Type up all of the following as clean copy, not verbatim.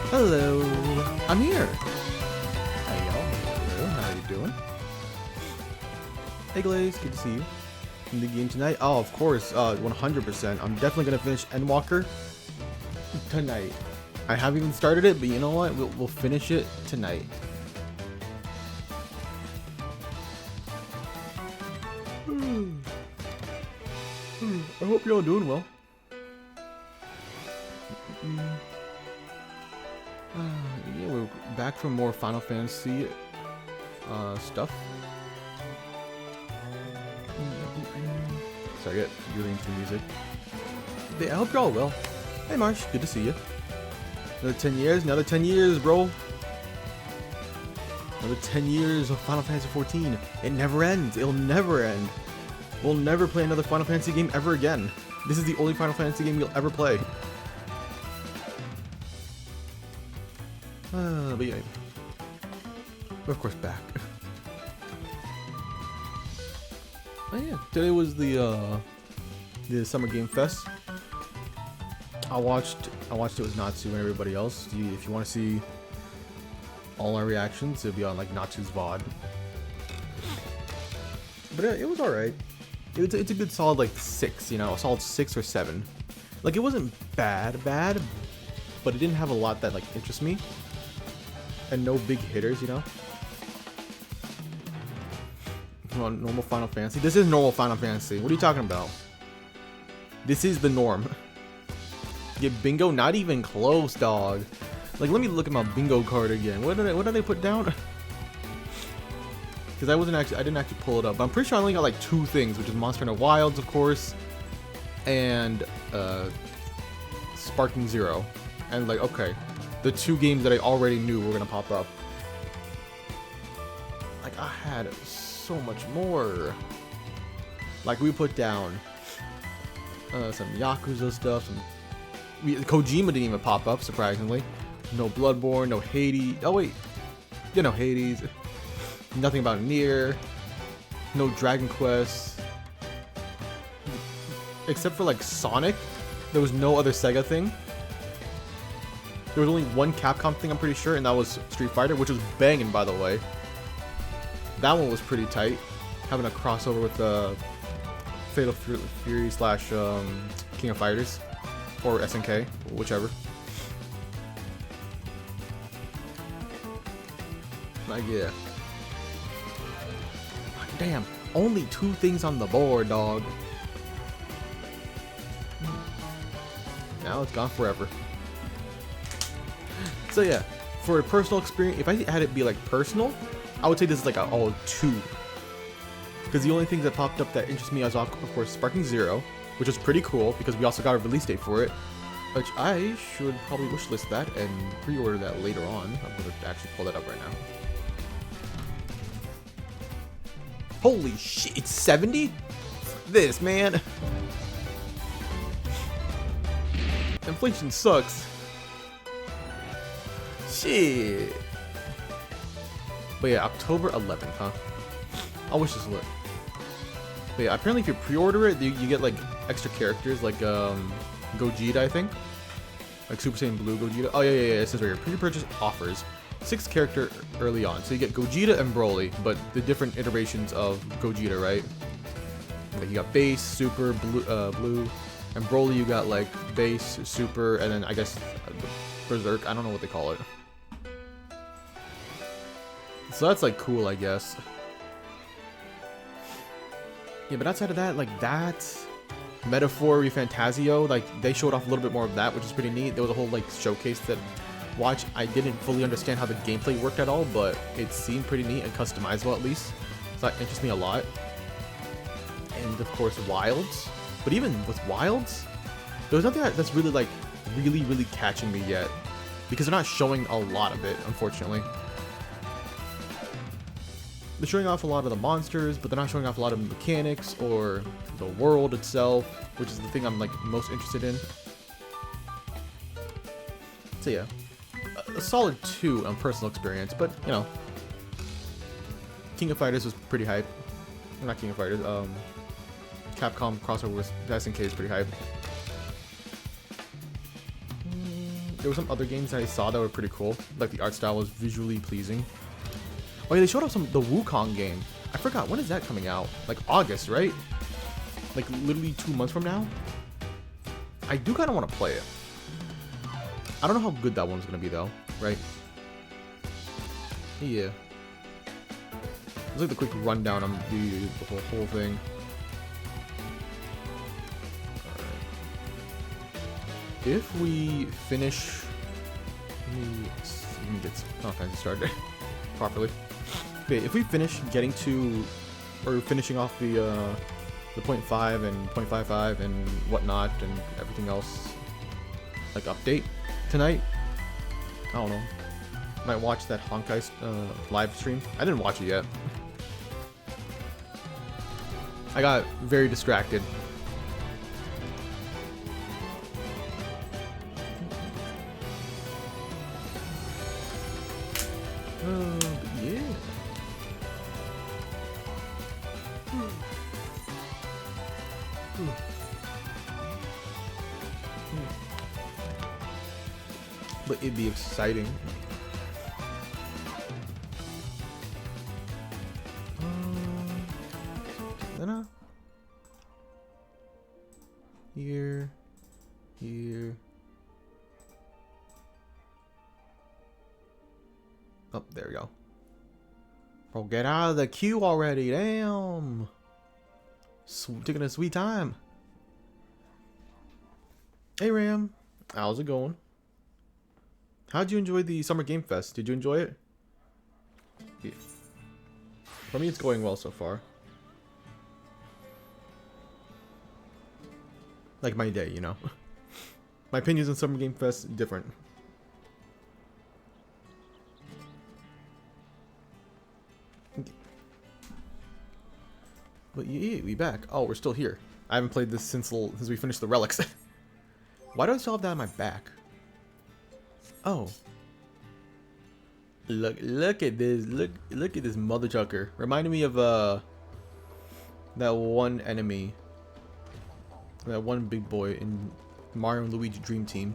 Hello, I'm here. Hey y'all, hello, how are you doing? Hey Glaze, good to see you. In the game tonight? Oh, of course, 100%. I'm definitely gonna finish Endwalker tonight. I haven't even started it, but you know what? We'll finish it tonight. I hope you're all doing well. Yeah, we're back from more Final Fantasy stuff. Sorry, I get really into the music. I hope you're all well. Hey Marsh, good to see you. Another 10 years, another 10 years, bro. Another 10 years of Final Fantasy 14. It never ends. It'll never end. We'll never play another Final Fantasy game ever again. This is the only Final Fantasy game we'll ever play. But yeah. We're of course back. Oh yeah, today was the Summer Game Fest. I watched it with Natsu and everybody else. If you want to see all our reactions, it'll be on like Natsu's VOD. But it was alright. It's a good solid like 6, you know, a solid 6 or 7. Like it wasn't bad, but it didn't have a lot that like interests me. And no big hitters, you know. Normal Final Fantasy. This is normal Final Fantasy. What are you talking about? This is the norm. Get bingo? Not even close, dog. Like, let me look at my bingo card again. What did they put down? Because I didn't actually pull it up. But I'm pretty sure I only got like 2 things, which is Monster Hunter Wilds, of course, and Sparking Zero. And like, okay, the 2 games that I already knew were gonna pop up. Like, I had so much more. Like, we put down some Yakuza stuff, Kojima didn't even pop up, surprisingly. No Bloodborne, no Hades. Oh wait, yeah, no Hades. Nothing about Nier. No Dragon Quest. Except for like Sonic, there was no other Sega thing. There was only one Capcom thing, I'm pretty sure, and that was Street Fighter, which was banging, by the way. That one was pretty tight, having a crossover with Fatal Fury / King of Fighters. Or SNK, whichever. Like, yeah. Damn, only 2 things on the board, dog. Now it's gone forever. So yeah, for a personal experience, if I had it be like personal, I would say this is like a 2. Because the only things that popped up that interest me was, of course, Sparking Zero, which was pretty cool because we also got a release date for it, which I should probably wishlist that and pre-order that later on. I'm going to actually pull that up right now. Holy shit, it's 70? This, man. Inflation sucks. Shit. But yeah, October 11th, huh? I wish this would. But yeah, apparently if you pre-order it, you get like extra characters like Gogeta, I think. Like Super Saiyan Blue Gogeta. Oh yeah, it says right here. Pre-purchase offers 6 character early on. So you get Gogeta and Broly, but the different iterations of Gogeta, right? Like you got base, super, blue, and Broly you got like base, super, and then I guess Berserk. I don't know what they call it. So that's like cool, I guess. Yeah, but outside of that, like that Metaphor Refantasio, like they showed off a little bit more of that, which is pretty neat. There was a whole like showcase that I didn't fully understand how the gameplay worked at all, but it seemed pretty neat and customizable at least. So that interests me a lot. And of course Wilds. But even with Wilds, there's nothing that's really like really catching me yet. Because they're not showing a lot of it, unfortunately. They're showing off a lot of the monsters, but they're not showing off a lot of mechanics or the world itself, which is the thing I'm like most interested in. So yeah, a solid 2 on personal experience, but you know, King of Fighters was pretty hype. Not King of Fighters, Capcom crossover with SNK is pretty hype. there were some other games that I saw that were pretty cool. Like the art style was visually pleasing. Oh yeah, they showed off the Wukong game. I forgot, when is that coming out? Like August, right? Like literally 2 months from now? I do kind of want to play it. I don't know how good that one's going to be though, right? Yeah. It's like the quick rundown on the whole thing. Alright. If we finish... Let me get Fantasy started properly. Okay, if we finish getting to... Or finishing off the 0.5 and 0.55 and whatnot and everything else, like update tonight, I don't know. Might watch that Honkai live stream. I didn't watch it yet. I got very distracted. But yeah. But it'd be exciting. Here. Oh, there we go. Bro, get out of the queue already. Damn. Taking a sweet time. Hey, Ram. How's it going? How'd you enjoy the Summer Game Fest? Did you enjoy it? Yeah. For me, it's going well so far. Like my day, you know. My opinions on Summer Game Fest different. But yeah, we back. Oh, we're still here. I haven't played this since we finished the relics. Why do I still have that on my back? Oh. Look at this. Look at this mother chucker. Reminded me of that one enemy. That one big boy in Mario and Luigi Dream Team.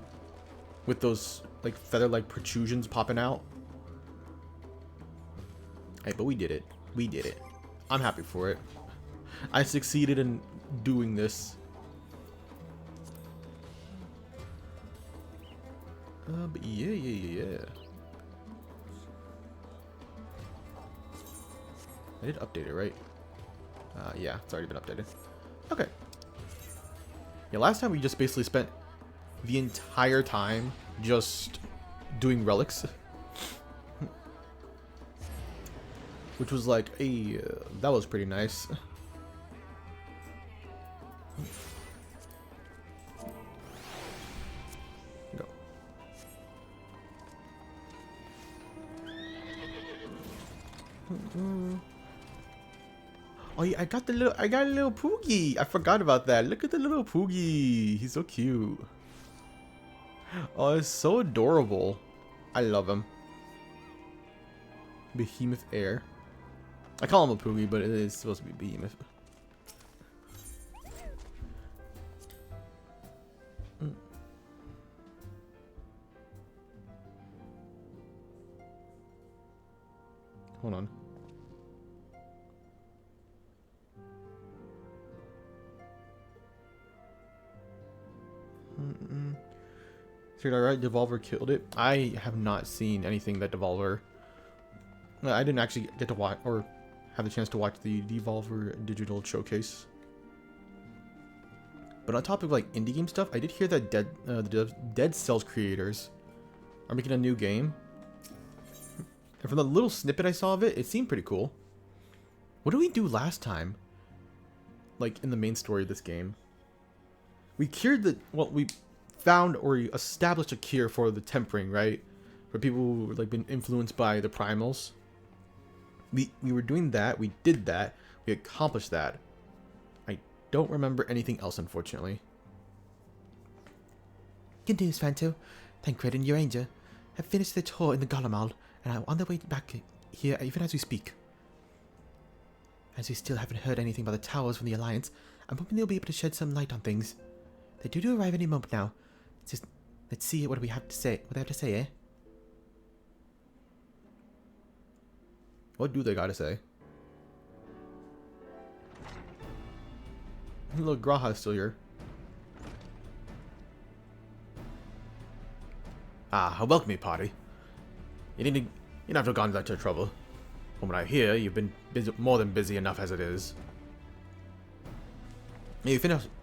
With those like feather-like protrusions popping out. Hey, but we did it. We did it. I'm happy for it. I succeeded in doing this. But yeah. I did update it, right? Yeah, it's already been updated. Okay. Yeah, last time we just basically spent the entire time just doing relics. Which was like, hey, that was pretty nice. Go. Oh yeah, I got a little Poogie. I forgot about that. Look at the little Poogie. He's so cute. Oh, it's so adorable. I love him. Behemoth Air. I call him a Poogie, but it is supposed to be Behemoth. Hold on. Did I write Devolver killed it? I have not seen anything that Devolver... I didn't actually get to watch or have the chance to watch the Devolver Digital Showcase. But on top of like indie game stuff, I did hear that the Dead Cells creators are making a new game. And from the little snippet I saw of it, it seemed pretty cool. What did we do last time? Like in the main story of this game. We cured the... Well, we found or established a cure for the tempering, right? For people who like been influenced by the primals. We were doing that. We did that. We accomplished that. I don't remember anything else, unfortunately. Good news, Fanto. Tancred and Uranger have finished their tour in the Golomal and are on their way back here even as we speak. As we still haven't heard anything about the towers from the Alliance, I'm hoping they'll be able to shed some light on things. They're due to arrive any moment now. It's just Let's see what we have to say. What they have to say, eh? What do they gotta say? Look, Graha's still here. Ah, a welcoming party. You didn't have to have gone to that trouble. From what I hear, you've been busy, more than busy enough as it is. Yeah,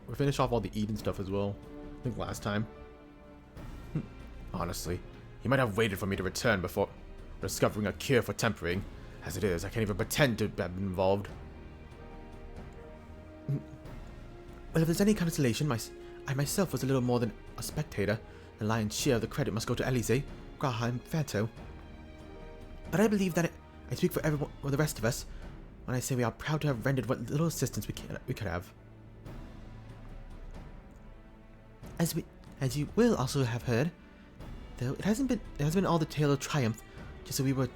we finished off all the Eden stuff as well. I think last time. Honestly, you might have waited for me to return before discovering a cure for tempering. As it is, I can't even pretend to have been involved. Well, if there's any consolation, I myself was a little more than a spectator. The lion's share of the credit must go to Elise, Graha, and Fanto. But I believe that I speak for everyone, or the rest of us, when I say we are proud to have rendered what little assistance we could have. As you will also have heard, though it has been all the tale of triumph, just as we were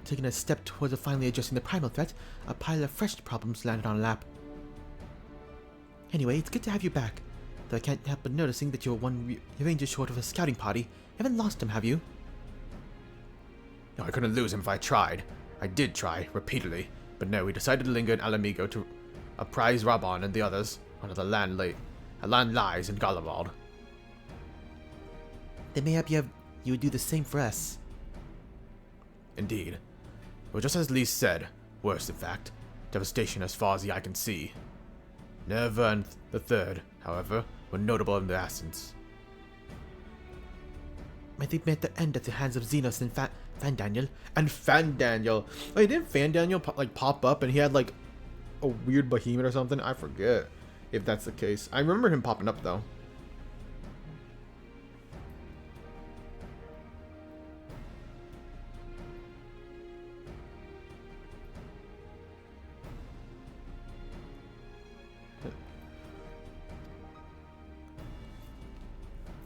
taking a step towards finally addressing the primal threat, a pile of fresh problems landed on our lap. Anyway, it's good to have you back, though I can't help but noticing that you're one ranger short of a scouting party. You haven't lost him, have you? No, I couldn't lose him if I tried. I did try, repeatedly, but no, we decided to linger in Alamigo to apprise Raban and the others onto the land lies in Gallimard. Then maybe you would do the same for us. Indeed. Well, just as Lise said, worse in fact, devastation as far as the eye can see. Nerva and the Third, however, were notable in their absence. Might they met the end at the hands of Xenos and Fandaniel? And Fandaniel! Like, didn't Fandaniel pop up and he had like a weird behemoth or something? I forget if that's the case. I remember him popping up though.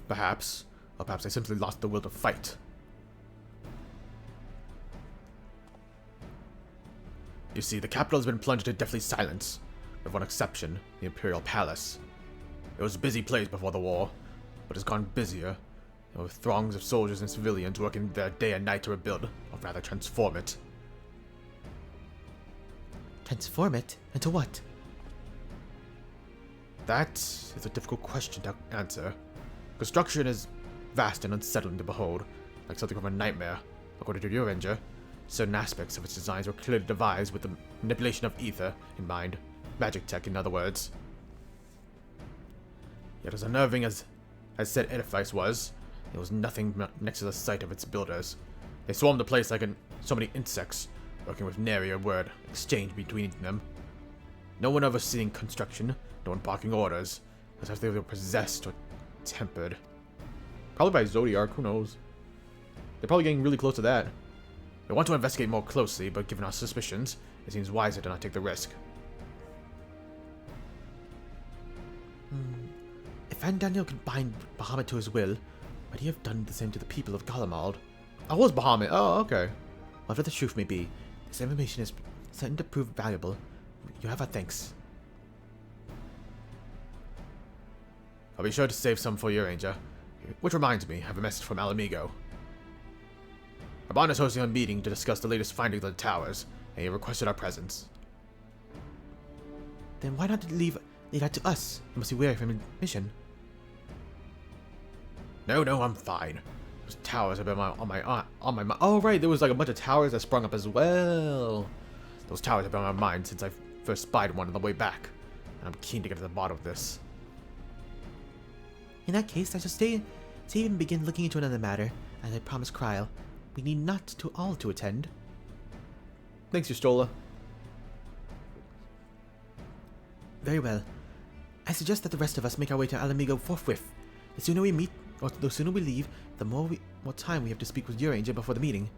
Perhaps. Or perhaps I simply lost the will to fight. You see, the capital has been plunged in deathly silence, with one exception, the Imperial Palace. It was a busy place before the war, but has gone busier, and with throngs of soldiers and civilians working there day and night to rebuild, or rather transform it. Transform it? Into what? That is a difficult question to answer. Construction is vast and unsettling to behold, like something from a nightmare. According to your ranger, certain aspects of its designs were clearly devised with the manipulation of ether in mind. Magic tech, in other words. Yet as unnerving as said edifice was, it was nothing next to the sight of its builders. They swarmed the place like so many insects, working with nary a word exchanged between them. No one overseeing construction, no one barking orders, as if they were possessed or tempered. Probably by Zodiac, who knows? They're probably getting really close to that. We want to investigate more closely, but given our suspicions, it seems wiser to not take the risk. If Fandaniel could bind Bahamut to his will, might he have done the same to the people of Gallimard? I was Bahamut. Oh, okay. Whatever the truth may be, this information is certain to prove valuable. You have our thanks. I'll be sure to save some for your ranger. Which reminds me, I have a message from Alamigo. Raban is hosting a meeting to discuss the latest findings of the towers, and he requested our presence. Then why not leave that to us? You must be weary from your mission. No, I'm fine. Those towers have been on my mind. Oh, right, there was like a bunch of towers that sprung up as well. Those towers have been on my mind since I first spied one on the way back, and I'm keen to get to the bottom of this. In that case, I shall stay and begin looking into another matter, as I promised Kryl. We need not to all to attend. Thanks, Yustola. Very well. I suggest that the rest of us make our way to Alamigo forthwith. The sooner we meet, or the sooner we leave, the more time we have to speak with your ranger before the meeting.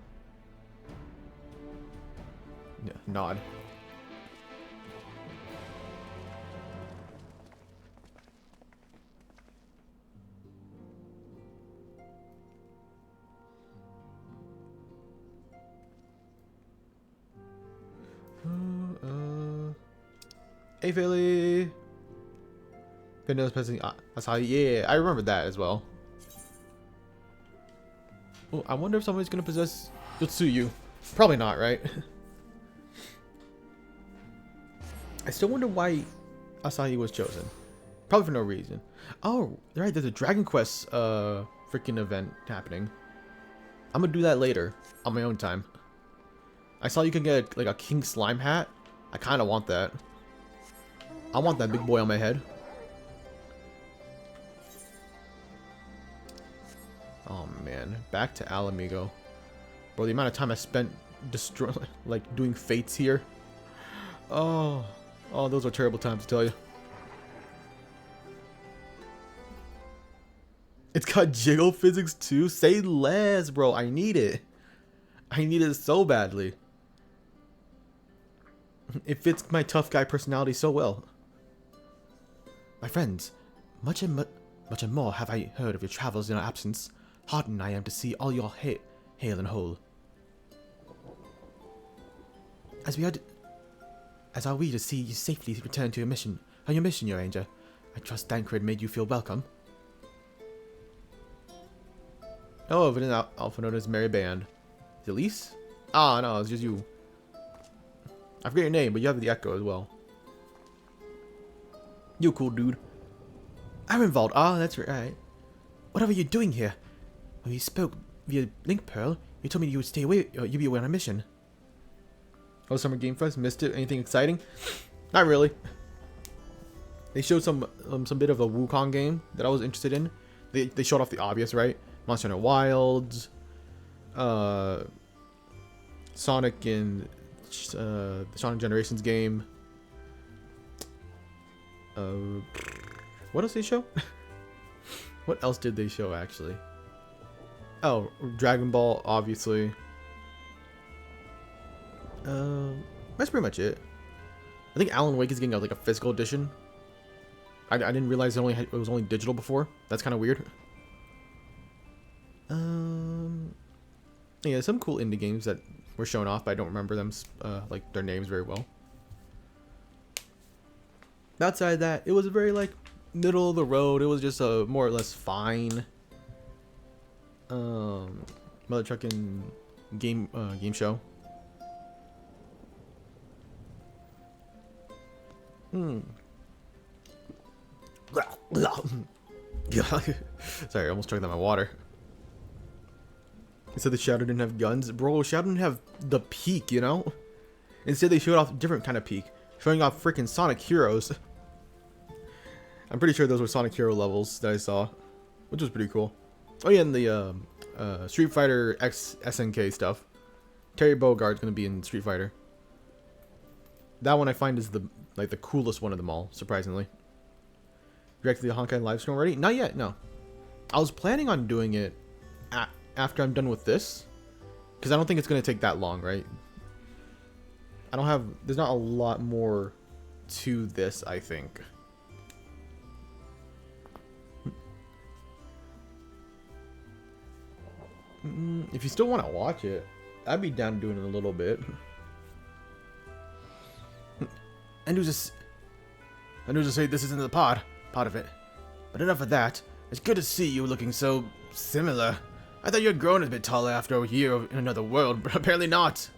Nod. Hey, Philly. Good news, Asai. Yeah, I remember that as well. Oh, I wonder if somebody's gonna possess Yotsuyu. Probably not, right? I still wonder why Asahi was chosen. Probably for no reason. Oh, right, there's a Dragon Quest freaking event happening. I'm gonna do that later on my own time. I saw you can get like a King Slime hat. I kind of want that. I want that big boy on my head. Oh man, back to Alamigo. Bro, the amount of time I spent like doing fates here. Oh, those are terrible times to tell you. It's got jiggle physics too. Say less, bro. I need it. I need it so badly. It fits my tough guy personality so well. My friends, much and more have I heard of your travels in our absence. Heartened I am to see all your hail and whole. As are we to see you safely return to your mission. On your mission, your ranger. I trust Thancred made you feel welcome. Oh, but an alpha known as Merry Band. Is it Elise? Ah, no, it's just you. I forget your name, but you have the echo as well. You cool dude. Arenvald, that's right. What are you doing here? When we spoke via Link Pearl, you told me you would stay away, you'd be away on a mission. Oh, Summer Game Fest, missed it. Anything exciting? Not really. They showed some bit of a Wukong game that I was interested in. They showed off the obvious, right? Monster Hunter Wilds, Sonic and the Sonic Generations game. What else did they show? What else did they show actually? Oh, Dragon Ball, obviously. That's pretty much it. I think Alan Wake is getting like a physical edition. I didn't realize it was only digital before. That's kind of weird. Yeah, some cool indie games that were shown off, but I don't remember them like their names very well. Outside that, it was very like middle of the road. It was just a more or less fine mother trucking game show. Sorry, I almost choked on my water. They said the Shadow didn't have guns. Bro, Shadow didn't have the peak, you know? Instead, they showed off a different kind of peak. Showing off freaking Sonic Heroes. I'm pretty sure those were Sonic Hero levels that I saw. Which was pretty cool. Oh yeah, and the Street Fighter X SNK stuff. Terry Bogart's gonna be in Street Fighter. That one I find is the coolest one of them all, surprisingly. Direct to the Honkai live stream already? Not yet, no. I was planning on doing it after I'm done with this, because I don't think it's going to take that long, right? There's not a lot more to this, I think. If you still want to watch it, I'd be down to doing it a little bit. And just say this isn't the part of it. But enough of that. It's good to see you looking so similar. I thought you had grown a bit taller after a year in another world, but apparently not.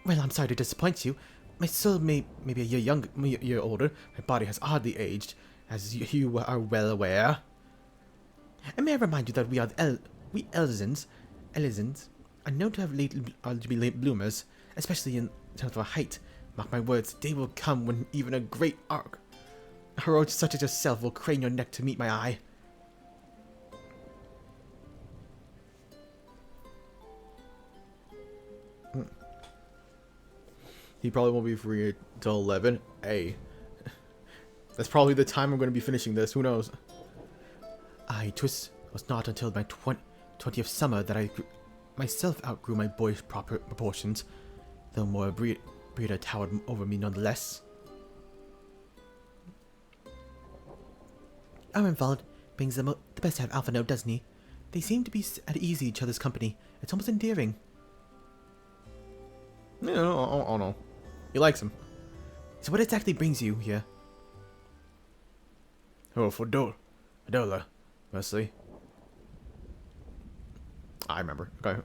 Well, I'm sorry to disappoint you. My soul may be a year older. My body has hardly aged, as you are well aware. And may I remind you that we Elizans are known to be late bloomers, especially in terms of height. Mark my words, day will come when even a great hero such as yourself will crane your neck to meet my eye. He probably won't be free until 11. Hey. That's probably the time I'm going to be finishing this. Who knows? It was not until my 20th summer that I myself outgrew my boyish proportions, though more breeder towered over me nonetheless. Arenvald brings the best out of Alpha Note, doesn't he? They seem to be at ease in each other's company. It's almost endearing. Yeah, oh no. He likes him. So what exactly brings you here? Oh, for Dola, mostly. I remember. Okay.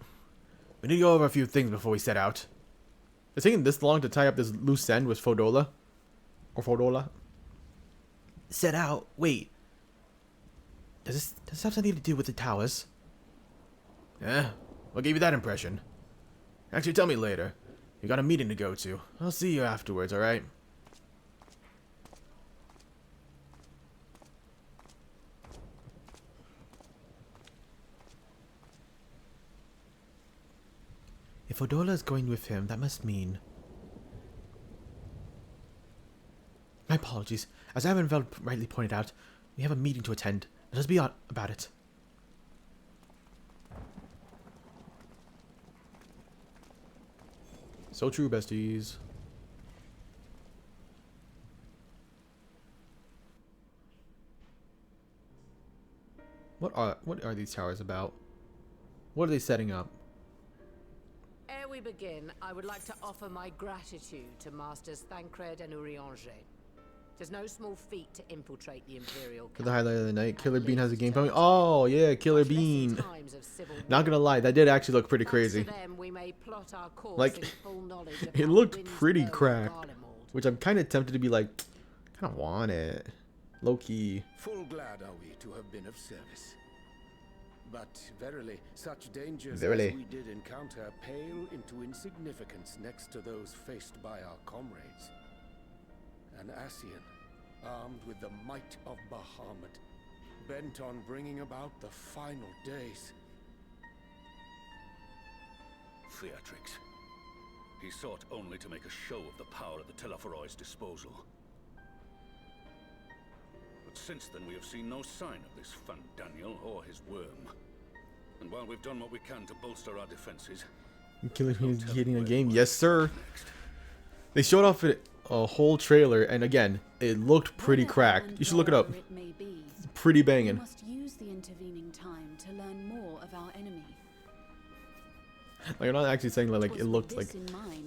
We need to go over a few things before we set out. It's taking this long to tie up this loose end with Fodola. Or Fodola. Set out? Wait. Does this have something to do with the towers? Yeah? What gave you that impression? Actually, tell me later. You got a meeting to go to. I'll see you afterwards, alright? If Odola is going with him, that must mean... My apologies. As Ivanveld rightly pointed out, we have a meeting to attend. Let us be on about it. So true, besties. What are these towers about? What are they setting up? Ere we begin, I would like to offer my gratitude to Masters Thancred and Urianger. There's no small feat to infiltrate the Imperial For the highlight of the night, Killer Bean has a game coming. coming. Oh yeah, Killer Bean. Not gonna lie, that did actually look pretty crazy. Like, it looked pretty cracked, which I'm kind of tempted to be like, kind of want it, low key. Full glad are we to have been of service. But verily, such dangers Verily. as we did encounter pale into insignificance next to those faced by our comrades. An Ascian, armed with the might of Bahamut, bent on bringing about the final days. Theatrics. He sought only to make a show of the power at the Teleforoi's disposal. But since then we have seen no sign of this Fandaniel or his worm. And while we've done what we can to bolster our defenses... Killer Bean is getting a game. Yes, sir. They showed off a whole trailer, and again, it looked pretty cracked. You should look it up. It's pretty banging. We must use the intervening time to learn more of our enemy. Like, I'm not actually saying that like it looked like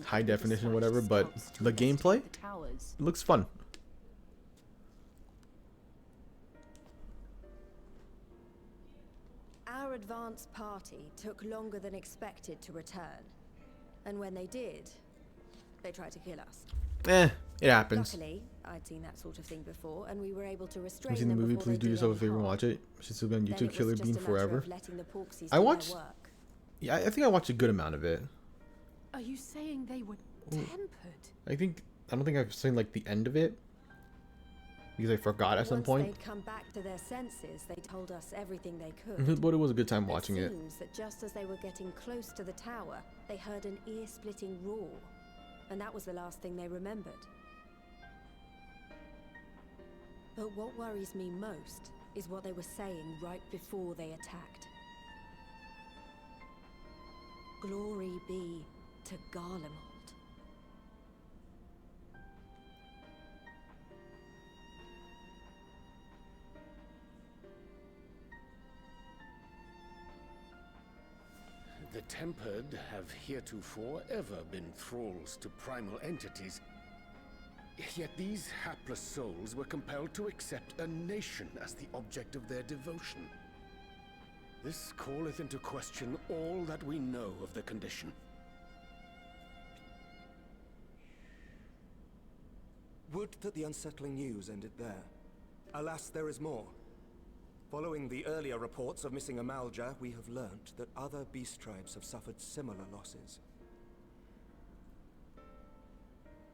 high definition or whatever, but the gameplay, it looks fun. Our advance party took longer than expected to return. And when they did, they tried to kill us. It happens. Luckily, I'd seen that sort of thing before, and we were able to restrain Have you seen the them movie? before Please they do did yourself a any favor and harm. watch it. It should still be on Then YouTube. it was Killer just Bean a matter forever. of letting the Porksies I do their watched- work. Yeah, I think I watched a good amount of it. Are you saying they were tempered? I don't think I've seen like the end of it because I forgot at some Once point. they'd come back to their senses, they told us everything they could. But it was a good time watching it. It seems that just as they were getting close to the tower, they heard an ear-splitting roar, and that was the last thing they remembered. But what worries me most is what they were saying right before they attacked. Glory be to Garlemald. The Tempered have heretofore ever been thralls to primal entities. Yet these hapless souls were compelled to accept a nation as the object of their devotion. This calleth into question all that we know of the condition. Would that the unsettling news ended there. Alas, there is more. Following the earlier reports of missing Amalja, we have learnt that other beast tribes have suffered similar losses.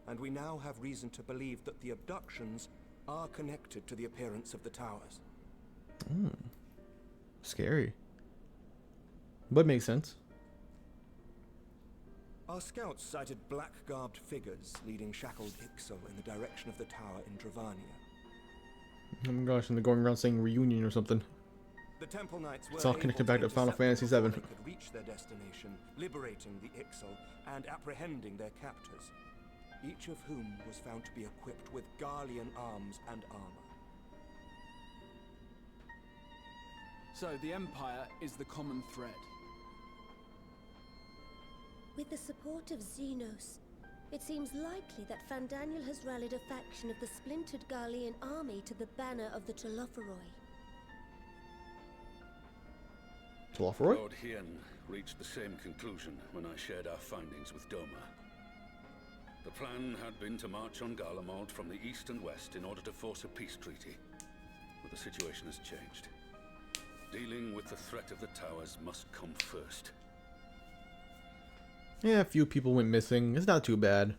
And we now have reason to believe that the abductions are connected to the appearance of the towers. Scary. But makes sense. Our scouts sighted black-garbed figures leading shackled Ixal in the direction of the tower in Dravania. Oh my gosh, and they're going around saying reunion or something. The Temple Knights were It's all able connected back to Final intercept Fantasy before VII. they could reach their destination, liberating the Ixal and apprehending their captors, each of whom was found to be equipped with Garlean arms and armor. So the Empire is the common thread. With the support of Xenos, it seems likely that Fandaniel has rallied a faction of the splintered Garlean army to the banner of the Telopheroi. Telophroi? Lord Hien reached the same conclusion when I shared our findings with Doma. The plan had been to march on Garlemald from the east and west in order to force a peace treaty. But the situation has changed. Dealing with the threat of the towers must come first. Yeah, a few people went missing. It's not too bad.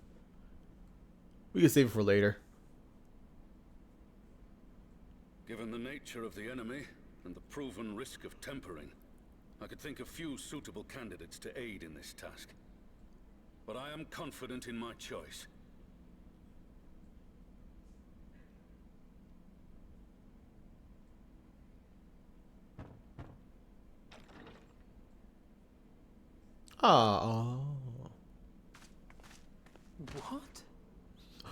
We can save it for later. Given the nature of the enemy and the proven risk of tempering, I could think of few suitable candidates to aid in this task. But I am confident in my choice. Oh. What?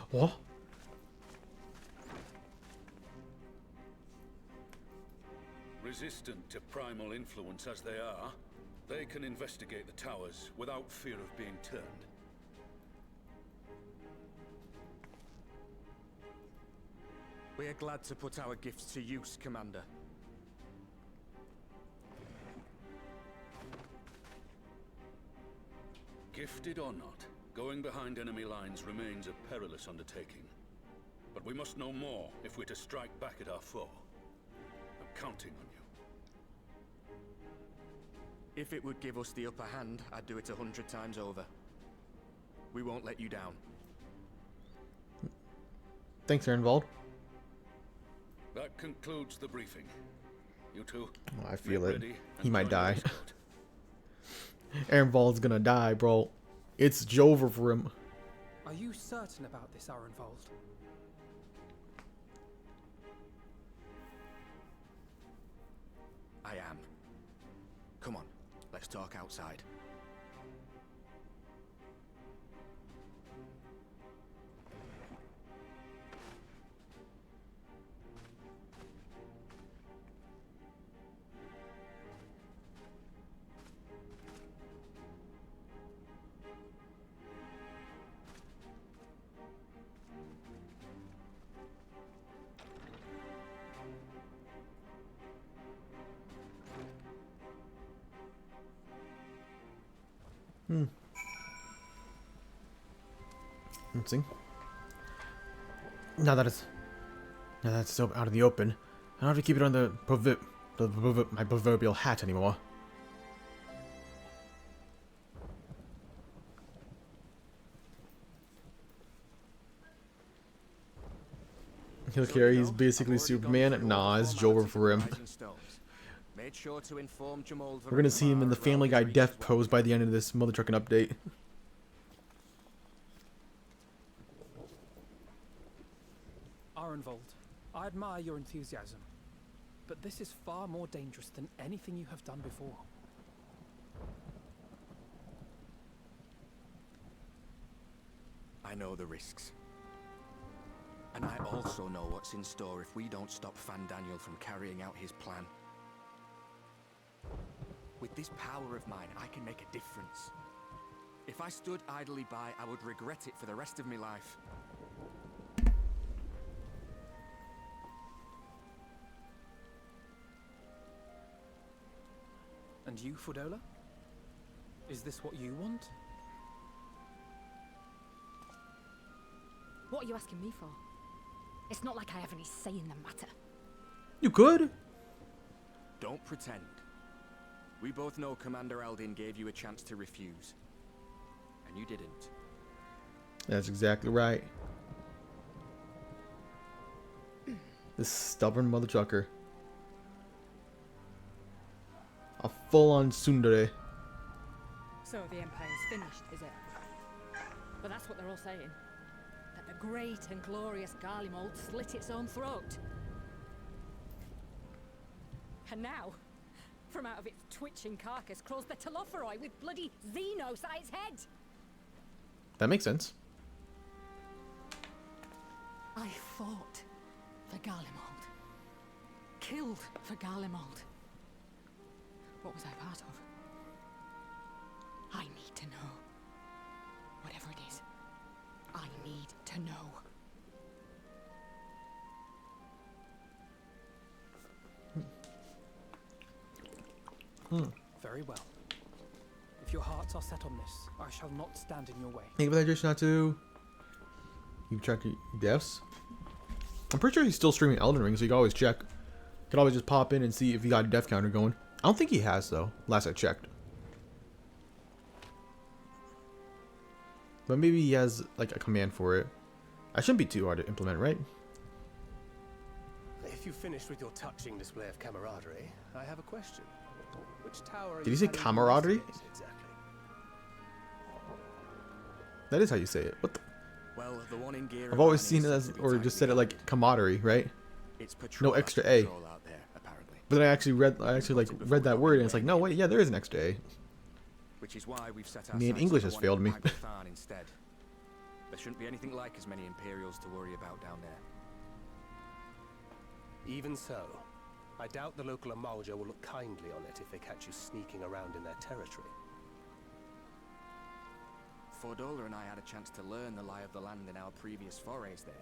What? Resistant to primal influence as they are, they can investigate the towers without fear of being turned. We're glad to put our gifts to use, Commander. Gifted or not, going behind enemy lines remains a perilous undertaking. But we must know more if we're to strike back at our foe. I'm counting on you. If it would give us the upper hand, I'd do it 100 times over. We won't let you down. Thanks, Ernvald. That concludes the briefing. You two, Oh, I feel get it. ready He and might join die. the escort. Ernvald's gonna die, bro. It's over for him. Are you certain about this, Arenvald? I am. Come on, let's talk outside. Let's see. Now that it's so out in the open, I don't have to keep it on my proverbial hat anymore. He'll carry. He's basically Superman. Nah, it's Jover for him. Made sure to inform Jamal We're gonna see him in the Family Guy death pose by the end of this mother trucking update. Arenvald, I admire your enthusiasm, but this is far more dangerous than anything you have done before. I know the risks. And I also know what's in store if we don't stop Fandaniel from carrying out his plan. With this power of mine, I can make a difference. If I stood idly by, I would regret it for the rest of my life. And you, Fudola? Is this what you want? What are you asking me for? It's not like I have any say in the matter. You could. Don't pretend. We both know Commander Eldin gave you a chance to refuse. And you didn't. That's exactly right. This stubborn mother trucker. A full-on tsundere. So the Empire's finished, is it? But that's what they're all saying. That the great and glorious Garlemald slit its own throat. And now, from out of its twitching carcass crawls the Telophroi with bloody Xenos at its head. That makes sense. I fought for Garlemald. Killed for Garlemald. What was I part of? I need to know. Whatever it is, I need to know. Very well. If your hearts are set on this, I shall not stand in your way. Think about that, just not to keep track of deaths. I'm pretty sure he's still streaming Elden Ring, so you can always check. Could always just pop in and see if he got a death counter going. I don't think he has though. Last I checked. But maybe he has like a command for it. I shouldn't be too hard to implement, right? If you finished with your touching display of camaraderie, I have a question. Which tower are Did you say planning to camaraderie? investigate exactly? That is how you say it. What the? Well, the one in gear I've always seen it as, or just said it like camaraderie, right? It's No extra A. out there, apparently. But then I actually read that word and it's like, no wait, yeah, there is an extra A. Which is why we've set our Me and sights English on the has one failed in me. Pakistan instead. There shouldn't be anything like as many Imperials to worry about down there. Even so, I doubt the local Amalja will look kindly on it if they catch you sneaking around in their territory. Fordola and I had a chance to learn the lie of the land in our previous forays there.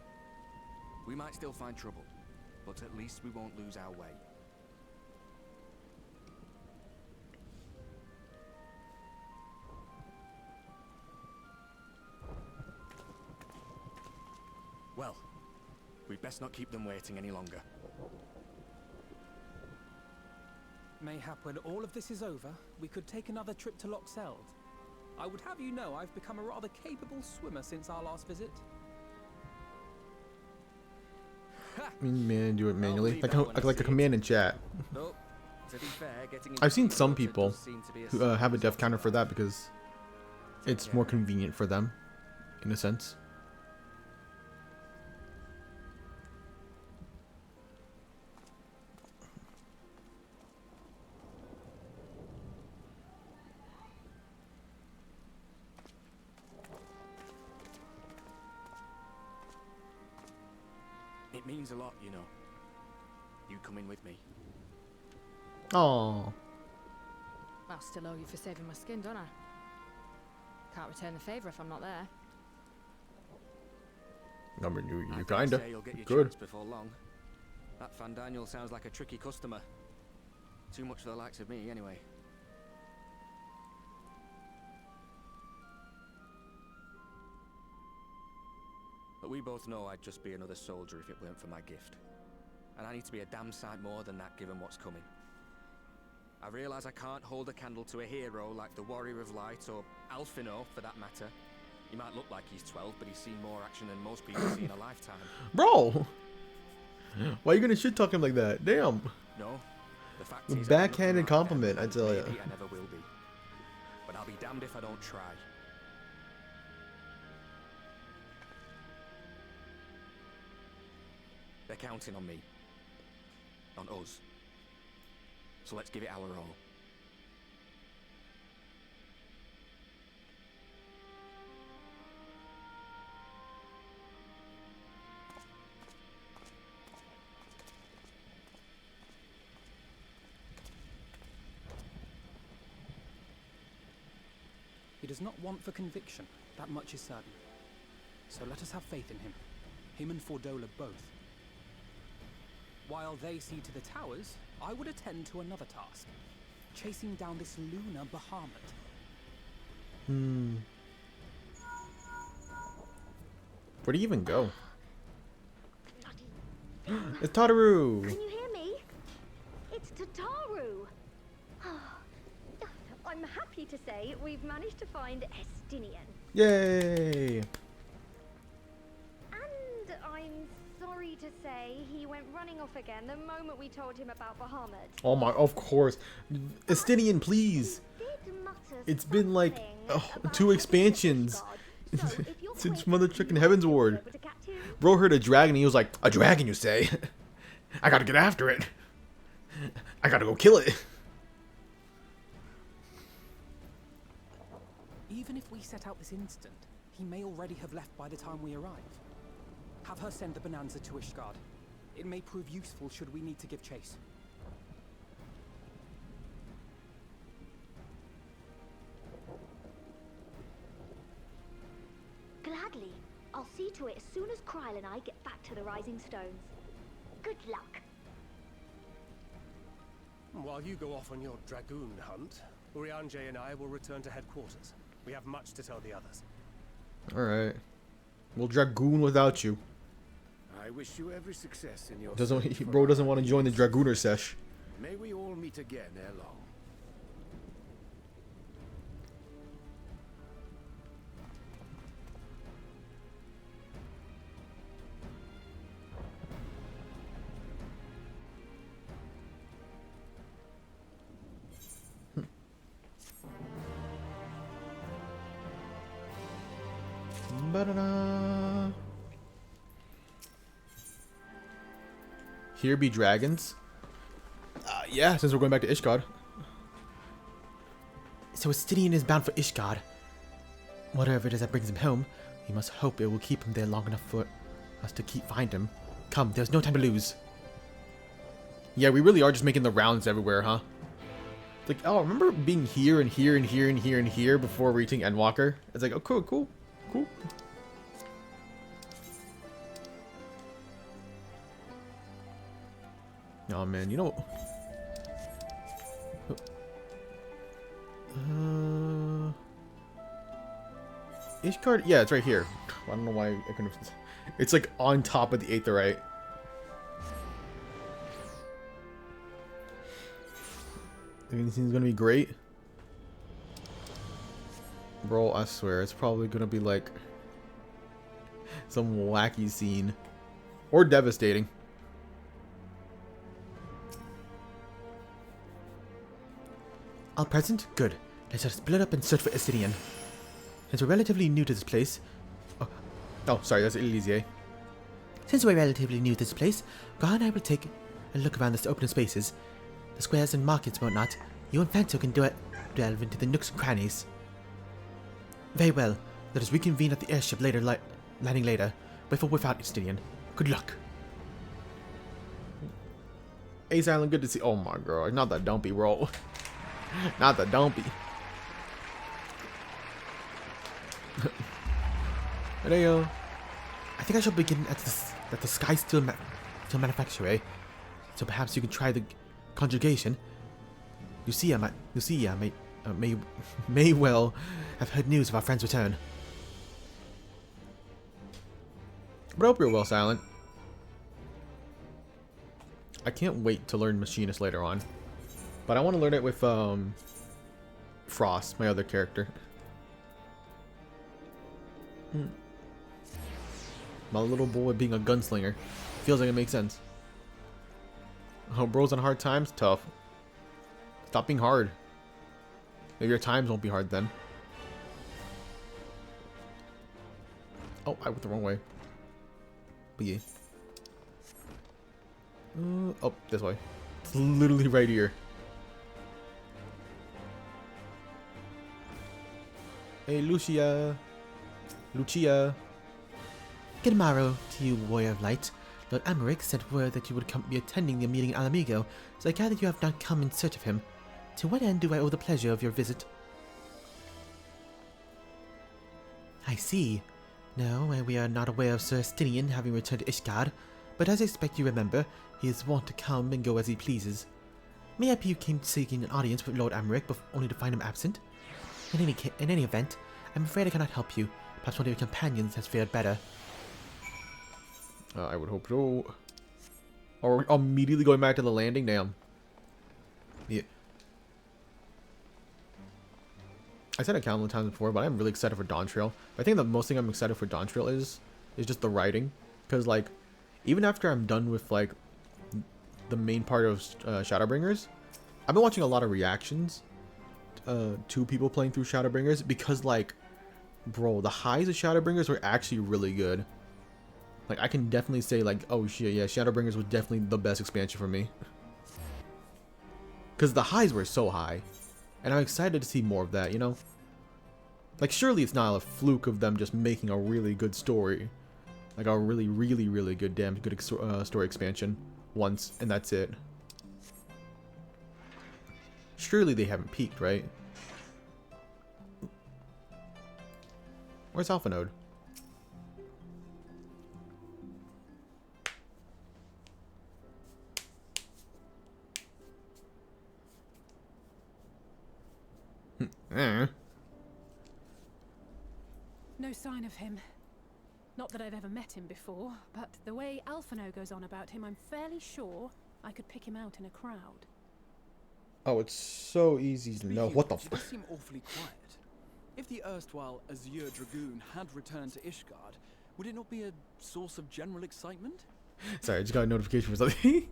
We might still find trouble, but at least we won't lose our way. Well, we'd best not keep them waiting any longer. Mayhap when all of this is over, we could take another trip to Loxeld. I would have you know I've become a rather capable swimmer since our last visit. Man, do it manually. Like a command in chat. Though, to be fair, getting I've seen into some water people does seem to be who have a death counter for that because it's more convenient for them, in a sense. It means a lot, you know. You coming with me. Oh. I'll still owe you for saving my skin, don't I? Can't return the favour if I'm not there. I mean, you I dare kinda say you'll get your good. chance before long. That Van Daniel sounds like a tricky customer. Too much for the likes of me, anyway. But we both know I'd just be another soldier if it weren't for my gift. And I need to be a damn sight more than that given what's coming. I realise I can't hold a candle to a hero like the Warrior of Light or Alfino, for that matter. He might look like he's 12, but he's seen more action than most people see in a lifetime. Bro! Why are you gonna shit talk him like that? Damn. No. The fact A is, backhanded compliment, I tell ya. Maybe I never will be. But I'll be damned if I don't try. They're counting on me. On us. So let's give it our all. He does not want for conviction, that much is certain. So let us have faith in him and Fordola both. While they see to the towers, I would attend to another task. Chasing down this lunar Bahamut. Where'd he even go? It's Tataru! Can you hear me? It's Tataru! I'm happy to say we've managed to find Estinian. Yay! And I'm sorry to say he went running off again the moment we told him about Bahamut. Oh my, of course. Estinian, please! It's been like 2 expansions since Mother Chicken Heaven's Ward. Bro heard a dragon, he was like, a dragon you say? I gotta get after it. I gotta go kill it. Even if we set out this instant, he may already have left by the time we arrive. Have her send the bonanza to Ishgard. It may prove useful should we need to give chase. Gladly. I'll see to it as soon as Kryl and I get back to the Rising Stones. Good luck. while you go off on your dragoon hunt, Urianger and I will return to headquarters. We have much to tell the others. Alright. We'll dragoon without you. I wish you every success in your Bro doesn't want to join the dragooner sesh. May we all meet again ere long. Ba-da-da. Here be dragons. Yeah, since we're going back to Ishgard. So Estinian is bound for Ishgard. Whatever it is that brings him home, we must hope it will keep him there long enough for us to find him. Come, there's no time to lose. Yeah, we really are just making the rounds everywhere, huh? It's like, oh, remember being here and here and here and here and here before reaching Endwalker? It's like, oh, cool, cool, cool. Oh man, you know. Ishgard? Yeah, it's right here. I don't know why I couldn't. It's like on top of the Aetherite. Think this thing's gonna be great? Bro, I swear, it's probably gonna be like some wacky scene. Or devastating. All present? Good. Let us split up and search for Estinian. Since we're relatively new to this place... Oh, sorry, that's Elysier. Since we're relatively new to this place, Gar and I will take a look around the open spaces. The squares and markets and whatnot. You and Fanto can delve into the nooks and crannies. Very well. Let us reconvene at the airship later, landing later, before we're found Estinian. Good luck. Ace Island, good to see. Oh my god, not that dumpy, bro. Not the dumpy. Hey, I think I shall begin at the Sky Steel Manufacturer. So perhaps you can try the conjugation. Lucia may well have heard news of our friend's return. But I hope you're well, Silent. I can't wait to learn Machinist later on. But I want to learn it with Frost, my other character. My little boy being a gunslinger. Feels like it makes sense. Oh, bro's on hard times? Tough. Stop being hard. Maybe your times won't be hard then. Oh, I went the wrong way. But yeah. Oh, this way. It's literally right here. Hey, Lucia. Good morrow to you, Warrior of Light. Lord Amaric sent word that you would be attending the meeting in Alamigo, so I gather you have not come in search of him. To what end do I owe the pleasure of your visit? I see. No, we are not aware of Sir Estinian having returned to Ishgard, but as I expect you remember, he is wont to come and go as he pleases. May I be you came seeking an audience with Lord Amaric, only to find him absent? In any event, I'm afraid I cannot help you. Perhaps one of your companions has fared better. I would hope so. Or immediately going back to the landing? Damn. Yeah. I said it countless times before, but I'm really excited for Dawn Trail. I think the most thing I'm excited for Dawn Trail is just the writing. Because, like, even after I'm done with, like, the main part of Shadowbringers, I've been watching a lot of reactions to people playing through Shadowbringers because, like, bro, the highs of Shadowbringers were actually really good. Like, I can definitely say, like, oh shit, yeah, Shadowbringers was definitely the best expansion for me. Because the highs were so high. And I'm excited to see more of that, you know? Like, surely it's not a fluke of them just making a really good story. Like, a really, really, really good, damn good story expansion once, and that's it. Surely they haven't peaked, right? Where's Alpha Node? No sign of him. Not that I've ever met him before, but the way Alphino goes on about him, I'm fairly sure I could pick him out in a crowd. Oh, it's so easy to know. What the She does seem awfully quiet. If the erstwhile Azure Dragoon had returned to Ishgard, would it not be a source of general excitement? Sorry, I just got a notification for something.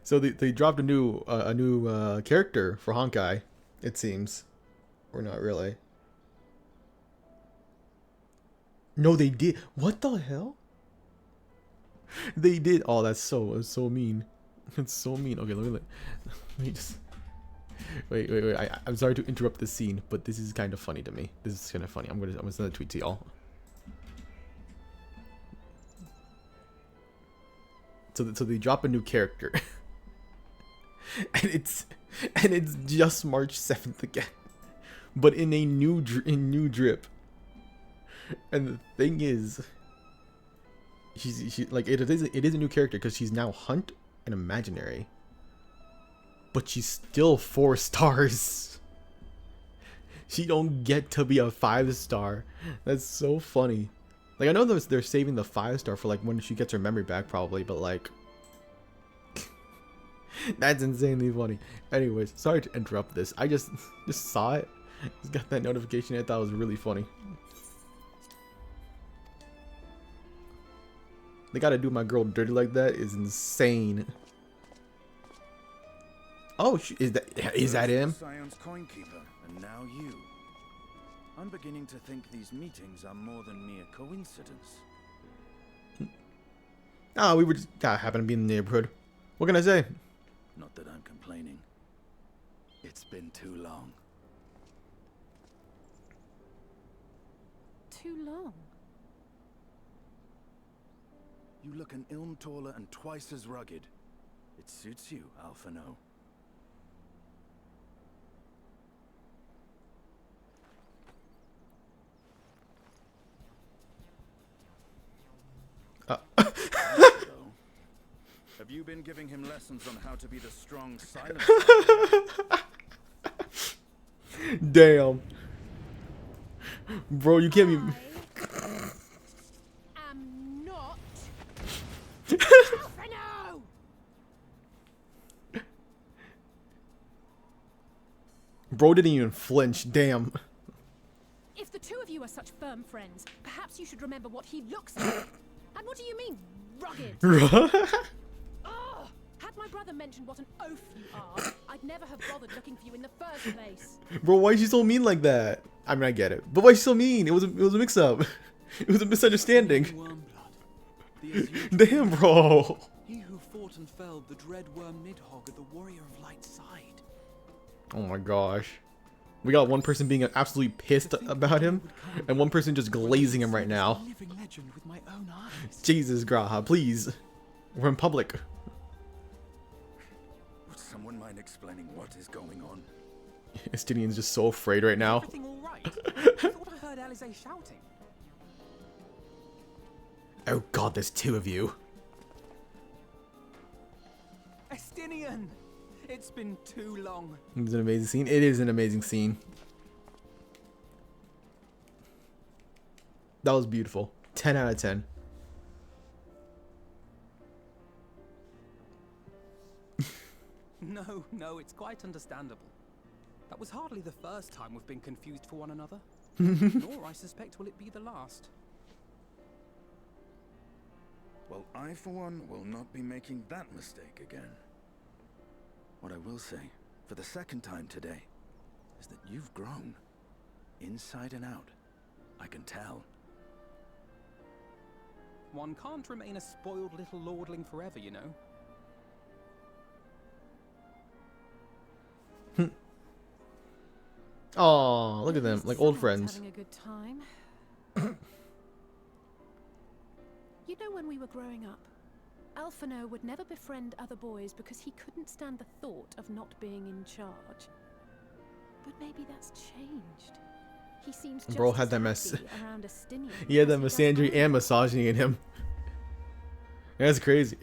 So they dropped a new character for Honkai, it seems, or not really. No, they did. What the hell? They did. Oh, that's so mean. It's so mean. Okay, let me just wait. I'm sorry to interrupt this scene, but this is kind of funny to me. This is kind of funny. I'm gonna send a tweet to y'all. So they drop a new character, and it's just March 7th again, but in a new drip. And the thing is, she like it is a new character because she's now Hunt and Imaginary, but she's still 4 stars. She don't get to be a 5-star. That's so funny. Like, I know they're saving the 5-star for like when she gets her memory back probably, but like that's insanely funny. Anyways, sorry to interrupt this. I just saw it. Just got that notification. I thought it was really funny. They gotta do my girl dirty like that is insane. Oh, is that him? Scion's coin keeper, and now you. I'm beginning to think these meetings are more than mere coincidence. Ah, we were just happened to be in the neighborhood. What can I say? Not that I'm complaining. It's been too long. Too long? You look an ilm taller and twice as rugged. It suits you, Alphino. Have you been giving him lessons on how to be the strong, silent? Damn. Bro, you can't be... I'm not... Bro didn't even flinch. Damn. If the two of you are such firm friends, perhaps you should remember what he looks like. And what do you mean, rugged? Oh, had my brother mentioned what an oaf you are, I'd never have bothered looking for you in the first place. Bro, why is she so mean like that? I mean, I get it, but why is she so mean? It was a mix-up. It was a misunderstanding. Damn, bro. He who fought and felled the dread worm Nidhogg at the Warrior of Light's side. Oh my gosh. We got one person being absolutely pissed about him, and one person just glazing him right now. Jesus, Graha, please. We're in public. Would someone mind explaining what is going on? Estinian's just so afraid right now. Everything all right? I thought I heard Alizé shouting. Oh god, there's 2 of you. Estinian! It's been too long. It's an amazing scene. It is an amazing scene. That was beautiful. 10 out of 10. No, it's quite understandable. That was hardly the first time we've been confused for one another. Nor, I suspect, will it be the last. Well, I, for one, will not be making that mistake again. What I will say, for the second time today, is that you've grown. Inside and out. I can tell. One can't remain a spoiled little lordling forever, you know. Oh, look at them, like old friends. Having a good time. You know, when we were growing up, Alphino would never befriend other boys because he couldn't stand the thought of not being in charge. But maybe that's changed. He seems just Bro had that around Estinian. He had that misandry and misogyny in him. That's crazy.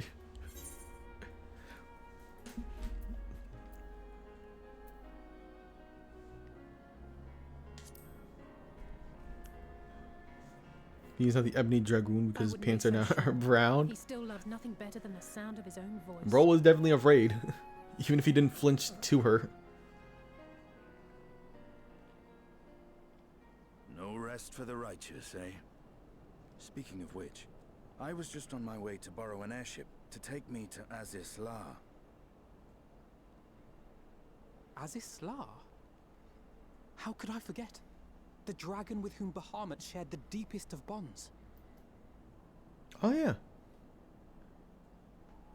He's not the Ebony Dragoon because his pants are now brown. He still loves nothing better than the sound of his own voice. Bro was definitely afraid, even if he didn't flinch to her. No rest for the righteous, eh? Speaking of which, I was just on my way to borrow an airship to take me to Azisla. Azisla? How could I forget? The dragon with whom Bahamut shared the deepest of bonds. Oh yeah.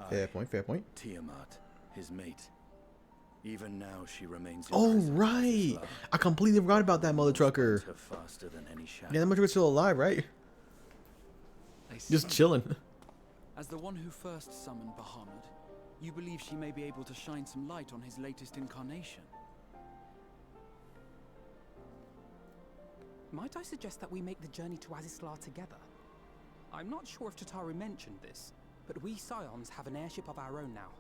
Fair point, fair point. Tiamat, his mate. Even now she remains Oh imprisoned at right! Azisla. I completely forgot about that mother trucker. Her faster than any shadow. Yeah, that mother trucker's still alive, right? Just chilling. As the one who first summoned Bahamut, you believe she may be able to shine some light on his latest incarnation. Might I suggest that we make the journey to Azisla together? I'm not sure if Tataru mentioned this, but we Scions have an airship of our own now.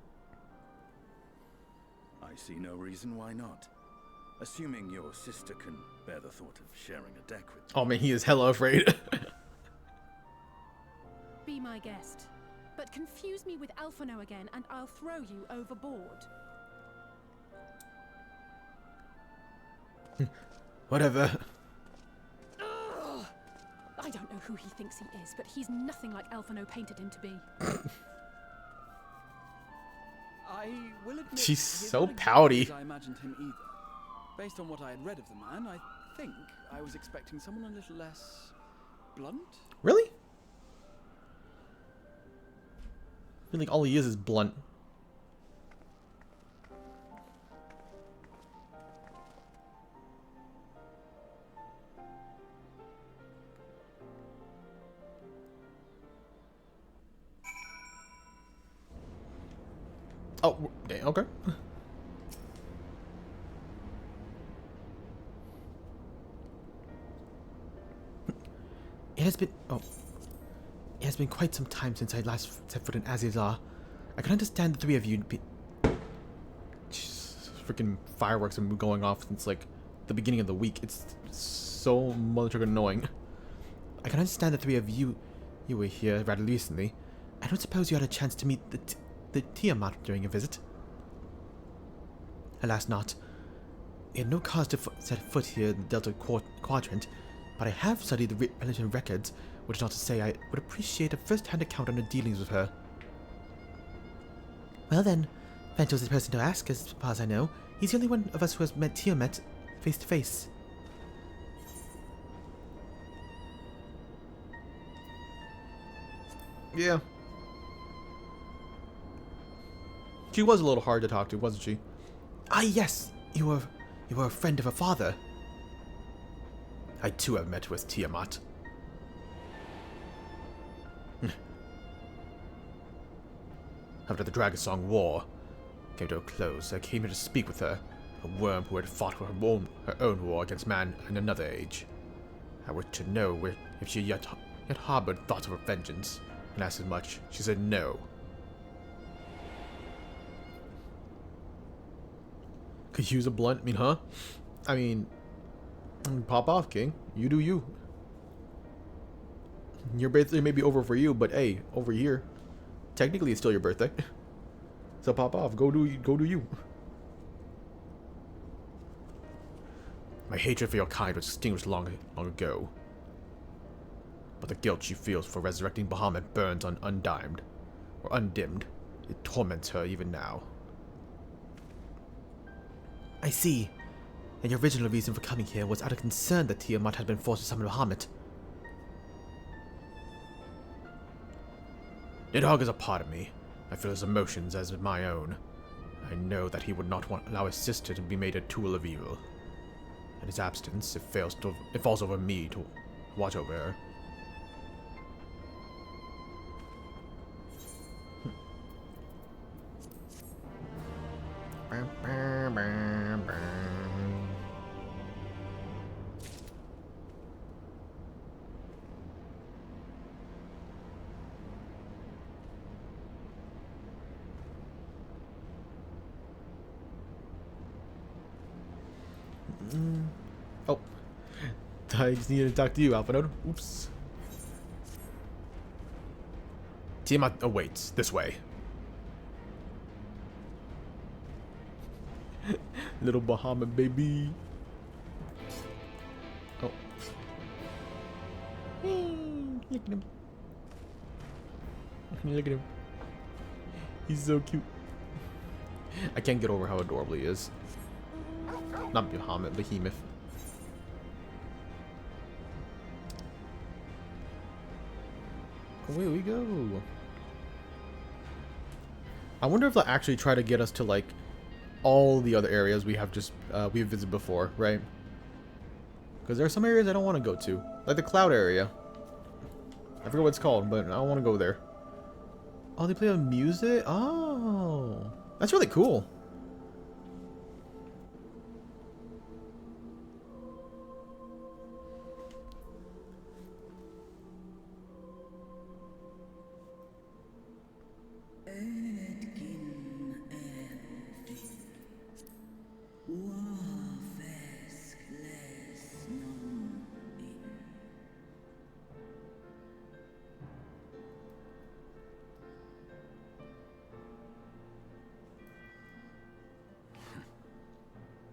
I see no reason why not. Assuming your sister can bear the thought of sharing a deck with you. Oh man, he is hella afraid. Be my guest. But confuse me with Alphino again and I'll throw you overboard. Whatever. Ugh. I don't know who he thinks he is, but he's nothing like Alphino painted him to be. I will admit She's he's so not exactly pouty. as I imagined him either. Based on what I had read of the man, I think I was expecting someone a little less blunt. Really? I feel like all he is blunt. Oh, okay. It has been quite some time since I last set foot in Azizar. I can understand the three of you be... Jeez, freaking fireworks have been going off since like the beginning of the week. It's so motherfucking annoying. I can understand the three of you were here rather recently. I don't suppose you had a chance to meet the Tiamat during your visit? Alas not. We had no cause to set foot here in the Delta Quadrant, but I have studied the relevant records, which is not to say I would appreciate a first-hand account on the dealings with her. Well then, Vento's the person to ask, as far as I know. He's the only one of us who has met Tiamat face to face. Yeah. She was a little hard to talk to, wasn't she? Ah, yes! You were a friend of her father. I too have met with Tiamat. After the Dragonsong War came to a close, I came here to speak with her, a worm who had fought for her own war against man in another age. I wished to know if she yet harbored thoughts of vengeance, and asked as much. She said no. Could you use a blunt? I mean, huh? I mean, pop off, King. You do you. Your birthday may be over for you, but hey, over here, technically it's still your birthday. So pop off. Go do you. My hatred for your kind was extinguished long ago. But the guilt she feels for resurrecting Bahamut burns undimmed. It torments her even now. I see. And your original reason for coming here was out of concern that Tiamat had been forced to summon Bahamut. Nidhogg is a part of me. I feel his emotions as my own. I know that he would not allow his sister to be made a tool of evil. In his absence, it falls over me to watch over her. Oh. I just needed to talk to you, Alphino. Oops. Tiamat awaits this way. Little Bahamut baby. Oh. Look at him. Look at him. He's so cute. I can't get over how adorable he is. Not Bahamut, Behemoth. Away we go. I wonder if they'll actually try to get us to like all the other areas we have visited before, right? Because there are some areas I don't want to go to, like the cloud area. I forget what it's called, but I don't want to go there. Oh, they play on music? Oh, that's really cool.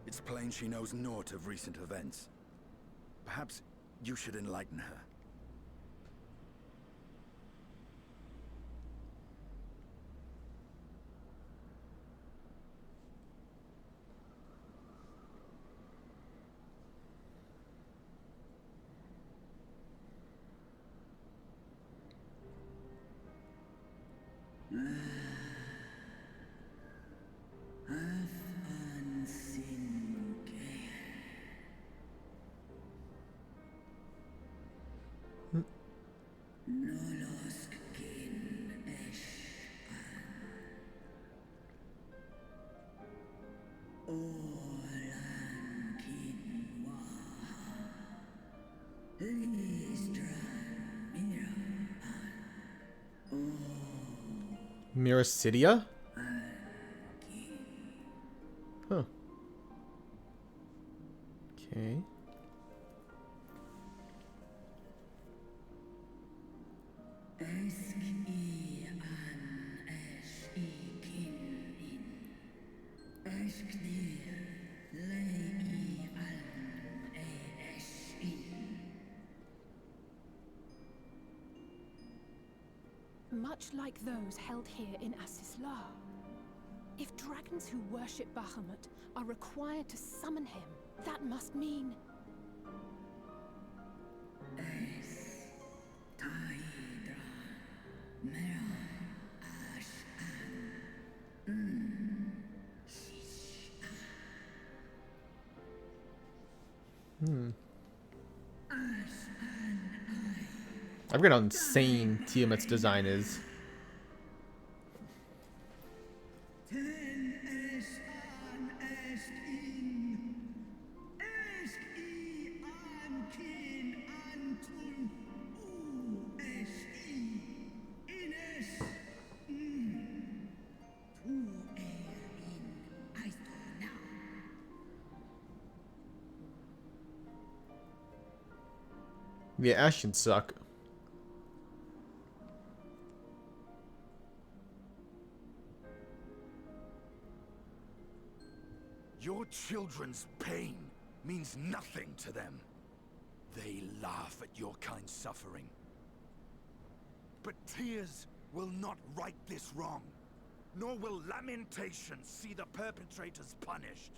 It's plain she knows naught of recent events. Perhaps you should enlighten her. Mirasidia? Huh. Okay. Much like those held here in Asisla. If dragons who worship Bahamut are required to summon him, that must mean... I forget how insane Tiamat's design is. Yeah, Ash should suck. Your children's pain means nothing to them. They laugh at your kind suffering. But tears will not right this wrong, nor will lamentation see the perpetrators punished.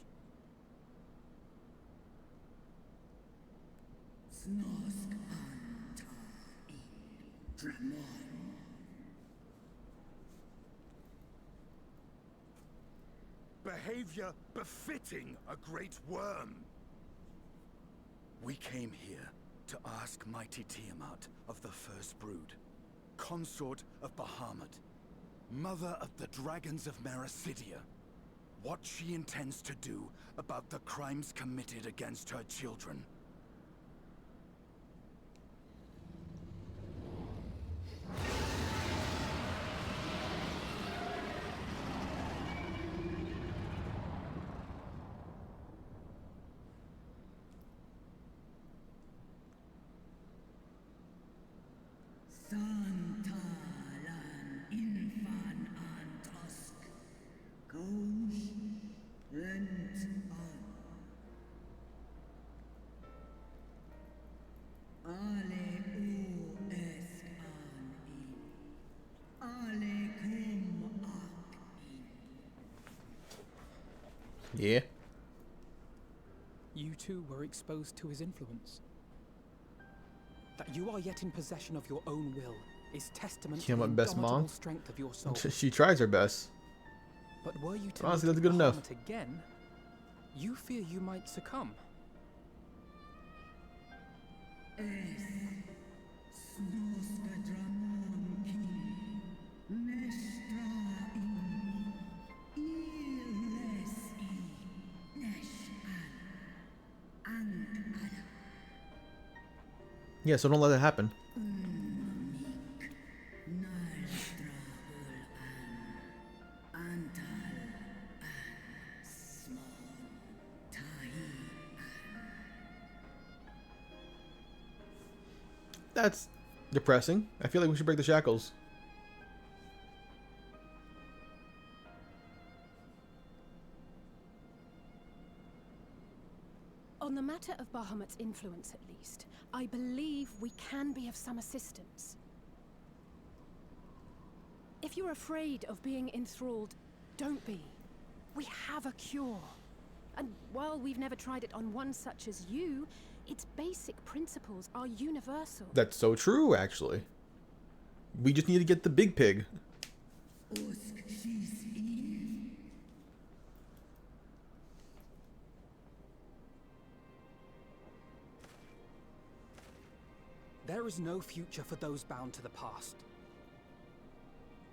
Behavior befitting a great worm. We came here to ask mighty Tiamat of the First Brood, consort of Bahamut, mother of the dragons of Mirasidia, what she intends to do about the crimes committed against her children. Yeah. You too were exposed to his influence. That you are yet in possession of your own will is testament to the indomitable strength of your soul. She tries her best. But were you to honestly, that's meet good enough. Bahamut again, you fear you might succumb. Yeah, so don't let that happen. That's depressing. I feel like we should break the shackles. On the matter of Bahamut's influence, at least, I believe we can be of some assistance. If you're afraid of being enthralled, don't be. We have a cure. And while we've never tried it on one such as you, its basic principles are universal. That's so true, actually. We just need to get the big pig. There is no future for those bound to the past.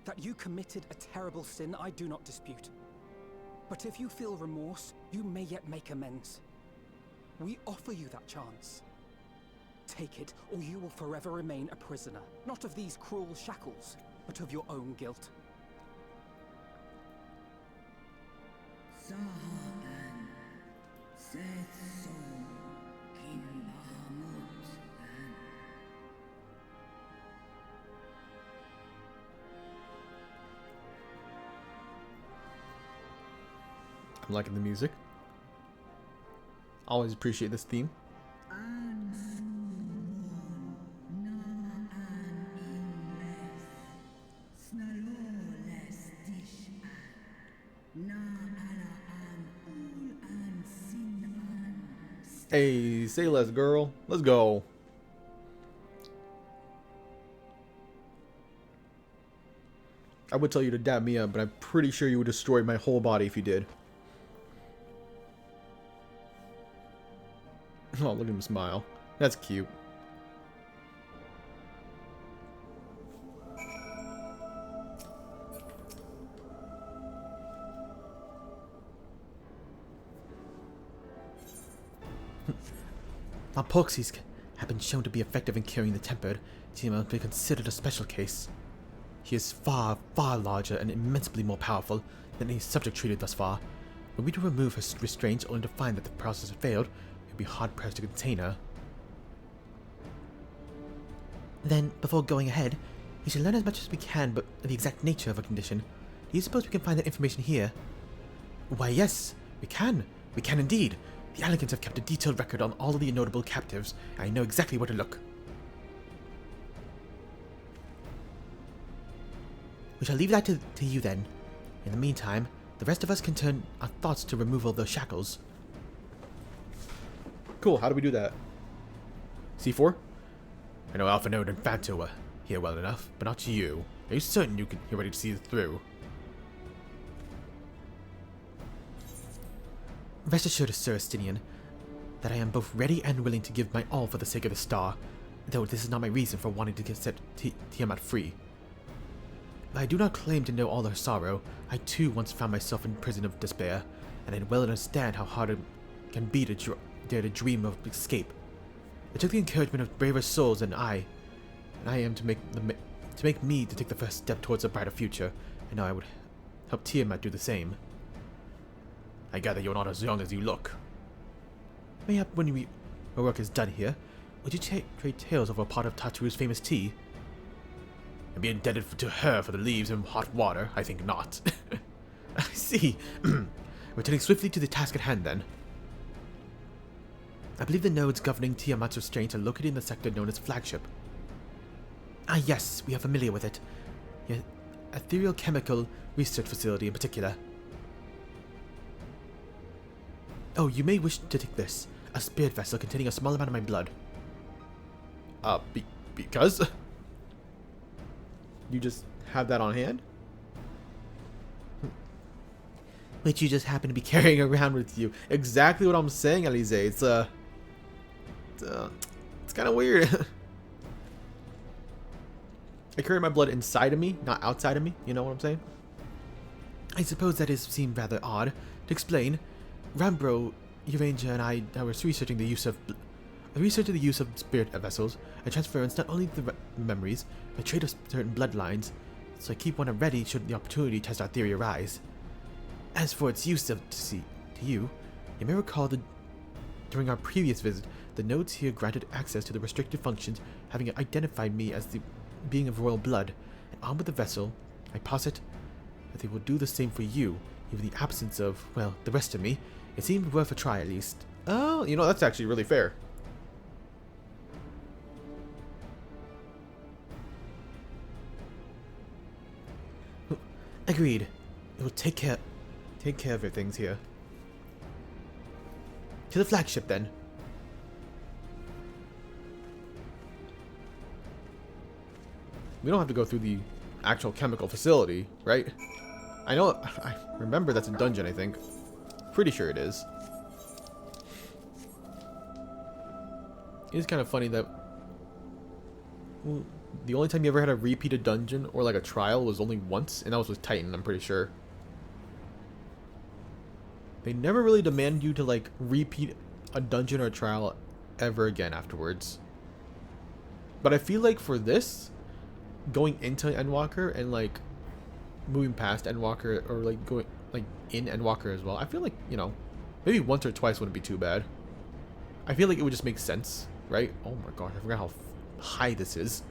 That you committed a terrible sin, I do not dispute. But if you feel remorse, you may yet make amends. We offer you that chance. Take it, or you will forever remain a prisoner, not of these cruel shackles, but of your own guilt. I'm liking the music. Always appreciate this theme. Hey, say less, girl. Let's go. I would tell you to dab me up, but I'm pretty sure you would destroy my whole body if you did. Oh, look at him smile. That's cute. Now, Poxies have been shown to be effective in curing the tempered. Tiamat must be considered a special case. He is far, far larger and immensely more powerful than any subject treated thus far. Were we to remove her restraints only to find that the process had failed, it would be hard-pressed to contain her. Then, before going ahead, we should learn as much as we can but the exact nature of her condition. Do you suppose we can find that information here? Why, yes, we can. We can indeed. The Elegants have kept a detailed record on all of the notable captives, and I know exactly where to look. We shall leave that to you then. In the meantime, the rest of us can turn our thoughts to removal of those shackles. Cool, how do we do that? C4? I know Alphanode and Phanto were here well enough, but not you. Are you certain you're ready to see it through? Rest assured, Sir Estinian, that I am both ready and willing to give my all for the sake of the star, though this is not my reason for wanting to set Tiamat free. I do not claim to know all her sorrow. I too once found myself in prison of despair, and I well understand how hard it can be to dare to dream of escape. It took the encouragement of braver souls than I am to make me to take the first step towards a brighter future, and now I would help Tiamat do the same. I gather you're not as young as you look. Mayhap when our work is done here, would you trade tales over a pot of Tatu's famous tea? And be indebted to her for the leaves and hot water? I think not. I see. Returning swiftly to the task at hand, then. I believe the nodes governing Tiamat's restraints are located in the sector known as Flagship. Ah yes, we are familiar with it. The Ethereal Chemical Research Facility in particular. Oh, you may wish to take this. A spirit vessel containing a small amount of my blood. Because? You just have that on hand? Which you just happen to be carrying around with you. Exactly what I'm saying, Elise. It's kind of weird. I carry my blood inside of me, not outside of me. You know what I'm saying? I suppose that seemed rather odd. To explain, Rambro, Uranger, and I was researching the use of spirit vessels, a transference not only the memories, but trait of certain bloodlines. So I keep one ready should the opportunity to test our theory arise. As for its use to you may recall that during our previous visit, the nodes here granted access to the restricted functions, having identified me as the being of royal blood, and armed with the vessel, I posit that they will do the same for you, even in the absence of, well, the rest of me. It seemed worth a try at least. Oh, you know, that's actually really fair. Agreed. It will take care of things here. To the flagship, then. We don't have to go through the actual chemical facility, right? I remember that's a dungeon, I think. Pretty sure it is. It is kind of funny that the only time you ever had a repeated dungeon or like a trial was only once, and that was with Titan, I'm pretty sure. They never really demand you to like repeat a dungeon or a trial ever again afterwards. But I feel like for this, going into Endwalker and like moving past Endwalker or like going like in Endwalker as well, I feel like, you know, maybe once or twice wouldn't be too bad. I feel like it would just make sense, right? Oh my god, I forgot how high this is.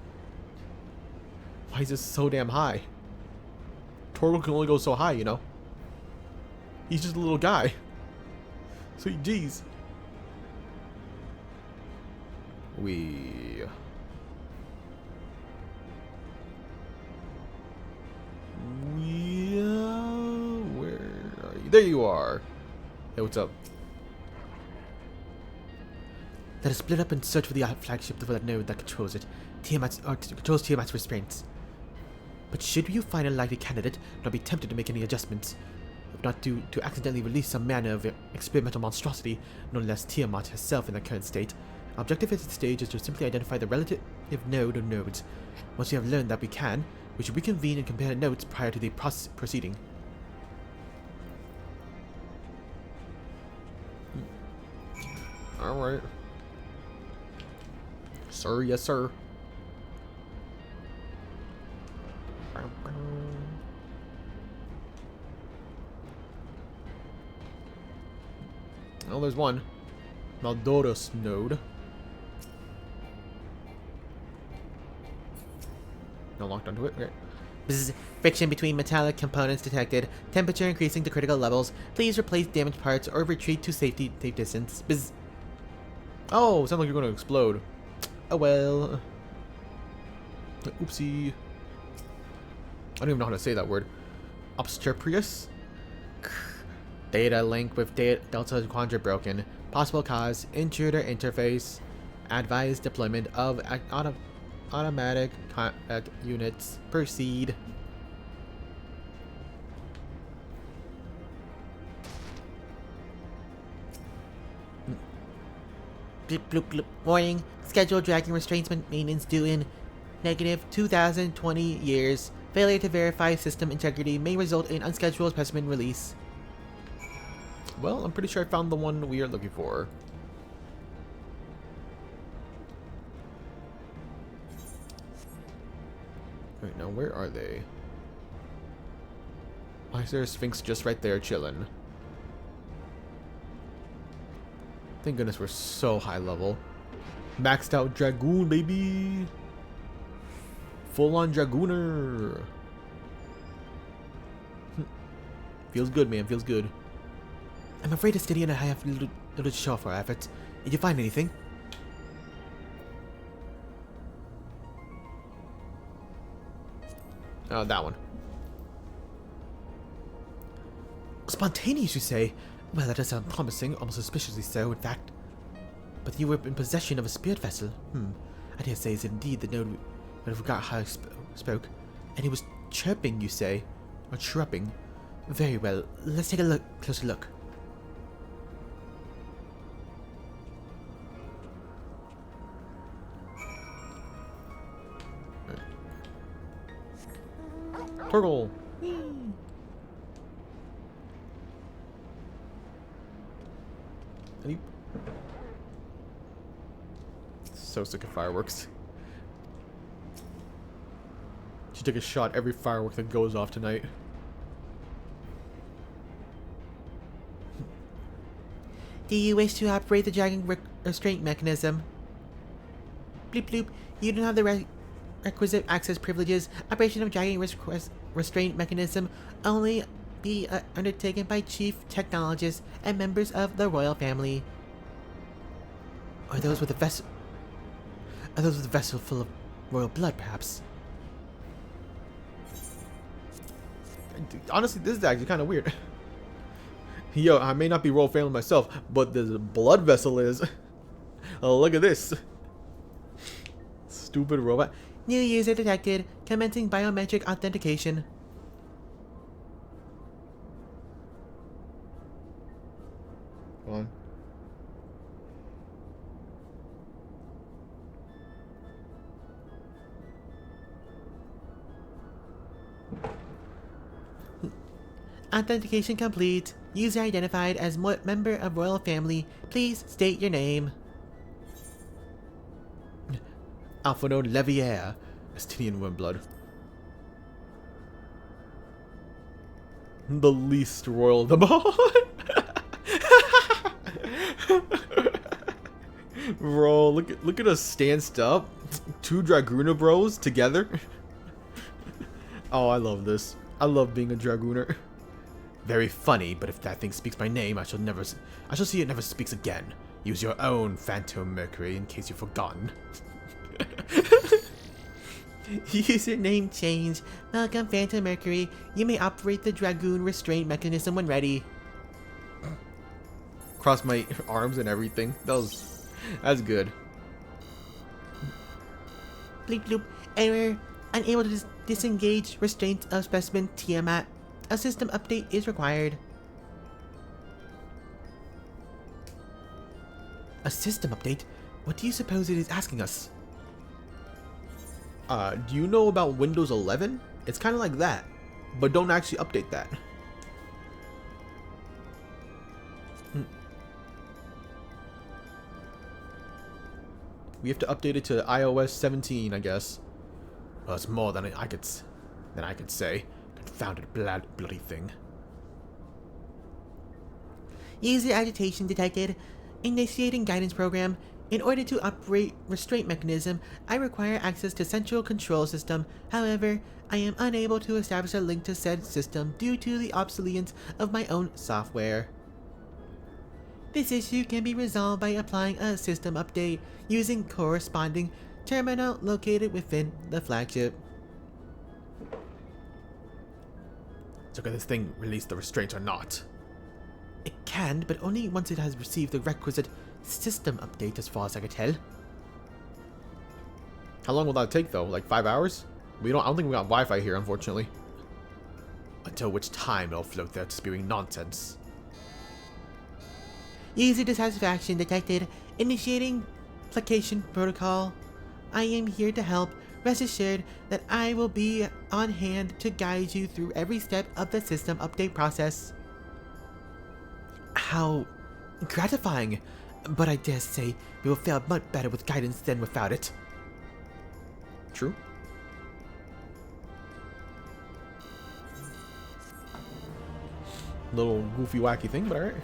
Why is this so damn high? Torgal can only go so high, you know? He's just a little guy. Sweet jeez. Where are you? There you are. Hey, what's up? Let us split up and search for the flagship for that node that controls it. Controls Tiamat's restraints. But should you find a likely candidate, do not be tempted to make any adjustments. If not to accidentally release some manner of experimental monstrosity, known as Tiamat herself in their current state. Our objective at this stage is to simply identify the relative node or nodes. Once we have learned that we should reconvene and compare notes prior to the proceeding. Alright. Sir, yes sir. Oh, there's one. Maldoros node. No, locked onto it. Okay. Bzz. Friction between metallic components detected. Temperature increasing to critical levels. Please replace damaged parts or retreat to safe distance. Bzz. Oh, sounds like you're going to explode. Oh well. Oopsie. I don't even know how to say that word. Obstetrius? Data link with Delta Quandra broken. Possible cause, intruder interface. Advised deployment of automatic combat units. Proceed. Blip, blip, blip. Warning. Scheduled dragon restraints maintenance due in negative 2020 years. Failure to verify system integrity may result in unscheduled specimen release. Well, I'm pretty sure I found the one we are looking for. Wait, now where are they? Why is there a Sphinx just right there chilling? Thank goodness we're so high level. Maxed out Dragoon, baby! Full on Dragooner! Feels good, man, feels good. I'm afraid Estidian and I have little to show for our efforts. Did you find anything? Oh, that one. Spontaneous, you say? Well, that does sound promising, almost suspiciously so, in fact. But you were in possession of a spirit vessel. I dare say it's indeed the node I forgot how I spoke. And he was chirping, you say? Or chirping? Very well, let's take a closer look. Turtle! Any... So sick of fireworks. Should take a shot every firework that goes off tonight. Do you wish to operate the dragon restraint mechanism? Bloop bloop, you don't have the requisite access privileges. Operation of dragon restraint mechanism only be undertaken by chief technologists and members of the royal family. Are those with a vessel? Are those with a vessel full of royal blood, perhaps? Honestly, this is actually kind of weird. Yo, I may not be royal family myself, but the blood vessel is. Oh, look at this. Stupid robot. New user detected. Commencing biometric authentication. Come on. Authentication complete. User identified as member of royal family. Please state your name. Alphonse Levier, Estinian Windblood. The least royal of them all. Bro, look at us stanced up. Two Dragooner bros together. Oh, I love this. I love being a Dragooner. Very funny, but if that thing speaks my name, I shall see it never speaks again. Use your own Phantom Mercury in case you've forgotten. Username change. Welcome, Phantom Mercury. You may operate the Dragoon restraint mechanism when ready. Cross my arms and everything. That's good. Bleep bloop. Error. Unable to disengage restraint of specimen Tiamat. A system update is required. A system update? What do you suppose it is asking us? Do you know about Windows 11? It's kind of like that, but don't actually update that. We have to update it to iOS 17, I guess. Well, it's more than I could say. Confounded bloody thing. User agitation detected. Initiating guidance program. In order to operate restraint mechanism, I require access to central control system. However, I am unable to establish a link to said system due to the obsolescence of my own software. This issue can be resolved by applying a system update using corresponding terminal located within the flagship. So can this thing release the restraints or not? It can, but only once it has received the requisite system update as far as I can tell. How long will that take though? Like 5 hours? I don't think we got Wi-Fi here, unfortunately. Until which time it'll float there spewing nonsense. User dissatisfaction detected. Initiating placation protocol. I am here to help. Rest assured that I will be on hand to guide you through every step of the system update process. How gratifying, but I dare say we will fare much better with guidance than without it. True. Little goofy wacky thing, but alright.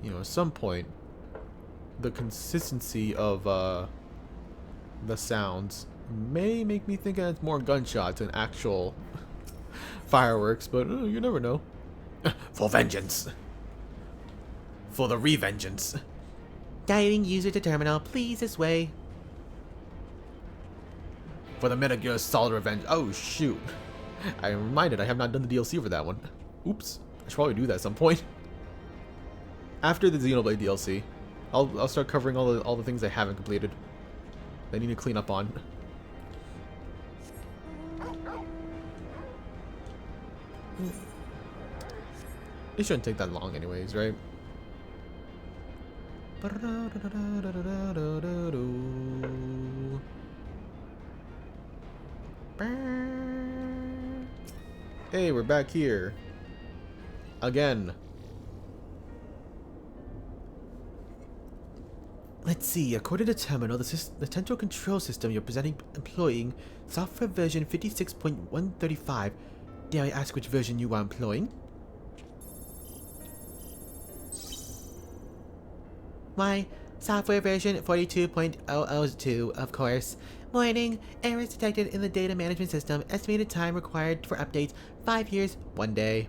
You know, at some point, the consistency of the sounds may make me think that it's more gunshots than actual fireworks, but you never know. For vengeance. For the revengeance. Guiding user to terminal, please this way. For the Metal Gear Solid Revenge. Oh shoot. I am reminded I have not done the DLC for that one. Oops. I should probably do that at some point. After the Xenoblade DLC, I'll start covering all the things I haven't completed. I need to clean up on. It shouldn't take that long anyways, right? Hey, we're back here. Again. Let's see, according to Terminal, the central control system you're employing software version 56.135. Dare I ask which version you are employing? Why, software version 42.002, of course. Warning, errors detected in the data management system. Estimated time required for updates, 5 years, 1 day.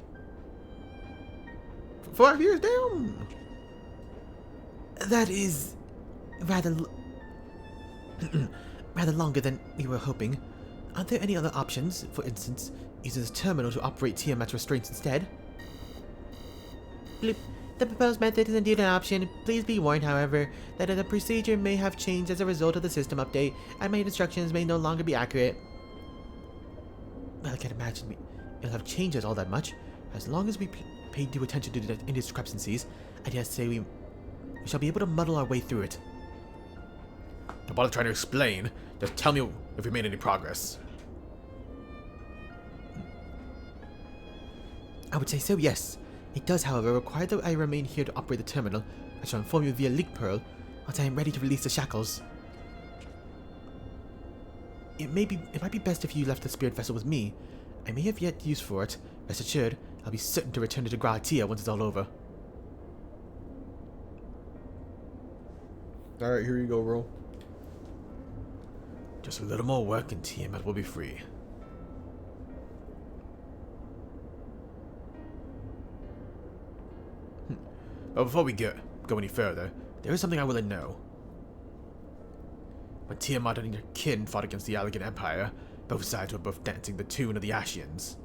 5 years down! That is rather rather longer than we were hoping. Are there any other options? For instance, using this terminal to operate Tiamat's restraints instead? Bloop. The proposed method is indeed an option. Please be warned, however, that the procedure may have changed as a result of the system update, and my instructions may no longer be accurate. Well, I can't imagine it'll have changed us all that much. As long as we pay due attention to the indiscrepancies, I dare say we shall be able to muddle our way through it. Don't bother trying to explain. Just tell me if we made any progress. I would say so, yes. It does, however, require that I remain here to operate the terminal. I shall inform you via leak pearl once I am ready to release the shackles. It might be best if you left the spirit vessel with me. I may have yet use for it. Rest assured, I'll be certain to return it to Gratia once it's all over. Alright, here you go, bro. Just a little more work and Tiamat will be free. But before we go any further, there is something I want to know. When Tiamat and your kin fought against the Allegan Empire, both sides were both dancing the tune of the Ashians.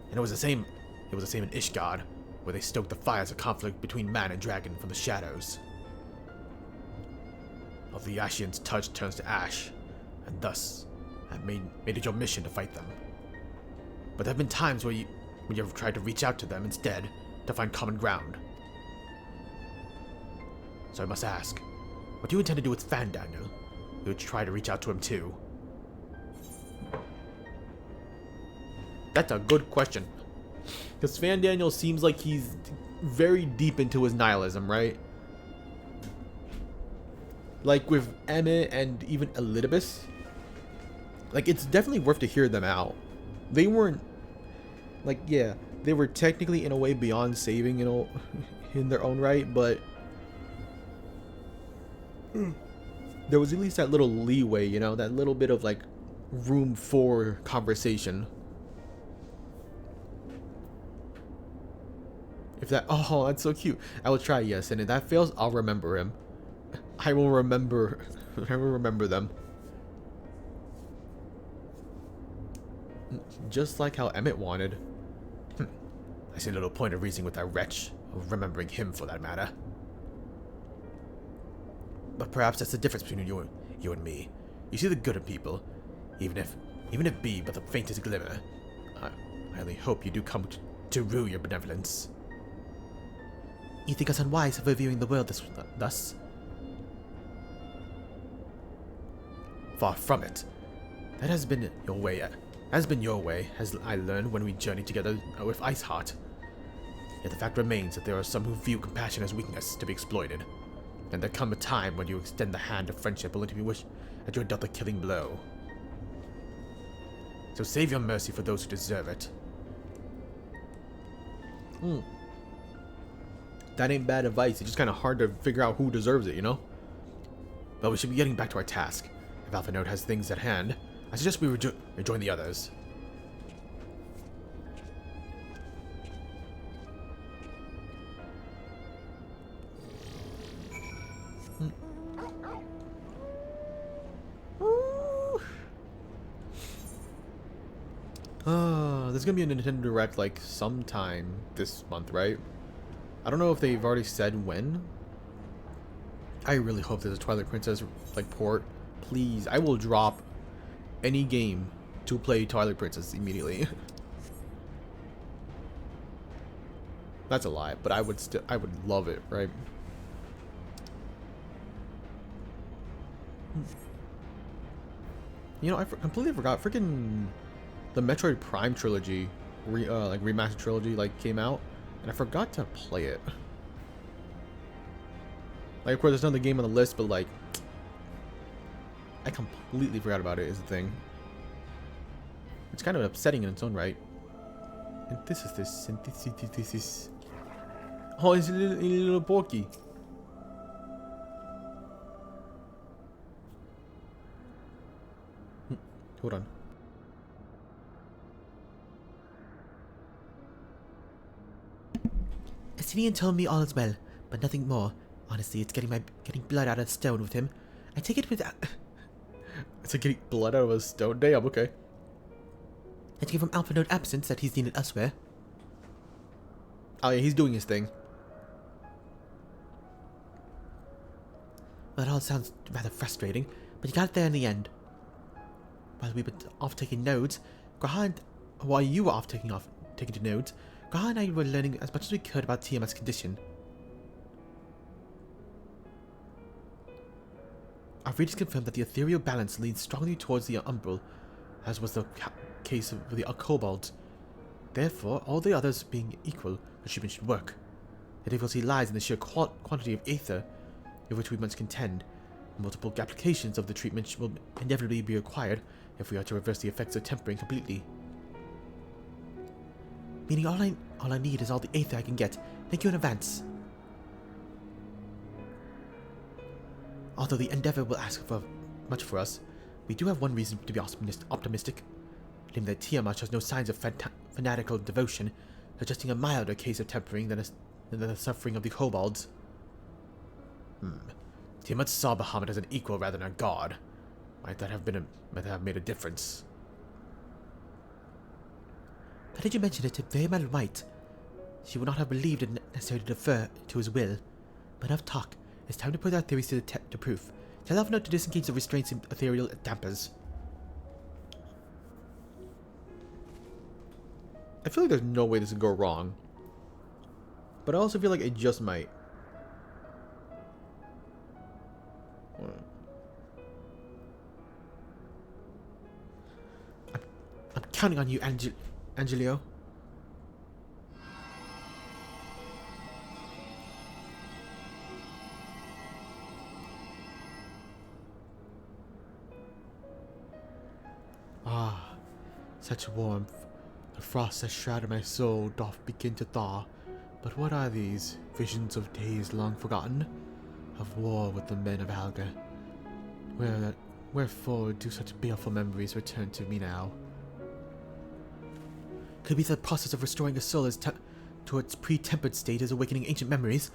And it was the same in Ishgard, where they stoked the fires of conflict between man and dragon from the shadows. Of the Ashians' touch turns to ash, and thus have made it your mission to fight them. But there have been times when you have tried to reach out to them instead, to find common ground. So I must ask, what do you intend to do with Fandaniel? You would try to reach out to him too? That's a good question. Because Fandaniel seems like he's very deep into his nihilism, right? Like with Emmett and even Elidibus. Like, it's definitely worth to hear them out. They weren't... Like, yeah, they were technically in a way beyond saving, you know, in their own right, but... there was at least that little leeway, you know, that little bit of, like, room for conversation. If that... Oh, that's so cute. I will try, yes, and if that fails, I'll remember him. I will remember... I will remember them. Just like how Emmett wanted. I see little point of reasoning with that wretch, or remembering him for that matter. But perhaps that's the difference between you and me. You see the good in people, even if be but the faintest glimmer. I only hope you do come to rue your benevolence. You think us unwise for viewing the world thus? Far from it. That has been your way. As I learned when we journeyed together with Iceheart. Yet the fact remains that there are some who view compassion as weakness to be exploited. And there come a time when you extend the hand of friendship only to be wished that you had dealt the killing blow. So save your mercy for those who deserve it. That ain't bad advice. It's just kind of hard to figure out who deserves it, you know? But we should be getting back to our task. If Alpha Node has things at hand, I suggest we rejoin the others. There's gonna be a Nintendo Direct like sometime this month, right? I don't know if they've already said when. I really hope there's a Twilight Princess like port. Please, I will drop any game to play Twilight Princess immediately. That's a lie, but I would love it, right? You know, I completely forgot. Freaking the Metroid Prime trilogy, like remastered trilogy, like came out, and I forgot to play it. Like, of course, there's another game on the list, but like, I completely forgot about it. Is the thing. It's kind of upsetting in its own right. And this is this, and this is. Oh, it's a little porky. Hold on. Asinian told me all is well, but nothing more. Honestly, it's getting blood out of stone with him. I take it with. It's like getting blood out of a stone. Damn. Okay. I take it from Alpha Note absence that he's needed elsewhere. Oh yeah, he's doing his thing. Well, it all sounds rather frustrating, but you got it there in the end. While we were off taking nodes, while you were off taking to nodes, Graha and I were learning as much as we could about Tiamat's condition. Our readers confirmed that the ethereal balance leans strongly towards the umbral, as was the case with the kobolds. Therefore, all the others being equal, the treatment should work. The difficulty lies in the sheer quantity of aether with which we must contend. Multiple applications of the treatment will inevitably be required if we are to reverse the effects of tempering completely. Meaning all I need is all the aether I can get. Thank you in advance. Although the endeavor will ask for much for us, we do have one reason to be optimistic. Namely that Tiamat shows no signs of fanatical devotion, suggesting a milder case of tempering than the suffering of the kobolds. Tiamat saw Bahamut as an equal rather than a god. Might that have made a difference? Now that you mention it, it very well might. She would not have believed it necessary to defer to his will. But enough talk. It's time to put our theories to proof. Tell Alpha Note to disengage the restraints and ethereal dampers. I feel like there's no way this could go wrong. But I also feel like it just might. I'm counting on you, Angelio. Ah, such warmth. The frost that shrouded my soul doth begin to thaw. But what are these? Visions of days long forgotten? Of war with the men of Alga? Wherefore do such baleful memories return to me now? Could be the process of restoring a soul to its pre-tempered state is awakening ancient memories.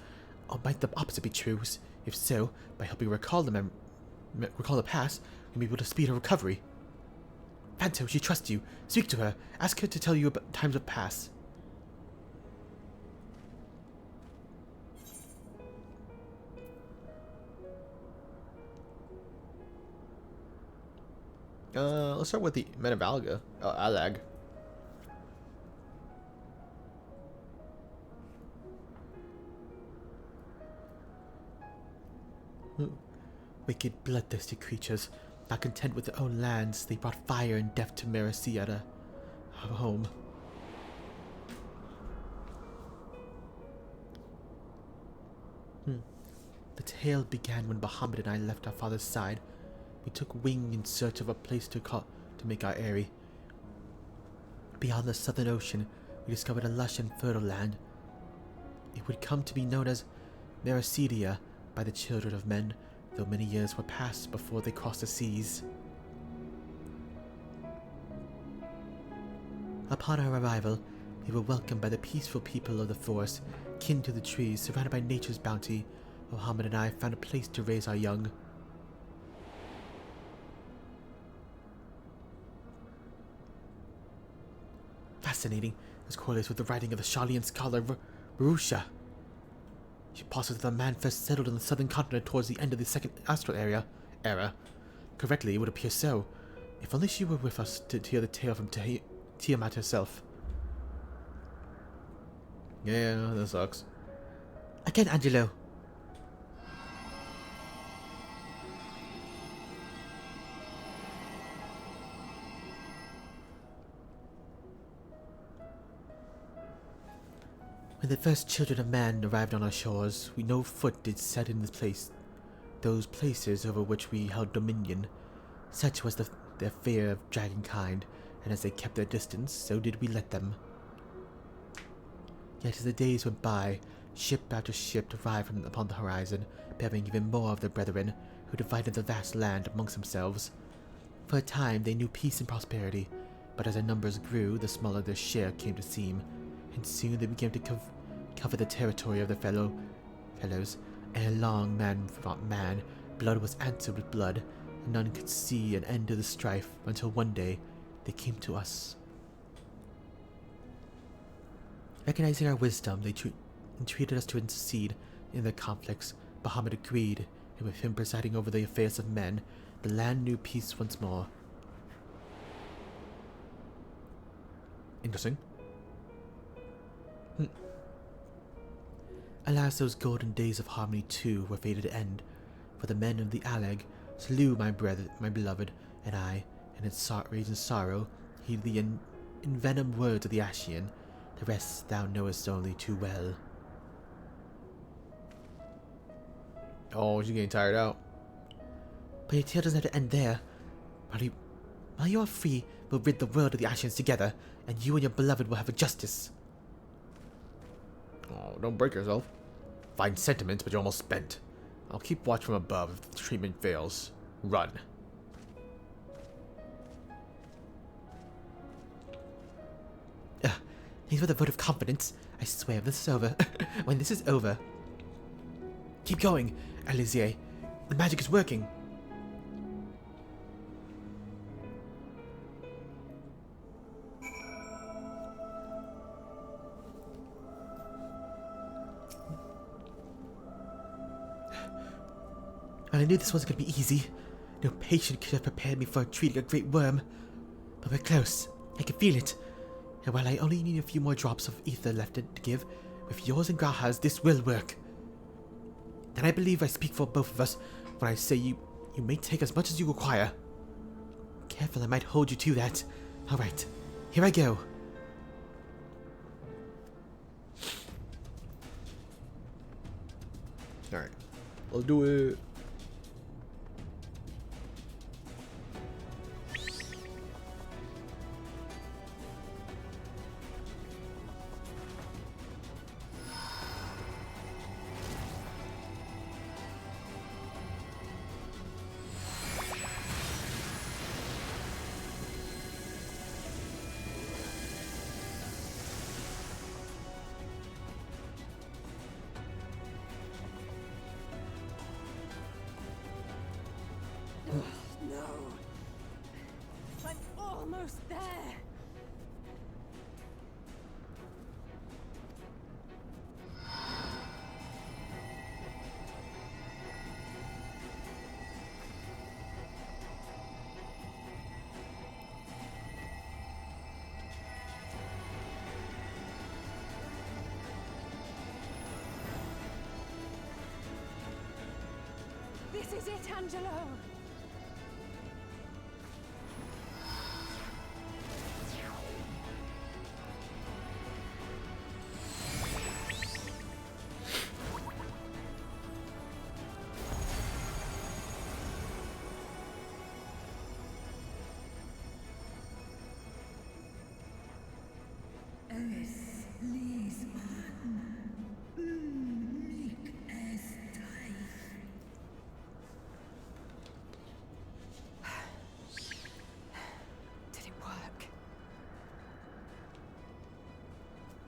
Or might the opposite be true? If so, by helping recall the past, we'll be able to speed her recovery. Phantom, she trusts you. Speak to her. Ask her to tell you about times of past. Let's start with the Men of Alga. Alag. Wicked, bloodthirsty creatures. Not content with their own lands, they brought fire and death to Mericiata, our home. The tale began when Bahamut and I left our father's side. We took wing in search of a place to make our eyrie. Beyond the southern ocean, we discovered a lush and fertile land. It would come to be known as Mericidia by the children of men, though many years were passed before they crossed the seas. Upon our arrival, we were welcomed by the peaceful people of the forest, kin to the trees, surrounded by nature's bounty. Mohammed and I found a place to raise our young. fascinating. This correlates with the writing of the Sharlayan scholar Marusha. She posits that the man first settled on the southern continent towards the end of the Second Astral era. Correctly, it would appear so. If only she were with us to hear the tale from Tiamat herself. Yeah, that sucks. Again, Angelo. When the first children of man arrived on our shores, we no foot did set in those places over which we held dominion. Such was their fear of dragonkind, and as they kept their distance, so did we let them. Yet as the days went by, ship after ship arrived upon the horizon, bearing even more of their brethren, who divided the vast land amongst themselves. For a time they knew peace and prosperity, but as their numbers grew, the smaller their share came to seem, and soon they began to cover the territory of their fellows. Ere long, man fought man, blood was answered with blood, and none could see an end to the strife until one day they came to us. Recognizing our wisdom, they entreated us to intercede in their conflicts. Bahamut agreed, and with him presiding over the affairs of men, the land knew peace once more. Interesting. Alas, those golden days of harmony too were fated to end, for the men of the Alag slew my beloved, and I, in its rage and sorrow, heeded the envenomed words of the Ashian. The rest thou knowest only too well. Oh, she's getting tired out. But your tale doesn't have to end there. While you are free, we'll rid the world of the Ashians together, and you and your beloved will have a justice. Oh, don't break yourself. Fine sentiments, but you're almost spent. I'll keep watch from above if the treatment fails. Run. Thanks for the vote of confidence. I swear, this is over. When this is over... Keep going, Alizier. The magic is working. I knew this wasn't going to be easy. No patient could have prepared me for treating a great worm. But we're close. I can feel it. And while I only need a few more drops of ether left to give, with yours and Graha's, this will work. And I believe I speak for both of us when I say you may take as much as you require. Careful, I might hold you to that. Alright, here I go. Alright, let's do it. Almost there. This is it, Angelo.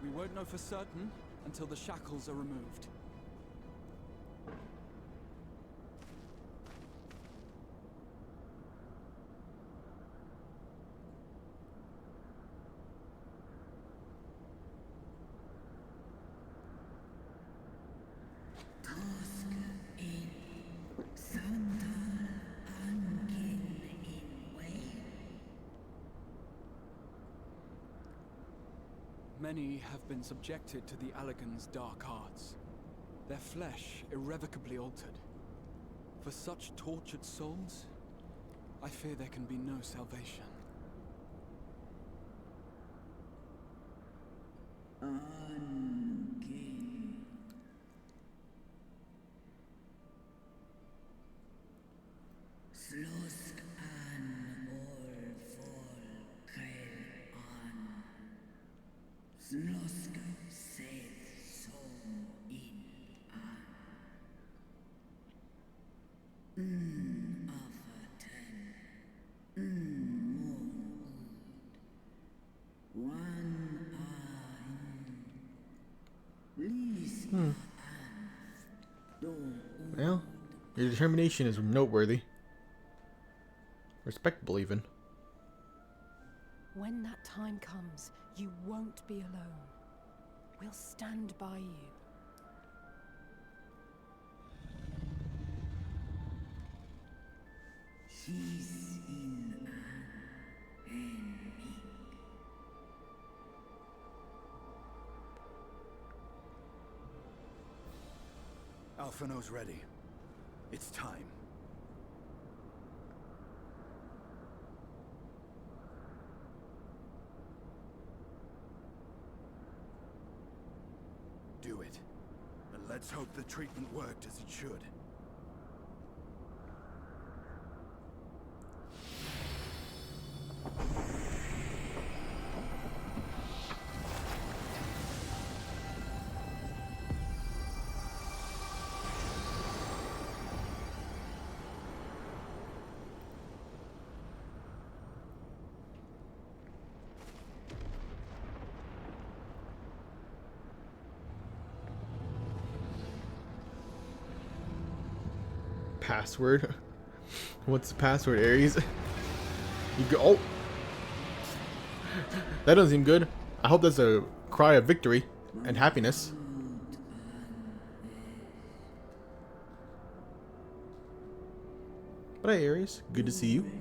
We won't know for certain until the shackles are removed. Many have been subjected to the Allegan's dark arts, their flesh irrevocably altered. For such tortured souls, I fear there can be no salvation. Well, your determination is noteworthy. Respectable, even. When that time comes, you won't be alone. We'll stand by you. Alphino's ready. It's time. Do it. And let's hope the treatment worked as it should. Password. What's the password, Ares? You go. Oh, that doesn't seem good. I hope that's a cry of victory and happiness. But hey, Ares, good to see you.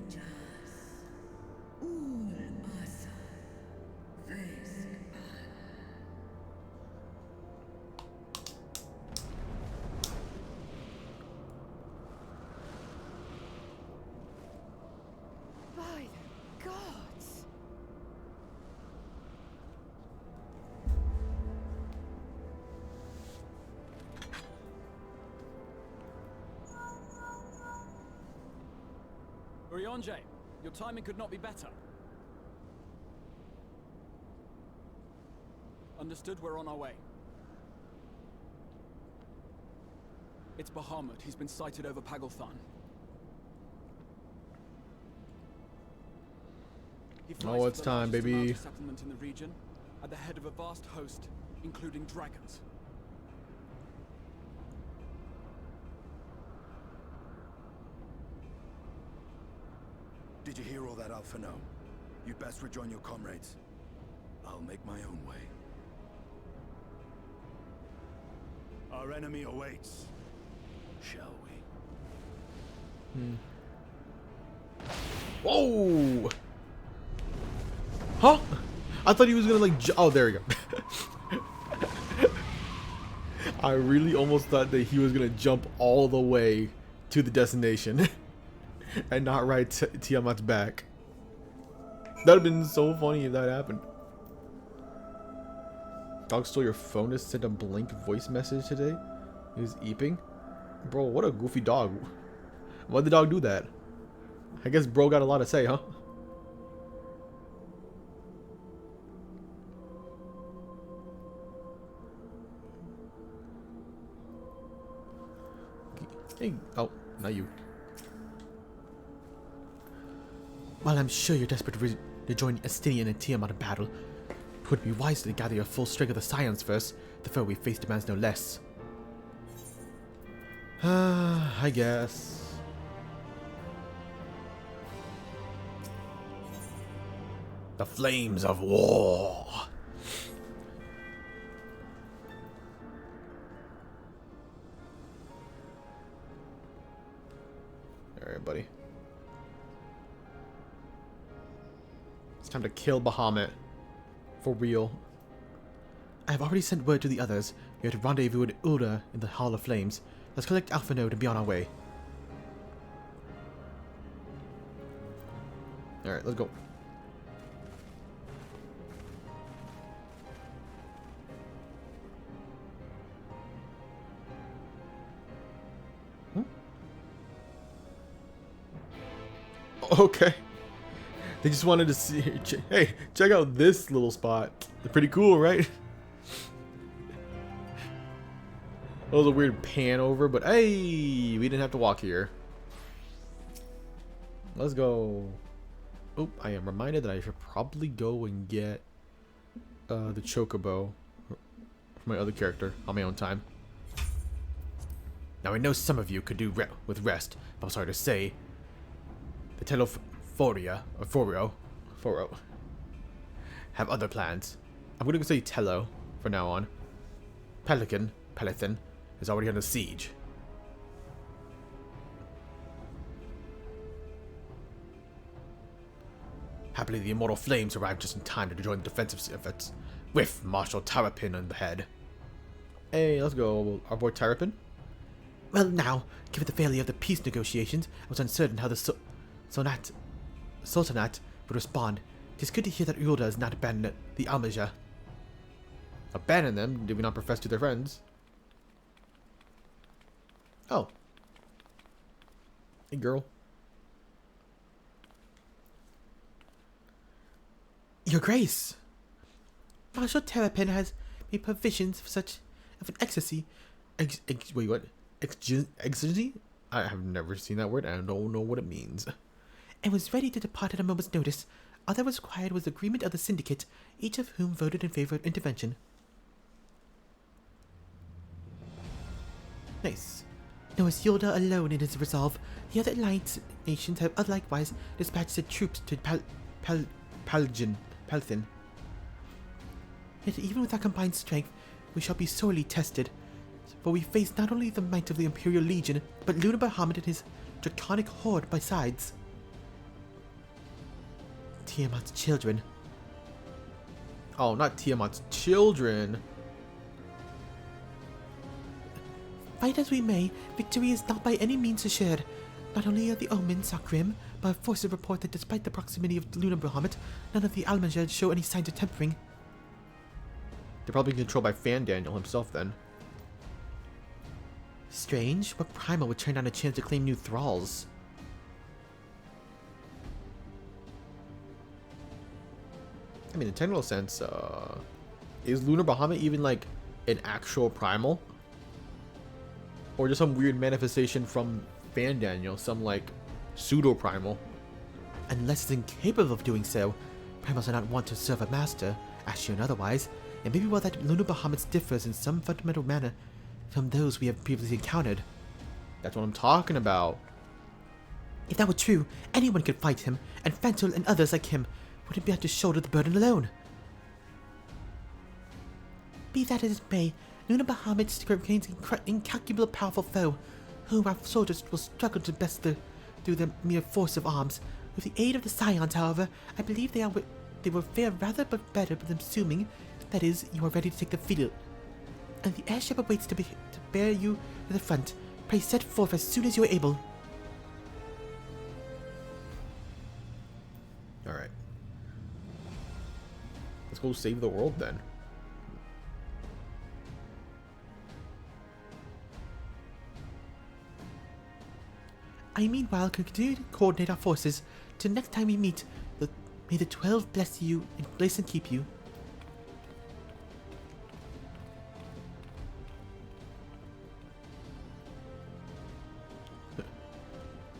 Urianger, your timing could not be better. Understood, we're on our way. It's Bahamut. He's been sighted over Pagalthan. He flies Oh, it's to the time, largest baby. Amalja settlement in the region, at the head of a vast host, including dragons. Did you hear all that, Alphino? You'd best rejoin your comrades. I'll make my own way. Our enemy awaits. Shall we? Whoa! Huh? I thought he was gonna like. Oh, there we go. I really almost thought that he was gonna jump all the way to the destination and not ride Tiamat's back. That'd have been so funny if that happened. Dog stole your phone to send a blank voice message today? He was eeping? Bro, what a goofy dog. Why'd the dog do that? I guess bro got a lot to say, huh? Hey, oh, not you. While I'm sure you're desperate to join Estinian and Tiamat in battle, it would be wise to gather your full strength of the scions first. The foe we face demands no less. I guess. The flames of war. Alright, buddy. It's time to kill Bahamut. For real. I have already sent word to the others. We are to rendezvous with Ulda in the Hall of Flames. Let's collect Alpha Node and be on our way. Alright, let's go. Okay. They just wanted to see. Hey, check out this little spot. They're pretty cool, right? That was a weird pan over, but hey, we didn't have to walk here. Let's go. Oh, I am reminded that I should probably go and get the chocobo for my other character on my own time. Now I know some of you could do with rest, but I'm sorry to say, the Telophoria, or Foro, have other plans. I'm gonna go say Tello for now on. Pelichan is already under siege. Happily, the Immortal Flames arrived just in time to join the defensive efforts, with Marshal Terrapin on the head. Hey, let's go. Our boy Terrapin? Well now, given the failure of the peace negotiations, I was uncertain how the Sultanate would respond. It is good to hear that Ulda has not abandoned the Almaja. Abandon them? Did we not profess to their friends? Oh. Hey, girl. Your Grace! Marshal Terrapin has made provisions for such of an ecstasy. Wait, what? Ecstasy? I have never seen that word. I don't know what it means. And was ready to depart at a moment's notice. All that was required was agreement of the syndicate, each of whom voted in favor of intervention. Nice. Nor is Yolda alone in his resolve. The other alliance nations have likewise dispatched their troops to Palthin. Yet even with our combined strength, we shall be sorely tested. For we face not only the might of the Imperial Legion, but Lunar Bahamut and his draconic horde besides. Tiamat's children. Oh, not Tiamat's children. Fight as we may, victory is not by any means assured. Not only are the omens are grim, but forces report that despite the proximity of Lunar Bahamut, none of the Almanjad show any signs of tempering. They're probably controlled by Fandaniel himself then. Strange, what primal would turn down a chance to claim new thralls? I mean, in a technical sense, is Lunar Bahamut even like an actual primal? Or just some weird manifestation from Fandaniel, some like pseudo-primal? Unless it's incapable of doing so, primals are not wont to serve a master, Asher and otherwise, and maybe while that Lunar Bahamut differs in some fundamental manner from those we have previously encountered. That's what I'm talking about. If that were true, anyone could fight him, and Fentel and others like him wouldn't be able to shoulder the burden alone. Be that as it may, Lunar Bahamut remains an incalculable powerful foe, whom our soldiers will struggle to best through their mere force of arms. With the aid of the Scions, however, I believe they will fare rather but better than assuming, that is, you are ready to take the field. And the airship awaits to bear you to the front. Pray set forth as soon as you are able. Alright. Let's go save the world then. I meanwhile can continue to coordinate our forces. Till next time we meet, may the 12 bless you and bless and keep you.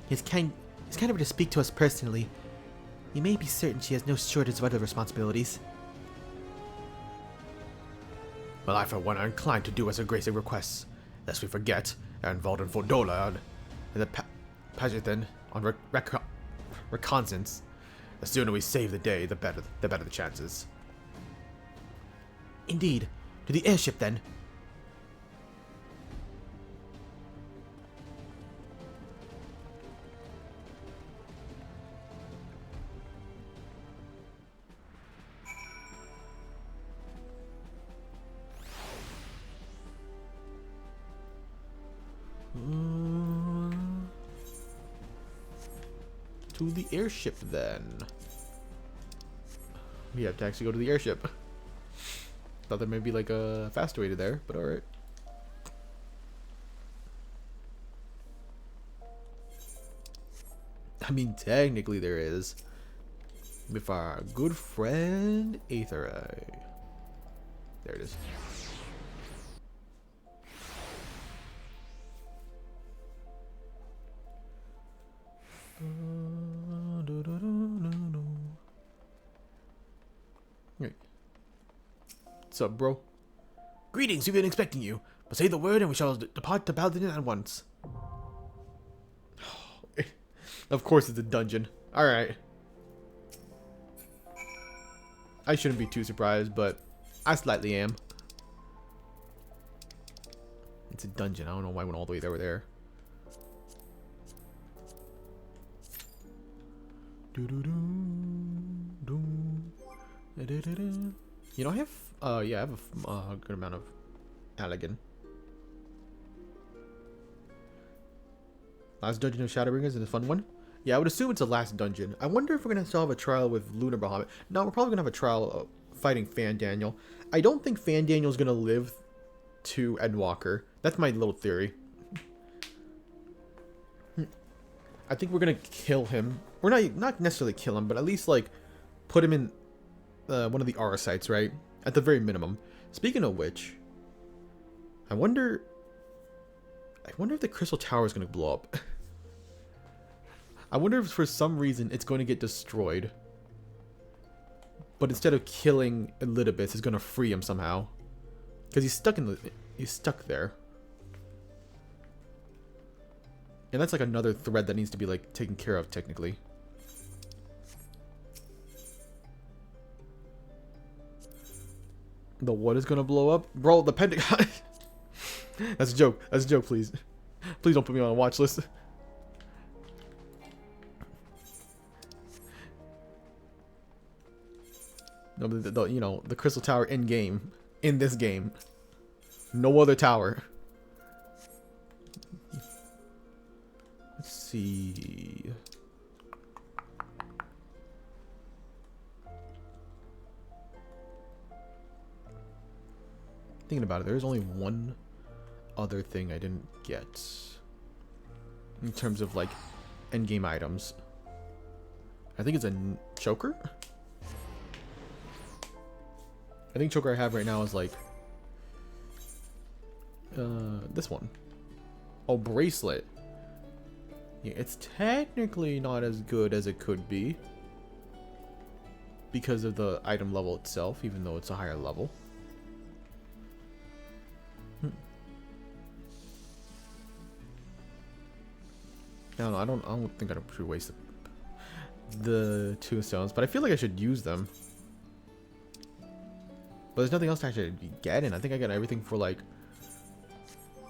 It's kind of her to speak to us personally. You may be certain she has no shortage of other responsibilities. Well, I for one are inclined to do as Her Grace requests, lest we forget, are involved in Fordola and the Pajithan on reconnaissance. The sooner we save the day, the better the chances. Indeed. To the airship then. to the airship then. We have to actually go to the airship. Thought there may be like a faster way to there, but alright. I mean, technically there is. With our good friend Aether Eye. There it is. Hey. What's up, bro? Greetings, we've been expecting you. But say the word and we shall depart to Paladin at once. Of course it's a dungeon. Alright. I shouldn't be too surprised, but I slightly am. It's a dungeon. I don't know why I went all the way over there. You know, I have, yeah, I have a good amount of Allegan. Last dungeon of Shadowbringers is a fun one. Yeah, I would assume it's the last dungeon. I wonder if we're going to still have a trial with Lunar Bahamut. No, we're probably going to have a trial fighting Fan Daniel. I don't think Fan Daniel's going to live to Endwalker. That's my little theory. I think we're going to kill him. We're not necessarily kill him, but at least, like, put him in one of the Aura sites, right? At the very minimum. Speaking of which, I wonder if the Crystal Tower is going to blow up. I wonder if for some reason it's going to get destroyed. But instead of killing Elidibus, it's going to free him somehow. Because he's stuck there. And that's like another thread that needs to be like taken care of technically. The what is gonna blow up? Bro, the Pentagon. That's a joke. That's a joke, please. Please don't put me on a watch list. No, you know, the Crystal Tower in game. In this game. No other tower. Let's see. Thinking about it, there's only one other thing I didn't get in terms of like endgame items. I think it's a choker. I think choker I have right now is like this one. Oh, bracelet. Yeah, it's technically not as good as it could be because of the item level itself, even though it's a higher level. I don't think I should waste the tombstones, but I feel like I should use them. But there's nothing else to actually get in. I think I got everything for like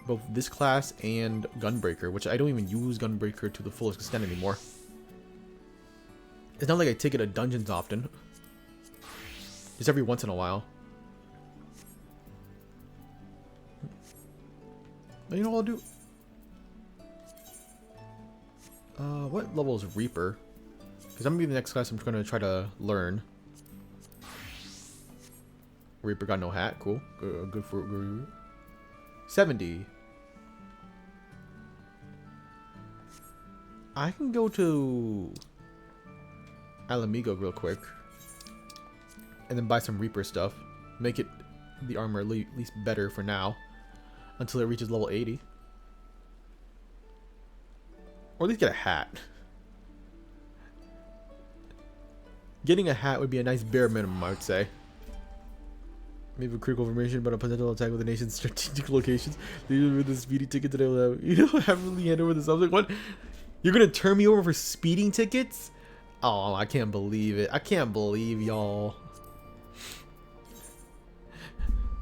both this class and Gunbreaker, which I don't even use Gunbreaker to the fullest extent anymore. It's not like I take it to dungeons often. Just every once in a while. But you know what I'll do? What level is Reaper? Because I'm going to be the next class I'm going to try to learn. Reaper got no hat. Cool. Good for 70. I can go to Alamigo real quick. And then buy some Reaper stuff. Make it the armor at least better for now. Until it reaches level 80. Or at least get a hat. Getting a hat would be a nice bare minimum, I would say. Maybe a critical information about a potential attack with the nation's strategic locations. Leave with the speeding ticket that I will have. You don't have really hand over the subject. What? You're gonna turn me over for speeding tickets? Oh, I can't believe it. I can't believe y'all.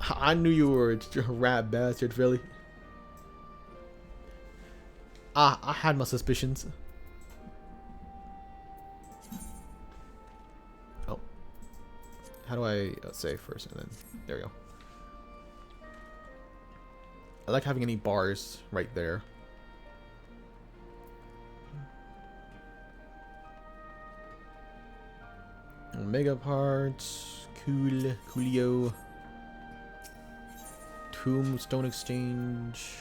I knew you were a rat bastard, really. I had my suspicions. Oh. How do I save first and then... There we go. I like having any bars right there. Omega parts. Coolio. Tombstone exchange.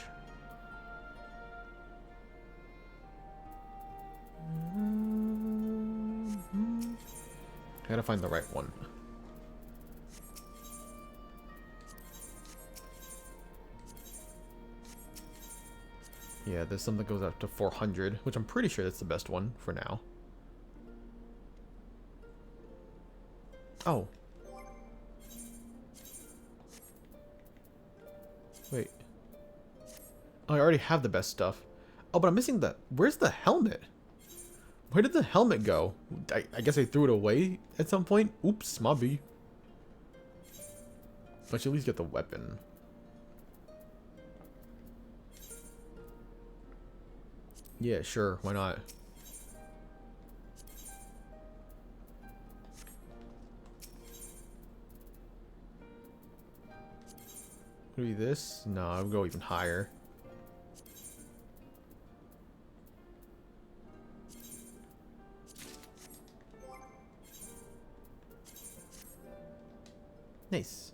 I gotta find the right one. Yeah, there's some that goes up to 400, which I'm pretty sure that's the best one for now. Oh. Wait. Oh, I already have the best stuff. Oh, but I'm missing the... Where's the helmet? Where did the helmet go? I guess I threw it away at some point. Oops, mobby. But you at least get the weapon. Yeah, sure. Why not? Maybe this? No, I'll go even higher. Nice.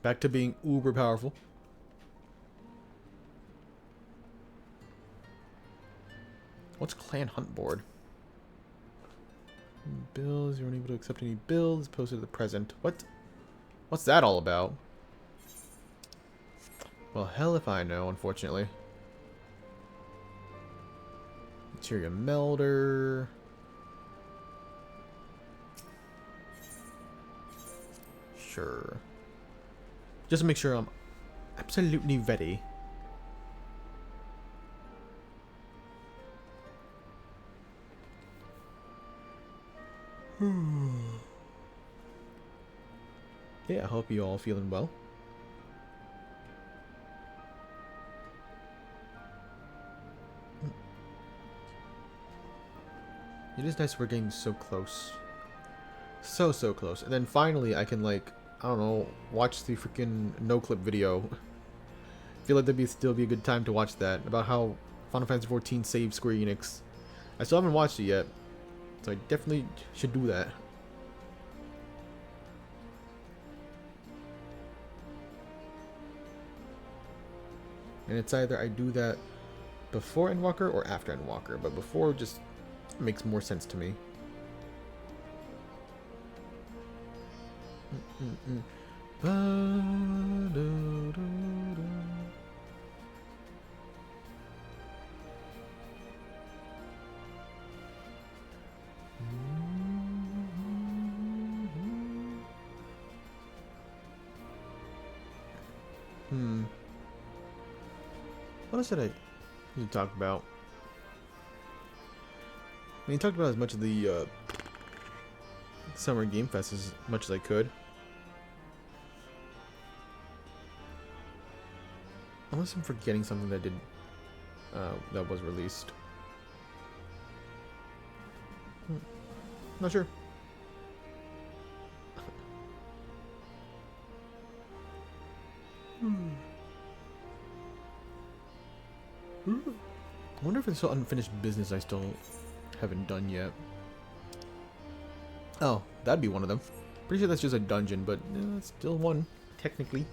Back to being uber powerful. What's clan hunt board? Bills, you're unable to accept any bills posted to the present. What? What's that all about? Well, hell if I know, unfortunately. Materia melder. Sure. Just to make sure I'm absolutely ready. Yeah, I hope you all feeling well. It is nice we're getting so close. So close. And then finally I can, like, I don't know, watch the freaking no-clip video. Feel like that'd still be a good time to watch that. About how Final Fantasy XIV saved Square Enix. I still haven't watched it yet. So I definitely should do that. And it's either I do that before Endwalker or after Endwalker. But before just makes more sense to me. What else did I need to talk about? I mean, talked about as much of the Summer Game Fest as much as I could. Unless I'm forgetting something that did that was released. Not sure. I wonder if there's some unfinished business I still haven't done yet. Oh, that'd be one of them. Pretty sure that's just a dungeon, but it's still one, technically.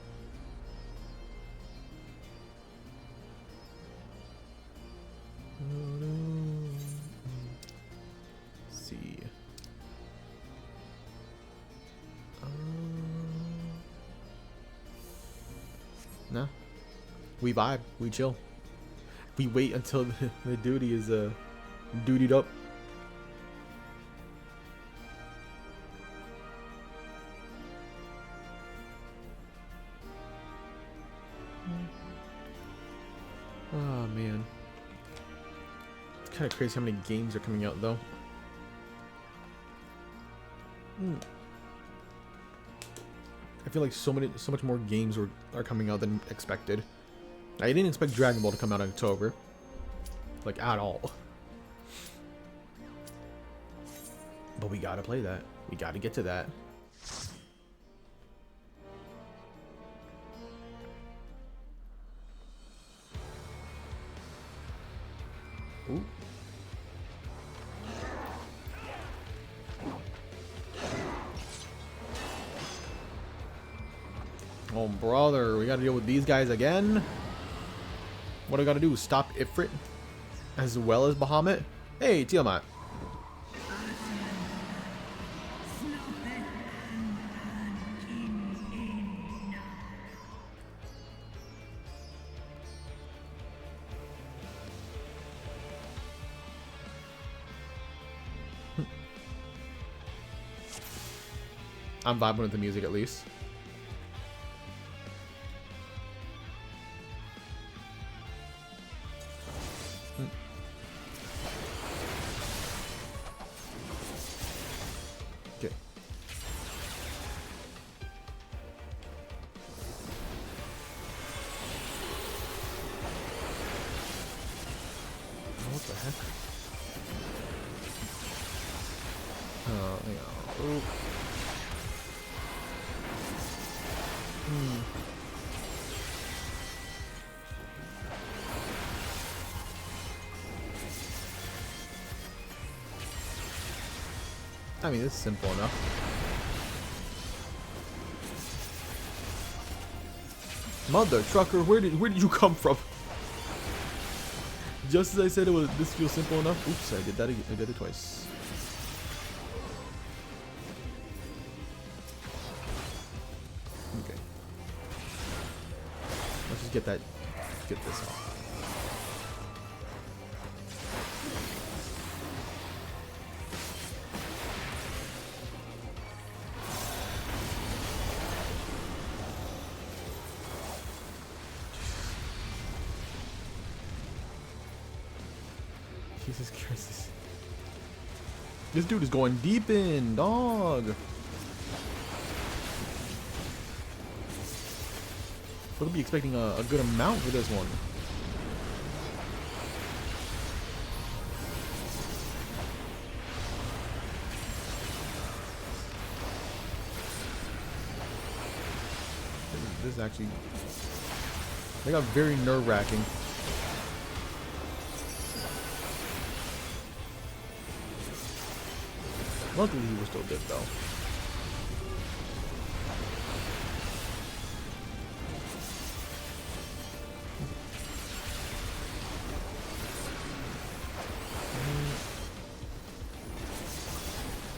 Let's see. Nah. We vibe. We chill. We wait until the duty is dutied up. Oh man. It's kind of crazy how many games are coming out though. I feel like so much more games are coming out than expected. I didn't expect Dragon Ball to come out in October. Like, at all. But we gotta play that. We gotta get to that. Ooh. Oh, brother. We gotta deal with these guys again? What do I gotta do? Stop Ifrit? As well as Bahamut? Hey, Tiamat. I'm vibing with the music at least. Okay. What the heck? Oh, yeah. Ooh. I mean, it's simple enough. Mother trucker, where did you come from? Just as I said, this feels simple enough. Oops, I did that again. I did it twice. Okay. Let's just get this off. Jesus Christ. This dude is going deep in, dog. We'll be expecting a good amount for this one. This is actually... They got very nerve-wracking. Luckily, he was still dead, though.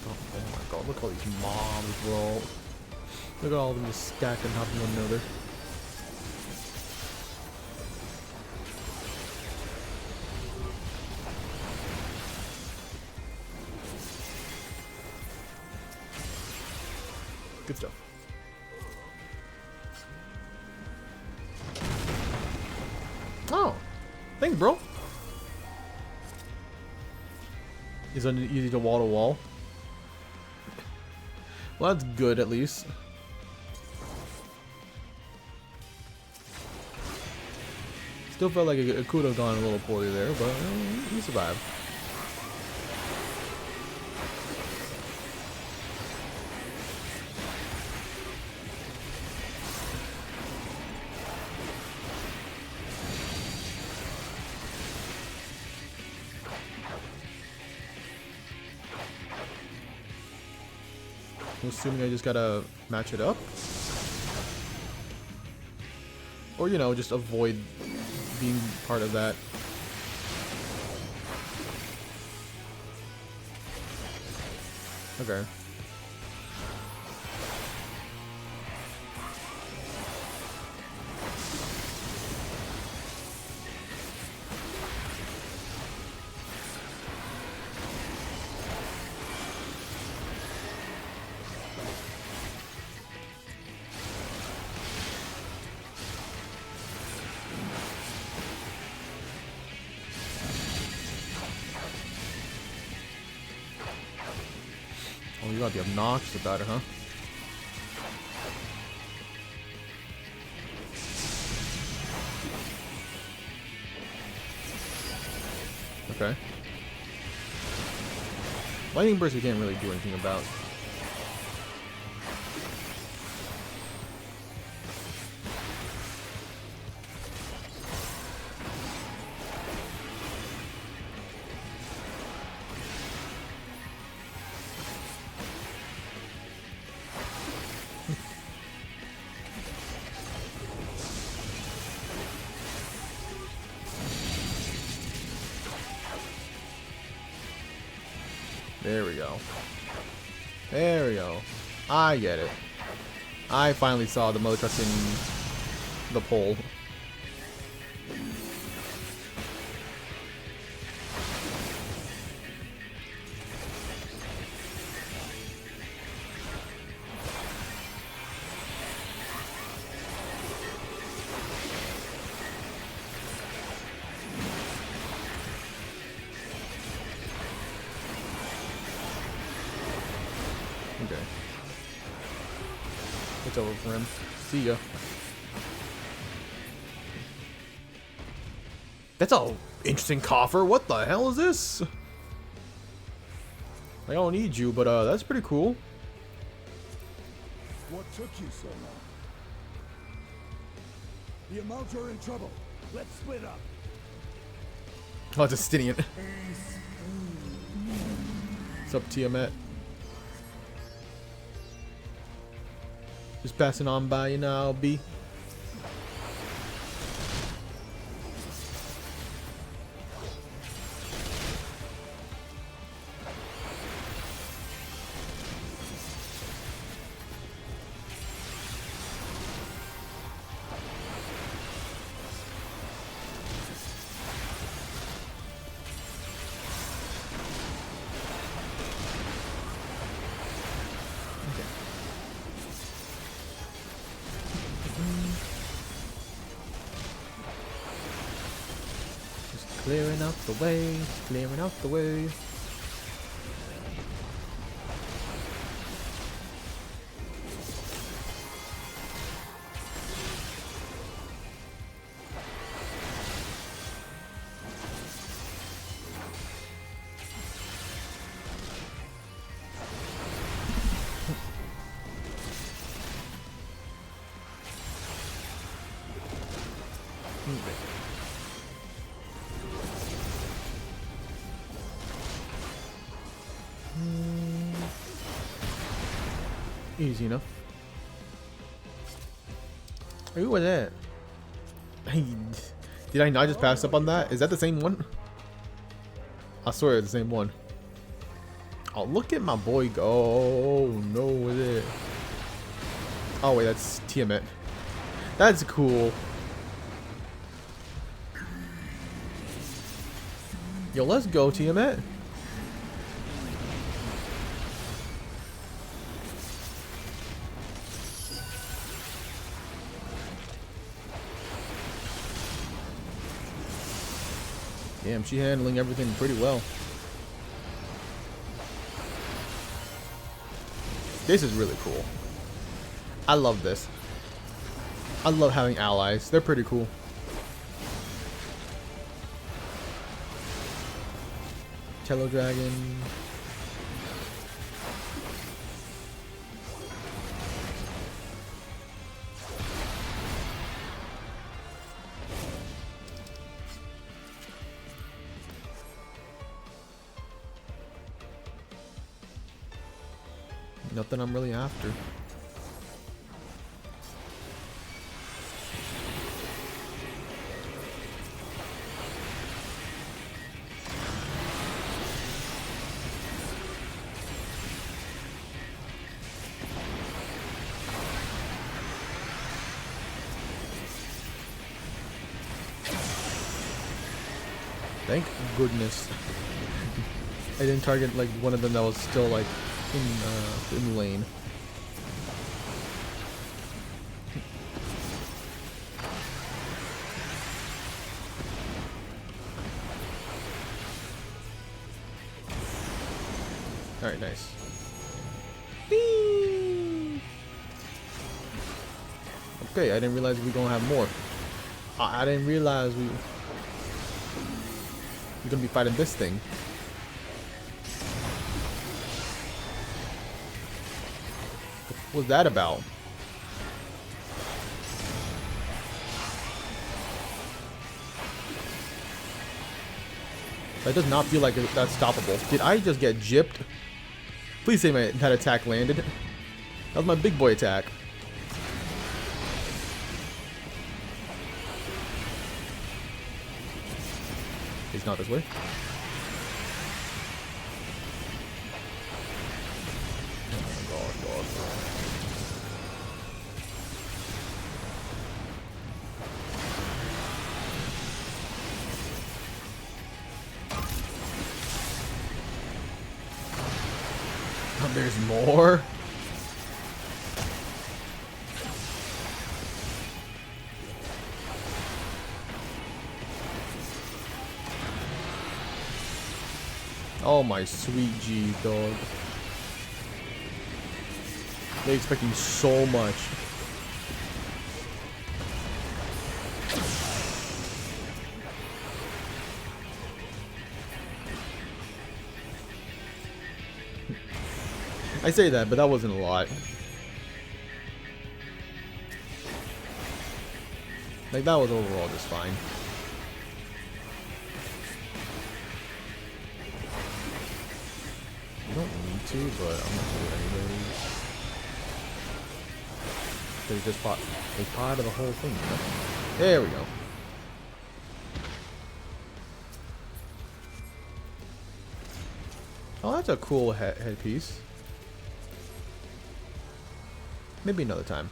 Oh my god, look at all these mobs, bro. Look at all of them just stacked on top of one another. Good stuff. Oh, thanks, bro. Is it easy to wall to wall? Well, that's good at least. Still felt like it could have gone a little poorly there, but he survived. I'm assuming I just gotta match it up. Or, you know, just avoid being part of that. Okay. Oh, you gotta be obnoxious about it, huh? Okay. Lightning burst we can't really do anything about. There we go. There we go. I get it. I finally saw the mother trusting the pole. Okay. It's over for him. See ya. That's a interesting coffer. What the hell is this? I don't need you, but that's pretty cool. What took you so long? The Amalja are in trouble. Let's split up. Oh, it's a Stinian. What's up, Tiamat? Just passing on by you now, B. Clearing out the way, clearing out the way. Easy enough. Who was that? Did I not just pass up on that? Is that the same one? I swear it's the same one. Oh, look at my boy go. Oh, no, with it. Oh, wait, that's Tiamat. That's cool. Yo, let's go, Tiamat. Damn, she's handling everything pretty well. This is really cool. I love this. I love having allies. They're pretty cool. Tello Dragon. Nothing I'm really after. Thank goodness. I didn't target like one of them that was still like in the lane. All right, nice. Whee! Okay, I didn't realize we gonna have more. I didn't realize we're gonna be fighting this thing. What was that about? That does not feel like that's stoppable. Did I just get gypped? Please say that attack landed. That was my big boy attack. It's not this way. There's more? Oh my sweet G, dog. They're expecting so much. I say that, but that wasn't a lot. Like, that was overall just fine. I don't need to, but I'm gonna do it anyways. They just fought a part of the whole thing. There we go. Oh, that's a cool headpiece. Maybe another time.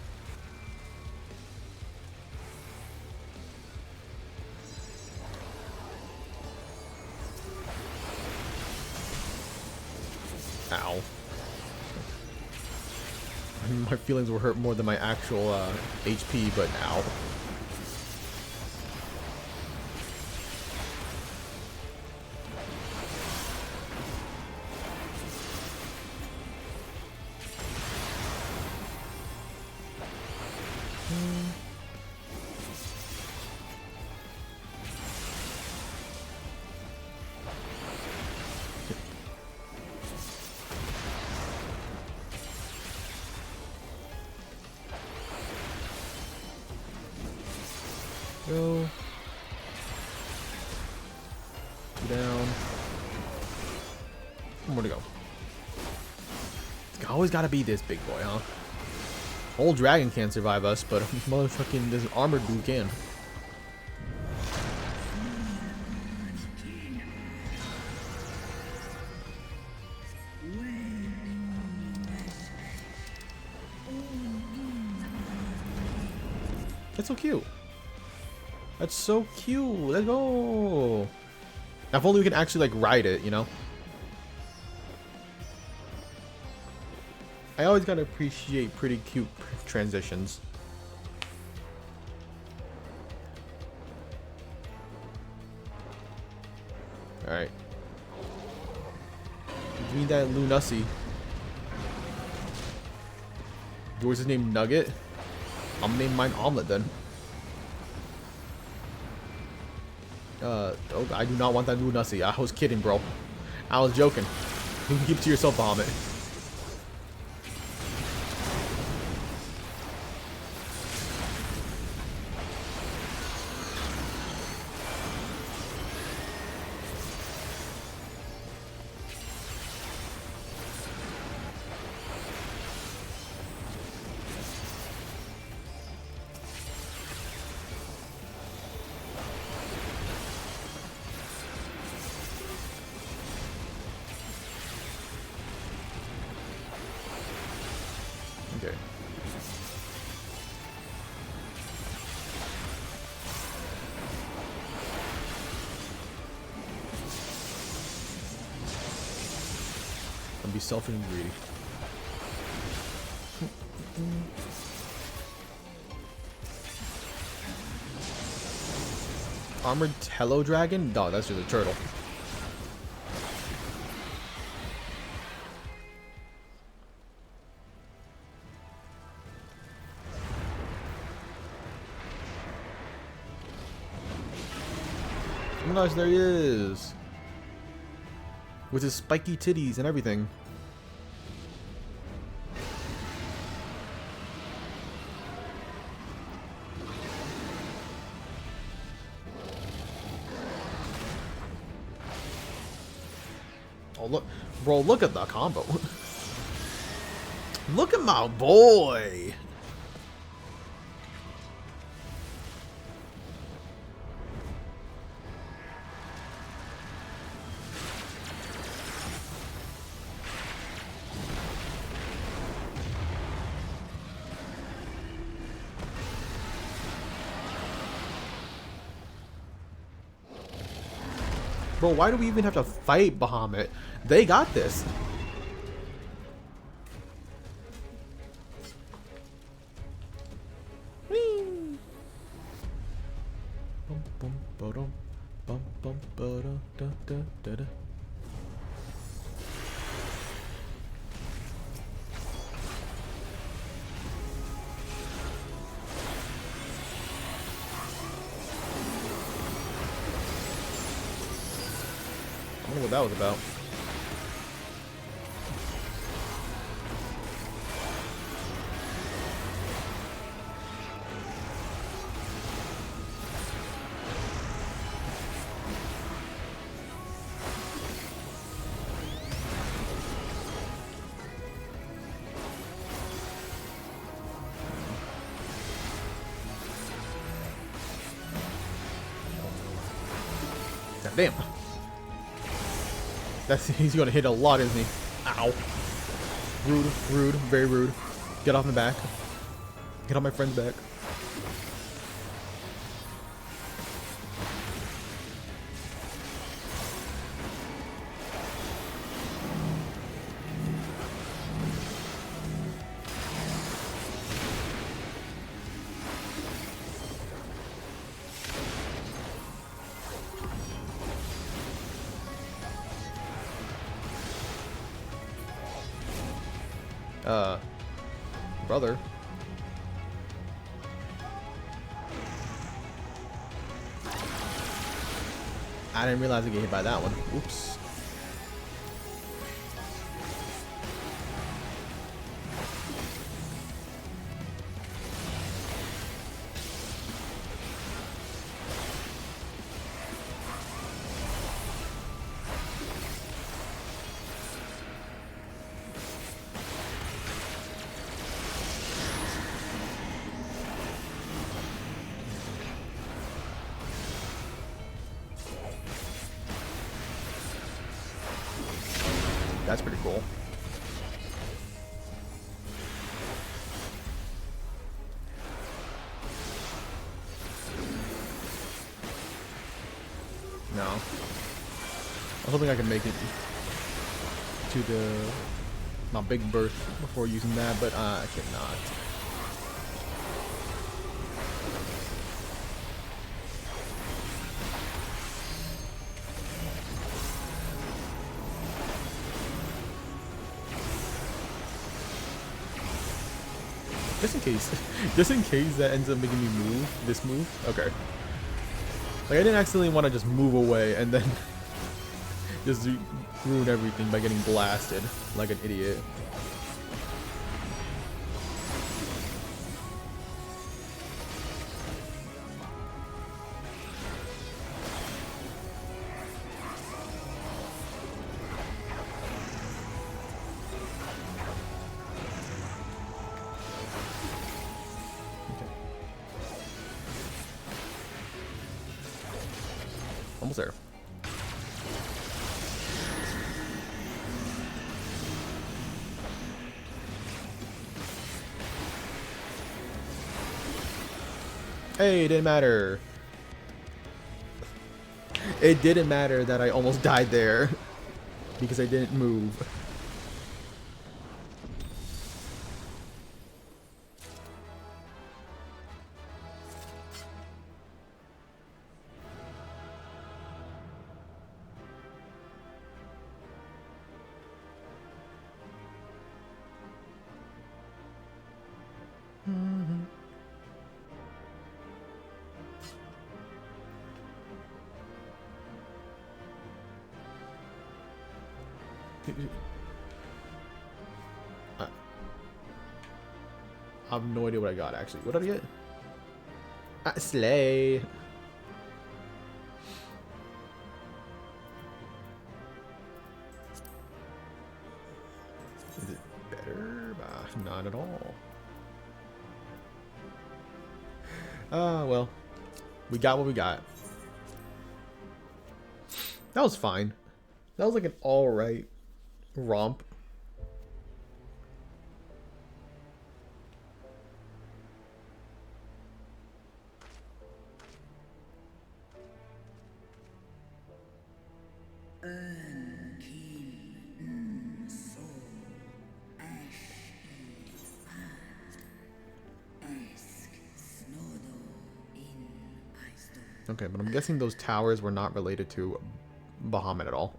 Ow. My feelings were hurt more than my actual HP, but ow. Go. Down. More to go. It's always gotta be this big boy, huh? Old dragon can't survive us, but motherfucking this armored dude can. That's so cute. That's so cute. Let's go. Now, if only we can actually like ride it, you know. I always gotta appreciate pretty cute transitions. All right. Give me that Lunassi. Yours is named Nugget. I'm gonna name mine Omelet then. Oh, I do not want that Lunassi. I was kidding, bro. I was joking. You can keep it to yourself, Bahamut. Okay. I'll be selfish and greedy. Armored Tello Dragon? No, that's just a turtle. Oh my gosh, there he is. With his spiky titties and everything. Oh look, bro, look at the combo. Look at my boy. Bro, why do we even have to fight Bahamut? They got this. bum ba-dum, bum bum ba-da da da da da. I wonder what that was about. Damn. He's gonna hit a lot, isn't he? Ow. Rude, rude, very rude. Get off my back. Get off my friend's back. Brother. I didn't realize I get hit by that one. Oops. That's pretty cool. No. I was hoping I could make it to my big burst before using that, but I cannot. Just in case that ends up making me move this move. Okay. Like I didn't accidentally want to just move away and then just ruin everything by getting blasted like an idiot. Almost there. Hey, it didn't matter. It didn't matter that I almost died there because I didn't move. I have no idea what I got actually. What did I get? Slay. Is it better? Not at all. Well, we got what we got. That was fine. That was like an alright romp. Okay, but I'm guessing those towers were not related to Bahamut at all.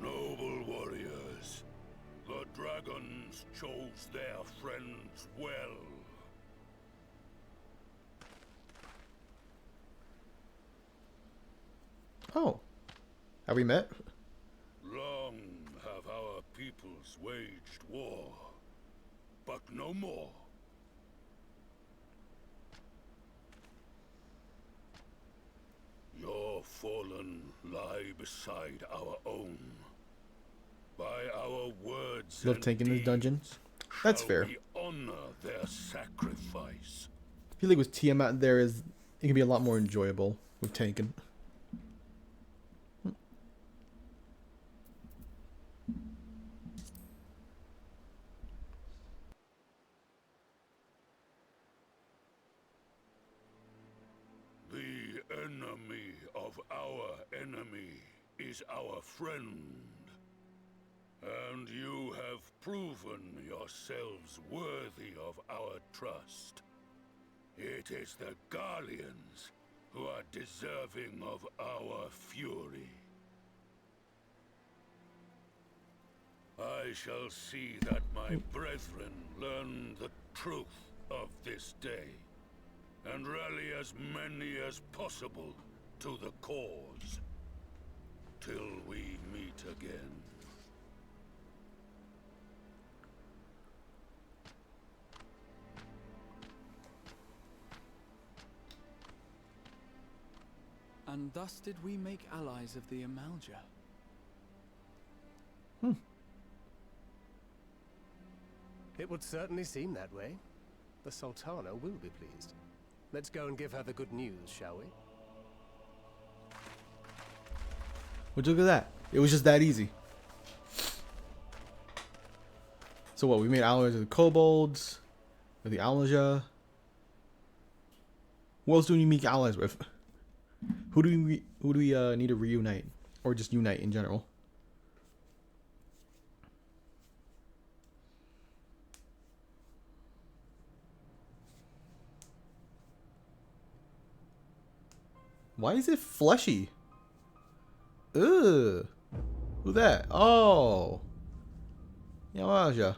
Noble warriors, the dragons chose their friends well. Oh, have we met? Long have our peoples waged war, but no more. Your fallen lie beside our own. By our words Love and taking these dungeons. That's fair. we honor their sacrifice. I feel like with Tiamat there is it can be a lot more enjoyable with tanking. The enemy of our enemy is our friend. And you have proven yourselves worthy of our trust. It is the Garleans who are deserving of our fury. I shall see that my brethren learn the truth of this day, and rally as many as possible to the cause, till we meet again. And thus did we make allies of the Amalja. It would certainly seem that way. The Sultana will be pleased. Let's go and give her the good news, shall we? Would you look at that? It was just that easy. So what? We made allies with the kobolds, with the Amalja. Who else do we make allies with? Who do we need to reunite, or just unite in general? Why is it fleshy? Ugh. Who that? Oh. Yamaja.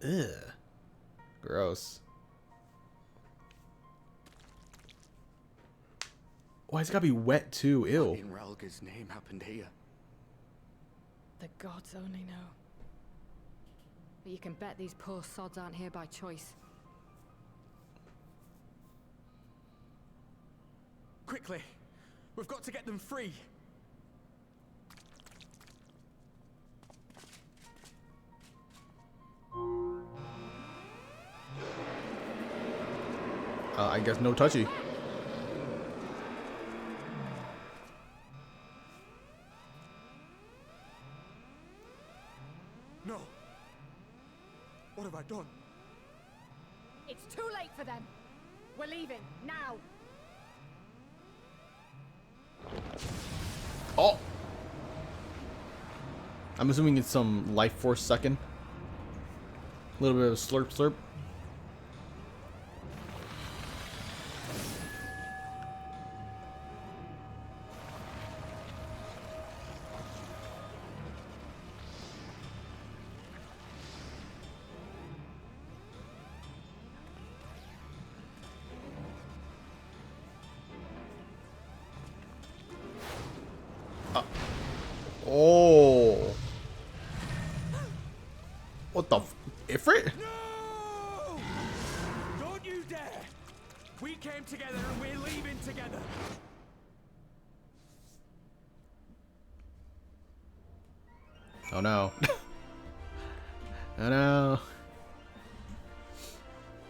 Ugh. Gross. Why it's gotta be wet too? Ew. What in Ralga's name happened here? The gods only know. But you can bet these poor sods aren't here by choice. Quickly! We've got to get them free! I guess no touchy. No. What have I done? It's too late for them. We're leaving now. Oh. I'm assuming it's some life force sucking. A little bit of slurp slurp. Oh. What the Ifrit? No! Don't you dare! We came together and we're leaving together. Oh no. I know.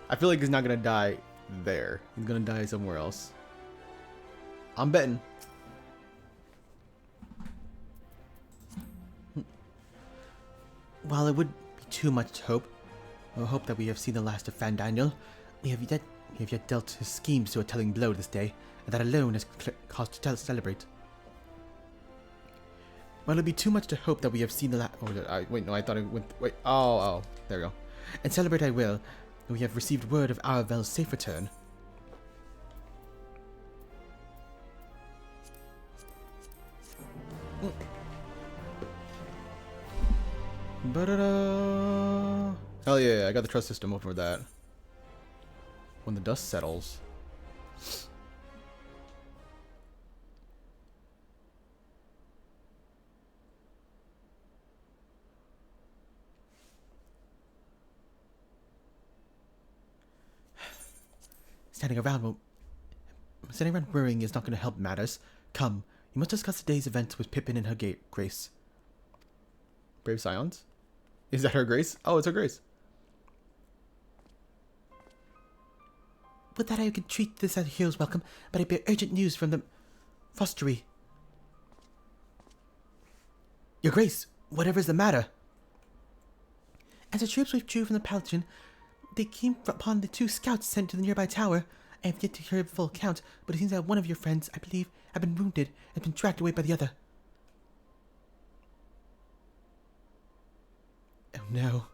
I feel like he's not gonna die there. He's gonna die somewhere else. I'm betting. While it would be too much to hope, or hope that we have seen the last of Fandaniel, we have yet dealt his schemes to a telling blow this day, and that alone has cause to celebrate. While it would be too much to hope that we have seen the last... Oh, wait, no, I thought it went... Wait, oh, there we go. And celebrate I will, and we have received word of Aravel's safe return. Ba-da-da. Hell yeah, I got the trust system over that. When the dust settles. Standing around worrying is not going to help matters. Come, you must discuss today's events with Pippin and her Grace. Brave Scions? Is that her Grace? Oh, it's her Grace. Would that I could treat this as a hero's welcome, but I bear urgent news from the fostery. Your Grace, whatever is the matter? As the troops withdrew from the Palatine, they came upon the 2 scouts sent to the nearby tower. I have yet to hear the full account, but it seems that one of your friends, I believe, had been wounded and been dragged away by the other. Oh no.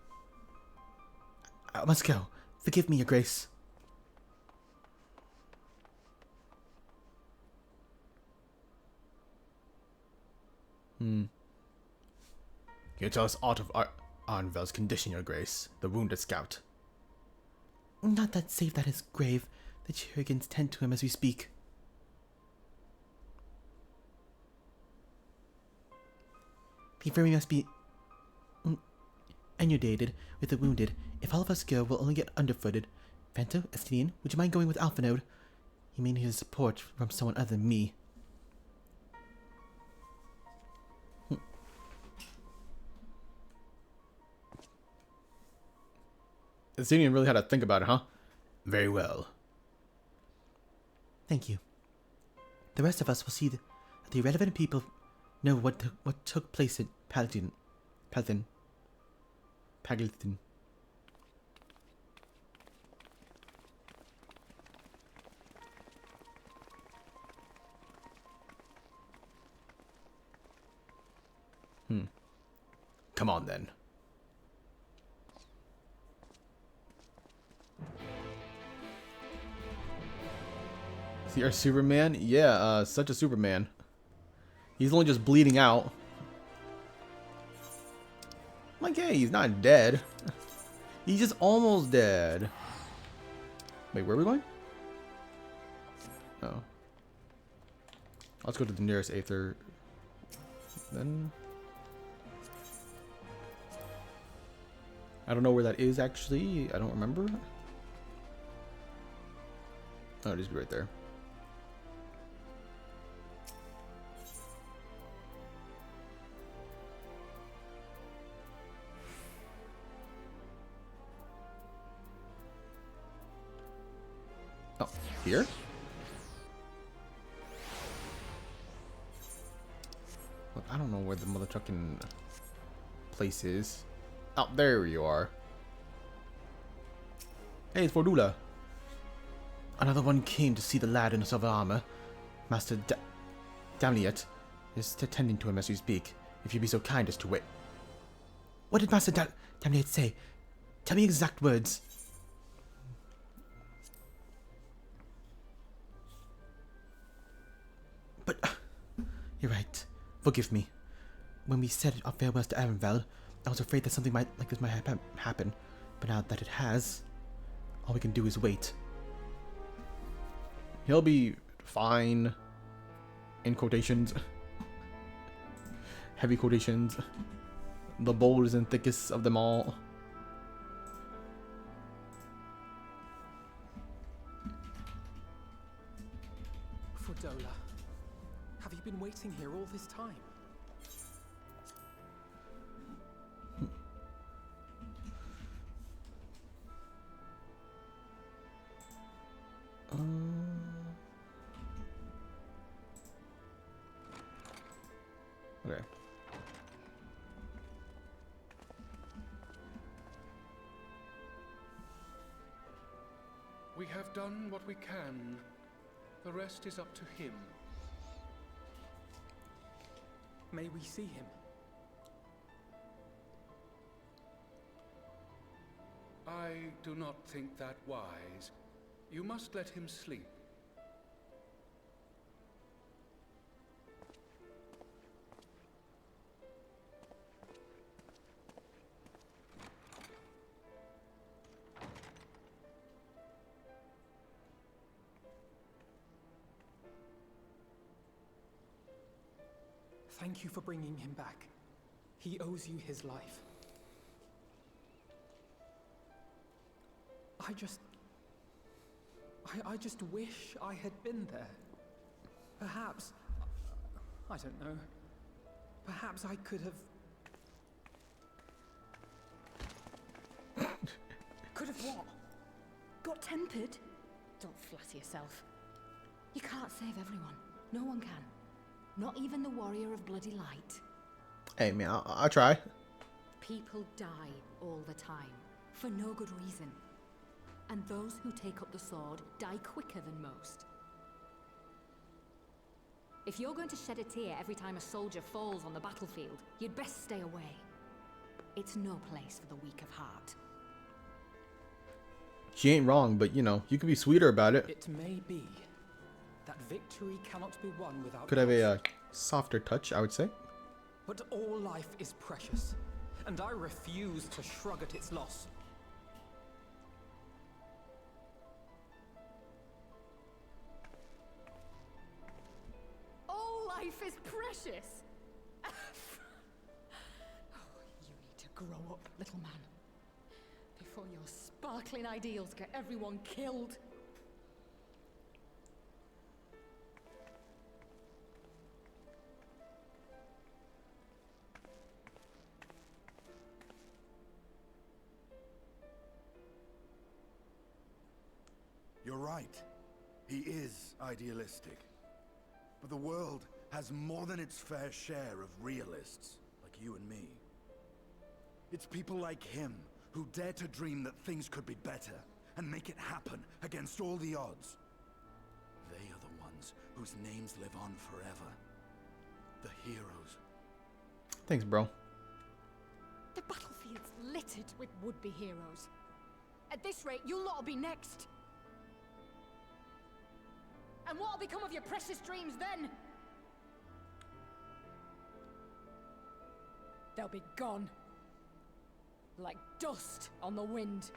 I must go. Forgive me, Your Grace. Can you tell us aught of Arnvel's condition, Your Grace, the wounded scout? Not that save that his grave. The Chirrigans tend to him as we speak. He very must be inundated with the wounded. If all of us go, we'll only get underfooted. Fanto, Estinian, would you mind going with Alphanode? He may need his support from someone other than me. Estinian really had to think about it, huh? Very well. Thank you. The rest of us will see that the irrelevant people know what took place at Paladin. Come on then. See our Superman? Yeah, such a Superman. He's only just bleeding out. I'm like, hey, he's not dead. He's just almost dead. Wait, where are we going? Oh. Let's go to the nearest Aether. Then. I don't know where that is actually. I don't remember. Oh, it is right there. Oh, here? Look, I don't know where the motherfucking place is. Oh, there you are. Hey, it's Fordula. Another one came to see the lad in the silver armor. Master Damliet is attending to him as we speak. If you'd be so kind as to wait. What did Master Damliet say? Tell me exact words. But you're right. Forgive me. When we said our farewells to Arenvel, I was afraid that something like this might happen. But now that it has, all we can do is wait. He'll be fine. In quotations. Heavy quotations. The boldest and thickest of them all. Fordola, have you been waiting here all this time? We have done what we can. The rest is up to him. May we see him? I do not think that wise. You must let him sleep. Thank you for bringing him back. He owes you his life. I just wish I had been there. Perhaps, I don't know. Perhaps I could have... Could have what? Got tempered? Don't flatter yourself. You can't save everyone. No one can. Not even the warrior of bloody light. Hey, man, I'll try. People die all the time, for no good reason. And those who take up the sword die quicker than most. If you're going to shed a tear every time a soldier falls on the battlefield, you'd best stay away. It's no place for the weak of heart. She ain't wrong, but you know, you could be sweeter about it. It may be that victory cannot be won without... Could have a softer touch, I would say. But all life is precious, and I refuse to shrug at its loss. All life is precious! Oh, you need to grow up, little man. Before your sparkling ideals get everyone killed. You're right. He is idealistic. But the world has more than its fair share of realists, like you and me. It's people like him who dare to dream that things could be better, and make it happen against all the odds. They are the ones whose names live on forever. The heroes. Thanks, bro. The battlefield's littered with would-be heroes. At this rate, you'll lot'll be next. And what'll become of your precious dreams then? They'll be gone. Like dust on the wind.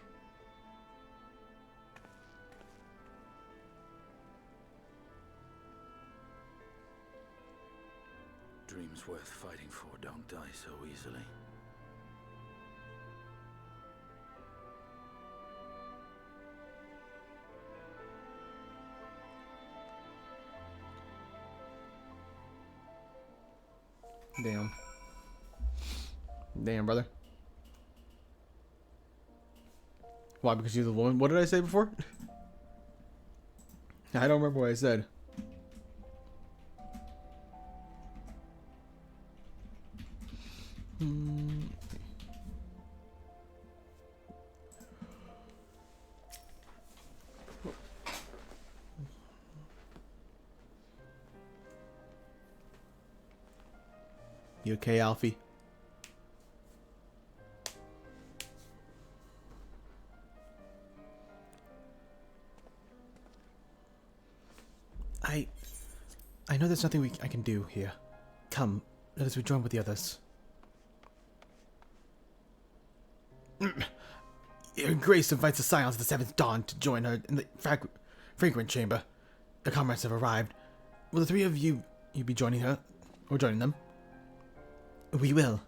Dreams worth fighting for don't die so easily. Damn. Damn, brother. Why? Because you're the woman? What did I say before? I don't remember what I said. You okay, Alfie? I know there's nothing I can do here. Come, let us rejoin with the others. Your Grace invites the Scions of the Seventh Dawn to join her in the fragrant chamber. The comrades have arrived. Will the three of you be joining her? Or joining them? We will.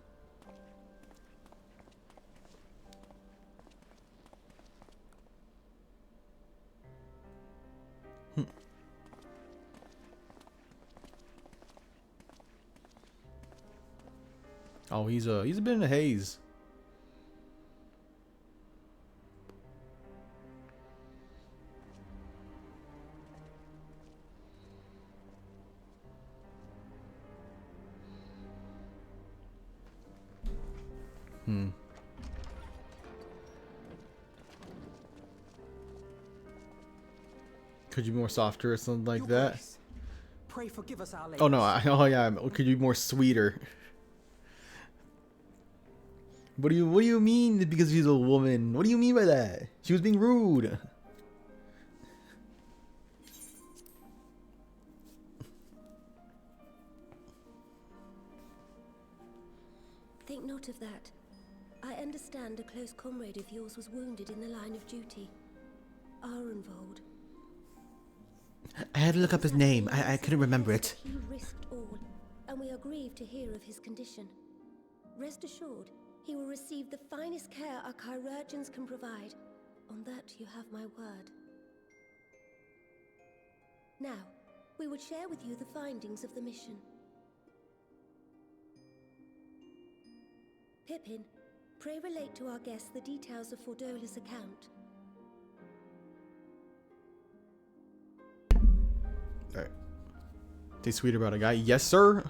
Oh, he's a bit in a haze. Could you be more softer or something like that? Pray forgive us our Oh no, oh yeah, could you be more sweeter? What do you mean because she's a woman? What do you mean by that? She was being rude. Think not of that. I understand a close comrade of yours was wounded in the line of duty. Arenvold. I had to look up his name. I couldn't remember it. He risked all, and we are grieved to hear of his condition. Rest assured, he will receive the finest care our chirurgeons can provide. On that you have my word. Now, we would share with you the findings of the mission. Pippin, pray relate to our guests the details of Fordola's account. Alright. Stay sweet about a guy. Yes, sir.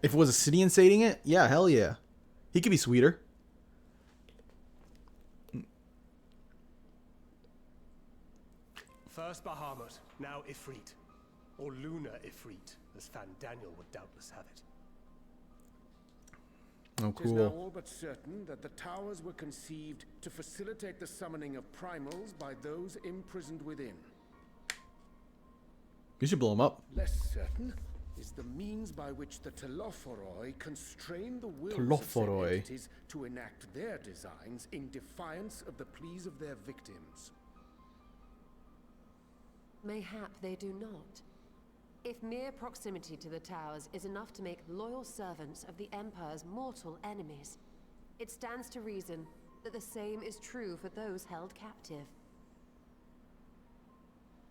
If it was a Sidian saying it, yeah, hell yeah. He could be sweeter. First Bahamut, now Ifrit. Or Lunar Ifrit, as Fandaniel would doubtless have it. Oh, It is now cool. all but certain that the towers were conceived to facilitate the summoning of primals by those imprisoned within. You should blow him up. Less certain is the means by which the Telophoroi constrain the wills of said Telophoroi. entities to enact their designs in defiance of the pleas of their victims. Mayhap they do not. If mere proximity to the towers is enough to make loyal servants of the Empire's mortal enemies, it stands to reason that the same is true for those held captive.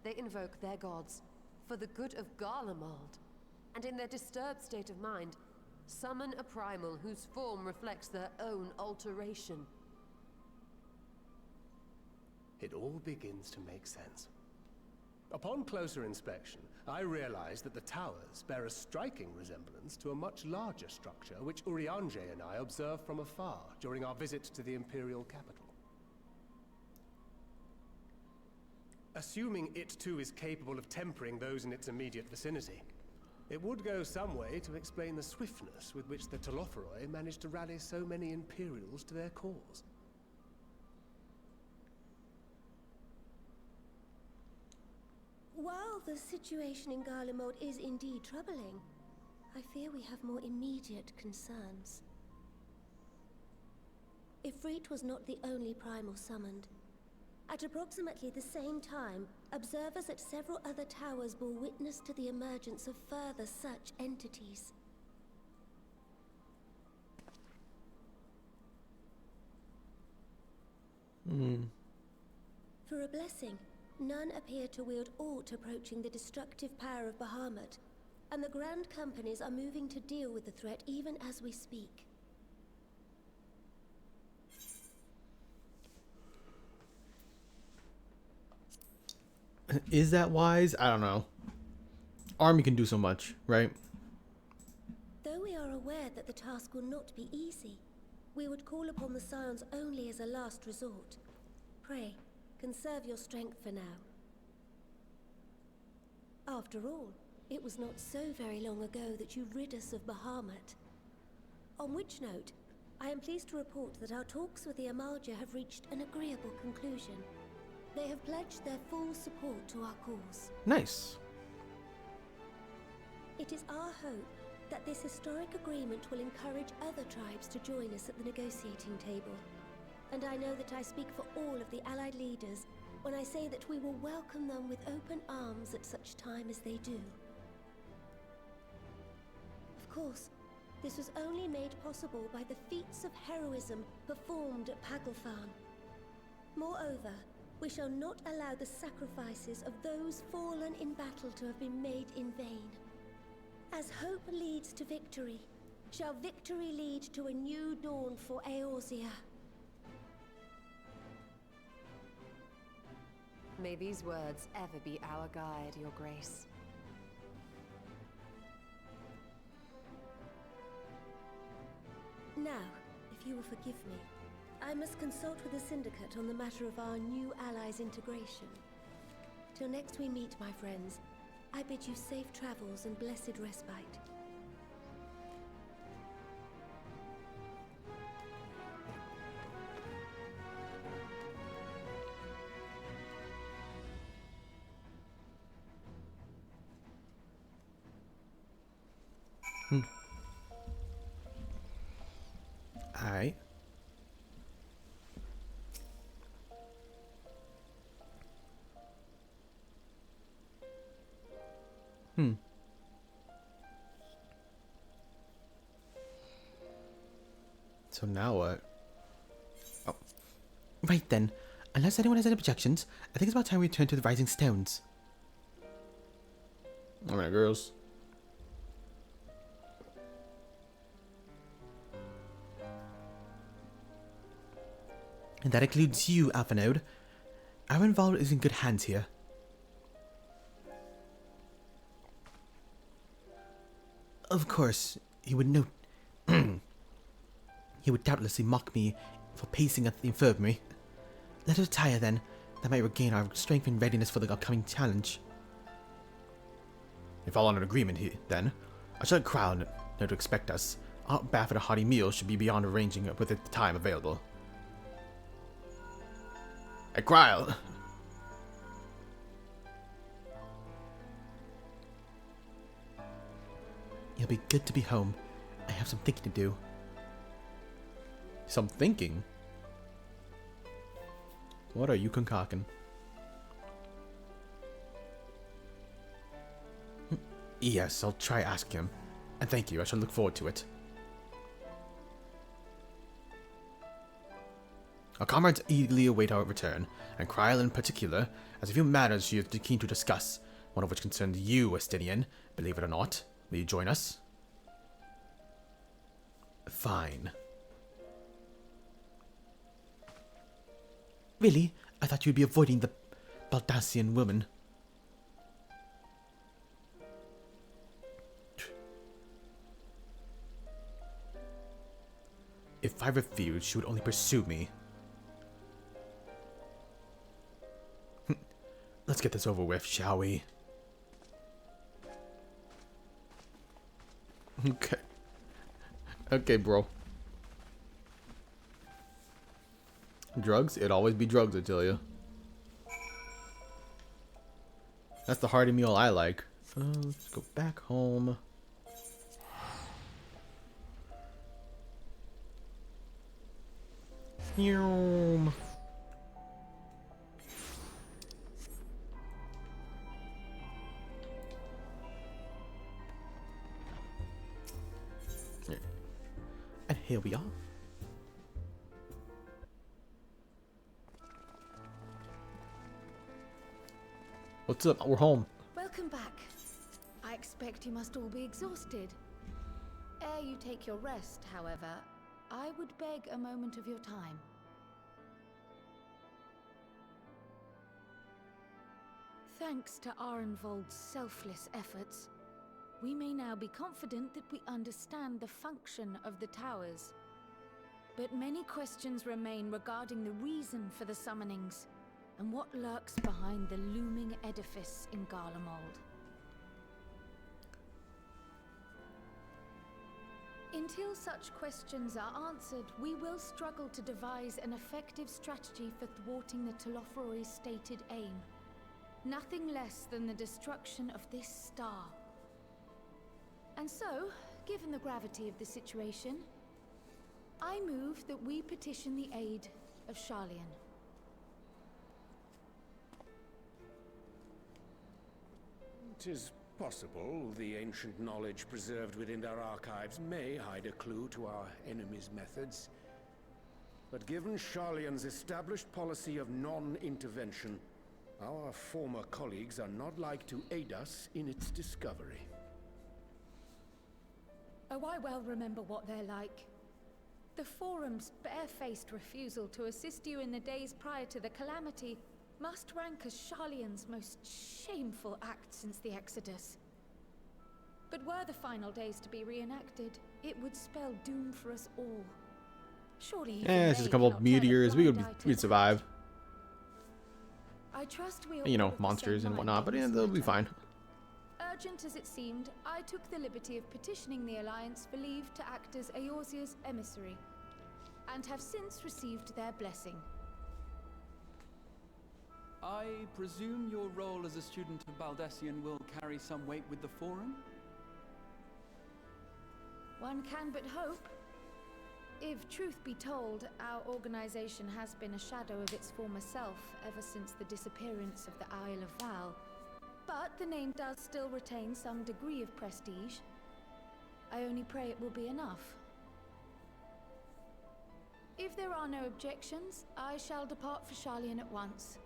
They invoke their gods for the good of Garlemald, and in their disturbed state of mind, summon a primal whose form reflects their own alteration. It all begins to make sense. Upon closer inspection, I realized that the towers bear a striking resemblance to a much larger structure which Urianger and I observed from afar during our visit to the Imperial capital. Assuming it too is capable of tempering those in its immediate vicinity, it would go some way to explain the swiftness with which the Telophoroi managed to rally so many Imperials to their cause. While the situation in Garlemald is indeed troubling, I fear we have more immediate concerns. Ifrit was not the only primal summoned. At approximately the same time, observers at several other towers bore witness to the emergence of further such entities. For a blessing, none appear to wield aught approaching the destructive power of Bahamut, and the Grand Companies are moving to deal with the threat even as we speak. Is that wise? I don't know. Army can do so much, right? Though we are aware that the task will not be easy, we would call upon the Scions only as a last resort. Pray, conserve your strength for now. After all, it was not so very long ago that you rid us of Bahamut. On which note, I am pleased to report that our talks with the Amalja have reached an agreeable conclusion. They have pledged their full support to our cause. Nice. It is our hope that this historic agreement will encourage other tribes to join us at the negotiating table. And I know that I speak for all of the Allied leaders when I say that we will welcome them with open arms at such time as they do. Of course, this was only made possible by the feats of heroism performed at Paglfan. Moreover, we shall not allow the sacrifices of those fallen in battle to have been made in vain. As hope leads to victory, shall victory lead to a new dawn for Eorzea. May these words ever be our guide, Your Grace. Now, if you will forgive me, I must consult with the Syndicate on the matter of our new allies' integration. Till next we meet, my friends, I bid you safe travels and blessed respite. Alright. So now what? Oh. Right then. Unless anyone has any objections, I think it's about time we return to the Rising Stones. Alright, girls. And that includes you, Alpha Node. Our involvement is in good hands here. Of course, he would know. He would doubtlessly mock me for pacing at the infirmary. Let us retire then. That might regain our strength and readiness for the upcoming challenge. If all on an agreement here, then, I shall crowd know to expect us. Our bath and a hearty meal should be beyond arranging with the time available. Hey, Cryle! It'll be good to be home. I have some thinking to do. Some thinking? What are you concocting? Yes, I'll try asking him. And thank you, I shall look forward to it. Our comrades eagerly await our return, and Cryle in particular, as a few matters she is keen to discuss, one of which concerns you, Estinian, believe it or not. Will you join us? Fine. Really? I thought you'd be avoiding the Baldassian woman. If I refused, she would only pursue me. Let's get this over with, shall we? Okay. Okay, bro. Drugs? It'd always be drugs, I tell you. That's the hearty meal I like. Let's go back home. Yum. And here we are. What's up? We're home. Welcome back. I expect you must all be exhausted. Ere you take your rest, however, I would beg a moment of your time. Thanks to Arenvold's selfless efforts, we may now be confident that we understand the function of the towers. But many questions remain regarding the reason for the summonings, and what lurks behind the looming edifice in Garlemald. Until such questions are answered, we will struggle to devise an effective strategy for thwarting the Telophoroi's stated aim. Nothing less than the destruction of this star. And so, given the gravity of the situation, I move that we petition the aid of Sharlayan. It is possible the ancient knowledge preserved within our archives may hide a clue to our enemy's methods. But given Sharlayan's established policy of non-intervention, our former colleagues are not like to aid us in its discovery. Oh, I well remember what they're like. The Forum's barefaced refusal to assist you in the days prior to the calamity must rank as Sharlayan's most shameful act since the Exodus. But were the final days to be reenacted, it would spell doom for us all. Surely it's just a couple of meteors. We'd survive. I trust we are You all know, of the monsters same and mind whatnot, on but this they'll be matter. fine. Urgent as it seemed, I took the liberty of petitioning the Alliance for leave to act as Eorzea's emissary, and have since received their blessing. I presume your role as a student of Baldessian will carry some weight with the Forum? One can but hope. If truth be told, our organization has been a shadow of its former self ever since the disappearance of the Isle of Val. But the name does still retain some degree of prestige. I only pray it will be enough. If there are no objections, I shall depart for Sharlayan at once.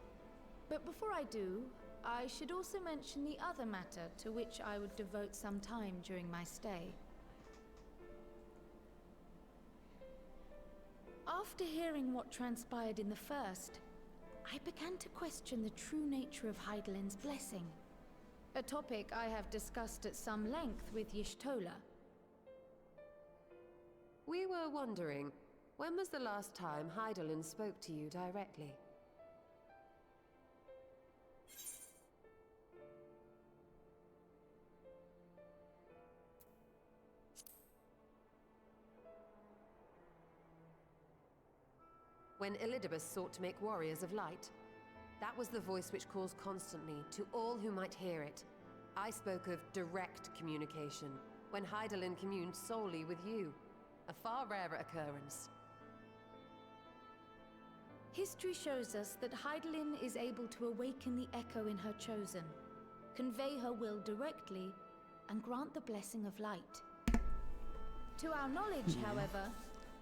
But before I do, I should also mention the other matter to which I would devote some time during my stay. After hearing what transpired in the first, I began to question the true nature of Hydaelyn's blessing. A topic I have discussed at some length with Y'shtola. We were wondering, when was the last time Hydaelyn spoke to you directly? When Elidibus sought to make warriors of light. That was the voice which calls constantly to all who might hear it. I spoke of direct communication, when Hydaelyn communed solely with you. A far rarer occurrence. History shows us that Hydaelyn is able to awaken the echo in her chosen, convey her will directly, and grant the blessing of light. To our knowledge, however,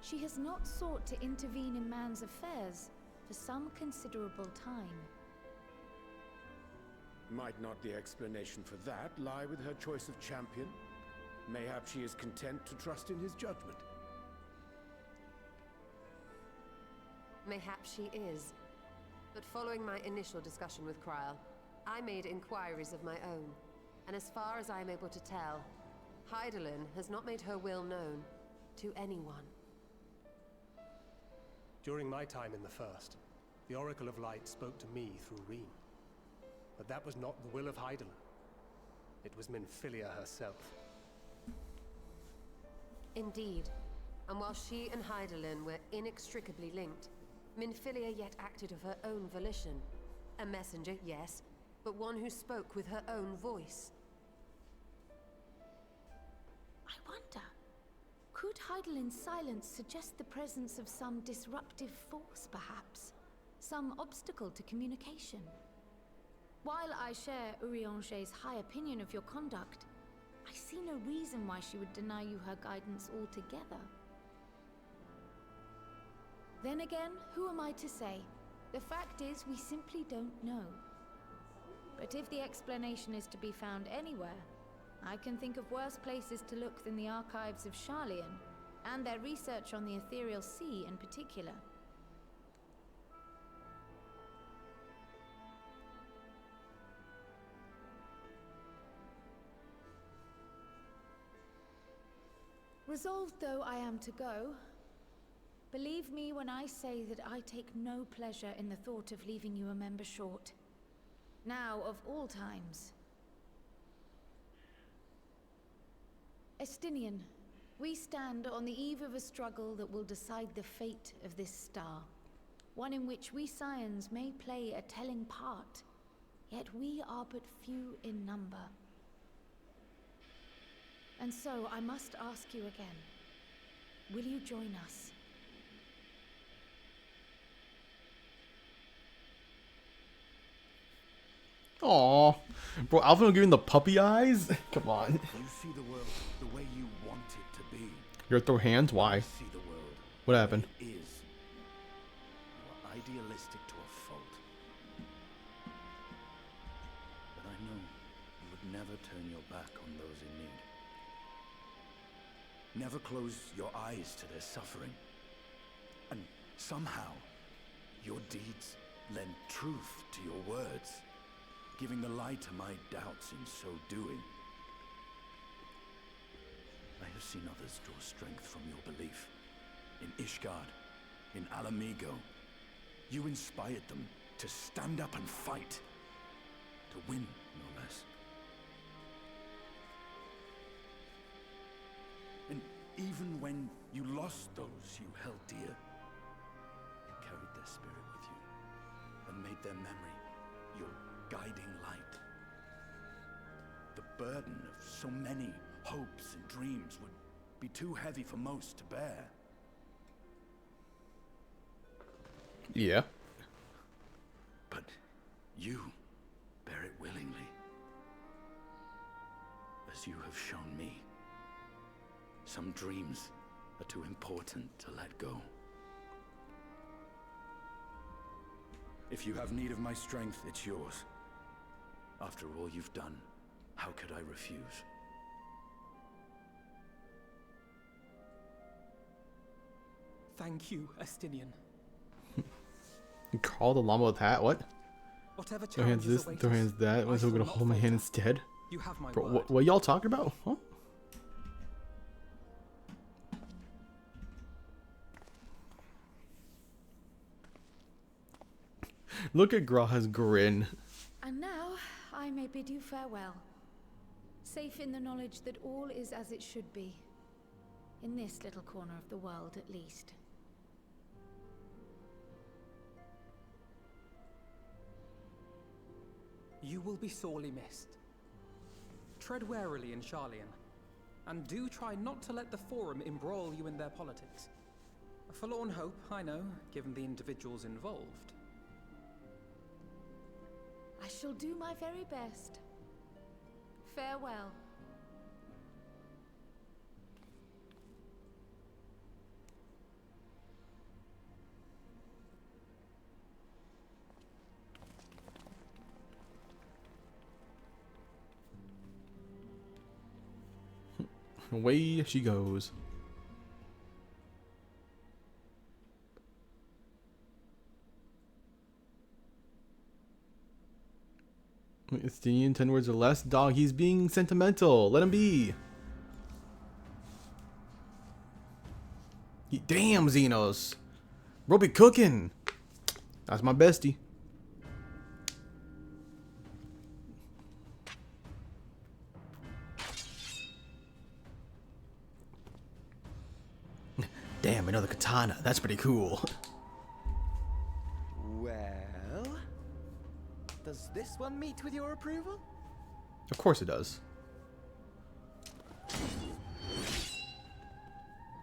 she has not sought to intervene in man's affairs for some considerable time. Might not the explanation for that lie with her choice of champion? Mayhap she is content to trust in his judgment. Mayhap she is. But following my initial discussion with Kryl, I made inquiries of my own. And as far as I am able to tell, Hydaelyn has not made her will known to anyone. During my time in the First, the Oracle of Light spoke to me through Reen. But that was not the will of Hydaelyn. It was Minfilia herself. Indeed. And while she and Hydaelyn were inextricably linked, Minfilia yet acted of her own volition. A messenger, yes, but one who spoke with her own voice. I wonder, could Hydaelyn's silence suggest the presence of some disruptive force, perhaps? Some obstacle to communication? While I share Urianger's high opinion of your conduct, I see no reason why she would deny you her guidance altogether. Then again, who am I to say? The fact is, we simply don't know. But if the explanation is to be found anywhere, I can think of worse places to look than the archives of Sharlayan, and their research on the Ethereal Sea in particular. Resolved though I am to go, believe me when I say that I take no pleasure in the thought of leaving you a member short. Now of all times. Estinian, we stand on the eve of a struggle that will decide the fate of this star. One in which we Scions may play a telling part, yet we are but few in number. And so I must ask you again, will you join us? Aww. Bro, Alvin giving the puppy eyes? Come on. You see the world the way you want it to be. You're throw hands? Why? See the world What happened? the way it is. You are idealistic to a fault. But I know you would never turn your back on those in need. Never close your eyes to their suffering. And somehow, your deeds lend truth to your words, giving the lie to my doubts in so doing. I have seen others draw strength from your belief. In Ishgard, in Alamigo. You inspired them To stand up and fight. To win, no less. And even when you lost those you held dear, you carried their spirit with you and made their memory your guiding light. The burden of so many hopes and dreams would be too heavy for most to bear. Yeah. But you bear it willingly. As you have shown me. Some dreams are too important to let go. If you have need of my strength, it's yours. After all you've done, how could I refuse? Thank you, Estinian. You call the llama with hat? What? Whatever Throw hands this, throw hands that. What's gonna hold my hand instead? You have my Bro, word. what y'all talking about? Huh? Look at Graha's grin. And now I may bid you farewell. Safe in the knowledge that all is as it should be. In this little corner of the world, at least. You will be sorely missed. Tread warily in Charlian, and do try not to let the Forum embroil you in their politics. A forlorn hope, I know, given the individuals involved. I shall do my very best. Farewell. Away she goes. Estinian, 10 words or less. Dog, he's being sentimental. Let him be. Damn, Xenos. Bro be cooking. That's my bestie. Damn, another katana. That's pretty cool. Well, does this one meet with your approval? Of course it does.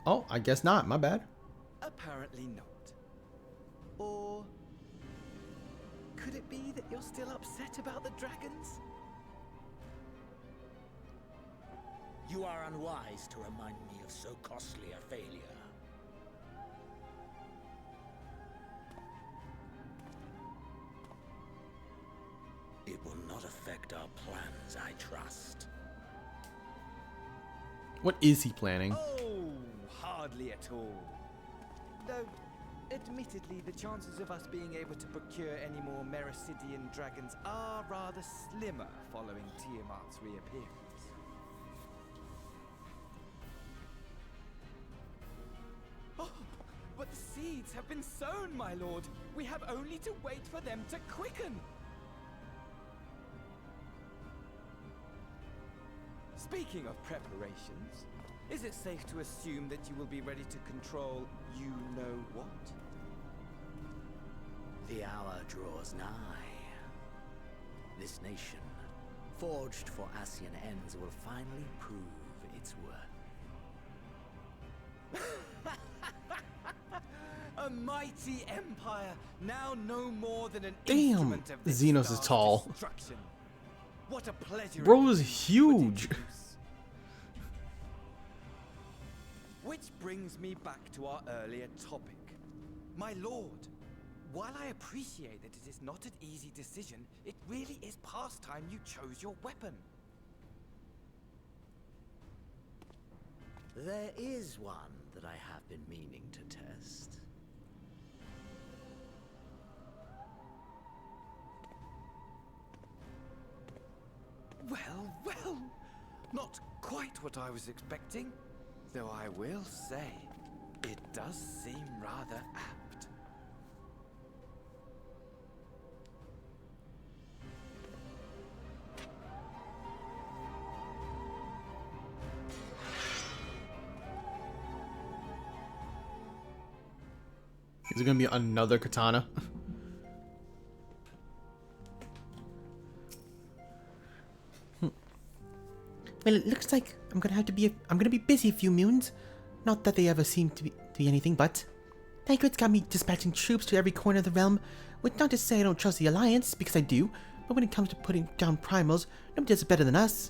Oh, I guess not. My bad. Apparently not. Or could it be that you're still upset about the dragons? You are unwise to remind me of so costly a failure. It will not affect our plans, I trust. What is he planning? Oh, hardly at all. Though, admittedly, the chances of us being able to procure any more Mericidian dragons are rather slimmer following Tiamat's reappearance. Oh, but the seeds have been sown, my lord. We have only to wait for them to quicken. Speaking of preparations, is it safe to assume that you will be ready to control you-know-what? The hour draws nigh. This nation, forged for Asian ends, will finally prove its worth. A mighty empire, now no more than an Damn, instrument of this Xenos is star's tall. destruction. What a pleasure. Bro is huge. Which brings me back to our earlier topic. My lord, while I appreciate that it is not an easy decision, it really is past time you chose your weapon. There is one that I have been meaning to test. Well, well, not quite what I was expecting, though I will say, it does seem rather apt. Is it gonna be another katana? Well, it looks like I'm gonna be busy a few moons. Not that they ever seem to be anything but. Thancred's got me dispatching troops to every corner of the realm, which not to say I don't trust the Alliance, because I do, but when it comes to putting down primals, nobody does it better than us.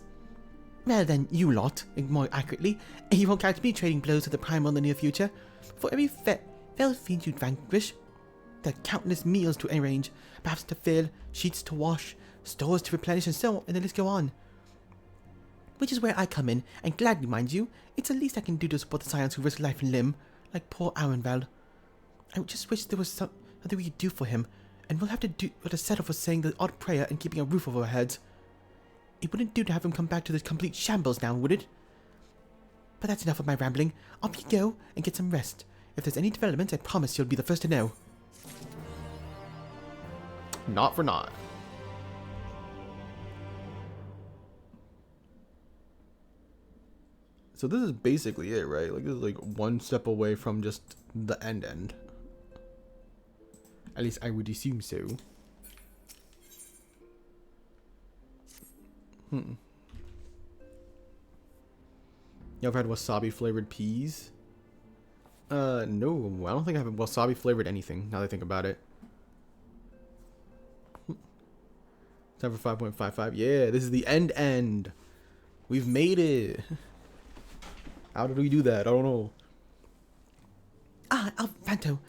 Rather than you lot, more accurately, and you won't catch me trading blows with the primal in the near future. For every fell fiend you vanquish, there are countless meals to arrange, baths to fill, sheets to wash, stores to replenish, and so on, and the list go on. Which is where I come in, and gladly, mind you, it's the least I can do to support the scions who risk life and limb, like poor Arenvald. I just wish there was something we could do for him, and we'll have to settle for saying the odd prayer and keeping a roof over our heads. It wouldn't do to have him come back to this complete shambles now, would it? But that's enough of my rambling. Off you go, and get some rest. If there's any developments, I promise you'll be the first to know. Not for naught. So this is basically it, right? Like, this is like one step away from just the end. At least I would assume so. You ever had wasabi flavored peas? No, I don't think I have wasabi flavored anything, now that I think about it. Time for 5.55. Yeah, this is the end. We've made it. How did we do that? I don't know. Fanto.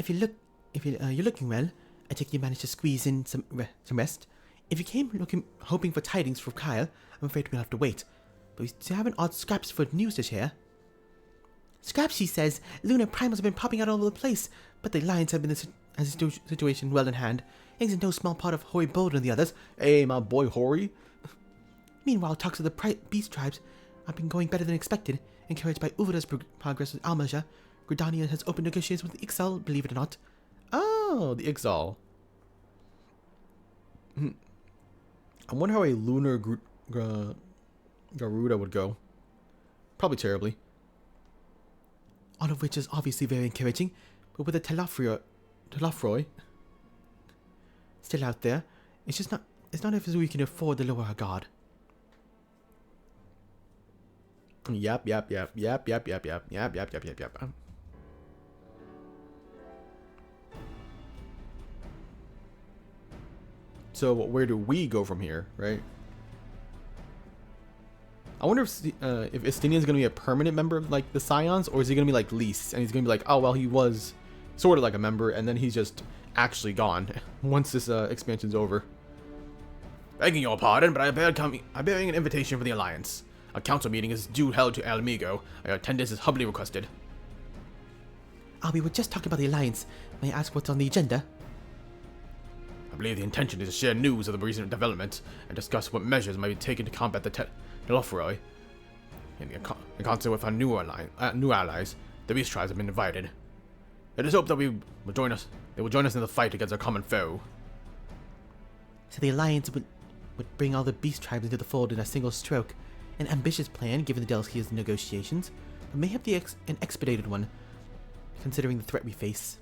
You're looking well. I take you managed to squeeze in some rest. If you came hoping for tidings from Kyle, I'm afraid we'll have to wait. But we still have an odd scraps for news to share. Scraps, she says. Lunar primals have been popping out all over the place, but the Alliance have been in a situation well in hand. Thanks in no small part of Hoary Boulder and the others. Hey, my boy Hoary. Meanwhile, talks of the beast tribes have been going better than expected. Encouraged by Uvada's progress with Almaja, Gridania has opened negotiations with the Ixal, believe it or not. Oh, the Ixal. I wonder how a lunar Garuda would go. Probably terribly. All of which is obviously very encouraging, but with the Telafroi still out there, it's not as if we can afford to lower our guard. Yep. So where do we go from here, right? I wonder if Estinian's gonna be a permanent member of like the Scions, or is he gonna be like leased, and he's gonna be like, oh well, he was sort of like a member, and then he's just actually gone once this expansion's over. Begging your pardon, but I'm bearing an invitation for the Alliance. A council meeting is due held to El Amigo. Your attendance is humbly requested. We were just talking about the Alliance. May I ask what's on the agenda? I believe the intention is to share news of the recent developments and discuss what measures might be taken to combat the Telofroi. In concert with our new allies, the Beast Tribes have been invited. It is hoped that they will join us in the fight against our common foe. So the Alliance would bring all the Beast Tribes into the fold in a single stroke. An ambitious plan, given the delicacies of negotiations, but may have an expedited one, considering the threat we face.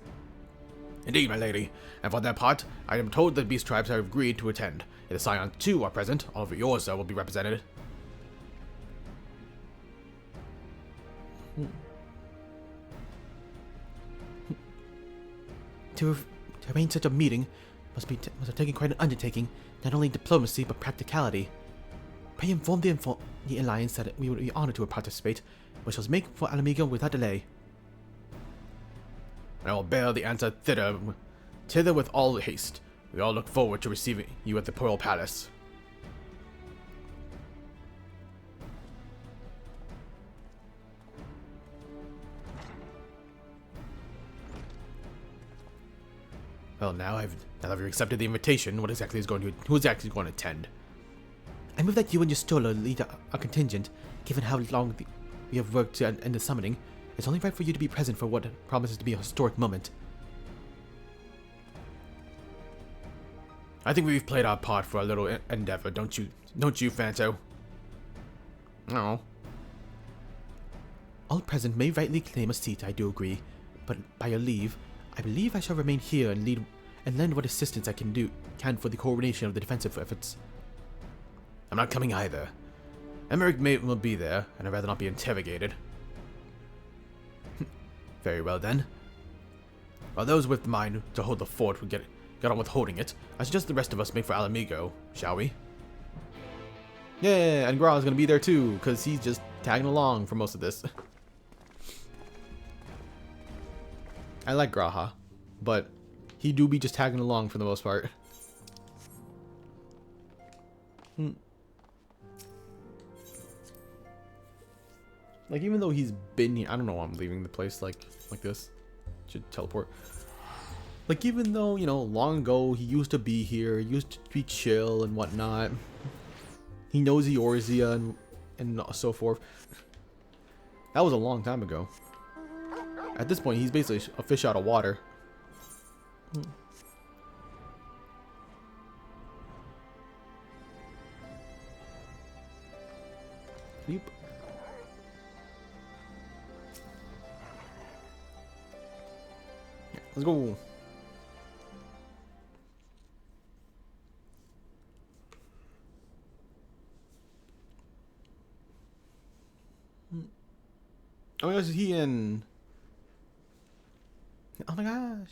Indeed, my lady, and for their part, I am told that Beast Tribes have agreed to attend. If the Scions too are present, all of yours will be represented. To arrange such a meeting must have taken quite an undertaking, not only diplomacy but practicality. Pray inform the Alliance that we would be honored to participate. We shall make for Alamigo without delay. I will bear the answer thither with all haste. We all look forward to receiving you at the Pearl Palace. Well, now that we've accepted the invitation, who's actually going to attend? I move that you and your Stola lead a contingent. Given how long we have worked to end the summoning, it's only right for you to be present for what promises to be a historic moment. I think we've played our part for a little endeavor, don't you, Fanto? No. All present may rightly claim a seat, I do agree, but by your leave, I believe I shall remain here and lend what assistance I can for the coordination of the defensive efforts. I'm not coming either. Emmerich will be there, and I'd rather not be interrogated. Very well then. While those with the mind to hold the fort will get on with holding it, I suggest the rest of us make for Alamigo, shall we? Yeah, and Gra's gonna be there too, because he's just tagging along for most of this. I like Graha, but he do be just tagging along for the most part. Like, even though he's been here, I don't know why I'm leaving the place like this. Should teleport. Like, even though, you know, long ago he used to be here, he used to be chill and whatnot. He knows Eorzea and so forth. That was a long time ago. At this point, he's basically a fish out of water. Yep. Let's go. Oh my gosh, is he in? Oh my gosh.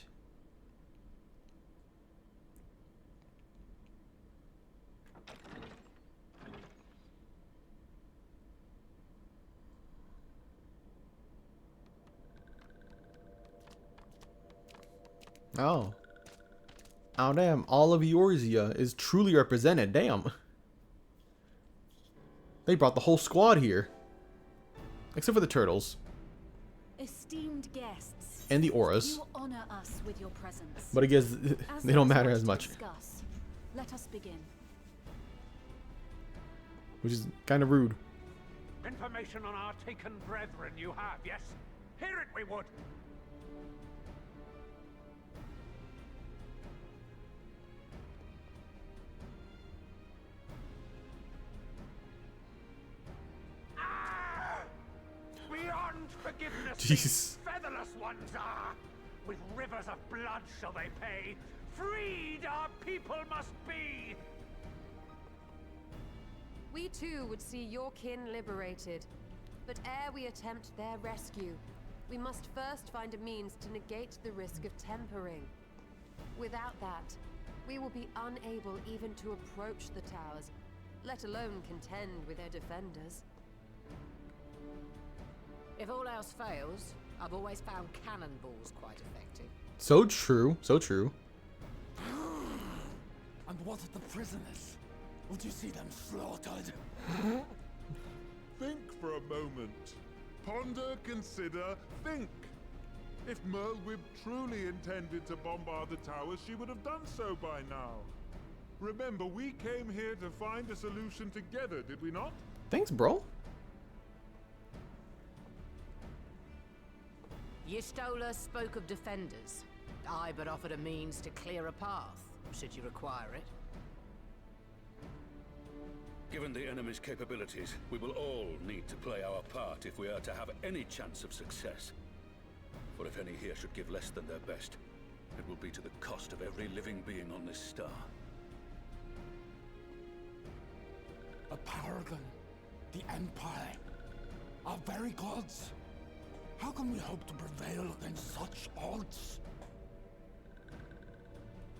Oh. Oh damn, all of Eorzea is truly represented, damn. They brought the whole squad here. Except for the turtles. Esteemed guests. And the auras. You honor us with your presence. But I guess they don't matter as much. Discuss. Let us begin. Which is kind of rude. Information on our taken brethren you have, yes? Hear it we would. Beyond forgiveness, Jeez. featherless ones are. With rivers of blood shall they pay. Freed our people must be. We too would see your kin liberated. But ere we attempt their rescue, we must first find a means to negate the risk of tempering. Without that, we will be unable even to approach the towers, let alone contend with their defenders. If all else fails, I've always found cannonballs quite effective. So true, so true. And what of the prisoners? Would you see them slaughtered? Think for a moment. Ponder, consider, think. If Merlwyb truly intended to bombard the towers, she would have done so by now. Remember, we came here to find a solution together, did we not? Thanks, bro. Y'Stola spoke of defenders. I but offered a means to clear a path, should you require it. Given the enemy's capabilities, we will all need to play our part if we are to have any chance of success. For if any here should give less than their best, it will be to the cost of every living being on this star. A paragon, the Empire, our very gods. How can we hope to prevail against such odds?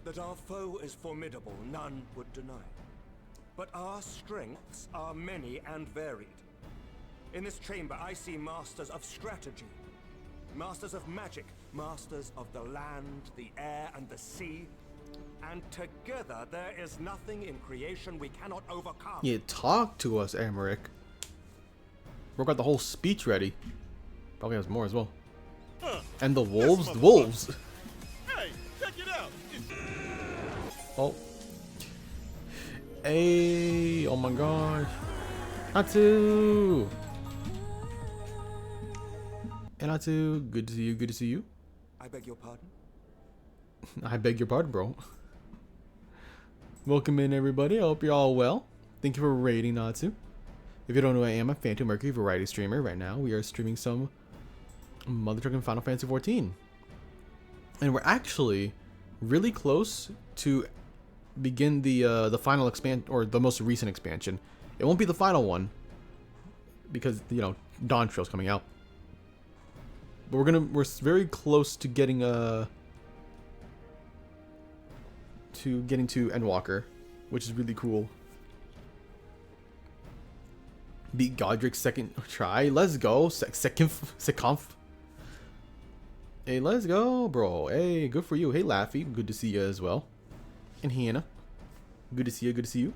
That our foe is formidable, none would deny. But our strengths are many and varied. In this chamber, I see masters of strategy, masters of magic, masters of the land, the air, and the sea. And together, there is nothing in creation we cannot overcome. Yeah, talk to us, Emmerich. Broke out the whole speech ready. Probably has more as well. And the wolves? The wolves! Hey, check it out! Oh. Hey, oh my gosh. Natsu! Hey, Natsu, good to see you, good to see you. I beg your pardon? I beg your pardon, bro. Welcome in, everybody. I hope you're all well. Thank you for raiding, Natsu. If you don't know who I am, I'm Phantom Mercury, variety streamer. Right now, we are streaming some Mother Truckin' Final Fantasy XIV. And we're actually really close to begin the final expansion, or the most recent expansion. It won't be the final one because, you know, Dawn Trail's coming out. But we're very close to getting to Endwalker, which is really cool. Beat Godric's second try. Let's go. Second. Hey, let's go, bro. Hey, good for you. Hey, Laffy. Good to see you as well. And Hannah. Good to see you. Good to see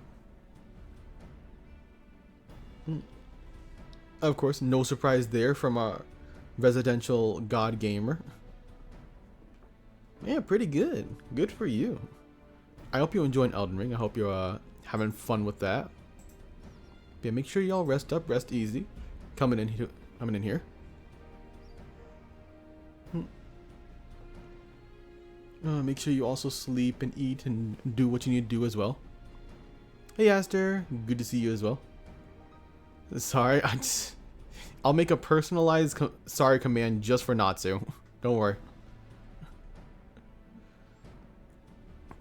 you. Of course, no surprise there from our residential god gamer. Yeah, pretty good. Good for you. I hope you're enjoying Elden Ring. I hope you're having fun with that. Yeah, make sure y'all rest up, rest easy. Coming in here. Make sure you also sleep and eat and do what you need to do as well. Hey Aster, good to see you as well. Sorry, I'll make a personalized sorry command just for Natsu. Don't worry.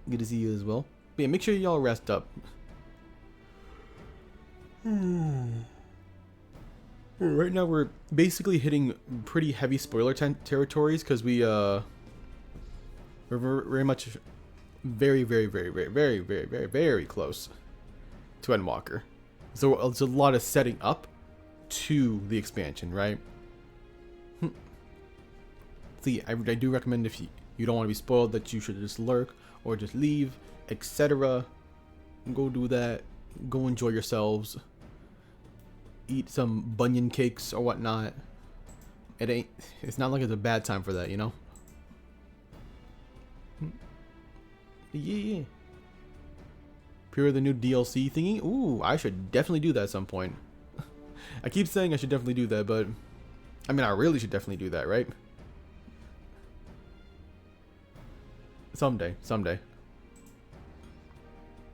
Good to see you as well. But yeah, make sure y'all rest up. Right now we're basically hitting pretty heavy spoiler territories because we're very much very close to Endwalker. So it's a lot of setting up to the expansion, right? See, I do recommend, if you don't want to be spoiled, that you should just lurk or just leave, etc. Go do that. Go enjoy yourselves. Eat some bunion cakes or whatnot. It's not like it's a bad time for that, you know? Yeah. Pure the new DLC thingy. Ooh, I should definitely do that at some point. I keep saying I should definitely do that, but I mean, I really should definitely do that, right? Someday.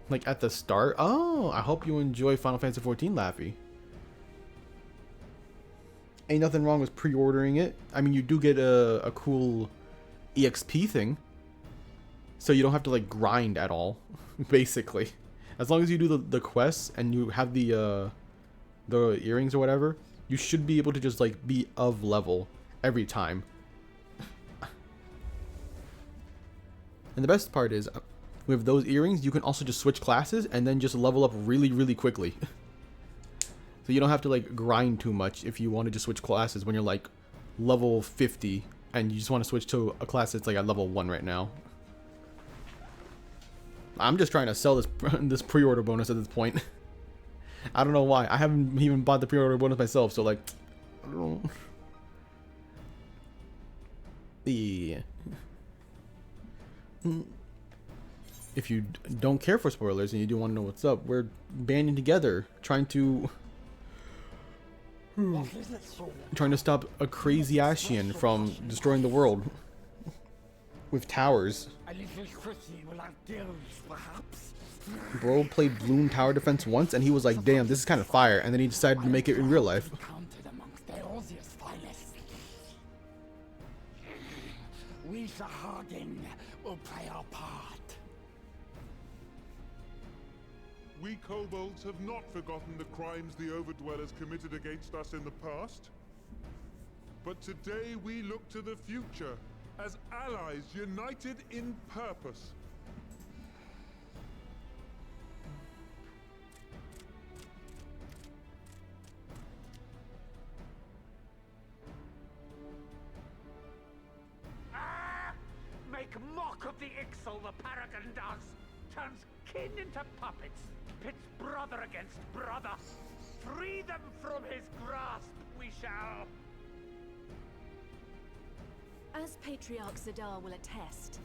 Like at the start. Oh, I hope you enjoy Final Fantasy XIV, Laffy. Ain't nothing wrong with pre-ordering it. I mean, you do get a cool EXP thing, so you don't have to like grind at all, basically. As long as you do the quests and you have the earrings or whatever, you should be able to just like be of level every time. And the best part is, with those earrings, you can also just switch classes and then just level up really quickly. So you don't have to like grind too much if you want to just switch classes when you're like level 50 and you just want to switch to a class that's like at level 1 right now. I'm just trying to sell this pre-order bonus at this point. I don't know why. I haven't even bought the pre-order bonus myself, so like, I don't know. Yeah. If you don't care for spoilers and you do want to know what's up, we're banding together, trying to stop a crazy Ashian from destroying the world with towers. Bro played Bloom Tower Defense once and he was like, damn, this is kind of fire, and then he decided to make it in real life. We Sahagin will play our part. We kobolds have not forgotten the crimes the Overdwellers committed against us in the past. But today we look to the future as allies united in purpose. Make mock of the Ixal the Paragon does! Turns kin into puppets! Pits brother against brother! Free them from his grasp, we shall! As Patriarch Zadar will attest,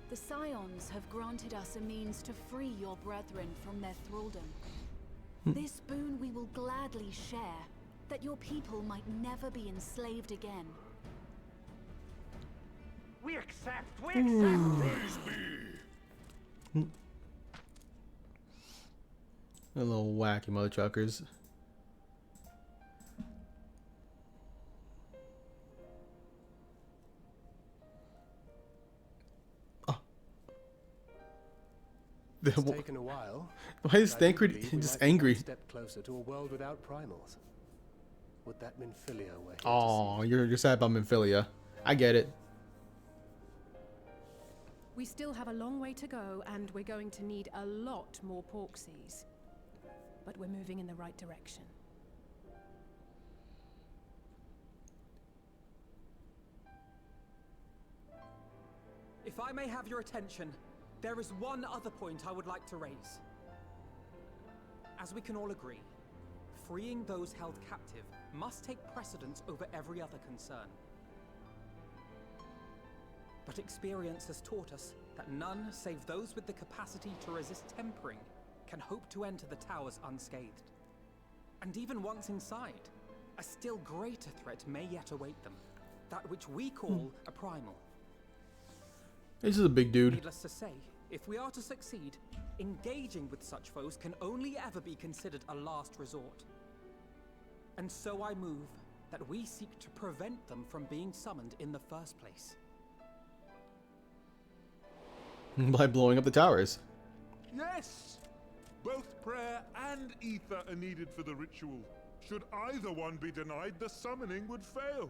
the Scions have granted us a means to free your brethren from their thraldom. This boon we will gladly share, that your people might never be enslaved again. We accept! We accept! Praise be! A little wacky mother truckers. It's taken a while. Why is but I do Thancred believe we just might be angry? one step closer to a world without primals. Would that Minfilia we're here to Oh, you're sad about Minfilia. I get it. We still have a long way to go, and we're going to need a lot more Porksies. But we're moving in the right direction. If I may have your attention, there is one other point I would like to raise. As we can all agree, freeing those held captive must take precedence over every other concern. But experience has taught us that none save those with the capacity to resist tempering can hope to enter the towers unscathed. And even once inside, a still greater threat may yet await them, that which we call a primal. This is a big dude. Needless to say, if we are to succeed, engaging with such foes can only ever be considered a last resort. And so I move that we seek to prevent them from being summoned in the first place. By blowing up the towers. Yes! Both prayer and ether are needed for the ritual. Should either one be denied, the summoning would fail.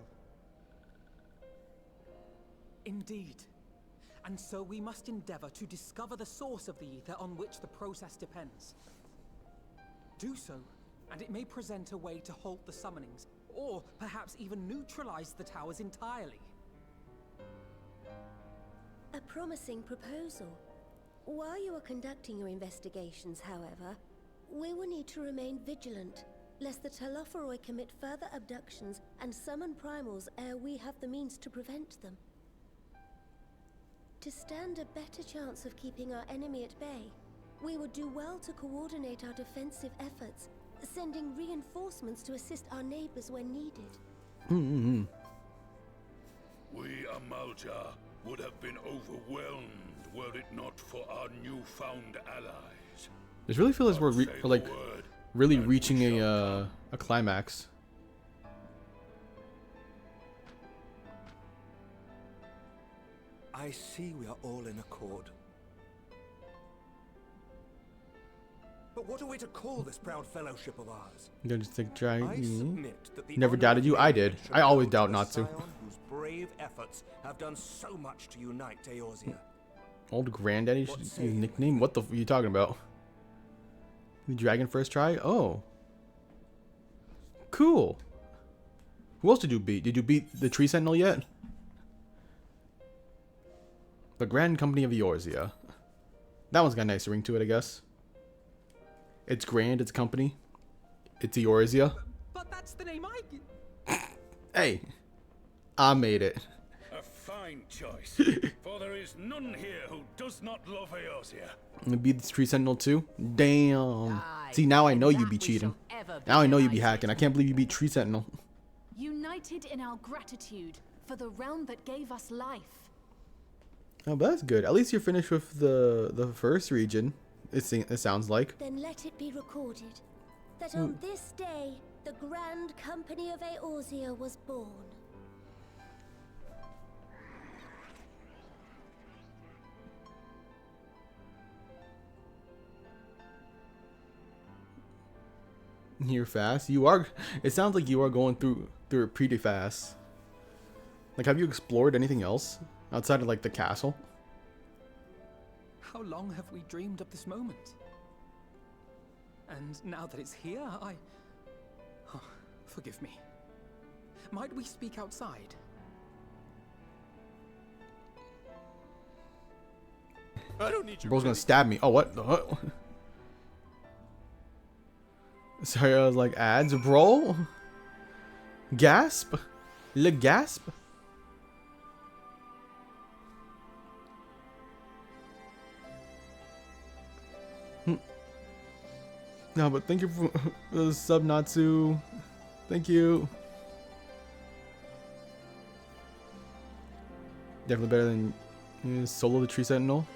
Indeed. And so we must endeavor to discover the source of the ether on which the process depends. Do so, and it may present a way to halt the summonings, or perhaps even neutralize the towers entirely. A promising proposal. While you are conducting your investigations, however, we will need to remain vigilant, lest the Telophoroi commit further abductions and summon primals ere we have the means to prevent them. To stand a better chance of keeping our enemy at bay, we would do well to coordinate our defensive efforts, sending reinforcements to assist our neighbors when needed. We, Amalja, would have been overwhelmed were it not for our newfound allies. I just really feel as we're like really reaching a climax. I see we are all in accord. But what are we to call this proud fellowship of ours? You don't just think try. I submit that the Never honor doubted of you. the I age did. should I always go doubt the not to. scion whose brave efforts have done so much to unite Eorzea. Old Granddaddy What should say use you? nickname. What the f are you talking about? The dragon first try? Oh. Cool. Who else did you beat? Did you beat the Tree Sentinel yet? The Grand Company of Eorzea. That one's got a nice ring to it, I guess. It's grand, it's company. It's Eorzea. But that's the name Hey. I made it. A fine choice, for there is none here who does not love Eorzea. You beat the Tree Sentinel too? Damn. See, now I know you be cheating. Now I know you be hacking. I can't believe you beat Tree Sentinel. United in our gratitude for the realm that gave us life. Oh, but that's good. At least you're finished with the first region. It sounds like. Then let it be recorded that on this day, the Grand Company of Eorzea was born. You're fast. You are. It sounds like you are going through it pretty fast. Like, have you explored anything else outside of like the castle? How long have we dreamed of this moment? And now that it's here, oh, forgive me. Might we speak outside? I don't need your Bro's gonna stab me. Oh, what? Sorry, I was like, ads, bro? Gasp? Le gasp? No, but thank you for the sub, Natsu. Thank you. Definitely better than solo the Tree Sentinel.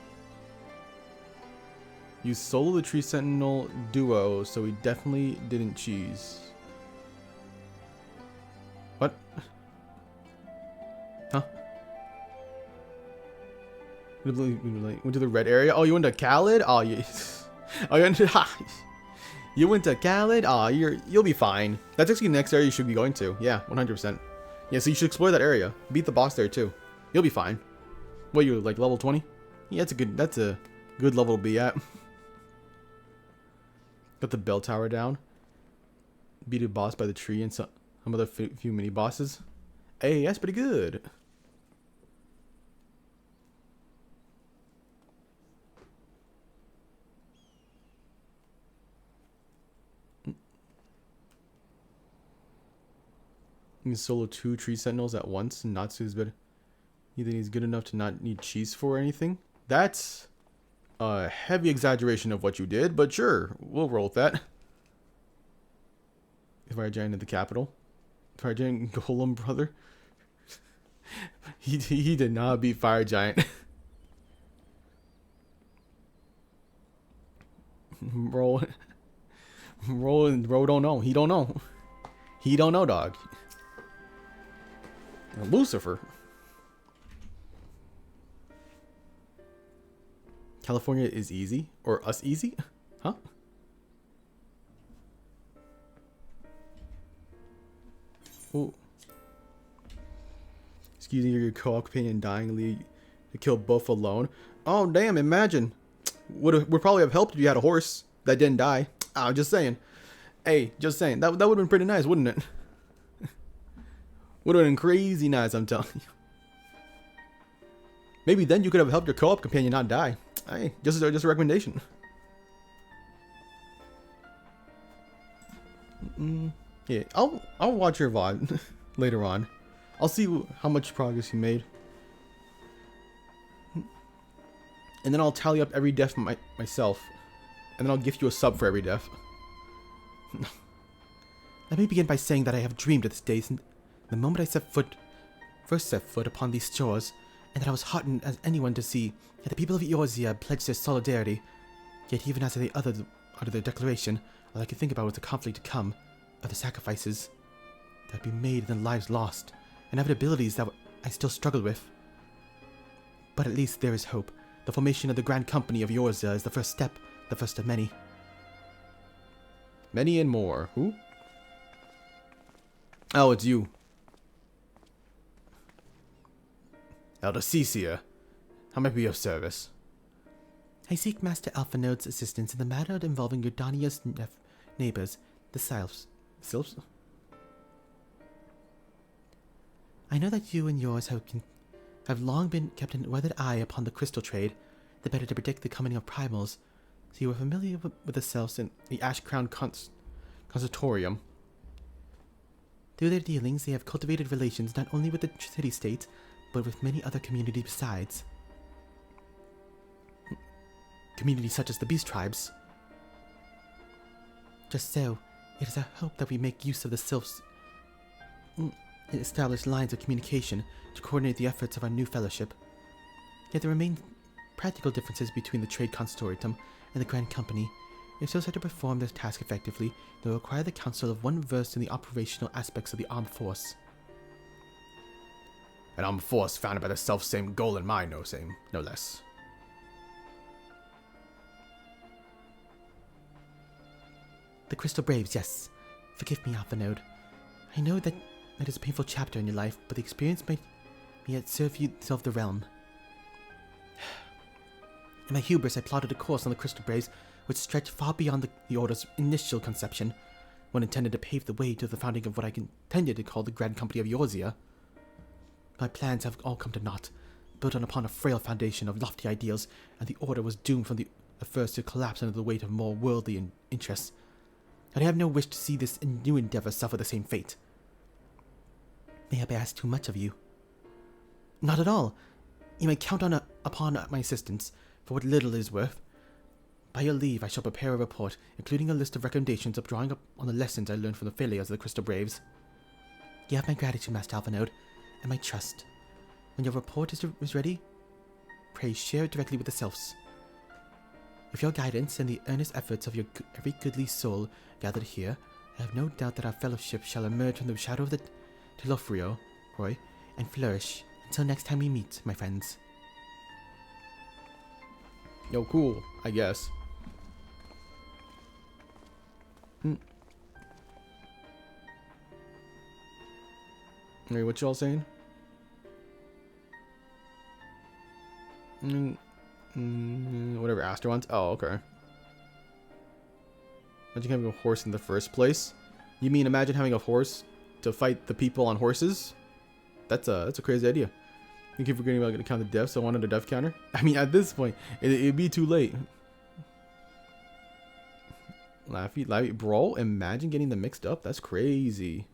You solo the Tree Sentinel duo, so we definitely didn't cheese. What? Huh? Went to the red area. Oh, you went to Khalid? Oh, you. Oh, you went to Khalid? Oh, you'll be fine. That's actually the next area you should be going to. Yeah, 100%. Yeah, so you should explore that area. Beat the boss there too. You'll be fine. What, you like level 20? Yeah, that's a good level to be at. Got the bell tower down. Beat a boss by the tree and some other few mini bosses. Hey, that's pretty good. You can solo 2 tree sentinels at once. Natsu's better. You think he's good enough to not need cheese for anything? That's a heavy exaggeration of what you did, but sure, we'll roll with that. Fire Giant in the capital. Fire Giant Golem, brother. He did not beat Fire Giant. Bro don't know. He don't know. He don't know, dog. Lucifer. California is easy? Or us easy? Huh? Ooh. Excusing your co-op companion dyingly to kill both alone. Oh, damn, imagine. Would probably have helped if you had a horse that didn't die. I'm just saying. Hey, just saying. That would have been pretty nice, wouldn't it? Would have been crazy nice, I'm telling you. Maybe then you could have helped your co-op companion not die. Hey, just a recommendation. Yeah, I'll watch your VOD later on. I'll see how much progress you made. And then I'll tally up every death myself. And then I'll gift you a sub for every death. Let me begin by saying that I have dreamed of this day since the moment I first set foot upon these shores, and that I was heartened as anyone to see that the people of Eorzea pledged their solidarity. Yet even as they uttered their declaration, all I could think about was the conflict to come, of the sacrifices that would be made and the lives lost, and inevitabilities that I still struggle with. But at least there is hope. The formation of the Grand Company of Eorzea is the first step, the first of many. Many and more. Who? Oh, it's you. Elder Cecia, how may I be of service? I seek Master Alphinode's assistance in the matter involving your Dania's neighbors, the Sylphs. Sylphs? I know that you and yours have long been kept a weathered eye upon the crystal trade, the better to predict the coming of primals, so you are familiar with the Sylphs in the Ash Crown Conservatorium. Through their dealings, they have cultivated relations not only with the city-state, but with many other communities besides. Communities such as the Beast Tribes. Just so, it is our hope that we make use of the Sylphs' established lines of communication to coordinate the efforts of our new fellowship. Yet there remain practical differences between the Trade Consortium and the Grand Company. If Sylphs are to perform their task effectively, they will require the counsel of one versed in the operational aspects of the armed force. An armed force founded by the self-same goal in mind, no less. The Crystal Braves, yes. Forgive me, Alphanode. I know that is a painful chapter in your life, but the experience might yet serve the realm. In my hubris, I plotted a course on the Crystal Braves which stretched far beyond the Order's initial conception, one intended to pave the way to the founding of what I intended to call the Grand Company of Eorzea. My plans have all come to naught, built upon a frail foundation of lofty ideals, and the Order was doomed from the first to collapse under the weight of more worldly interests. And I have no wish to see this new endeavor suffer the same fate. May I ask too much of you? Not at all. You may count upon my assistance, for what little it is worth. By your leave, I shall prepare a report, including a list of recommendations drawing up on the lessons I learned from the failures of the Crystal Braves. You have my gratitude, Master Alphanode, and my trust. When your report is ready, pray share it directly with the Sylphs. With your guidance and the earnest efforts of every goodly soul gathered here, I have no doubt that our fellowship shall emerge from the shadow of the Telofrio, and flourish until next time we meet, my friends. Yo, cool, I guess. Alright, what y'all saying? Whatever Aster wants. Oh, okay. Imagine having a horse in the first place. You mean imagine having a horse to fight the people on horses? That's a crazy idea. You keep forgetting about count the deaths, so I wanted a death counter. I mean, at this point, it'd be too late. Laffy, bro, imagine getting them mixed up. That's crazy.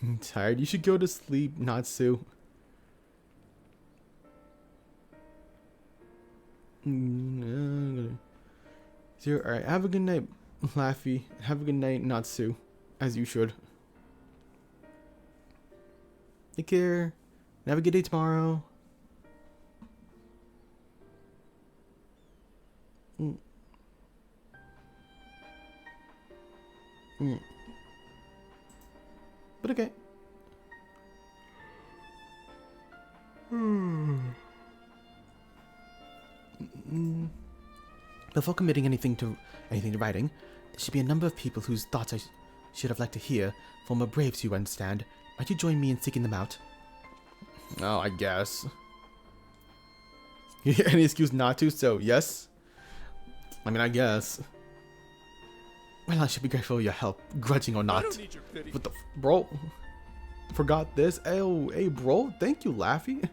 I'm tired. You should go to sleep, Natsu. Alright, have a good night, Laffy. Have a good night, Natsu. As you should. Take care. Have a good day tomorrow. But okay. Before committing anything to writing, there should be a number of people whose thoughts I should have liked to hear. Former braves, you understand. Might you join me in seeking them out? Oh, I guess. Any excuse not to, so yes. I mean, I guess. Well, I should be grateful for your help, grudging or not. I don't need your pity. What the bro? Forgot this. Oh, hey, bro. Thank you, Laffy.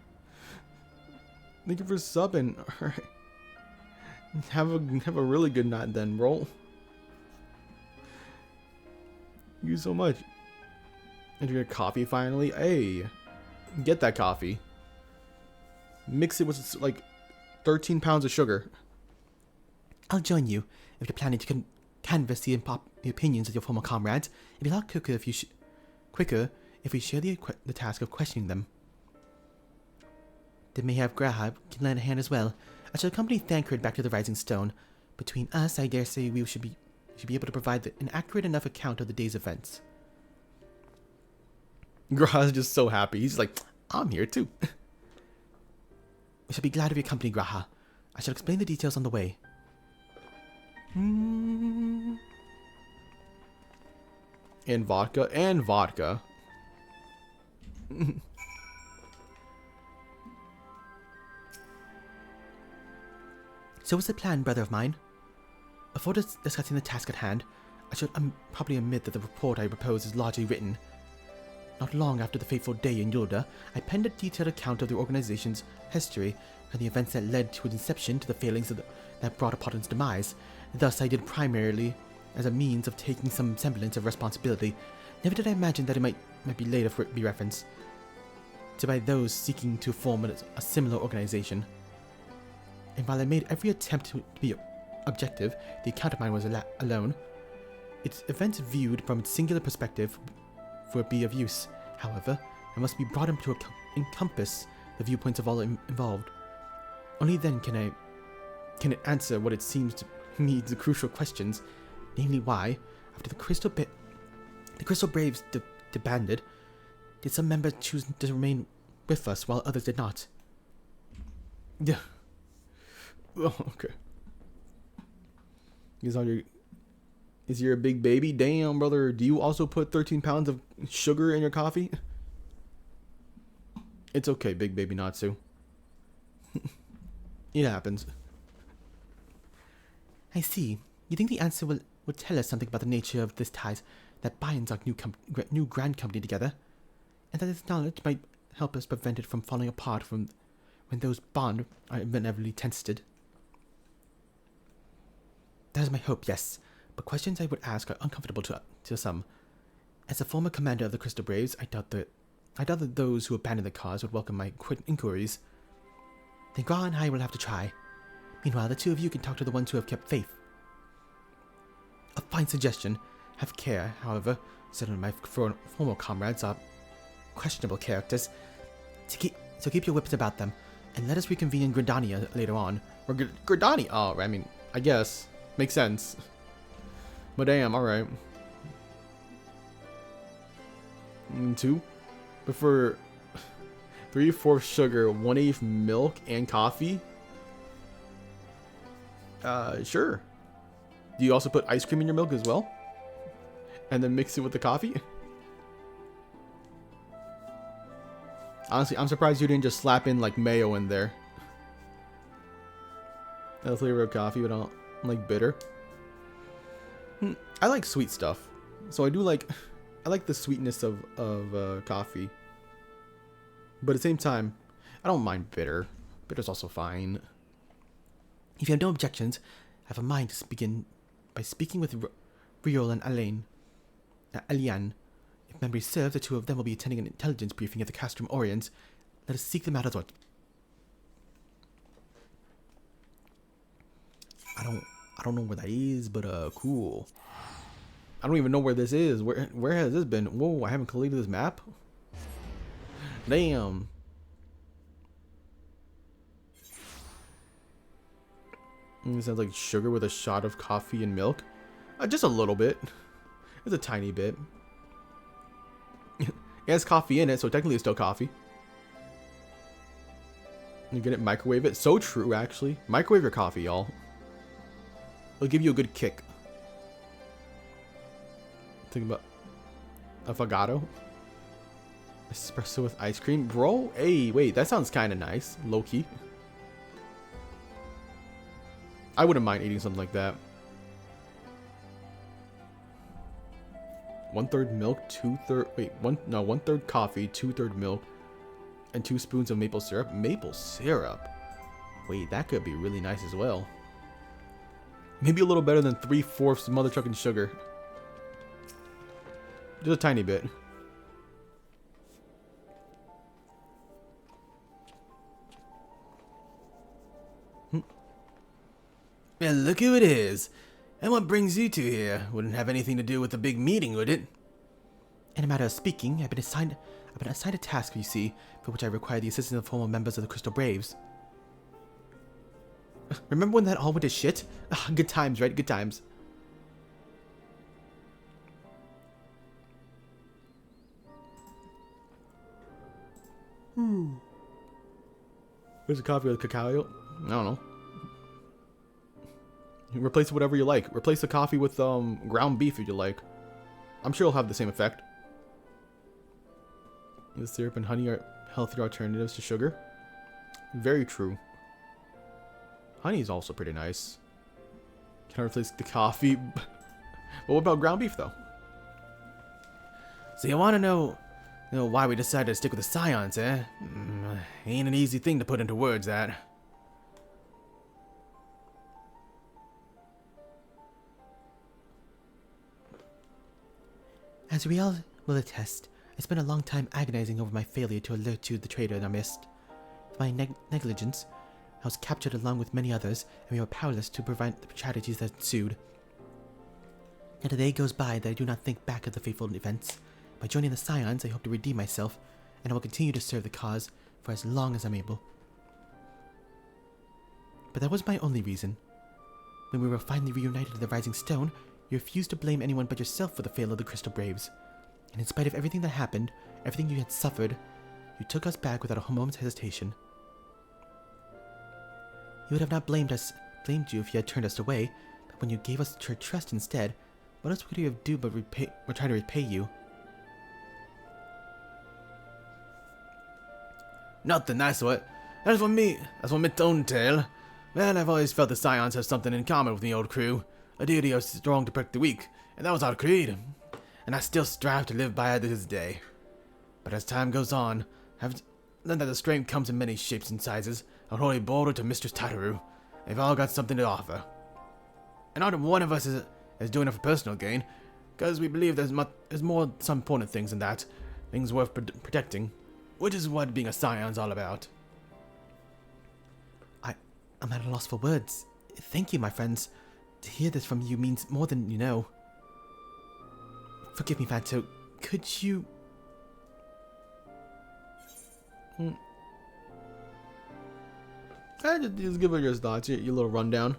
Thank you for subbing. Alright. Have a really good night then, bro. Thank you so much. And your coffee finally. Hey, get that coffee. Mix it with like 13 pounds of sugar. I'll join you if you're planning to canvass the opinions of your former comrades. It'd be a lot quicker if we share the task of questioning them. They may have Grahab can lend a hand as well. I shall accompany Thancred back to the Rising Stone. Between us, I dare say we should be able to provide an accurate enough account of the day's events. Graha's just so happy. He's like, I'm here too. We shall be glad of your company, Graha. I shall explain the details on the way. And vodka. So what's the plan, brother of mine? Before discussing the task at hand, I should probably admit that the report I propose is largely written. Not long after the fateful day in Yulda, I penned a detailed account of the organization's history and the events that led to its inception to the failings that brought upon its demise. Thus, I did primarily as a means of taking some semblance of responsibility. Never did I imagine that it might be later be referenced to by those seeking to form a similar organization. And while I made every attempt to be objective, the account of mine was alone. Its events viewed from its singular perspective would be of use. However, it must be brought to encompass the viewpoints of all involved. Only then can it answer what it seems to me the crucial questions, namely why, after the Crystal Braves disbanded, did some members choose to remain with us while others did not? Yeah. Oh, okay. Is your big baby? Damn, brother. Do you also put 13 pounds of sugar in your coffee? It's okay, big baby Natsu. It happens. I see. You think the answer will tell us something about the nature of this ties that binds our new grand company together, and that this knowledge might help us prevent it from falling apart when those bonds are inevitably tested. That is my hope, yes, but questions I would ask are uncomfortable to some. As a former commander of the Crystal Braves, I doubt that those who abandon the cause would welcome my inquiries. Then Gra and I will have to try. Meanwhile, the two of you can talk to the ones who have kept faith. A fine suggestion. Have care, however. Certain of my former comrades are questionable characters. So keep your whips about them, and let us reconvene in Gridania later on. Or Gridania? Oh, I mean, I guess. Makes sense. But damn, alright. 2? But for 3/4 sugar, 1/8 milk, and coffee? Sure. Do you also put ice cream in your milk as well? And then mix it with the coffee? Honestly, I'm surprised you didn't just slap in like mayo in there. The flavor of coffee, but I don't like bitter. I like sweet stuff. So I like the sweetness of coffee. But at the same time, I don't mind bitter. Bitter's also fine. If you have no objections, I have a mind to begin by speaking with Riol and Alian. If memory serves, the two of them will be attending an intelligence briefing at the Castrum Oriens. Let us seek them out as well. I don't know where that is, but cool. I don't even know where this is. Where has this been? Whoa, I haven't completed this map. Damn. It sounds like sugar with a shot of coffee and milk. Just a little bit. It's a tiny bit. It has coffee in it, so technically it's still coffee. You get it, microwave it. So true, actually. Microwave your coffee, y'all. It'll give you a good kick. Think about affogato. Espresso with ice cream. Bro, hey, wait, that sounds kind of nice. Low-key. I wouldn't mind eating something like that. 1/3 milk, 2/3... Wait, 1/3 coffee, 2/3 milk, and 2 spoons of maple syrup. Maple syrup? Wait, that could be really nice as well. Maybe a little better than 3/4 mother trucking sugar. Just a tiny bit. Well, look who it is. And what brings you two here? Wouldn't have anything to do with the big meeting, would it? In a matter of speaking, I've been assigned a task, you see, for which I require the assistance of former members of the Crystal Braves. Remember when that all went to shit? Good times, right? Good times. Where's the coffee with cacao? I don't know. Replace whatever you like. Replace the coffee with ground beef if you like. I'm sure it'll have the same effect. The syrup and honey are healthier alternatives to sugar. Very true. Honey is also pretty nice. Can I replace the coffee? But what about ground beef though? So you want to know why we decided to stick with the Scions, eh? Ain't an easy thing to put into words, that. As Riel will attest, I spent a long time agonizing over my failure to alert you the traitor in our midst. For my negligence, I was captured along with many others, and we were powerless to prevent the tragedies that ensued. Yet a day goes by that I do not think back of the fateful events. By joining the Scions, I hope to redeem myself, and I will continue to serve the cause for as long as I'm able. But that was my only reason. When we were finally reunited in the Rising Stone, you refused to blame anyone but yourself for the fail of the Crystal Braves. And in spite of everything that happened, everything you had suffered, you took us back without a moment's hesitation. You would have not blamed you if you had turned us away, but when you gave us your trust instead, what else could we have do but try to repay you? Nothing, that's what. That's what me don't tell. Man, I've always felt the Scions have something in common with the old crew. A duty of strong to protect the weak, and that was our creed. And I still strive to live by it to this day. But as time goes on, I've learned that the strength comes in many shapes and sizes, unholy border to Mistress Tataru. They've all got something to offer. And not one of us is doing it for personal gain, because we believe there's some important things than that, things worth protecting, which is what being a Scion's all about. I'm at a loss for words. Thank you, my friends. To hear this from you means more than you know. Forgive me, Vanto. Could you... Just give her your thoughts, your little rundown.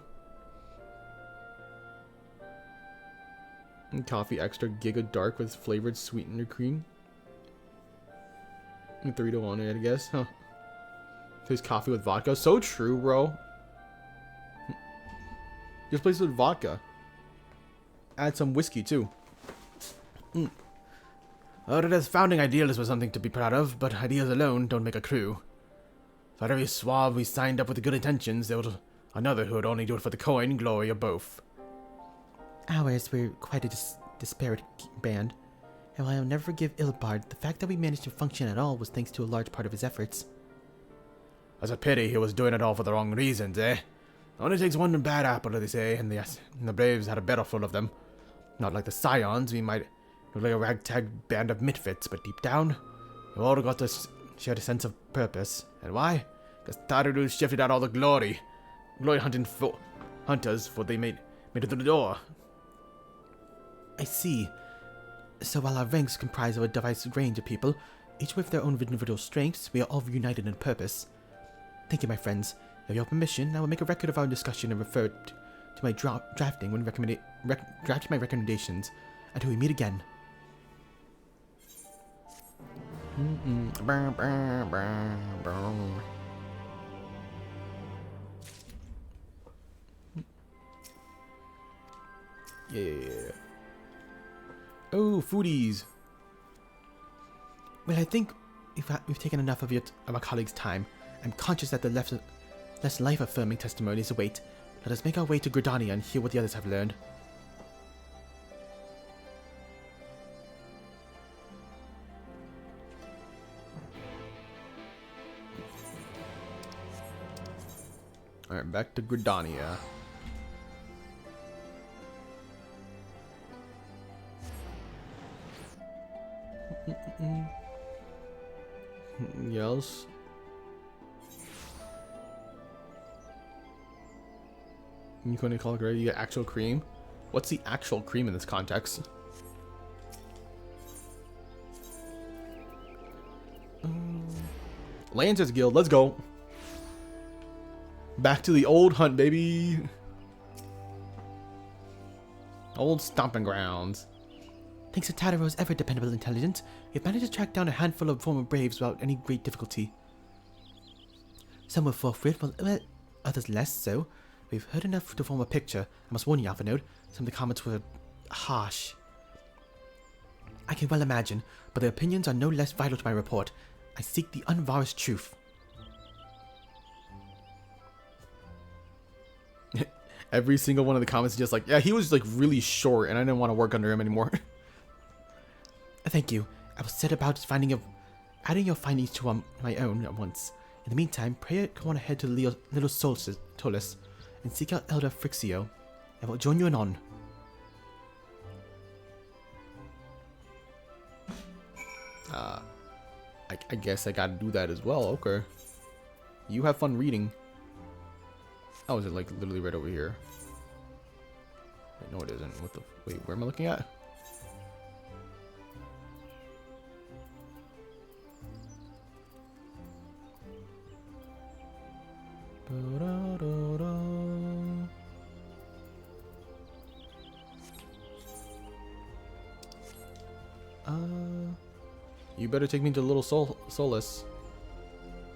And coffee extra giga dark with flavored sweetener cream. 3 to 1, I guess, huh? Tastes coffee with vodka. So true, bro. Just place with vodka. Add some whiskey, too. Aurora's founding ideals was something to be proud of, but ideas alone don't make a crew. For every swab we signed up with good intentions, there was another who would only do it for the coin, glory, or both. Ours were quite a disparate band, and while I'll never forgive Ilbard, the fact that we managed to function at all was thanks to a large part of his efforts. It's a pity he was doing it all for the wrong reasons, eh? Only takes one bad apple, they say, and the Braves had a barrel full of them. Not like the Scions, we might look like a ragtag band of misfits, but deep down, we all got to share a sense of purpose. And why? Because Tarudu shifted out all the glory hunting hunters, for they made it through the door. I see. So while our ranks comprise of a diverse range of people, each with their own individual strengths, we are all united in purpose. Thank you, my friends. With your permission, I will make a record of our discussion and refer to my drafting when drafting my recommendations until we meet again. Yeah. Oh, foodies. Well, I think we've taken enough of our colleagues' time. I'm conscious that the less life-affirming testimonies await. Let us make our way to Gridania and hear what the others have learned. Alright, back to Gridania. Yells. You couldn't call it great. You get actual cream. What's the actual cream in this context? Lancers Guild, let's go. Back to the old hunt, baby. Old stomping grounds. Thanks to Tadaro's ever-dependable intelligence, we've managed to track down a handful of former Braves without any great difficulty. Some were forthwith, while others less so. We've heard enough to form a picture. I must warn you, Alphanode, some of the comments were harsh. I can well imagine, but their opinions are no less vital to my report. I seek the unvarnished truth. Every single one of the comments is just like, yeah, he was like really short and I didn't want to work under him anymore. Thank you. I will set about adding your findings to my own at once. In the meantime, pray go on ahead to Little Solus and seek out Elder Frixio. I will join you anon. I guess I gotta do that as well. Okay. You have fun reading. Oh, is it like literally right over here? Wait, no, it isn't. What the? Wait, where am I looking at? You better take me to Little Solus.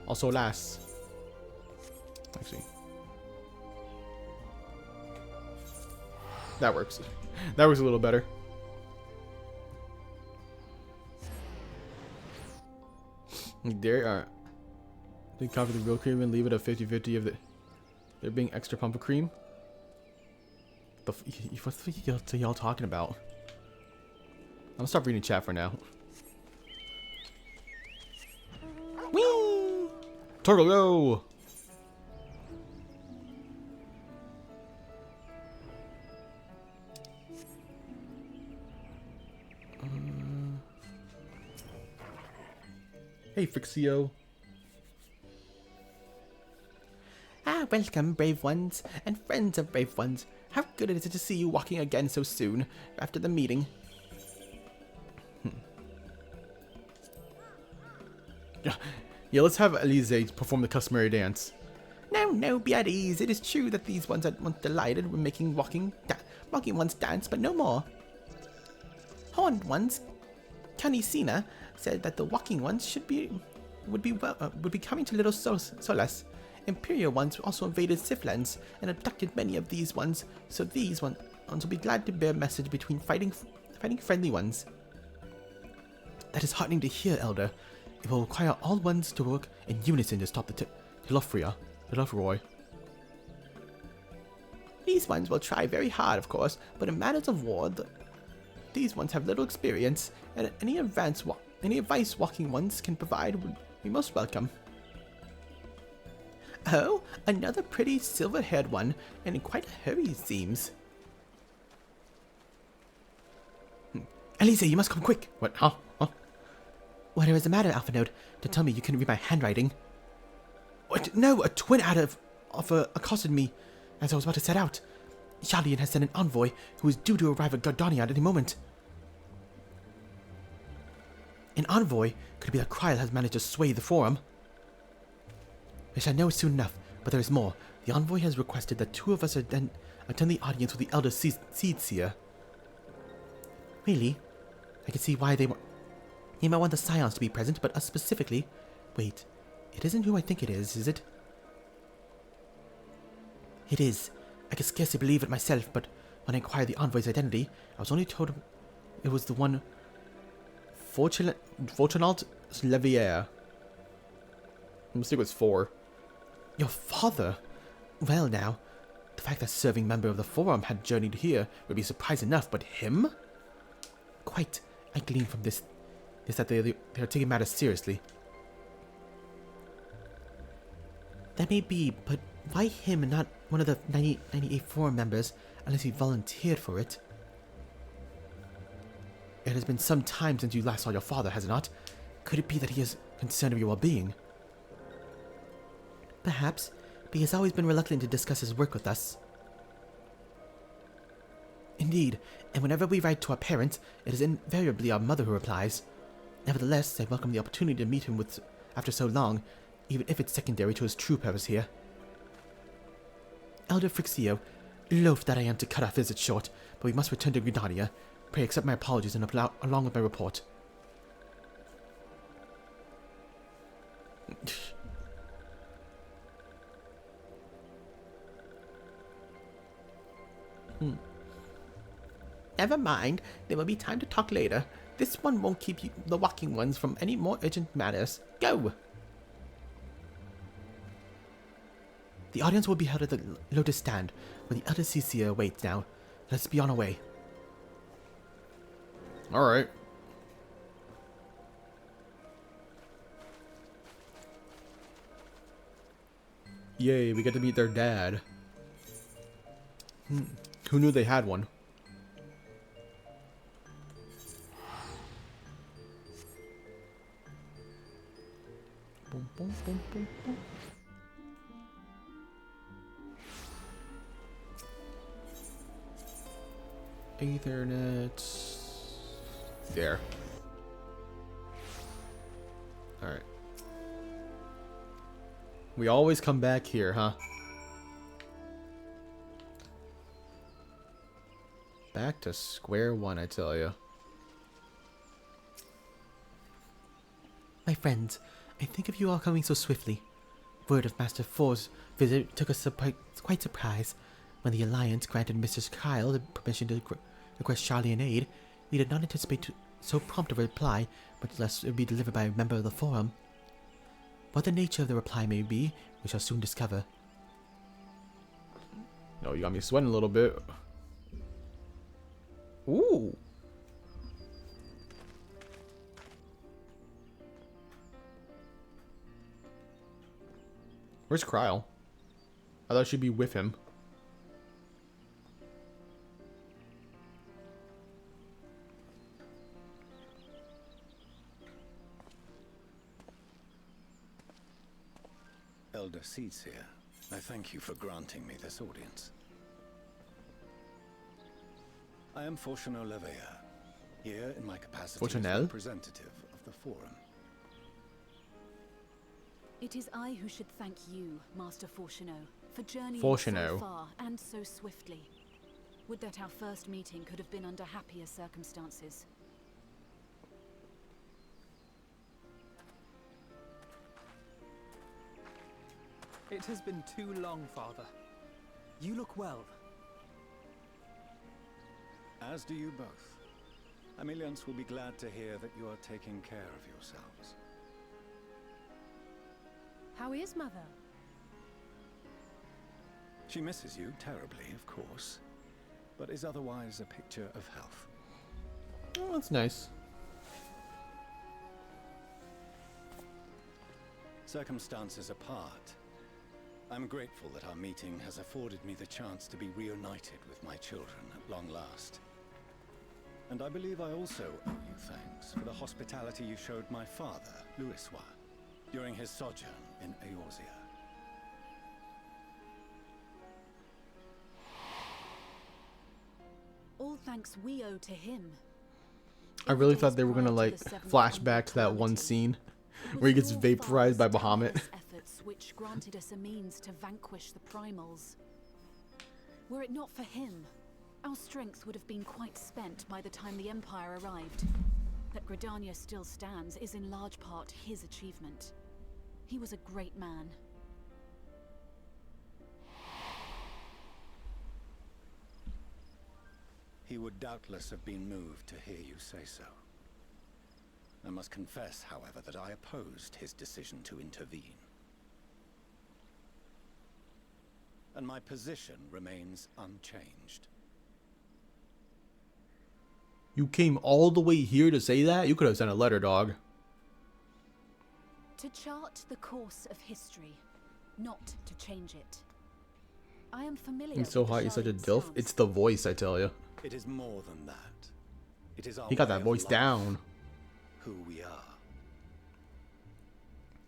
Also, Lass. Actually, that works. That works a little better. There are. They cover the real cream and leave it at 50-50 of there being extra pump of cream. What are y'all talking about? I'm gonna stop reading chat for now. Whee! Turtle, go! Hey, Frixio. Welcome, brave ones, and friends of brave ones. How good is it to see you walking again so soon, after the meeting? Yeah, let's have Elise perform the customary dance. No, be at ease. It is true that these ones are once delighted with making walking ones dance, but no more. Horned ones, Canisina, said that the walking ones should be would be coming to Little Solace. Imperial ones also invaded Siflands and abducted many of these ones, so these ones will be glad to bear a message between fighting friendly ones. That is heartening to hear, Elder. It will require all ones to work in unison to stop the Telofroi. These ones will try very hard, of course, but in matters of war, these ones have little experience, and any advice walking ones can provide would be most welcome. Oh, another pretty silver-haired one, and in quite a hurry, it seems. Elise, you must come quick. What? Huh? Whatever is the matter, Alpha Node? Don't tell me you couldn't read my handwriting. What? No, a twin accosted me as I was about to set out. Shalian has sent an envoy who is due to arrive at Gardania at any moment. An envoy? Could it be that Kryl has managed to sway the Forum? We shall know soon enough, but there is more. The envoy has requested that 2 of us attend the audience with the Elder Seedseer. Really? I can see why they might want the Scions to be present, but us specifically... Wait, it isn't who I think it is it? It is. I can scarcely believe it myself, but when I inquired the envoy's identity, I was only told it was the one... Fortunat Levier. I must think it was 4. Your father? Well now, the fact that a serving member of the Forum had journeyed here would be surprise enough, but him? Quite. I glean from this is that they are taking matters seriously. That may be, but why him and not one of the 98 Forum members unless he volunteered for it? It has been some time since you last saw your father, has it not? Could it be that he is concerned of your well-being? Perhaps, but he has always been reluctant to discuss his work with us. Indeed, and whenever we write to our parents, it is invariably our mother who replies. Nevertheless, I welcome the opportunity to meet him after so long, even if it's secondary to his true purpose here. Elder Frixio, loath that I am to cut our visit short, but we must return to Gridania. Pray accept my apologies and along with my report. Never mind, there will be time to talk later. This one won't keep the walking ones from any more urgent matters. Go! The audience will be held at the Lotus Stand, where the Elder Seedseer awaits now. Let's be on our way. Alright. Yay, we get to meet their dad. Who knew they had one? Boom, boom, boom, boom, boom. Ethernet. There. Alright. We always come back here, huh? Back to square one, I tell you. My friends, I think of you all coming so swiftly. Word of Master Four's visit took us quite surprised. When the Alliance granted Mrs. Kyle the permission to request Shalian aid, we did not anticipate so prompt a reply, much less it would be delivered by a member of the Forum. What the nature of the reply may be, we shall soon discover. No, you got me sweating a little bit. Ooh. Where's Kryl? I thought she'd be with him. Elder Seedseer, I thank you for granting me this audience. I am Fortunel Leveilleur, here in my capacity as representative of the Forum. It is I who should thank you, Master Fortunel, for journeying so far and so swiftly. Would that our first meeting could have been under happier circumstances. It has been too long, Father. You look well. As do you both. Ameliance will be glad to hear that you are taking care of yourselves. How is Mother? She misses you terribly, of course, but is otherwise a picture of health. Oh, that's nice. Circumstances apart, I'm grateful that our meeting has afforded me the chance to be reunited with my children at long last. And I believe I also owe you thanks for the hospitality you showed my father, Louisoix, during his sojourn in Eorzea. All thanks we owe to him. I really thought they were gonna like flash back to that one scene where he gets vaporized by Bahamut. Efforts which granted us a means to vanquish the primals. Were it not for him, our strength would have been quite spent by the time the Empire arrived. That Gridania still stands is in large part his achievement. He was a great man. He would doubtless have been moved to hear you say so. I must confess, however, that I opposed his decision to intervene. And my position remains unchanged. You came all the way here to say that? You could have sent a letter, dog. To chart the course of history, not to change it. I am familiar He's so with the hot, he's such a Charlene dilf. stance. It's the voice, I tell you. It is more than that. It is our He got way that of voice life, down. who we are.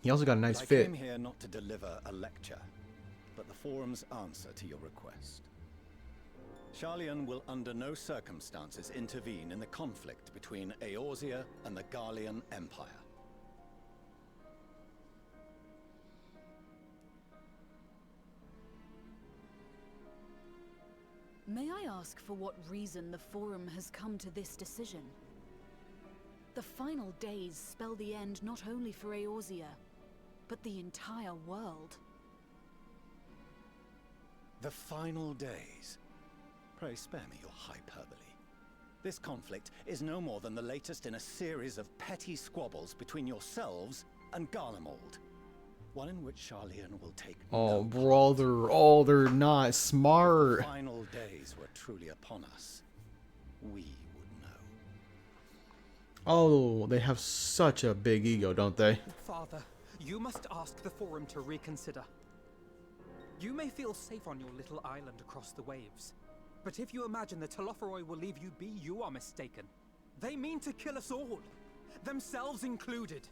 He also got a nice I fit. came here not to deliver a lecture, but the Forum's answer to your request. Charlene will under no circumstances intervene in the conflict between Eorzea and the Garlean Empire. May I ask for what reason the Forum has come to this decision? The final days spell the end not only for Eorzea, but the entire world. The final days. Pray spare me your hyperbole. This conflict is no more than the latest in a series of petty squabbles between yourselves and Garlemald. One in which Charlene will take Oh, brother. Oh, they're not If smart. the final days were truly upon us, we would know. Oh, they have such a big ego, don't they? Father, you must ask the Forum to reconsider. You may feel safe on your little island across the waves, but if you imagine the Telophoroi will leave you be, you are mistaken. They mean to kill us all, themselves included.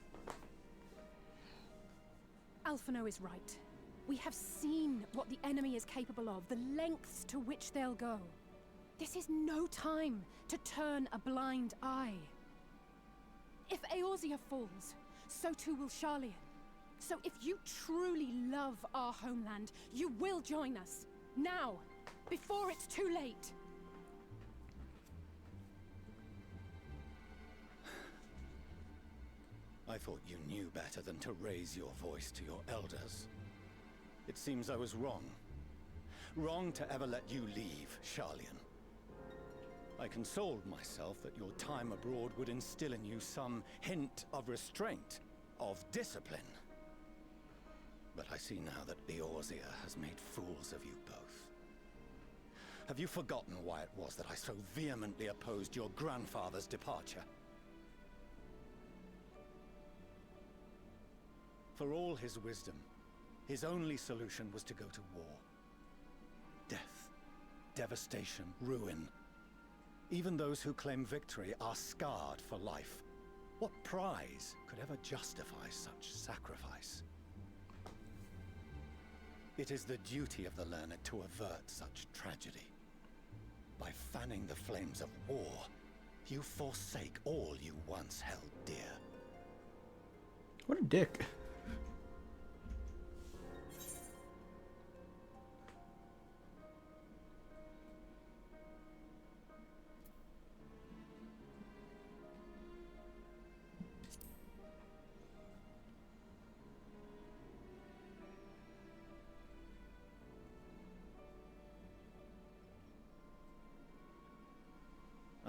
Alphino is right. We have seen what the enemy is capable of, the lengths to which they'll go. This is no time to turn a blind eye. If Eorzea falls, so too will Charlene. So if you truly love our homeland, you will join us. Now, before it's too late. I thought you knew better than to raise your voice to your elders. It seems I was wrong. Wrong to ever let you leave, Charlene. I consoled myself that your time abroad would instill in you some hint of restraint, of discipline. But I see now that Eorzea has made fools of you both. Have you forgotten why it was that I so vehemently opposed your grandfather's departure? For all his wisdom, his only solution was to go to war. Death, devastation, ruin. Even those who claim victory are scarred for life. What prize could ever justify such sacrifice? It is the duty of the learned to avert such tragedy. By fanning the flames of war, you forsake all you once held dear. What a dick.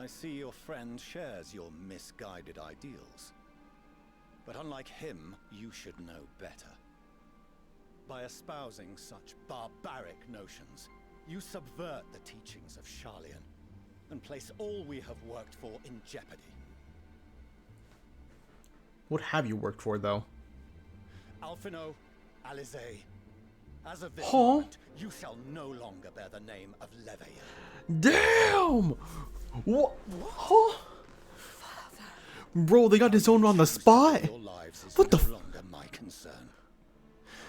I see your friend shares your misguided ideals. But unlike him, you should know better. By espousing such barbaric notions, you subvert the teachings of Sharlayan and place all we have worked for in jeopardy. What have you worked for, though? Alphino, Alize, as of this Huh? moment, you shall no longer bear the name of Leveilleur. Damn! What? Huh? Bro, they got disowned on the spot. What the? Longer my concern.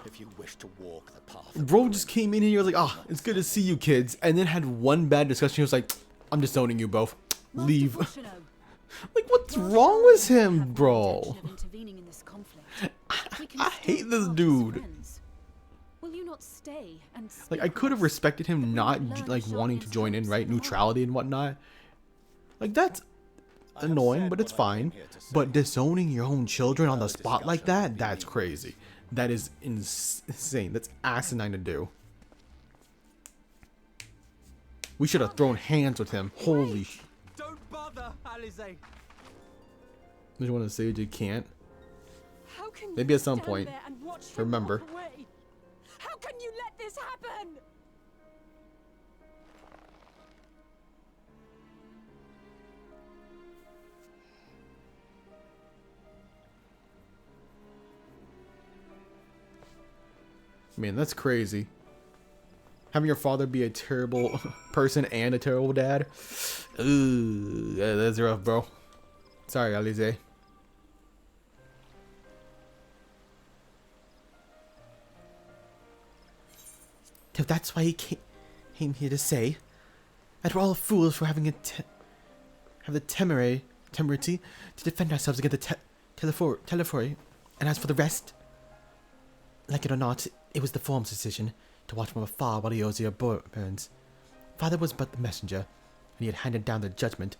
If you wish to walk the path, Bro just came in here. He was like, "Ah, it's good to see you, kids," and then had one bad discussion. He was like, "I'm disowning you both. Leave." Like, what's wrong with him, bro? I hate this dude. Will you not stay and Like, I could have respected him not like wanting to join in, right? Neutrality and whatnot. Like, that's annoying, but it's fine. But disowning your own children on the spot like that, that's crazy. That is insane. That's asinine to do. We should have thrown hands with him. Holy sh... Don't bother, Alize. There's one to say you can't. How can Maybe you at some stand point. there and watch him Remember. walk away? How can you let this happen? Man, that's crazy. Having your father be a terrible person and a terrible dad. Ooh, yeah, that's rough, bro. Sorry, Alize. So that's why he came here to say that we're all fools for having have the temerity to defend ourselves against the Telephori. And as for the rest, like it or not, it was the Form's decision to watch from afar while the Osier burns. Father was but the messenger, and he had handed down the judgment.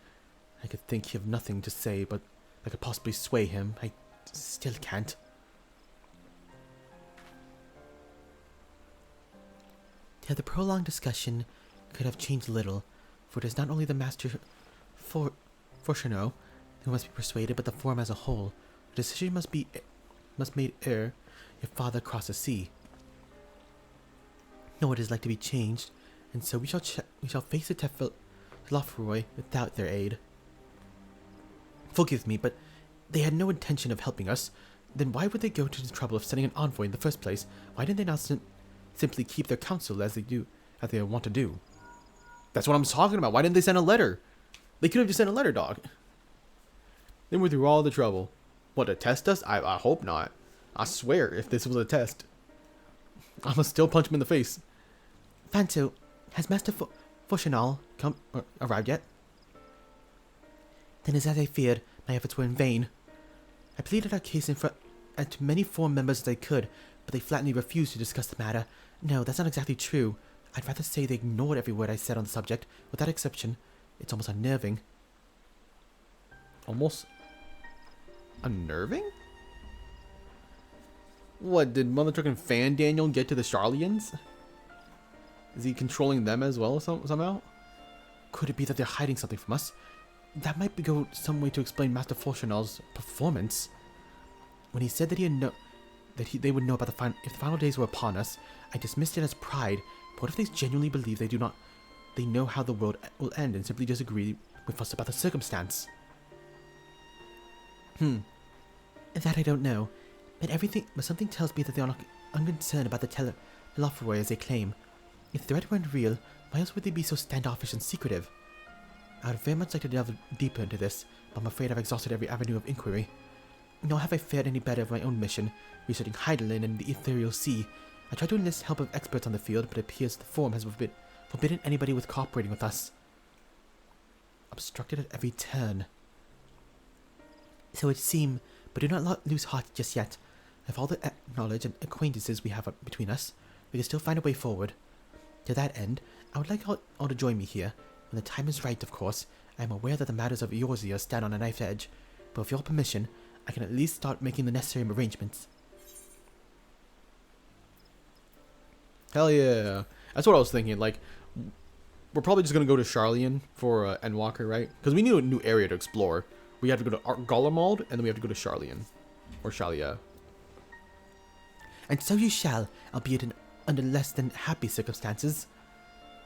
I could think of nothing to say, but I could possibly sway him. I still can't. The prolonged discussion could have changed little, for it is not only the Master Fortuno who must be persuaded, but the Form as a whole. The decision must made ere your father cross the sea. Know what it is like to be changed, and so we shall face the Telofroi without their aid. Forgive me, but they had no intention of helping us. Then why would they go to the trouble of sending an envoy in the first place? Why didn't they not simply keep their counsel as they want to do? That's what I'm talking about. Why didn't they send a letter? They could have just sent a letter, dog. Then we're through all the trouble. What, to test us? I hope not. I swear, if this was a test, I'm gonna still punch him in the face. Fanto, has Master Fortunal arrived yet? Then, as I feared, my efforts were in vain. I pleaded our case in front to many Form members as I could, but they flatly refused to discuss the matter. No, that's not exactly true. I'd rather say they ignored every word I said on the subject. Without exception, it's almost unnerving. Almost unnerving? What, did Mother Truckin' Fan Daniel get to the Sharlayans? Is he controlling them as well somehow? Could it be that they're hiding something from us? That might go some way to explain Master Fortunal's performance. When he said that they would know about if the final days were upon us, I dismissed it as pride. But what if they genuinely believe they know how the world will end and simply disagree with us about the circumstance? That I don't know. But something tells me that they are not unconcerned about the Telofroi as they claim. If the threat weren't real, why else would they be so standoffish and secretive? I would very much like to delve deeper into this, but I'm afraid I've exhausted every avenue of inquiry. Nor have I fared any better of my own mission, researching Heidelin and the Ethereal Sea. I tried to enlist help of experts on the field, but it appears the Form has forbidden anybody with cooperating with us. Obstructed at every turn. So it seems, but do not lose heart just yet. With all the knowledge and acquaintances we have between us, we can still find a way forward. To that end, I would like all to join me here. When the time is right, of course. I am aware that the matters of Eorzea stand on a knife's edge, but with your permission, I can at least start making the necessary arrangements. Hell yeah. That's what I was thinking. Like, we're probably just gonna go to Charlian for Endwalker, right? Because we need a new area to explore. We have to go to Garlemald, and then we have to go to Charlian. Or Shalia. And so you shall, albeit under less than happy circumstances.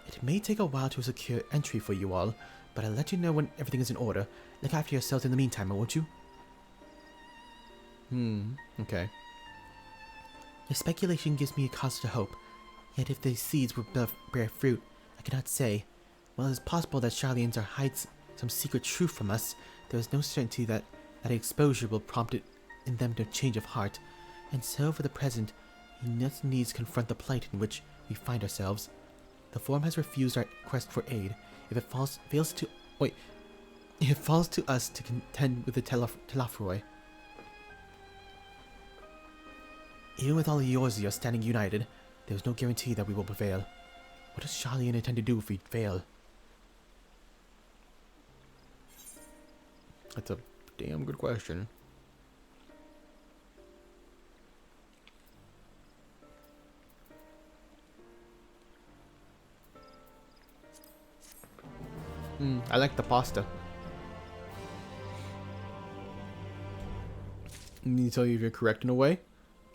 It may take a while to secure entry for you all, but I'll let you know when everything is in order. Look after yourselves in the meantime, won't you? Okay. Your speculation gives me a cause to hope. Yet if these seeds will bear fruit, I cannot say. While it is possible that Charlians hides some secret truth from us, there is no certainty that exposure will prompt it in them to change of heart. And so, for the present, we must needs confront the plight in which we find ourselves. The Forum has refused our quest for aid. If it falls to us to contend with the Telafroi. Even with all of Eorzea standing united, there is no guarantee that we will prevail. What does Charlian intend to do if we fail? That's a damn good question. I like the pasta. Need to tell you if you're correct in a way.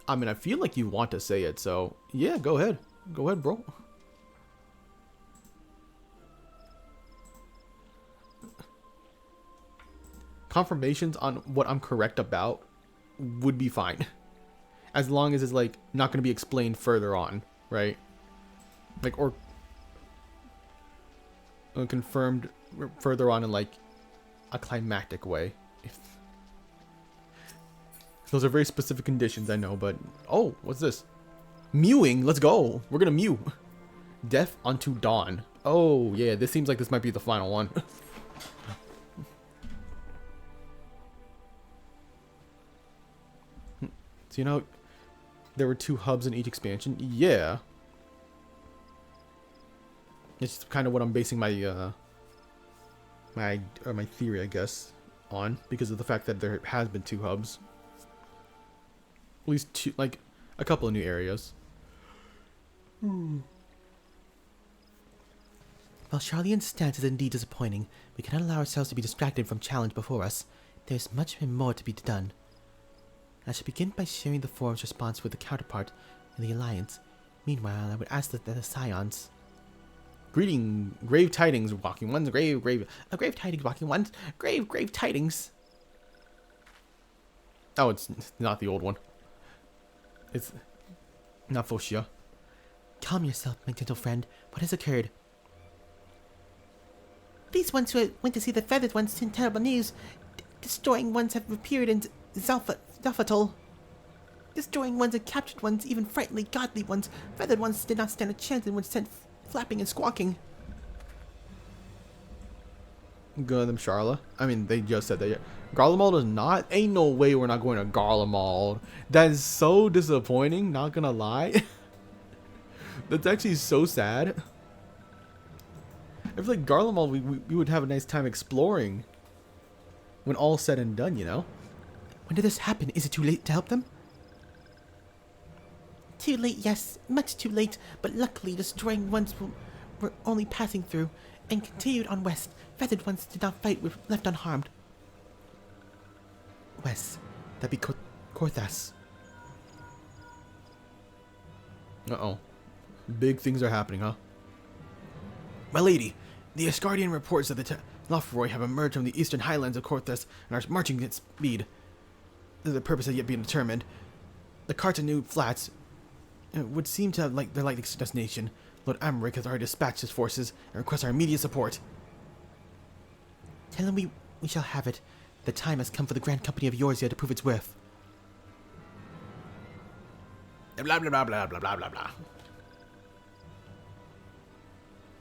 I mean, I feel like you want to say it, so yeah, go ahead. Go ahead, bro. Confirmations on what I'm correct about would be fine. As long as it's, like, not going to be explained further on, right? Like, or confirmed further on in, like, a climactic way. Those are very specific conditions, I know, but... Oh, what's this? Mewing? Let's go! We're gonna mew! Death unto Dawn. Oh, yeah, this seems like this might be the final one. So, you know, there were 2 hubs in each expansion? Yeah. It's kind of what I'm basing my, my theory, I guess, on. Because of the fact that there has been 2 hubs. At least 2, like, a couple of new areas. While Charlian's stance is indeed disappointing, we cannot allow ourselves to be distracted from challenge before us. There is much more to be done. I shall begin by sharing the Forum's response with the counterpart in the Alliance. Meanwhile, I would ask that the Scions... Greeting, grave tidings, walking ones, grave tidings, walking ones, grave tidings. Oh, it's not the old one. It's not Foshia. Calm yourself, my gentle friend. What has occurred? These ones who went to see the feathered ones sent terrible news. Destroying ones have appeared in Zalfatol. Destroying ones and captured ones, even frighteningly godly ones. Feathered ones did not stand a chance and were sent flapping and squawking. Go to them, Charla. I mean, they just said that. Garlemald is not. Ain't no way we're not going to Garlemald. That is so disappointing. Not gonna lie. That's actually so sad. I feel like Garlemald, we would have a nice time exploring. When all's said and done, you know. When did this happen? Is it too late to help them? Too late, yes. Much too late. But luckily, destroying ones were only passing through and continued on west. Feathered ones did not fight, were left unharmed. West. That'd be Korthas. Uh-oh. Big things are happening, huh? My lady, the Asgardian reports that the Telafroi have emerged from the eastern highlands of Korthas and are marching at speed. The purpose has yet been determined. The Cartanu Flats would seem to have their likely destination. Lord Amric has already dispatched his forces and requests our immediate support. Tell him we shall have it. The time has come for the Grand Company of Eorzea to prove its worth. Blah, blah, blah, blah, blah, blah, blah, blah.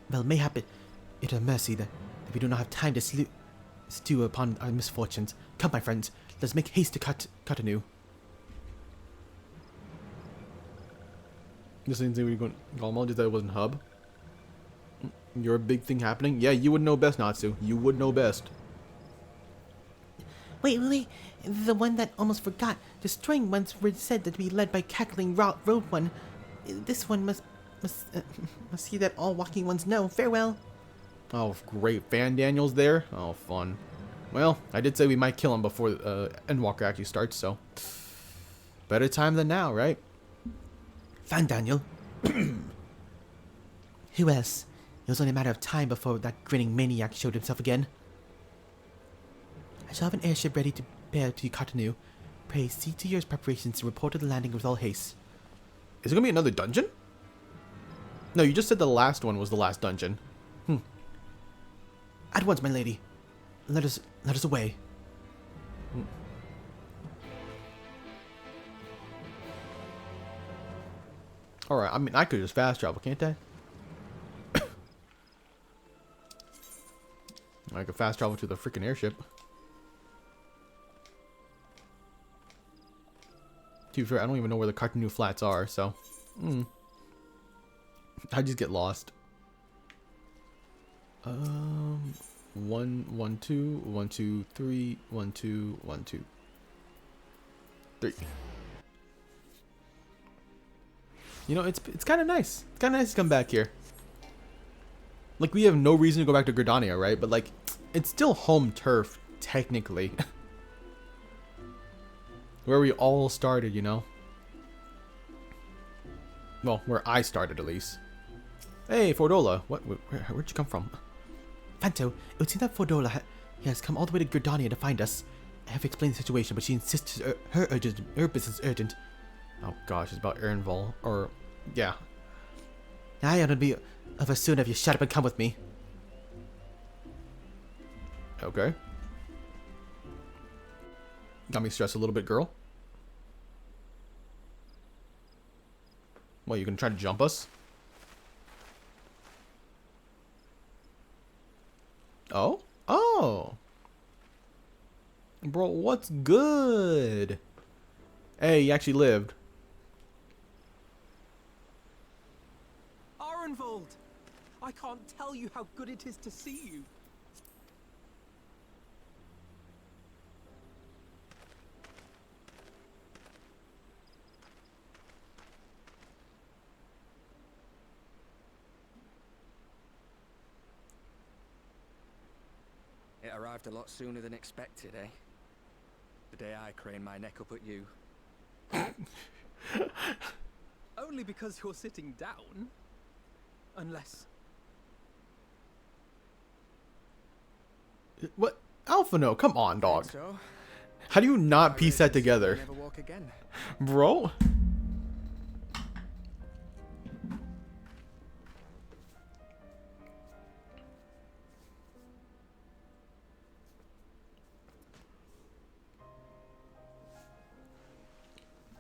Well, mayhap it a mercy that we do not have time to stew upon our misfortunes. Come, my friends, let's make haste to cut anew. The same thing we going Galmal, just that it wasn't hub. Your big thing happening? Yeah, you would know best, Natsu. You would know best. Wait. The one that almost forgot. Destroying ones were said to be led by cackling road one. This one must see that all walking ones know. Farewell. Oh, great. Van Daniel's there? Oh, fun. Well, I did say we might kill him before Endwalker actually starts, so... better time than now, right? Van Daniel. Who else? It was only a matter of time before that grinning maniac showed himself again. I shall have an airship ready to bear to Cotonou. Pray see to your preparations and report to the landing with all haste. Is it gonna be another dungeon? No, you just said the last one was the last dungeon. At once, my lady. Let us away. Alright, I mean, I could just fast travel, can't I? I could fast travel to the freaking airship. To be fair, I don't even know where the Cotonou Flats are, so... I just get lost. 1, 1, 2, 1, 2, 3, 1, 2, 1, 2, 3. You know, it's kind of nice. It's kind of nice to come back here. Like, we have no reason to go back to Gridania, right? But, like, it's still home turf, technically. Where we all started, you know? Well, where I started, at least. Hey, Fordola. Where'd you come from? Fanto, it would seem that Fordola has come all the way to Gridania to find us. I have explained the situation, but she insists her business is urgent. Oh gosh, it's about Ernval. Or, yeah. I ought to be of us soon if you shut up and come with me. Okay. Got me stressed a little bit, girl. What, you gonna try to jump us? Oh? Oh! Bro, what's good? Hey, you actually lived. Arenvold! I can't tell you how good it is to see you. It arrived a lot sooner than expected, eh? The day I craned my neck up at you. Only because you're sitting down. Unless... What? Alphino, come on, dog. So, how do you not piece that together? Never walk again. Bro?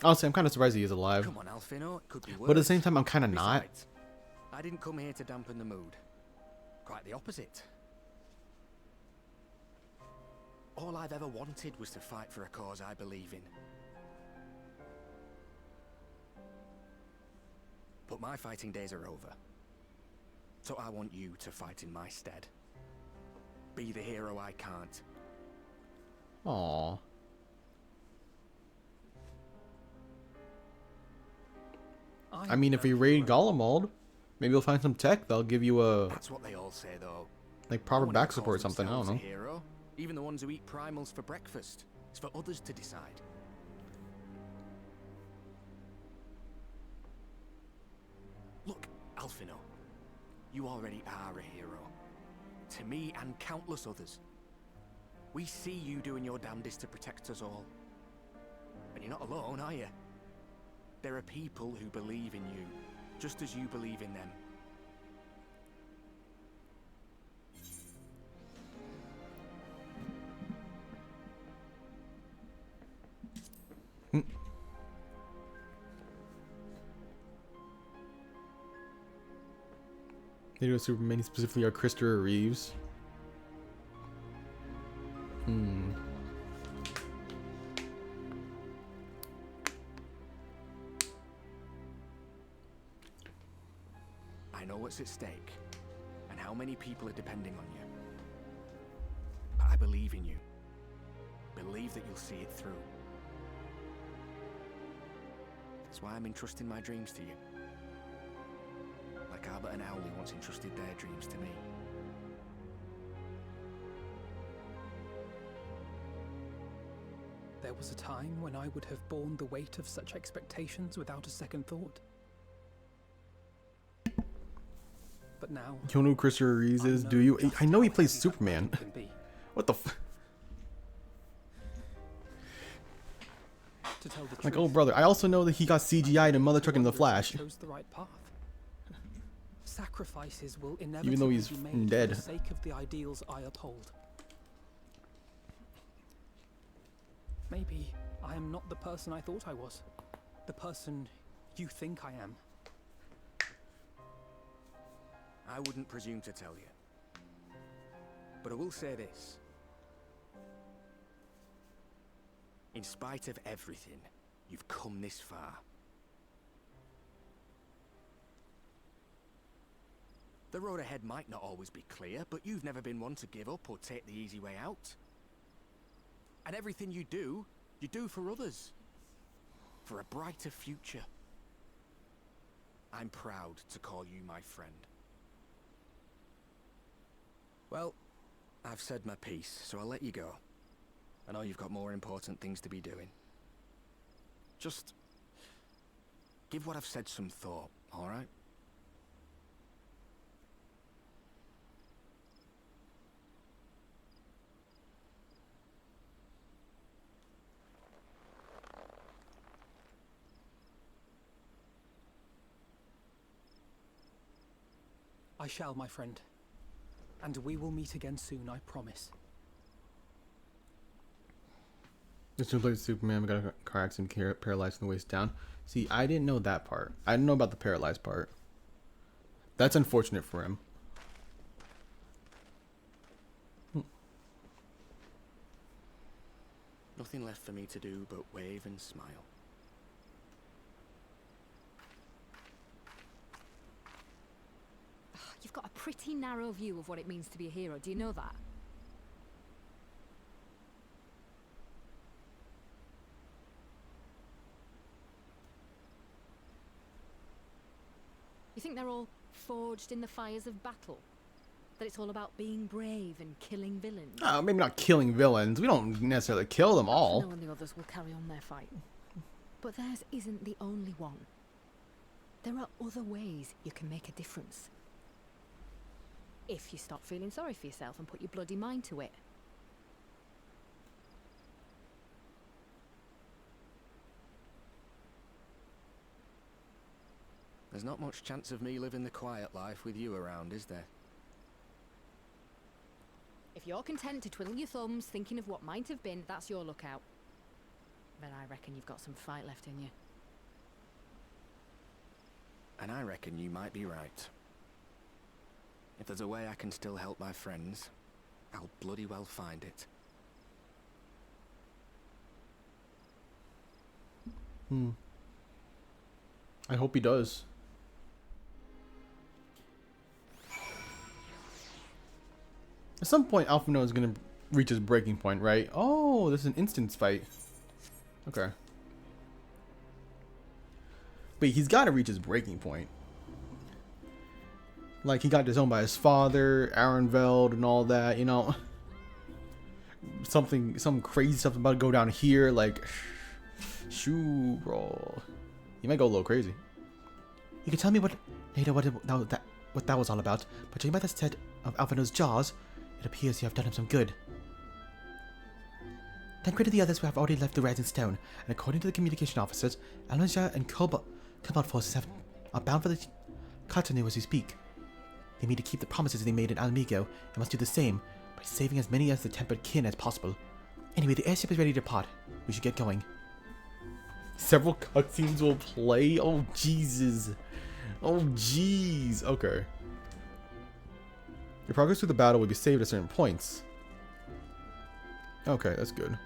Honestly, I'm kind of surprised he is alive. Come on, Alphino, it could be worse. But at the same time, I'm kind of not. Besides, I didn't come here to dampen the mood. Quite the opposite. All I've ever wanted was to fight for a cause I believe in. But my fighting days are over. So I want you to fight in my stead. Be the hero I can't. Aww. I mean, if we raid Golemald, maybe we'll find some tech that'll give you a... That's what they all say, though. Like proper back support or something, I don't know. Hero, even the ones who eat primals for breakfast. It's for others to decide. Look, Alphino, you already are a hero. To me and countless others. We see you doing your damnedest to protect us all. And you're not alone, are you? There are people who believe in you, just as you believe in them. They do a Superman, specifically are Christopher Reeves. I know what's at stake, and how many people are depending on you. But I believe in you. Believe that you'll see it through. That's why I'm entrusting my dreams to you. Like Albert and Owley once entrusted their dreams to me. was a time when I would have borne the weight of such expectations without a second thought. But now... You don't know who Christopher Reeves is, do you? I know he plays Superman. What the f... To tell the Like, truth, oh brother, I also know that he got CGI'd in Mother Truck in the Flash. chose the right path. Sacrifices will Even though inevitably he's be made dead. for the sake of the ideals I uphold. Maybe I am not the person I thought I was. The person you think I am. I wouldn't presume to tell you. But I will say this. In spite of everything, you've come this far. The road ahead might not always be clear, but you've never been one to give up or take the easy way out. And everything you do for others. For a brighter future. I'm proud to call you my friend. Well, I've said my piece, so I'll let you go. I know you've got more important things to be doing. Just give what I've said some thought, alright? I shall, my friend. And we will meet again soon, I promise. This one plays Superman, we got a car accident, paralyzed from the waist down. See, I didn't know that part. I didn't know about the paralyzed part. That's unfortunate for him. Nothing left for me to do but wave and smile. You've got a pretty narrow view of what it means to be a hero. Do you know that? You think they're all forged in the fires of battle? That it's all about being brave and killing villains? Maybe not killing villains. We don't necessarily kill them all. No, and the others will carry on their fight. But theirs isn't the only one. There are other ways you can make a difference. If you stop feeling sorry for yourself and put your bloody mind to it. There's not much chance of me living the quiet life with you around, is there? If you're content to twiddle your thumbs thinking of what might have been, that's your lookout. But I reckon you've got some fight left in you. And I reckon you might be right. If there's a way I can still help my friends, I'll bloody well find it. I hope he does. At some point, Alphino is going to reach his breaking point, right? Oh, this is an instance fight. Okay. But he's got to reach his breaking point. Like, he got disowned by his father, Arenveld, and all that, you know. Some crazy stuff about to go down here, like... Shoo, bro. You might go a little crazy. You can tell me later what that was all about, but judging by the state of Alphino's jaws, it appears you have done him some good. Thank you to the others who have already left the Rising Stone, and according to the communication officers, Alonja and Cobalt forces are bound for the Katanu as we speak. They mean to keep the promises they made in Alamigo, and must do the same, by saving as many of the tempered kin as possible. Anyway, the airship is ready to depart. We should get going. Several cutscenes will play? Oh, Jesus. Oh, jeez. Okay. Your progress through the battle will be saved at certain points. Okay, that's good.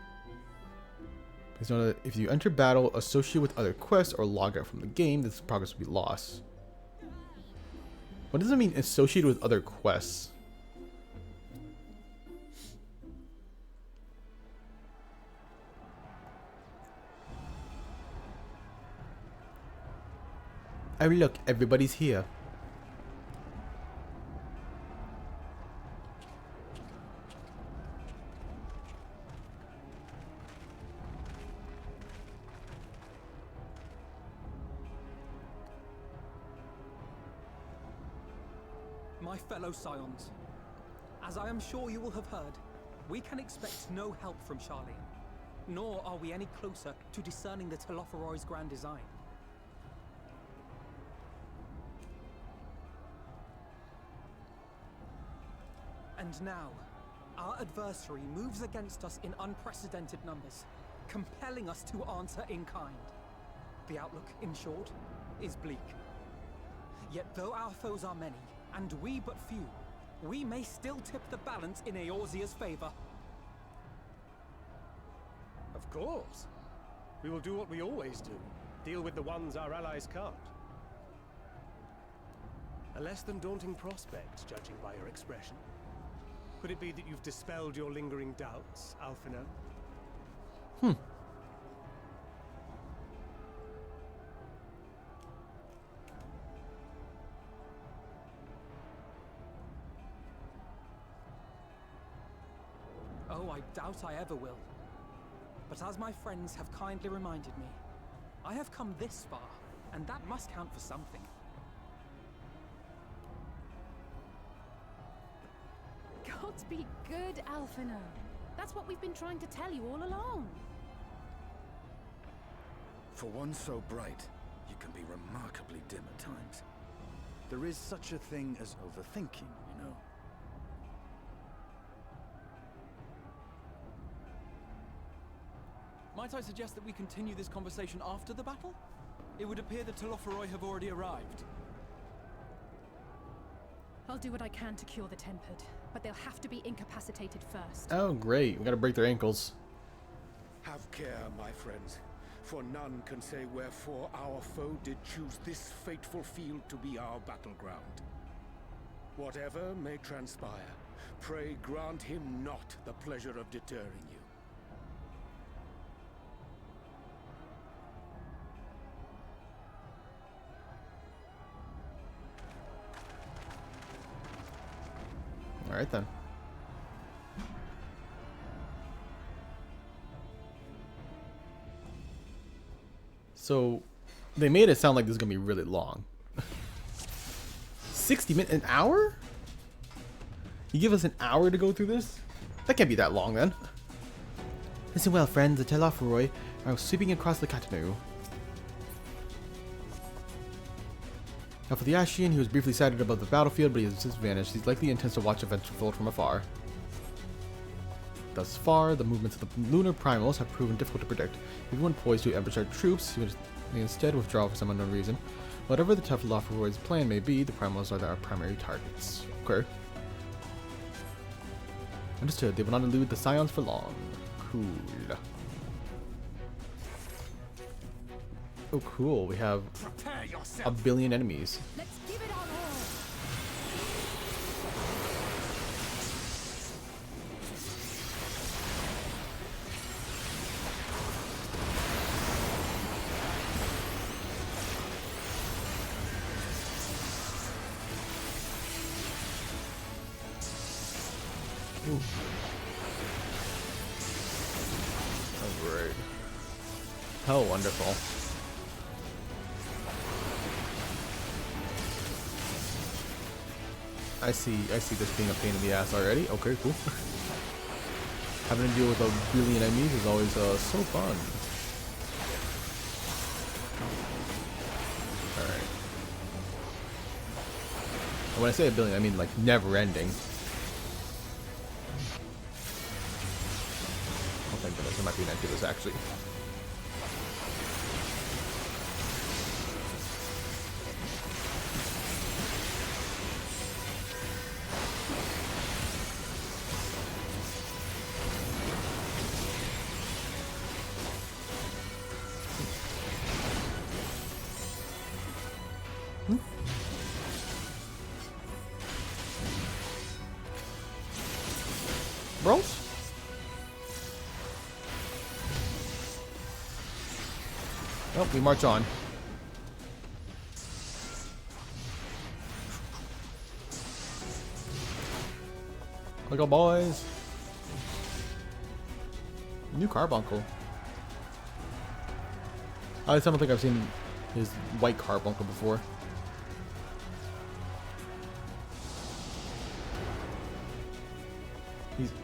Please note that if you enter battle associated with other quests or log out from the game, this progress will be lost. What does it mean, associated with other quests? Oh look, everybody's here. My fellow Scions, as I am sure you will have heard, we can expect no help from Charlene, nor are we any closer to discerning the Telophoroid's grand design. And now, our adversary moves against us in unprecedented numbers, compelling us to answer in kind. The outlook, in short, is bleak. Yet though our foes are many, and we but few, we may still tip the balance in Eorzea's favor. Of course. We will do what we always do. Deal with the ones our allies can't. A less than daunting prospect, judging by your expression. Could it be that you've dispelled your lingering doubts, Alphino? Oh, I doubt I ever will. But as my friends have kindly reminded me, I have come this far, and that must count for something. Gods be good, Alphino. That's what we've been trying to tell you all along. For one so bright, you can be remarkably dim at times. There is such a thing as overthinking, you know. Might I suggest that we continue this conversation after the battle? It would appear the Telophoroi have already arrived. I'll do what I can to cure the tempered, but they'll have to be incapacitated first. Oh, great. We gotta break their ankles. Have care, my friends, for none can say wherefore our foe did choose this fateful field to be our battleground. Whatever may transpire, pray grant him not the pleasure of deterring you. All right then. So, they made it sound like this is gonna be really long. 60 minutes, an hour? You give us an hour to go through this? That can't be that long then. Listen well, friends. The Telophoroi are sweeping across the Katanu. Now for the Ashian, he was briefly sighted above the battlefield, but he has since vanished. He's likely intends to watch events unfold from afar. Thus far, the movements of the lunar primals have proven difficult to predict. Even when poised to ambush our troops, he may instead withdraw for some unknown reason. Whatever the Telophoroid's plan may be, the primals are our primary targets. Okay. Understood. They will not elude the Scions for long. Cool. Oh, cool. We have a billion enemies. Let's give it our all. Oh, great. How wonderful. I see this being a pain in the ass already. Okay, cool. Having to deal with a billion enemies is always so fun. Alright. When I say a billion, I mean like never ending. Oh thank goodness, there might be an end to this actually. Bros? Oh, we march on. Let's go, boys. New carbuncle. I don't think I've seen his white carbuncle before.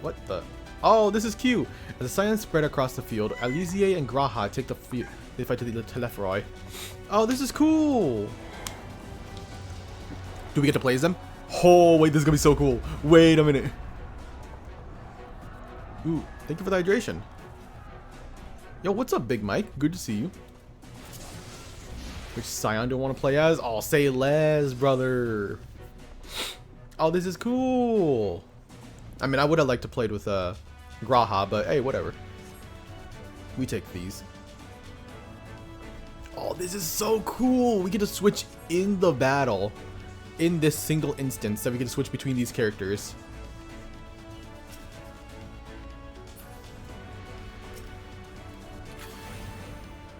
What the? Oh, this is cute. As the science spread across the field, Alizier and Graha take the field. They fight to the Telephroi. Oh, this is cool. Do we get to play as them? Oh, wait, this is gonna be so cool. Wait a minute. Ooh, thank you for the hydration. Yo, what's up, Big Mike? Good to see you. Which Scion do I want to play as? Oh, say less, brother. Oh, this is cool. I mean, I would have liked to play with Graha, but hey, whatever. We take these. Oh, this is so cool. We get to switch in the battle. In this single instance that we get to switch between these characters.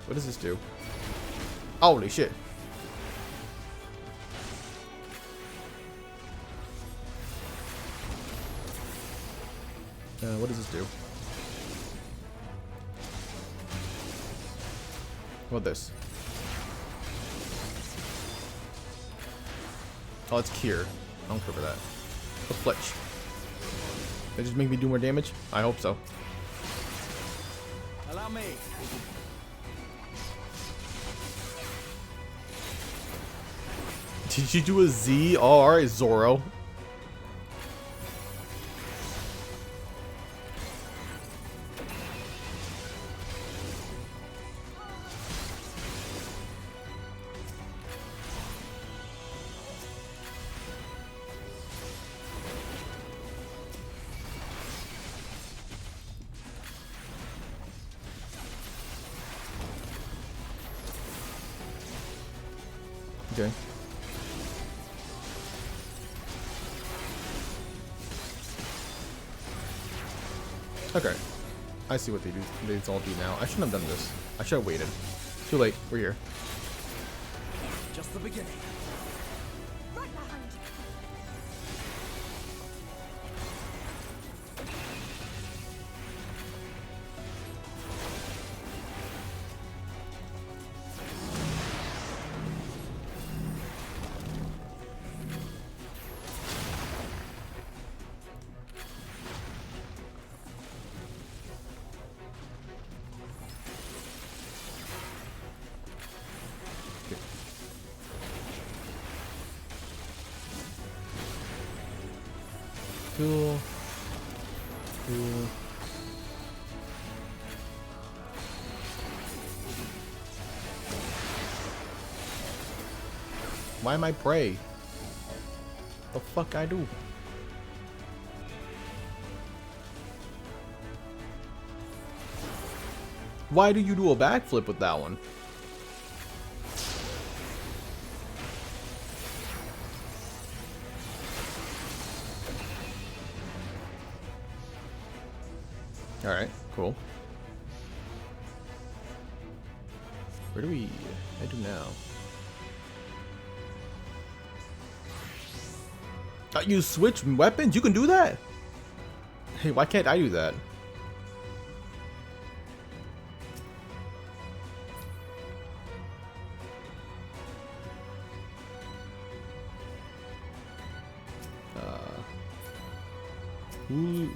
What does this do? Holy shit. What does this do? What this? Oh, it's Cure. I don't care for that. What's Fletch? That just make me do more damage? I hope so. Allow me. Did you do a Z? Oh, alright, Zoro. Okay. Okay. I see what they do. They all do now. I shouldn't have done this. I should have waited. Too late. We're here. Just the beginning. Right behind you. Cool. Cool. Why am I prey? The fuck I do? Why do you do a backflip with that one? Alright, cool. Where do we head to now? You switch weapons? You can do that? Hey, why can't I do that? Ooh.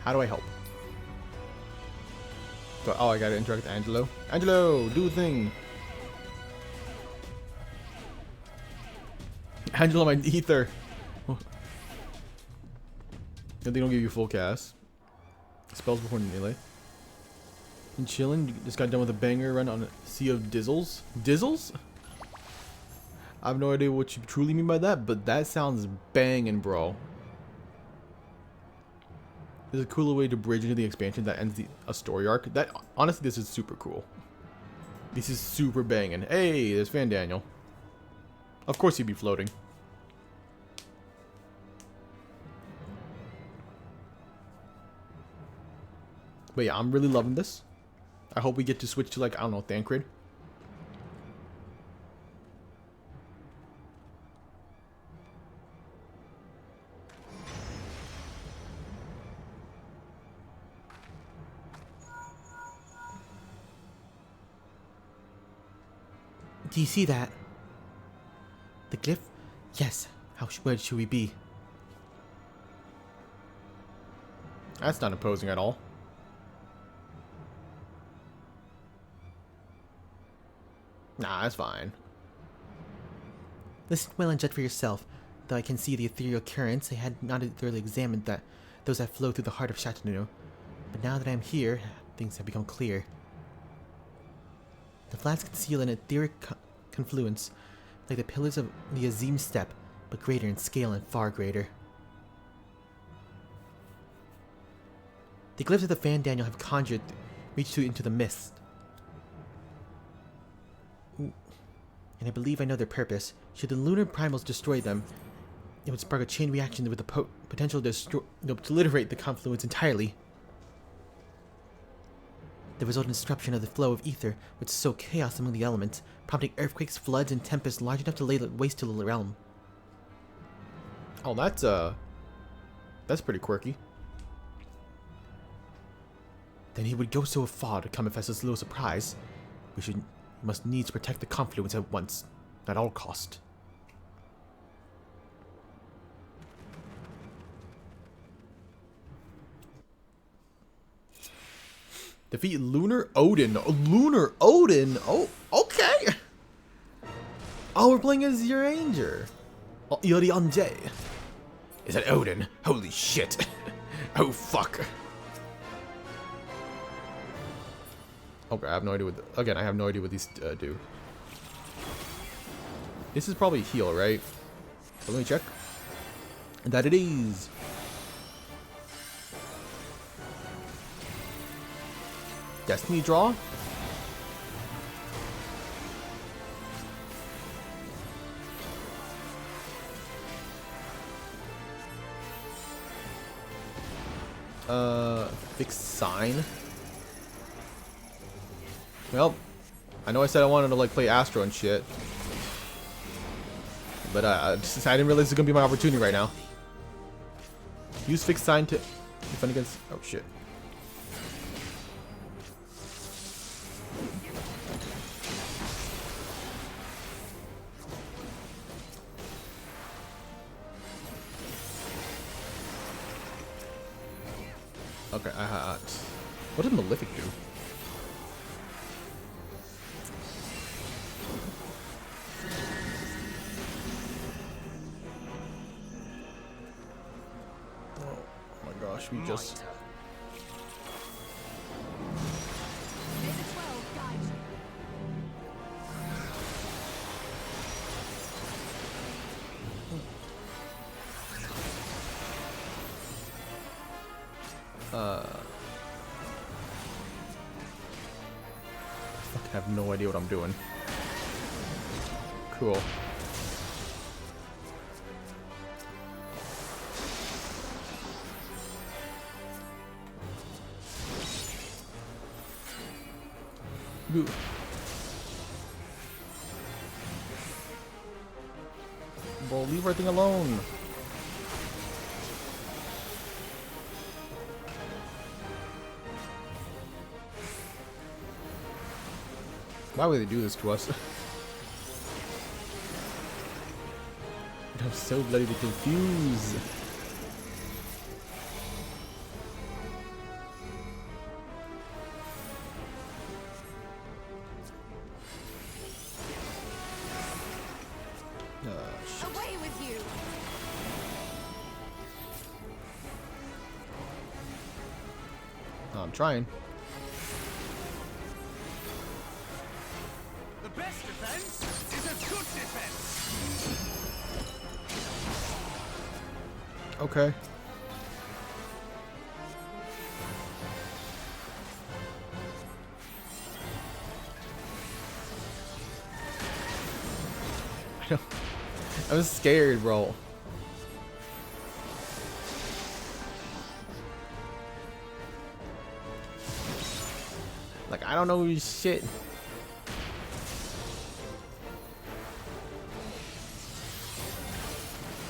How do I help? So, oh, I gotta interact with Angelo. Angelo, do a thing. Angelo, my ether. Oh. They don't give you full cast. Spells before melee. And chilling. You just got done with a banger run on a Sea of Dizzles. Dizzles? I have no idea what you truly mean by that, but that sounds banging, bro. There's a cooler way to bridge into the expansion that ends a story arc. That honestly, this is super cool. This is super banging. Hey, there's Fan Daniel. Of course he'd be floating. But yeah, I'm really loving this. I hope we get to switch to, like, I don't know, Thancred. Do you see that? The glyph? Yes. Where should we be? That's not imposing at all. Nah, that's fine. Listen well and judge for yourself. Though I can see the ethereal currents, I had not thoroughly examined those that flow through the heart of Chateauneuf. But now that I am here, things have become clear. The flats conceal an etheric confluence, like the pillars of the Azim Step, but greater in scale and far greater. The glyphs of the Fan Daniel have conjured reached into the mist. And I believe I know their purpose. Should the lunar primals destroy them, it would spark a chain reaction with the potential to obliterate the confluence entirely. The resultant disruption of the flow of ether would sow chaos among the elements, prompting earthquakes, floods, and tempests large enough to lay waste to the realm. Oh, that's pretty quirky. Then he would go so far to come as a little surprise. We must needs protect the confluence at once, at all cost. Defeat Lunar Odin. Lunar Odin? Oh, okay. Oh, we're playing as your Ranger. Oh, Yori Anje. Is that Odin? Holy shit. Oh, fuck. Okay, I have no idea what... Again, I have no idea what these do. This is probably heal, right? So let me check. And that it is. Destiny draw. Fixed sign. Well, I know I said I wanted to like play Astro and shit, but I didn't realize it's gonna be my opportunity right now. Use fixed sign to defend against. Oh shit. Okay, what did Malefic do? Oh my gosh, we just... I have no idea what I'm doing. Cool. Ooh. Bro, leave everything alone. Why would they do this to us? I'm so bloody confused. Away with you. Oh, I'm trying. The best defense is a good defense. Okay. I was scared, bro. Like, I don't know shit.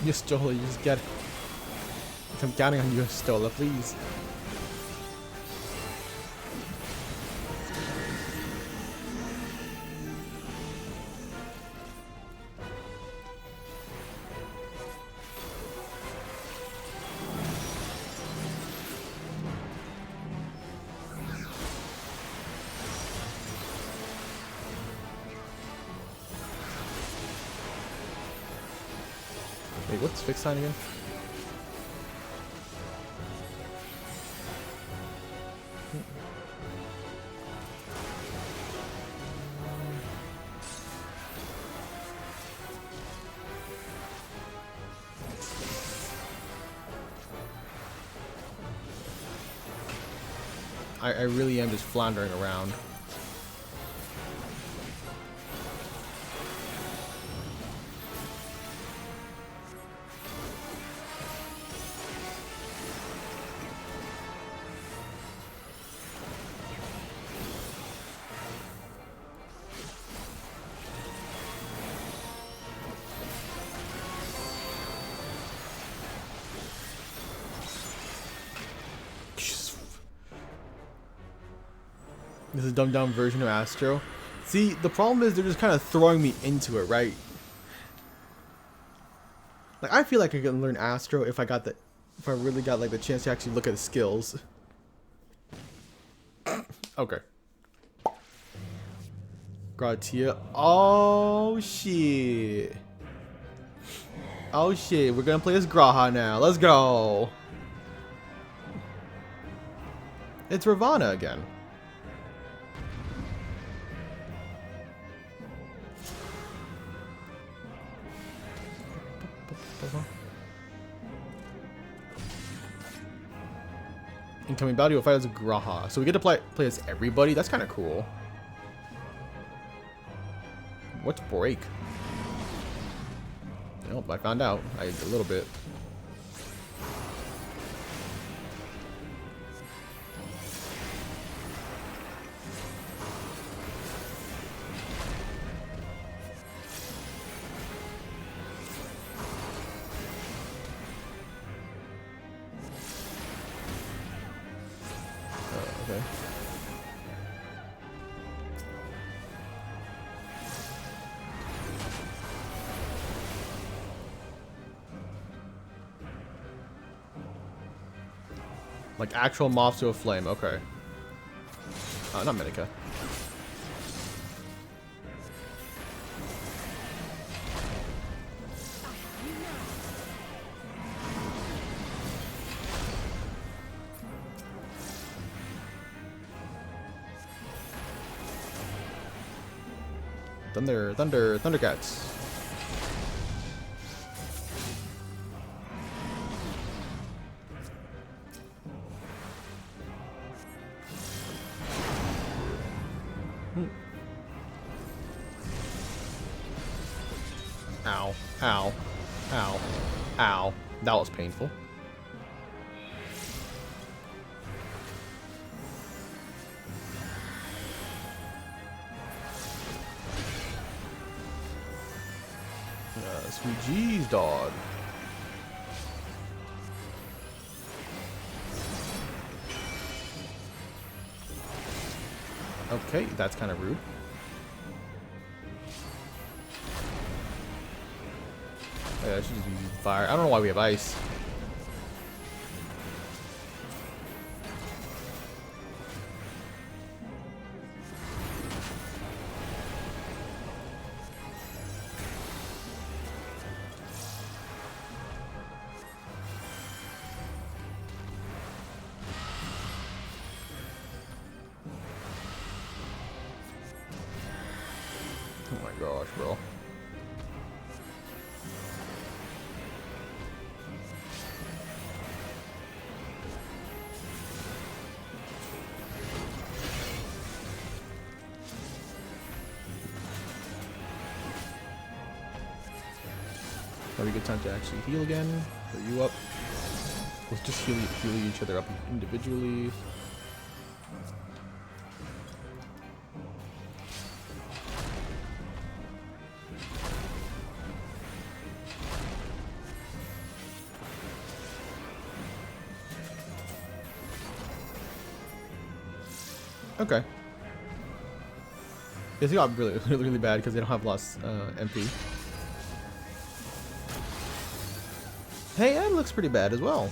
You Stola, you just get it. I'm counting on you, Stola, please. Wait, what's fixed sign again? I really am just floundering around. This is a dumbed down version of Astro. See, the problem is they're just kind of throwing me into it, right? Like, I feel like I could learn Astro if I really got like the chance to actually look at the skills. Okay. Gratia. Oh shit. Oh shit, we're gonna play as Graha now. Let's go. It's Ravana again. Incoming battle, you'll fight as a Graha. So we get to play as everybody? That's kind of cool. What's break? Nope, I found out. A little bit. Okay. Like actual moths to a flame. Okay. Not Medica. Thundercats. Ow, ow, ow, ow. That was painful. Sweet G's, dog. Okay, that's kind of rude. Oh, yeah, I should just use fire. I don't know why we have ice. Oh my gosh, bro. Probably a good time to actually heal again. Put you up. Let's just heal each other up individually. Okay. This got really bad because they don't have lost MP. Hey, that looks pretty bad as well.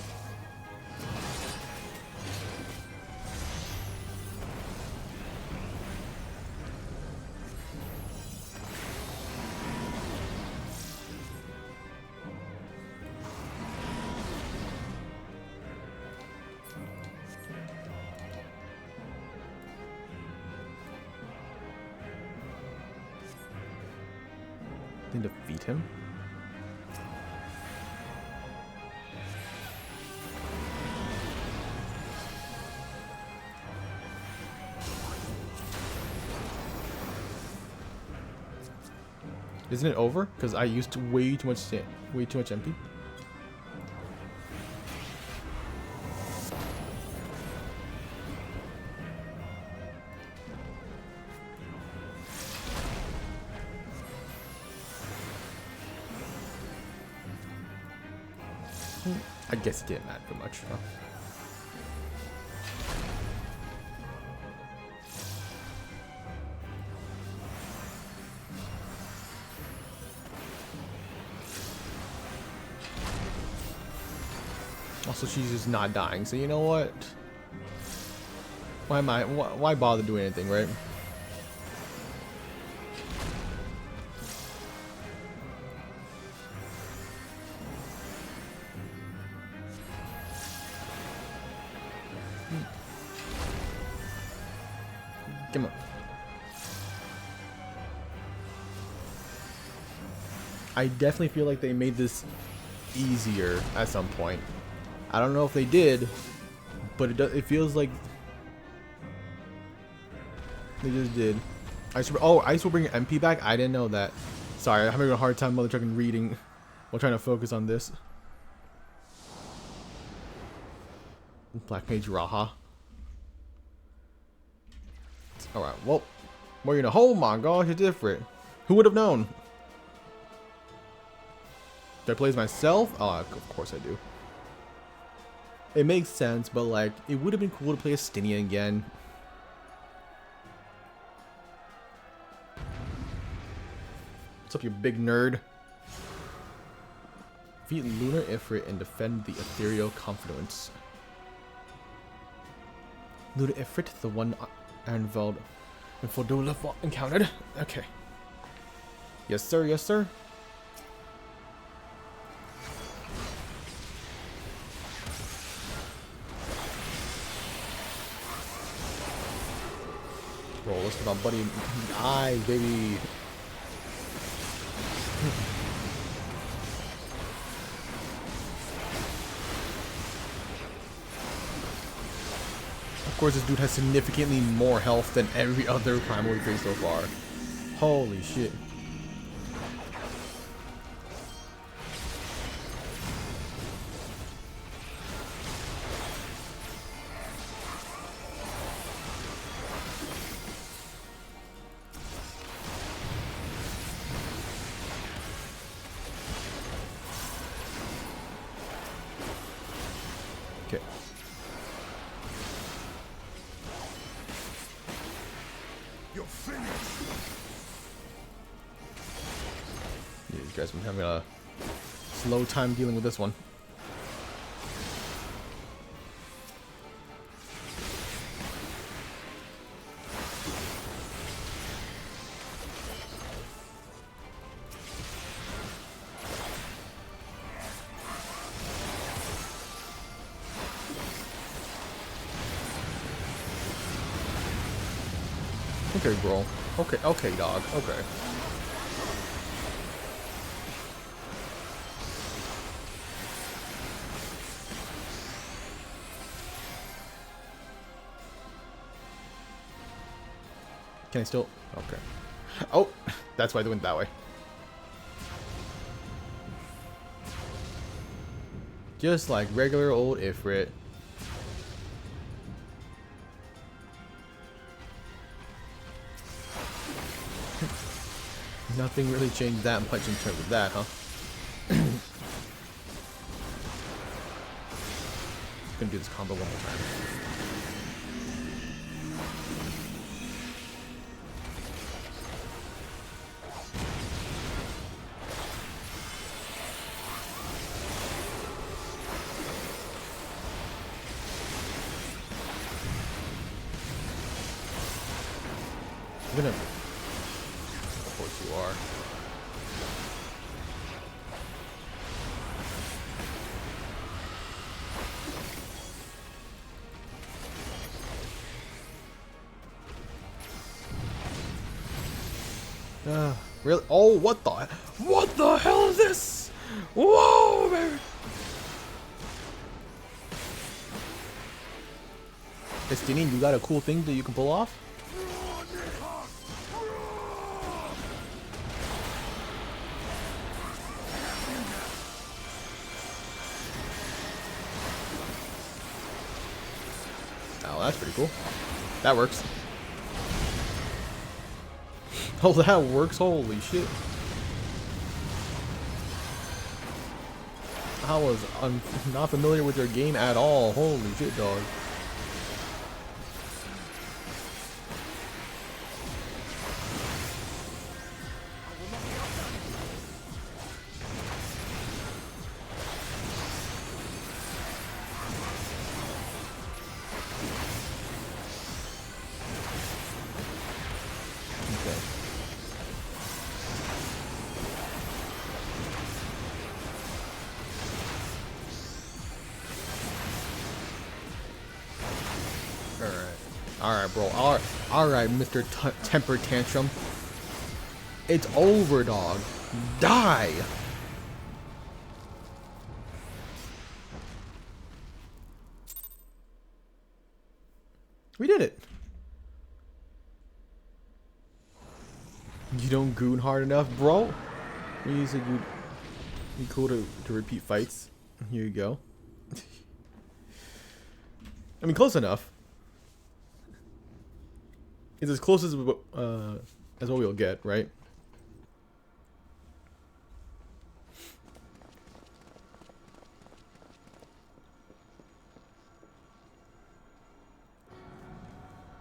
Then defeat him. Isn't it over? Because I used way too much MP. I guess it didn't matter much. Huh? Also, she's just not dying, so you know what? Why bother doing anything, right? Come on. I definitely feel like they made this easier at some point. I don't know if they did, but it feels like they just did. Ice will bring MP back? I didn't know that. Sorry, I'm having a hard time mother trucking reading while trying to focus on this. Black Mage Raha. Alright, well, you know, oh my gosh, it's different. Who would have known? Do I play as myself? Oh, of course I do. It makes sense, but like, it would have been cool to play as Stinia again. What's up, you big nerd? Defeat Lunar Ifrit and defend the Ethereal Confluence. Lunar Ifrit, the one Anvald and Fodula encountered. Okay. Yes, sir. Yes, sir. Roll this to my buddy. Aye, baby. Of course, this dude has significantly more health than every other primal we've faced so far. Holy shit. Okay. You're finished. Yeah, these guys have been having a slow time dealing with this one. Okay, bro. Okay, dog. Okay. Can I still? Okay. Oh, that's why they went that way. Just like regular old Ifrit. Nothing really changed that much in terms of that, huh? Gonna do this combo one more time. I'm gonna. Of course you are. Really? Oh, what the hell is this? Whoa, man. Destiny, you got a cool thing that you can pull off? Oh, that's pretty cool. That works. Oh, that works? Holy shit. I was not familiar with your game at all. Holy shit, dog. Alright, bro. Alright, Mr. Temper Tantrum. It's over, dog. Die! We did it. You don't goon hard enough, bro? You said you'd be cool to repeat fights. Here you go. I mean, close enough. It's as close as what we'll get, right?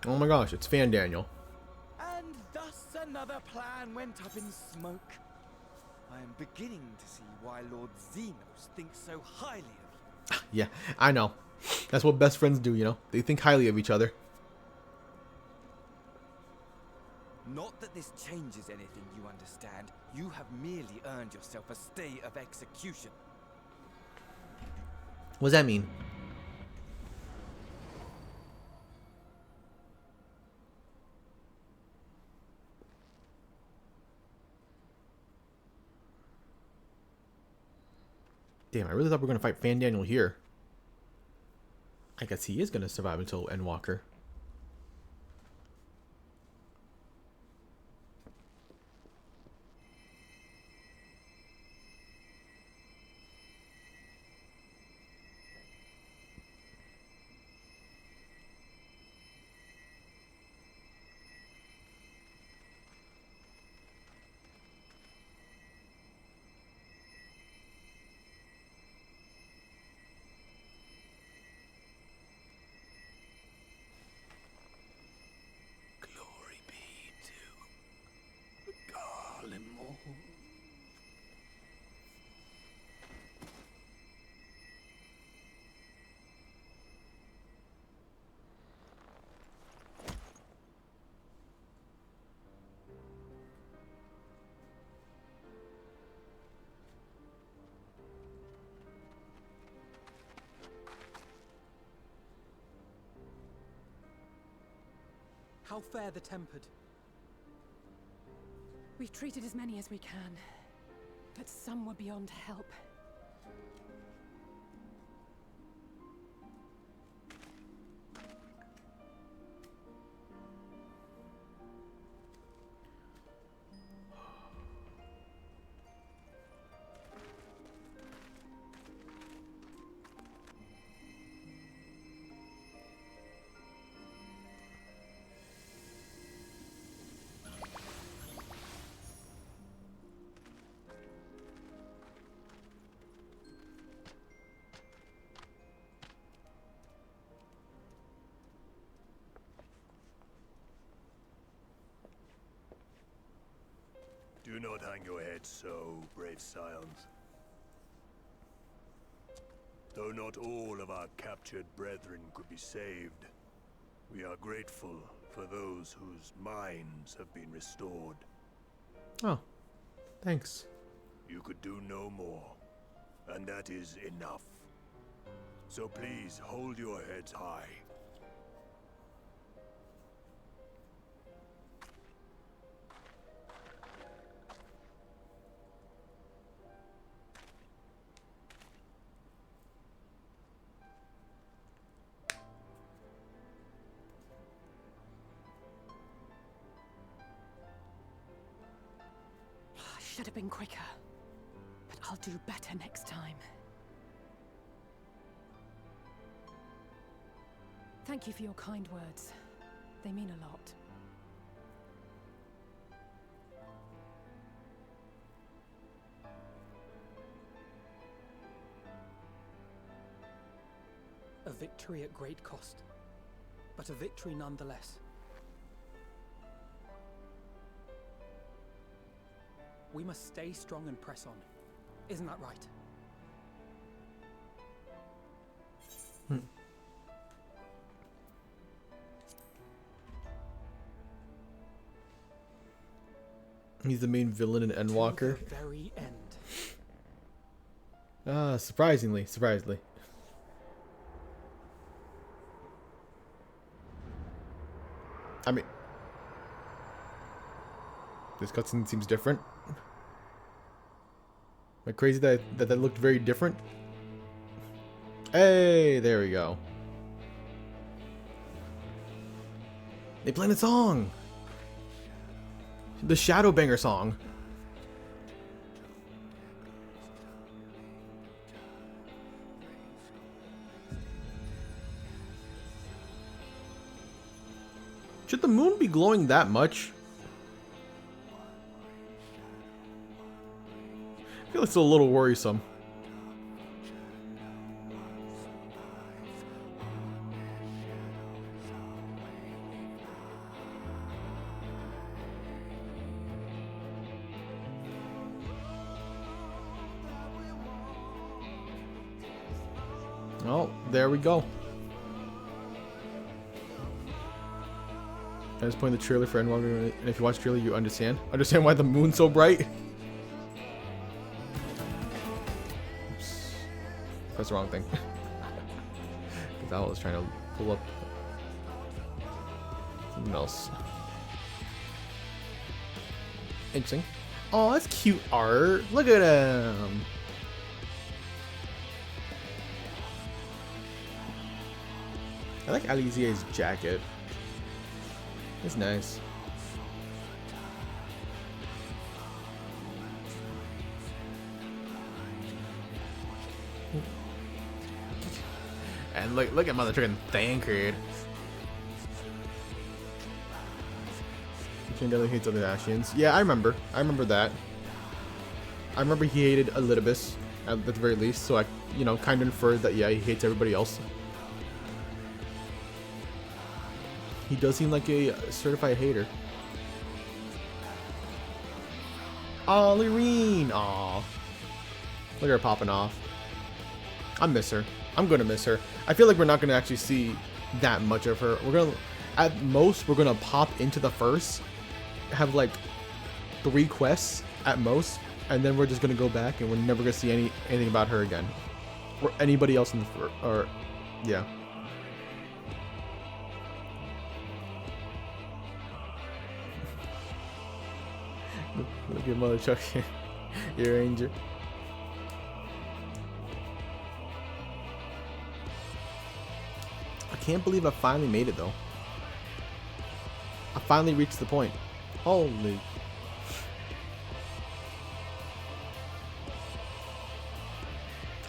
Oh my gosh, it's Fan Daniel. And thus another plan went up in smoke. I am beginning to see why Lord Xenos thinks so highly of you. Yeah, I know. That's what best friends do, you know? They think highly of each other. Not that this changes anything, you understand. You have merely earned yourself a stay of execution. What does that mean? Damn, I really thought we were going to fight Fan Daniel here. I guess he is going to survive until Endwalker. How fare the Tempered? We've treated as many as we can, but some were beyond help. Do not hang your head so, brave scions. Though not all of our captured brethren could be saved, we are grateful for those whose minds have been restored. Oh, thanks. You could do no more, and that is enough. So please hold your heads high. should have been quicker. But I'll do better next time. Thank you for your kind words. They mean a lot. A victory at great cost, but a victory nonetheless. We must stay strong and press on. Isn't that right? He's the main villain in Endwalker. To the very end. Surprisingly. I mean, this cutscene seems different. Am I crazy that looked very different? Hey, there we go. They playing a song. The Shadowbringer song. Should the moon be glowing that much? I feel it's a little worrisome. Oh, there we go. I just playing the trailer for Endwalker, and if you watch the trailer, you understand why the moon's so bright. Oops. Press the wrong thing. Because I was trying to pull up something else. Interesting. Oh, that's cute art. Look at him. I like Alizier's jacket. It's nice. And look at Mother Chicken Thancred. He definitely hates other Ashians. Yeah, I remember that. I remember he hated Elidibus at the very least, so I, kind of inferred that yeah, he hates everybody else. He does seem like a certified hater. Aw, Lyrene! Aw. Look at her popping off. I miss her. I'm gonna miss her. I feel like we're not gonna actually see that much of her. At most, we're gonna pop into the first, have like 3 quests at most, and then we're just gonna go back and we're never gonna see anything about her again. Or anybody else in the yeah. Look at Mother Chuck here. Your Ranger. I can't believe I finally made it though. I finally reached the point. Holy.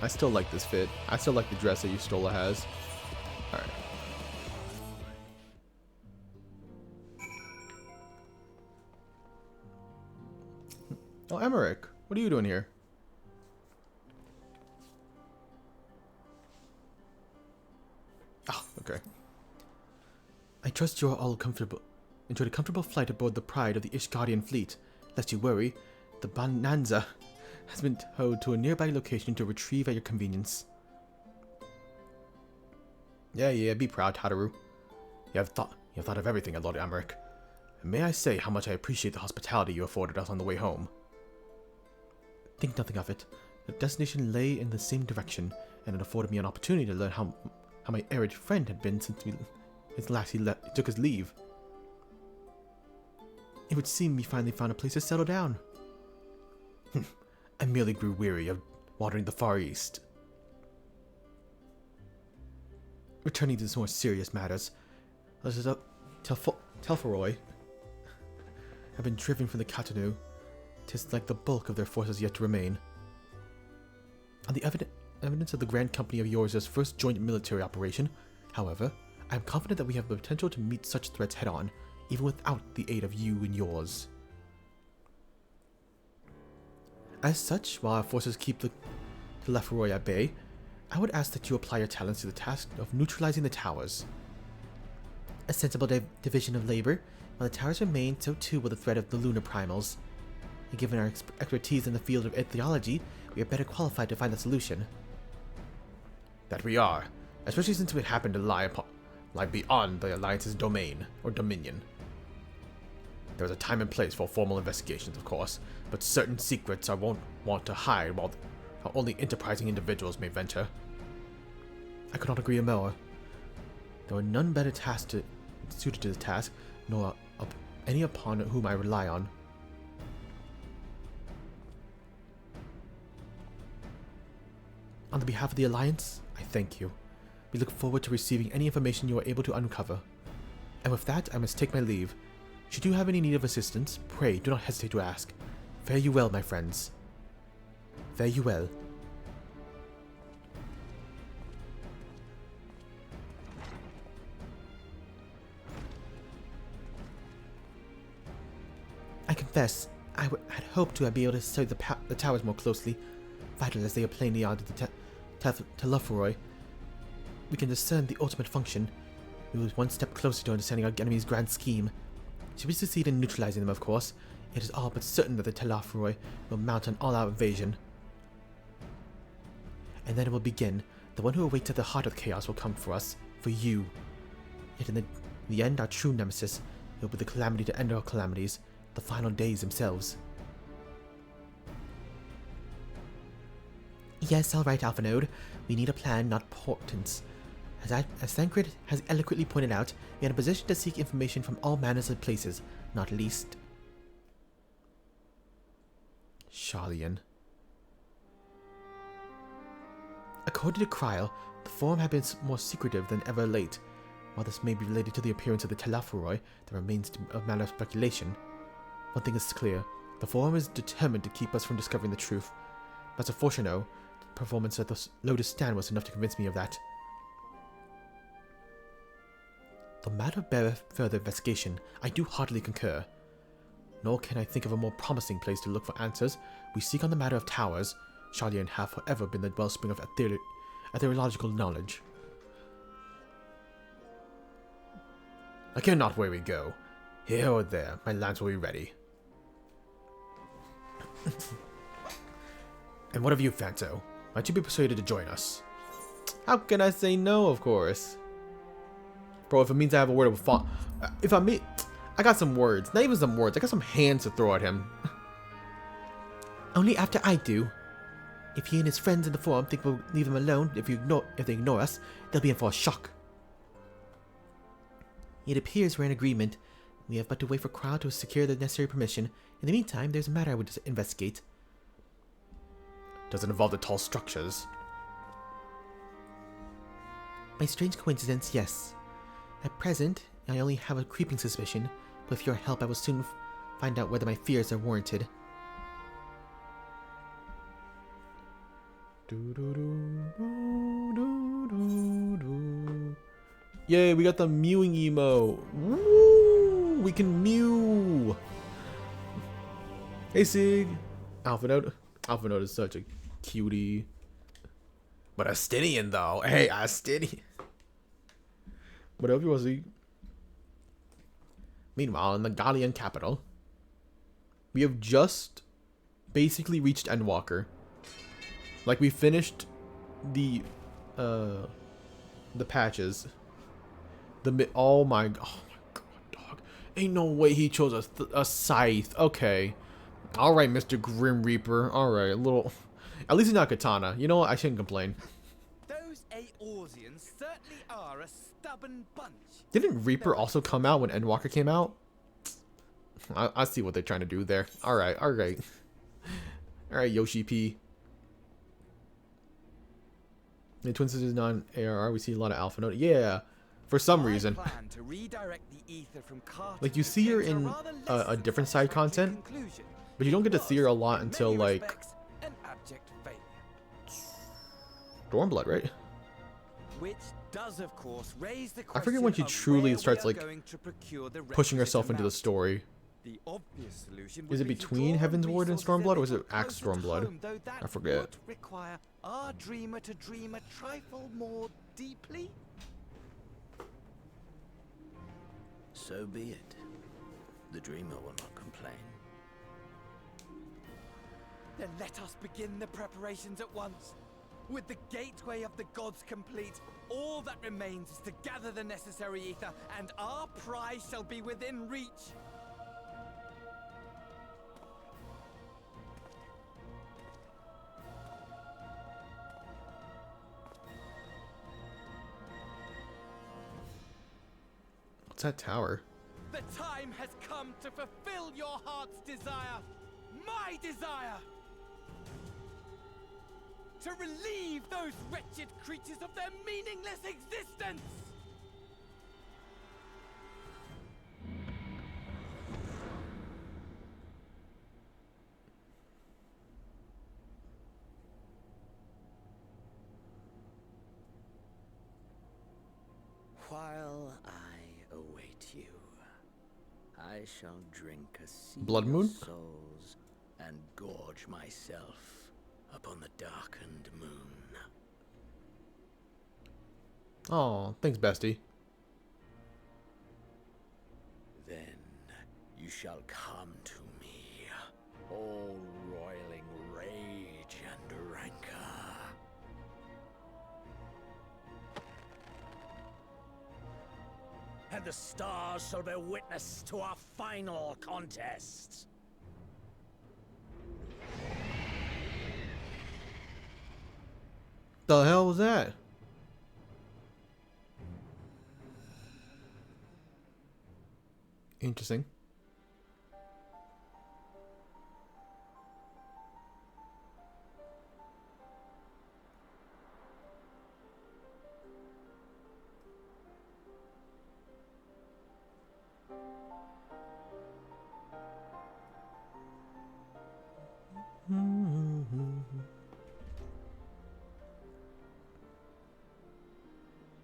I still like this fit. I still like the dress that Yustola has. Alright. Oh, Emmerich, what are you doing here? Oh, okay. I trust you are all comfortable. Enjoyed a comfortable flight aboard the Pride of the Ishgardian fleet. Lest you worry, the Bonanza has been towed to a nearby location to retrieve at your convenience. Yeah, be proud, Hataru. You have thought of everything, Lord Emmerich. And may I say how much I appreciate the hospitality you afforded us on the way home. Think nothing of it. The destination lay in the same direction, and it afforded me an opportunity to learn how my arid friend had been since he took his leave. It would seem we finally found a place to settle down. I merely grew weary of wandering the Far East. Returning to more serious matters, Telfaroy have been driven from the Katanu 'tis like the bulk of their forces yet to remain. On the evidence of the Grand Company of yours' first joint military operation, however, I am confident that we have the potential to meet such threats head-on, even without the aid of you and yours. As such, while our forces keep the Telophoroi at bay, I would ask that you apply your talents to the task of neutralizing the towers. A sensible division of labor. While the towers remain, so too will the threat of the lunar primals. And given our expertise in the field of theology, we are better qualified to find a solution. That we are, especially since we happen to lie beyond the Alliance's domain, or dominion. There is a time and place for formal investigations, of course, but certain secrets I won't want to hide while only enterprising individuals may venture. I could not agree more. There are none better suited to the task, nor any upon whom I rely on. On the behalf of the Alliance, I thank you. We look forward to receiving any information you are able to uncover. And with that, I must take my leave. Should you have any need of assistance, pray do not hesitate to ask. Fare you well, my friends. Fare you well. I confess, I had hoped to be able to study the towers more closely. Vital as they are plainly are to the Telophoroi, we can discern the ultimate function. We were one step closer to understanding our enemy's grand scheme. Should we succeed in neutralizing them, of course, it is all but certain that the Telophoroi will mount an all-out invasion. And then it will begin. The one who awaits at the heart of the chaos will come for us, for you. Yet in the end, our true nemesis will be the calamity to end all calamities, the final days themselves. Yes, all right, Alpha Node. We need a plan, not portents. As Thancred has eloquently pointed out, we are in a position to seek information from all manners of places, not least Sharlayan. According to Kryl, the Forum had been more secretive than ever late. While this may be related to the appearance of the Telophoroi, there remains a matter of speculation. One thing is clear, the Forum is determined to keep us from discovering the truth. But as a Fortuno, the performance at the Lotus Stand was enough to convince me of that. The matter beareth further investigation, I do heartily concur. Nor can I think of a more promising place to look for answers. We seek on the matter of towers. Sharlayan have forever been the wellspring of ethereological knowledge. I care not where we go. Here or there, my lands will be ready. And what of you, Fanto? Might you be persuaded to join us? How can I say no, of course? Bro, if it means I have a word of font. I got some words. Not even some words. I got some hands to throw at him. Only after I do. If he and his friends in the Forum think we'll leave them alone, if they ignore us, they'll be in for a shock. It appears we're in agreement. We have but to wait for Kryl to secure the necessary permission. In the meantime, there's a matter I would investigate. Does it involve the tall structures? By strange coincidence, yes. At present, I only have a creeping suspicion, but with your help I will soon find out whether my fears are warranted. Yay, we got the mewing emo. Woo! We can mew. Hey, Sig. Alpha Node is such a cutie. But Astinian, though. Hey, Astinian. What up, you want to see? Meanwhile, in the Gallian capital, we have just basically reached Endwalker. Like, we finished the patches. Oh my god, dog. Ain't no way he chose a scythe. Okay. Alright, Mr. Grim Reaper. Alright, a little... At least he's not katana. You know what? I shouldn't complain. Those Aorsians certainly are a stubborn bunch. Didn't Reaper also come out when Endwalker came out? I see what they're trying to do there. Alright, alright. Alright, Yoshi P. The Twin Sisters non-ARR, we see a lot of Alpha Node. Yeah, for some reason. To redirect the ether from like, you see her in a different side content, But you don't get to see her a lot until like an abject failure. Stormblood, right? Which does, of course, raise the I question forget when she of truly where starts we are like going to procure the pushing requisite herself into the amount. story. The obvious solution Is would it be to between draw Heaven's on Ward and resources a Stormblood, or is it little Axe closer to Stormblood? home, though that I forget. would require our dreamer to dream a trifle more deeply. So be it. The dreamer will not complain. Then let us begin the preparations at once. With the gateway of the gods complete, all that remains is to gather the necessary ether, and our prize shall be within reach. What's that tower? The time has come to fulfill your heart's desire, my desire! To relieve those wretched creatures of their meaningless existence! While I await you, I shall drink a sea Blood Moon? of souls and gorge myself upon the darkened moon. Oh, thanks, bestie. Then you shall come to me, all roiling rage and rancor. And the stars shall bear witness to our final contest. The hell was that? Interesting.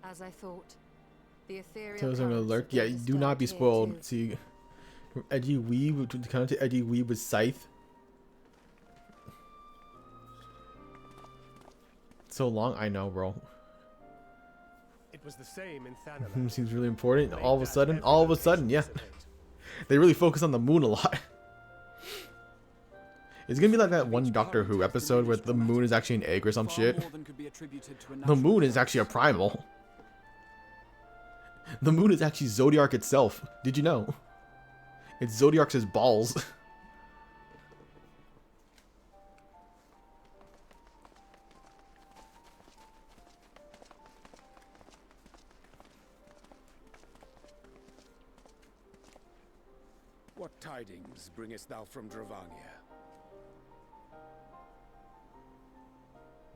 As I thought, the ethereal Tells him to currents lurk. have Yeah, been do not be disturbed here spoiled. too. See, from Edgy Weeb to kind to Edgy Weeb with Scythe. So long, I know, bro. It was the same in Thanalan. Seems really important. All of a sudden, yeah. They really focus on the moon a lot. It's gonna be like that one Doctor Who episode where the moon is actually an egg or some shit. The moon is actually a primal. The moon is actually Zodiac itself. Did you know? It's Zodiac's balls. What tidings bringest thou from Dravania?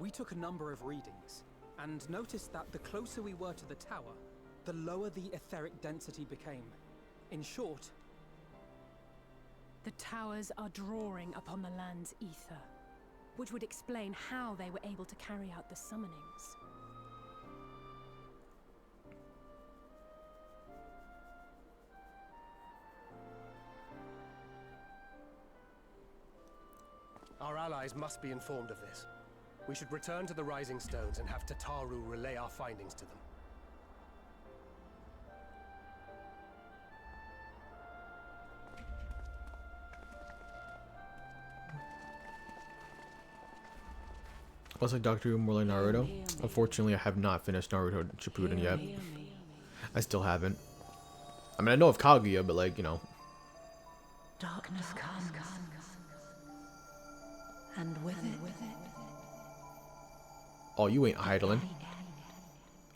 We took a number of readings, and noticed that the closer we were to the tower, the lower the etheric density became. In short, The towers are drawing upon the land's ether, which would explain how they were able to carry out the summonings. Our allies must be informed of this. We should return to the Rising Stones and have Tataru relay our findings to them. Also, Doctor Who more like Naruto. Unfortunately, I have not finished Naruto Shippuden yet. I still haven't. I mean, I know of Kaguya, but like, you know. Darkness comes, and with it, Oh, you ain't idling.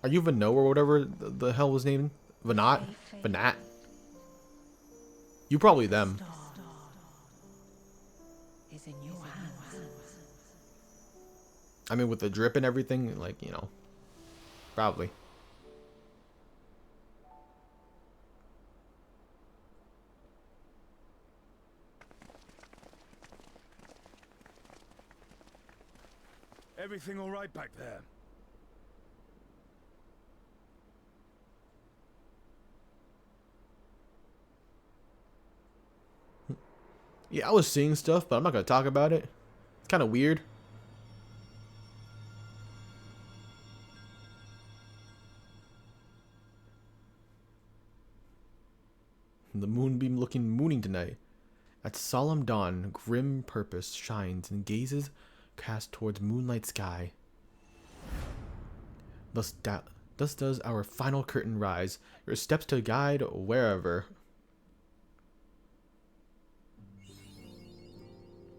Are you Vano or whatever the hell was named? Vanat? Vanat? You probably them. is in your hands. I mean, with the drip and everything, like, you know. Probably. Everything all right back there? Yeah, I was seeing stuff, but I'm not gonna talk about it. It's kind of weird. The moonbeam looking mooning tonight. At solemn dawn, grim purpose shines and gazes cast towards moonlight sky. Thus does our final curtain rise, your steps to guide wherever.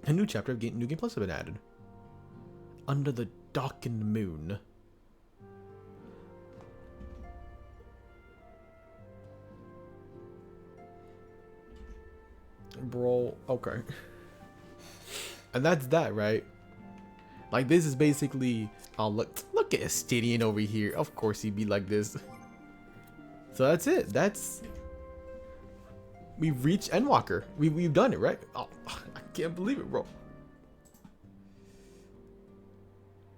A new chapter of New Game Plus has been added. Under the darkened moon. Bro, okay. And that's that, right? Like, this is basically... Oh, look at Estidian over here. Of course he'd be like this. So that's it. That's... We've reached Endwalker. We've done it, right? Oh, I can't believe it, bro.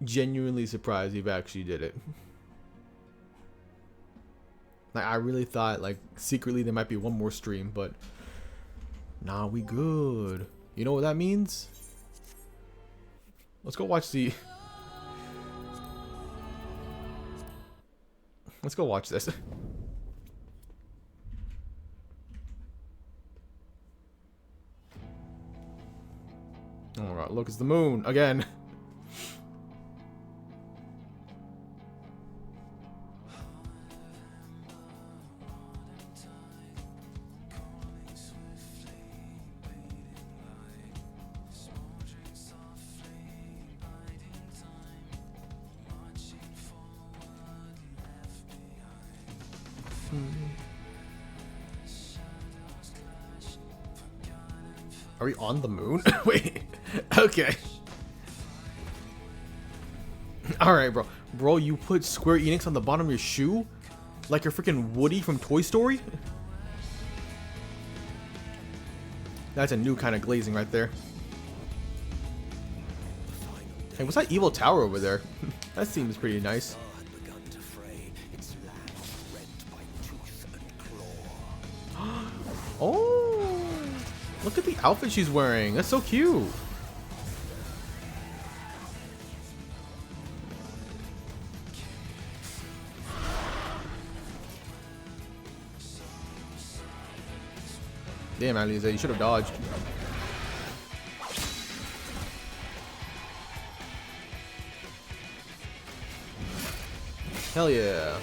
Genuinely surprised we've actually did it. Like, I really thought, like, secretly there might be one more stream, but... Nah, we good. You know what that means? Let's go watch the... Let's go watch this. Oh god, look, it's the moon again. Are we on the moon? Wait. Okay. Alright, bro. Bro, you put Square Enix on the bottom of your shoe? Like you're freaking Woody from Toy Story? That's a new kind of glazing right there. Hey, what's that evil tower over there? That seems pretty nice. Oh, look at the outfit she's wearing. That's so cute. Damn, Alize, you should have dodged. Hell yeah.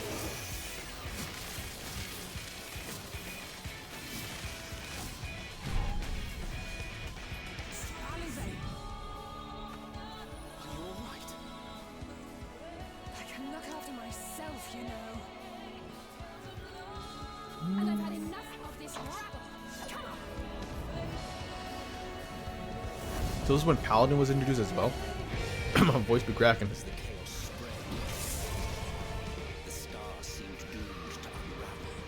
So this is when Paladin was introduced as well. My voice be cracking.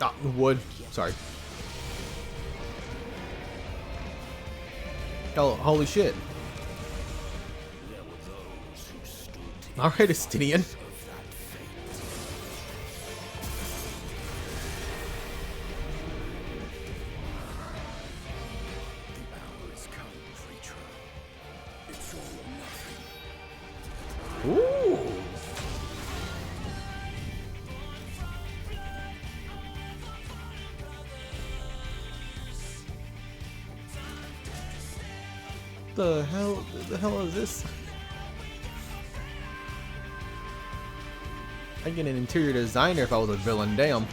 Ah, wood. Sorry. Oh, holy shit. Alright, Estidian. Ooh. The hell is this? I'd get an interior designer if I was a villain, damn.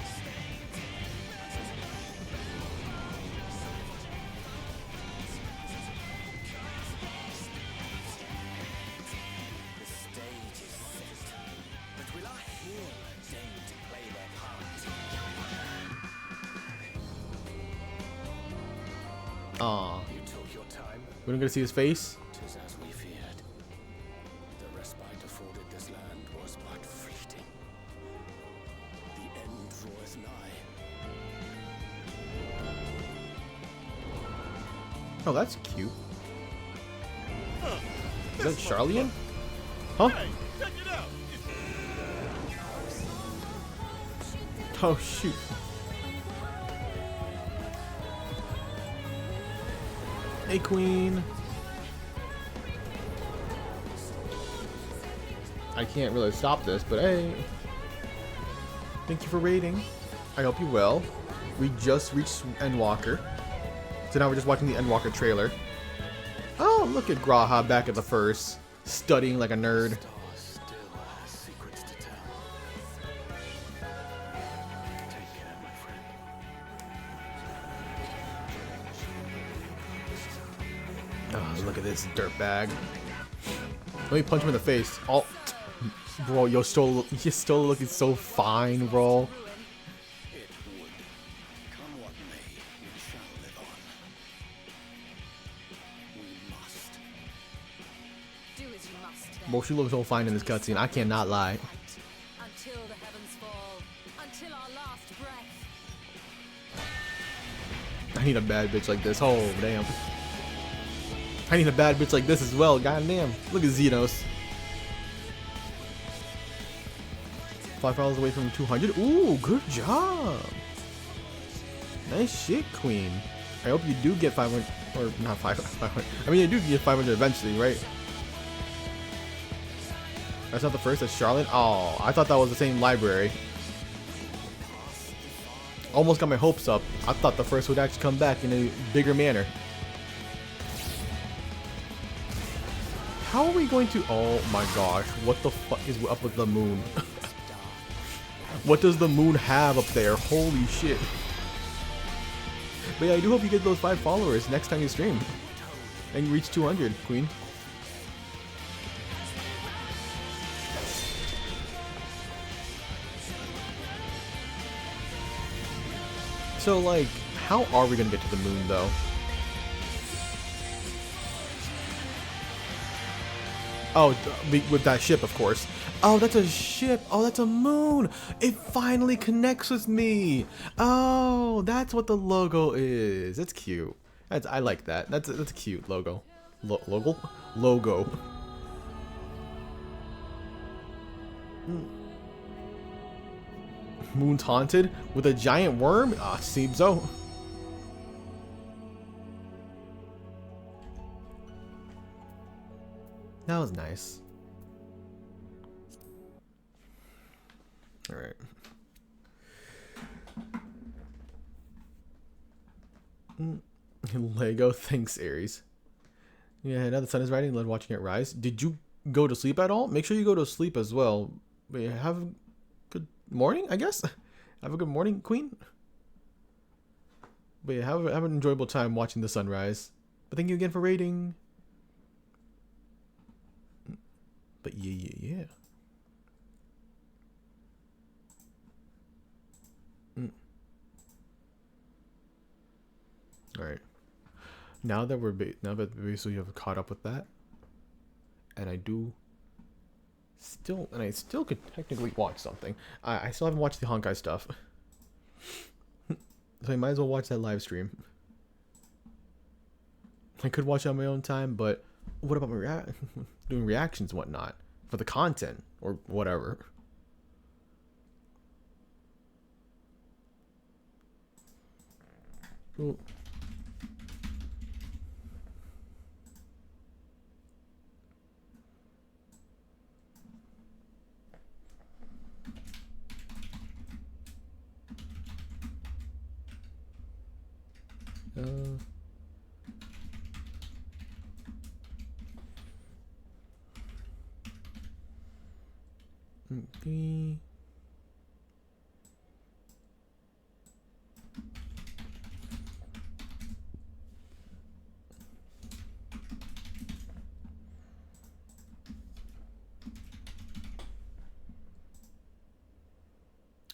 Aw. We don't get to see his face? 'Tis as we feared. The respite afforded this land was but fleeting. The end draweth nigh. Oh, that's cute. Is that Charlian? Huh? Oh shoot. Hey queen. I can't really stop this, but hey. Thank you for raiding. I hope you well. We just reached Endwalker. So now we're just watching the Endwalker trailer. Oh, look at Graha back at the first, studying like a nerd. Oh, look at this dirtbag. Let me punch him in the face. Oh, bro, you're still looking so fine, bro. Bro, she looks so fine in this cutscene. I cannot lie. Until the heavens fall, until our last breath. I need a bad bitch like this. Oh, damn. I need a bad bitch like this as well. God damn. Look at Xenos. 5 followers away from 200. Ooh, good job. Nice shit, queen. I hope you do get 500. Or not 500. I mean, you do get 500 eventually, right? That's not the first. That's Charlotte. Oh, I thought that was the same library. Almost got my hopes up. I thought the first would actually come back in a bigger manner. How are we going to... Oh my gosh. What the fuck is up with the moon? What does the moon have up there? Holy shit. But yeah, I do hope you get those 5 followers next time you stream. And you reach 200, queen. So, like, how are we gonna get to the moon, though? Oh, with that ship, of course. Oh, that's a ship. Oh, that's a moon. It finally connects with me. Oh, that's what the logo is. That's cute. I like that. That's a cute logo. Logo. Moon's haunted with a giant worm? Ah, seems so. That was nice. Alright. Lego, thanks, Aries. Yeah, now the sun is rising, love watching it rise. Did you go to sleep at all? Make sure you go to sleep as well. Wait, have a good morning, I guess? Have a good morning, queen. But yeah, have an enjoyable time watching the sunrise. But thank you again for raiding. But yeah. All right. Now that basically have caught up with that, and I still could technically watch something. I still haven't watched the Honkai stuff, so I might as well watch that live stream. I could watch it on my own time, but what about my doing reactions and whatnot for the content or whatever? Cool. Okay.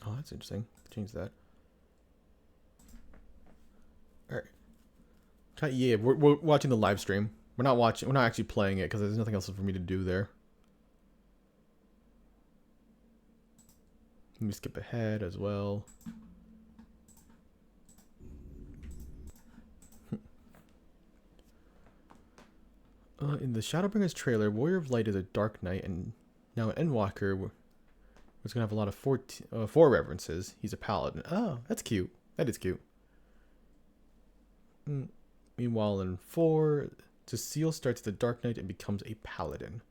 Oh, that's interesting. Change that. All right. Yeah, we're watching the live stream. We're not actually playing it because there's nothing else for me to do there. Let me skip ahead as well. In the Shadowbringers trailer, Warrior of Light is a Dark Knight, and now in Endwalker, was gonna have a lot of four references. He's a paladin. Oh, that's cute. That is cute. Meanwhile, in 4, Cecile starts the Dark Knight and becomes a paladin.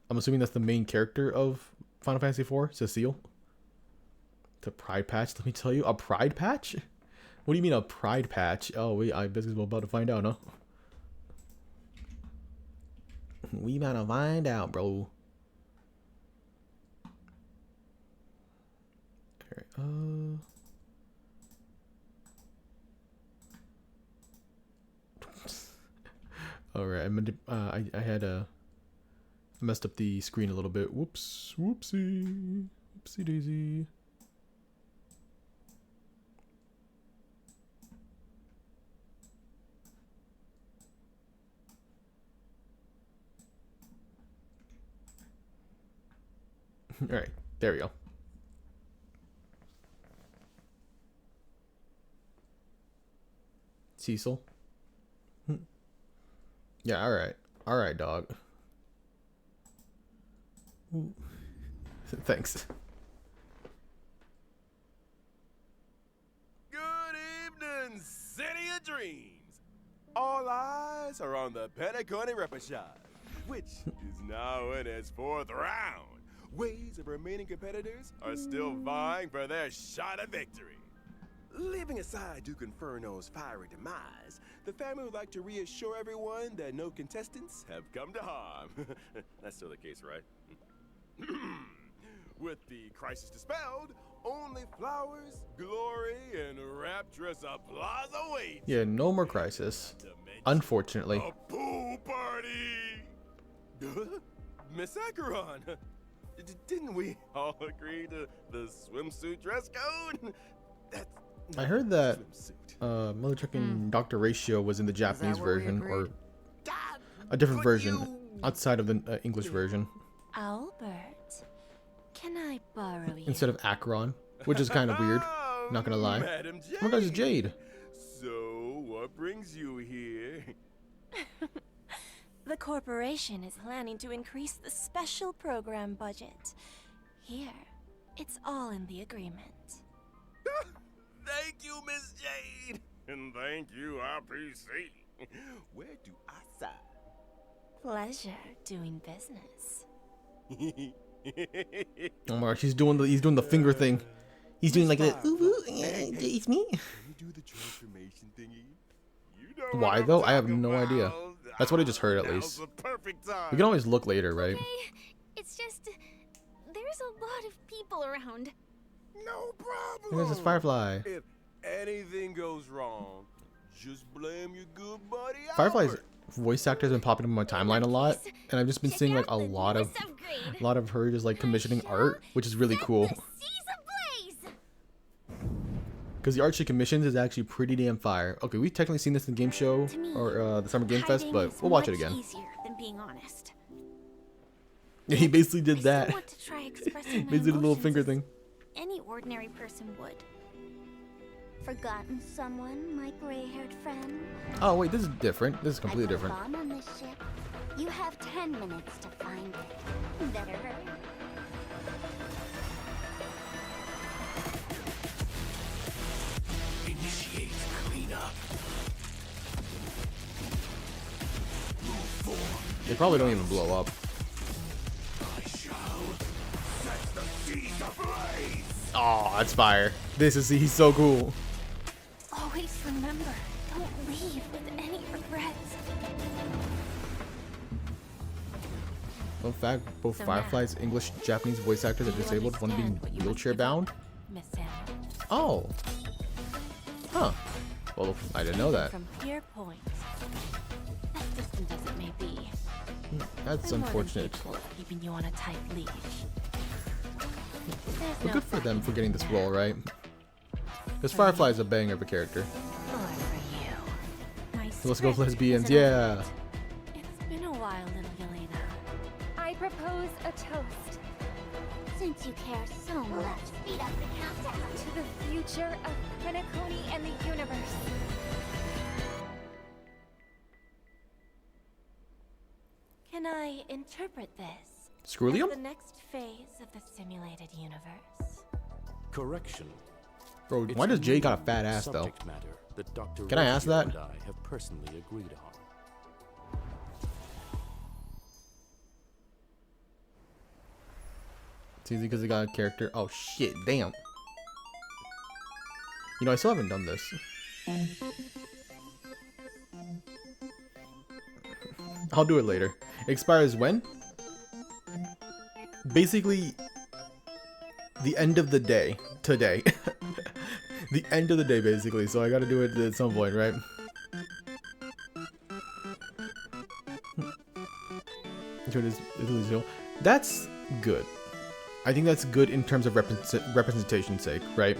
I'm assuming that's the main character of Final Fantasy IV, Cecile. It's a pride patch, let me tell you. A pride patch? What do you mean a pride patch? Oh, wait, I guess we're about to find out, huh? We about to find out, bro. Alright, Alright, I had messed up the screen a little bit. Whoops, whoopsie daisy. Alright, there we go. Cecil. Yeah, alright. Alright, dog. Ooh. Thanks. Good evening, City of Dreams. All eyes are on the Pentaconi Repechage, which is now in its 4th round. Waves of remaining competitors are still vying for their shot at victory. Leaving aside Duke Inferno's fiery demise, the family would like to reassure everyone that no contestants have come to harm. That's still the case, right? With the crisis dispelled, only flowers, glory, and rapturous applause await. Yeah, no more crisis. Unfortunately. A pool party! Miss Acheron! Didn't we all agree to the swimsuit dress code? I heard that Mother Trucking Dr. Ratio was in the Japanese version, or a different version outside of the English version. Albert, can I borrow you? Instead of Acheron, which is kind of weird. Not gonna lie. Madam Jade. Oh my gosh, it's Jade. So, what brings you here? The corporation is planning to increase the special program budget. Here, it's all in the agreement. Thank you, Miss Jade. And thank you, RPC. Where do I sign? Pleasure doing business. Oh my gosh, he's doing the finger thing. He's doing like that. Ooh, it's me. Can you do the transformation thingy? You know Why though? I have no idea. That's what I just heard at least. We can always look later, right? Okay, it's just there's a lot of people around. No problem. There's this Firefly. If anything goes wrong, just blame your good buddy Firefly's voice actor has been popping up on my timeline a lot, and I've just been seeing like a lot of her just like commissioning art, which is really cool. Because the art she commissions is actually pretty damn fire. Okay, we've technically seen this in the game show or the Summer Game Fest, but we'll watch it again. Easier than being honest. Yeah, he basically did that. Want to try expressing my Basically did a little emotions finger as thing. Any ordinary person would. Forgotten someone, my gray-haired friend? Oh wait, this is different. This is completely different. Bomb on this ship. You have 10 minutes to find it. Better hurry. Initiate cleanup. Move forward. They probably don't even blow up. I shall set the seas ablaze. Oh, that's fire. He's so cool. Always remember, don't leave with any regrets. Fun fact, both Firefly's English and Japanese voice actors are disabled, one being wheelchair bound. Oh. Huh. Well, I didn't know that. From Pier Point, as distant as it may be. That's I'm more than unfortunate. capable of keeping you on a tight leash. There's But no good for them for getting this fighting role, right? Because Firefly is a banger of a character. My Let's go script lesbians, isn't yeah. over. It's been a while, little Yelena. I propose a toast. Since you care so much, speed up the countdown To the future of Penacony and the universe. Can I interpret this Screwlium? as the next phase of the simulated universe? Correction. Bro, It's why does Jade new got a fat ass though? subject matter that Dr. Can I ask that? and I have personally agreed on. It's easy because it got a character. Oh shit, damn. You know, I still haven't done this. I'll do it later. It expires when? Basically, the end of the day. Today. The end of the day, basically. So I gotta do it at some point, right? That's good. I think that's good in terms of representation's sake, right?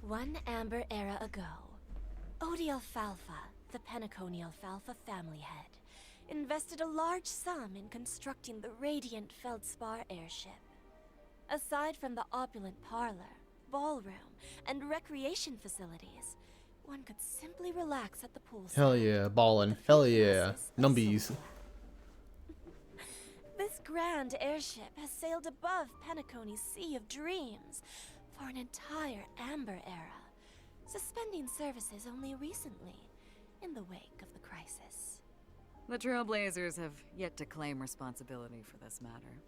One amber era ago, Odialfalfa, the Penaconialfalfa family head, invested a large sum in constructing the Radiant Feldspar airship. Aside from the opulent parlor, ballroom, and recreation facilities, one could simply relax at the poolside. Hell yeah, ballin'. Hell yeah, numbies. This grand airship has sailed above Penacony's Sea of Dreams for an entire Amber era, suspending services only recently, in the wake of the crisis. The Trailblazers have yet to claim responsibility for this matter.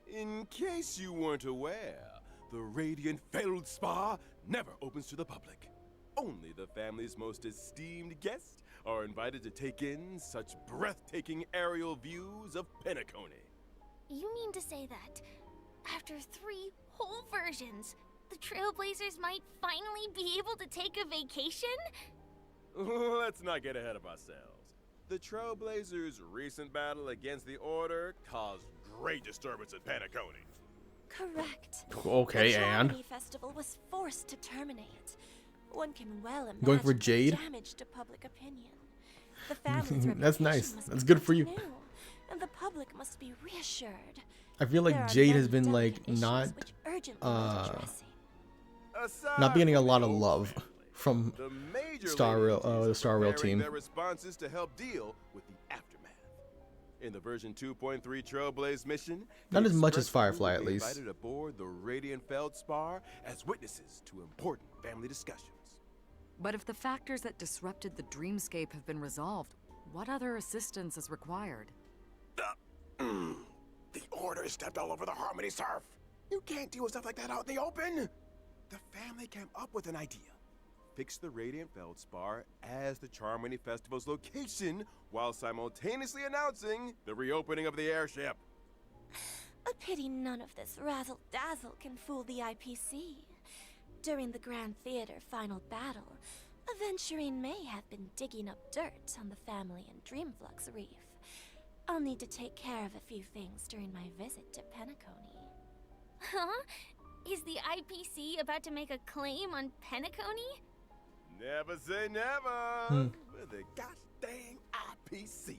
In case you weren't aware, the Radiant Feldspar never opens to the public. Only the family's most esteemed guests are invited to take in such breathtaking aerial views of Penacony. You mean to say that, after 3 whole versions, the Trailblazers might finally be able to take a vacation? Let's not get ahead of ourselves. The Trailblazers' recent battle against the Order caused great disturbance at Penacony. Correct. Okay, the and Charmony Festival was forced to terminate. One can well imagine going for the Jade. damage to public opinion. The family's That's nice. reputation must That's be good for you. kept new, and the public must be reassured. I feel like There are Jade has many been like delicate issues not which urgently need addressing. not getting a lot of love from The major Star Rail, the Star Rail preparing team. their responses to help deal with the aftermath. In the version 2.3 Trailblaze mission, Not the as much as Express crew Firefly, will at be least. invited aboard the Radiant Feldspar as witnesses to important family discussions. But if the factors that disrupted the dreamscape have been resolved, what other assistance is required? The Order stepped all over the Harmony Surf. You can't deal with stuff like that out in the open. The family came up with an idea. Fix the Radiant Feldspar as the Charmony Festival's location while simultaneously announcing the reopening of the airship. A pity none of this razzle-dazzle can fool the IPC. During the Grand Theater final battle, Aventurine may have been digging up dirt on the family and Dreamflux Reef. I'll need to take care of a few things during my visit to Penacony. Huh? Is the IPC about to make a claim on Penacony? Never say never. Hmm. With the goddamn IPC.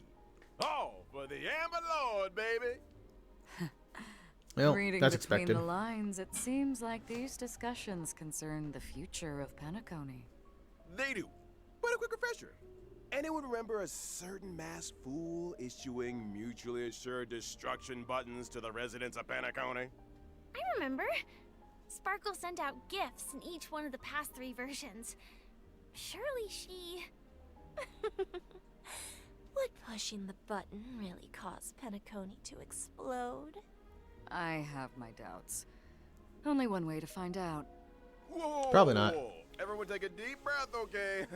All for the Amber Lord, baby. Well, Reading that's between expected. the lines, it seems like these discussions concern the future of Penacony. They do. But a quick refresher. Anyone remember a certain masked fool issuing mutually assured destruction buttons to the residents of Penacony? I remember. Sparkle sent out gifts in each one of the past 3 versions. Surely she... Would pushing the button really cause Penacony to explode? I have my doubts. Only one way to find out. Whoa, Probably not. whoa. Everyone take a deep breath, okay?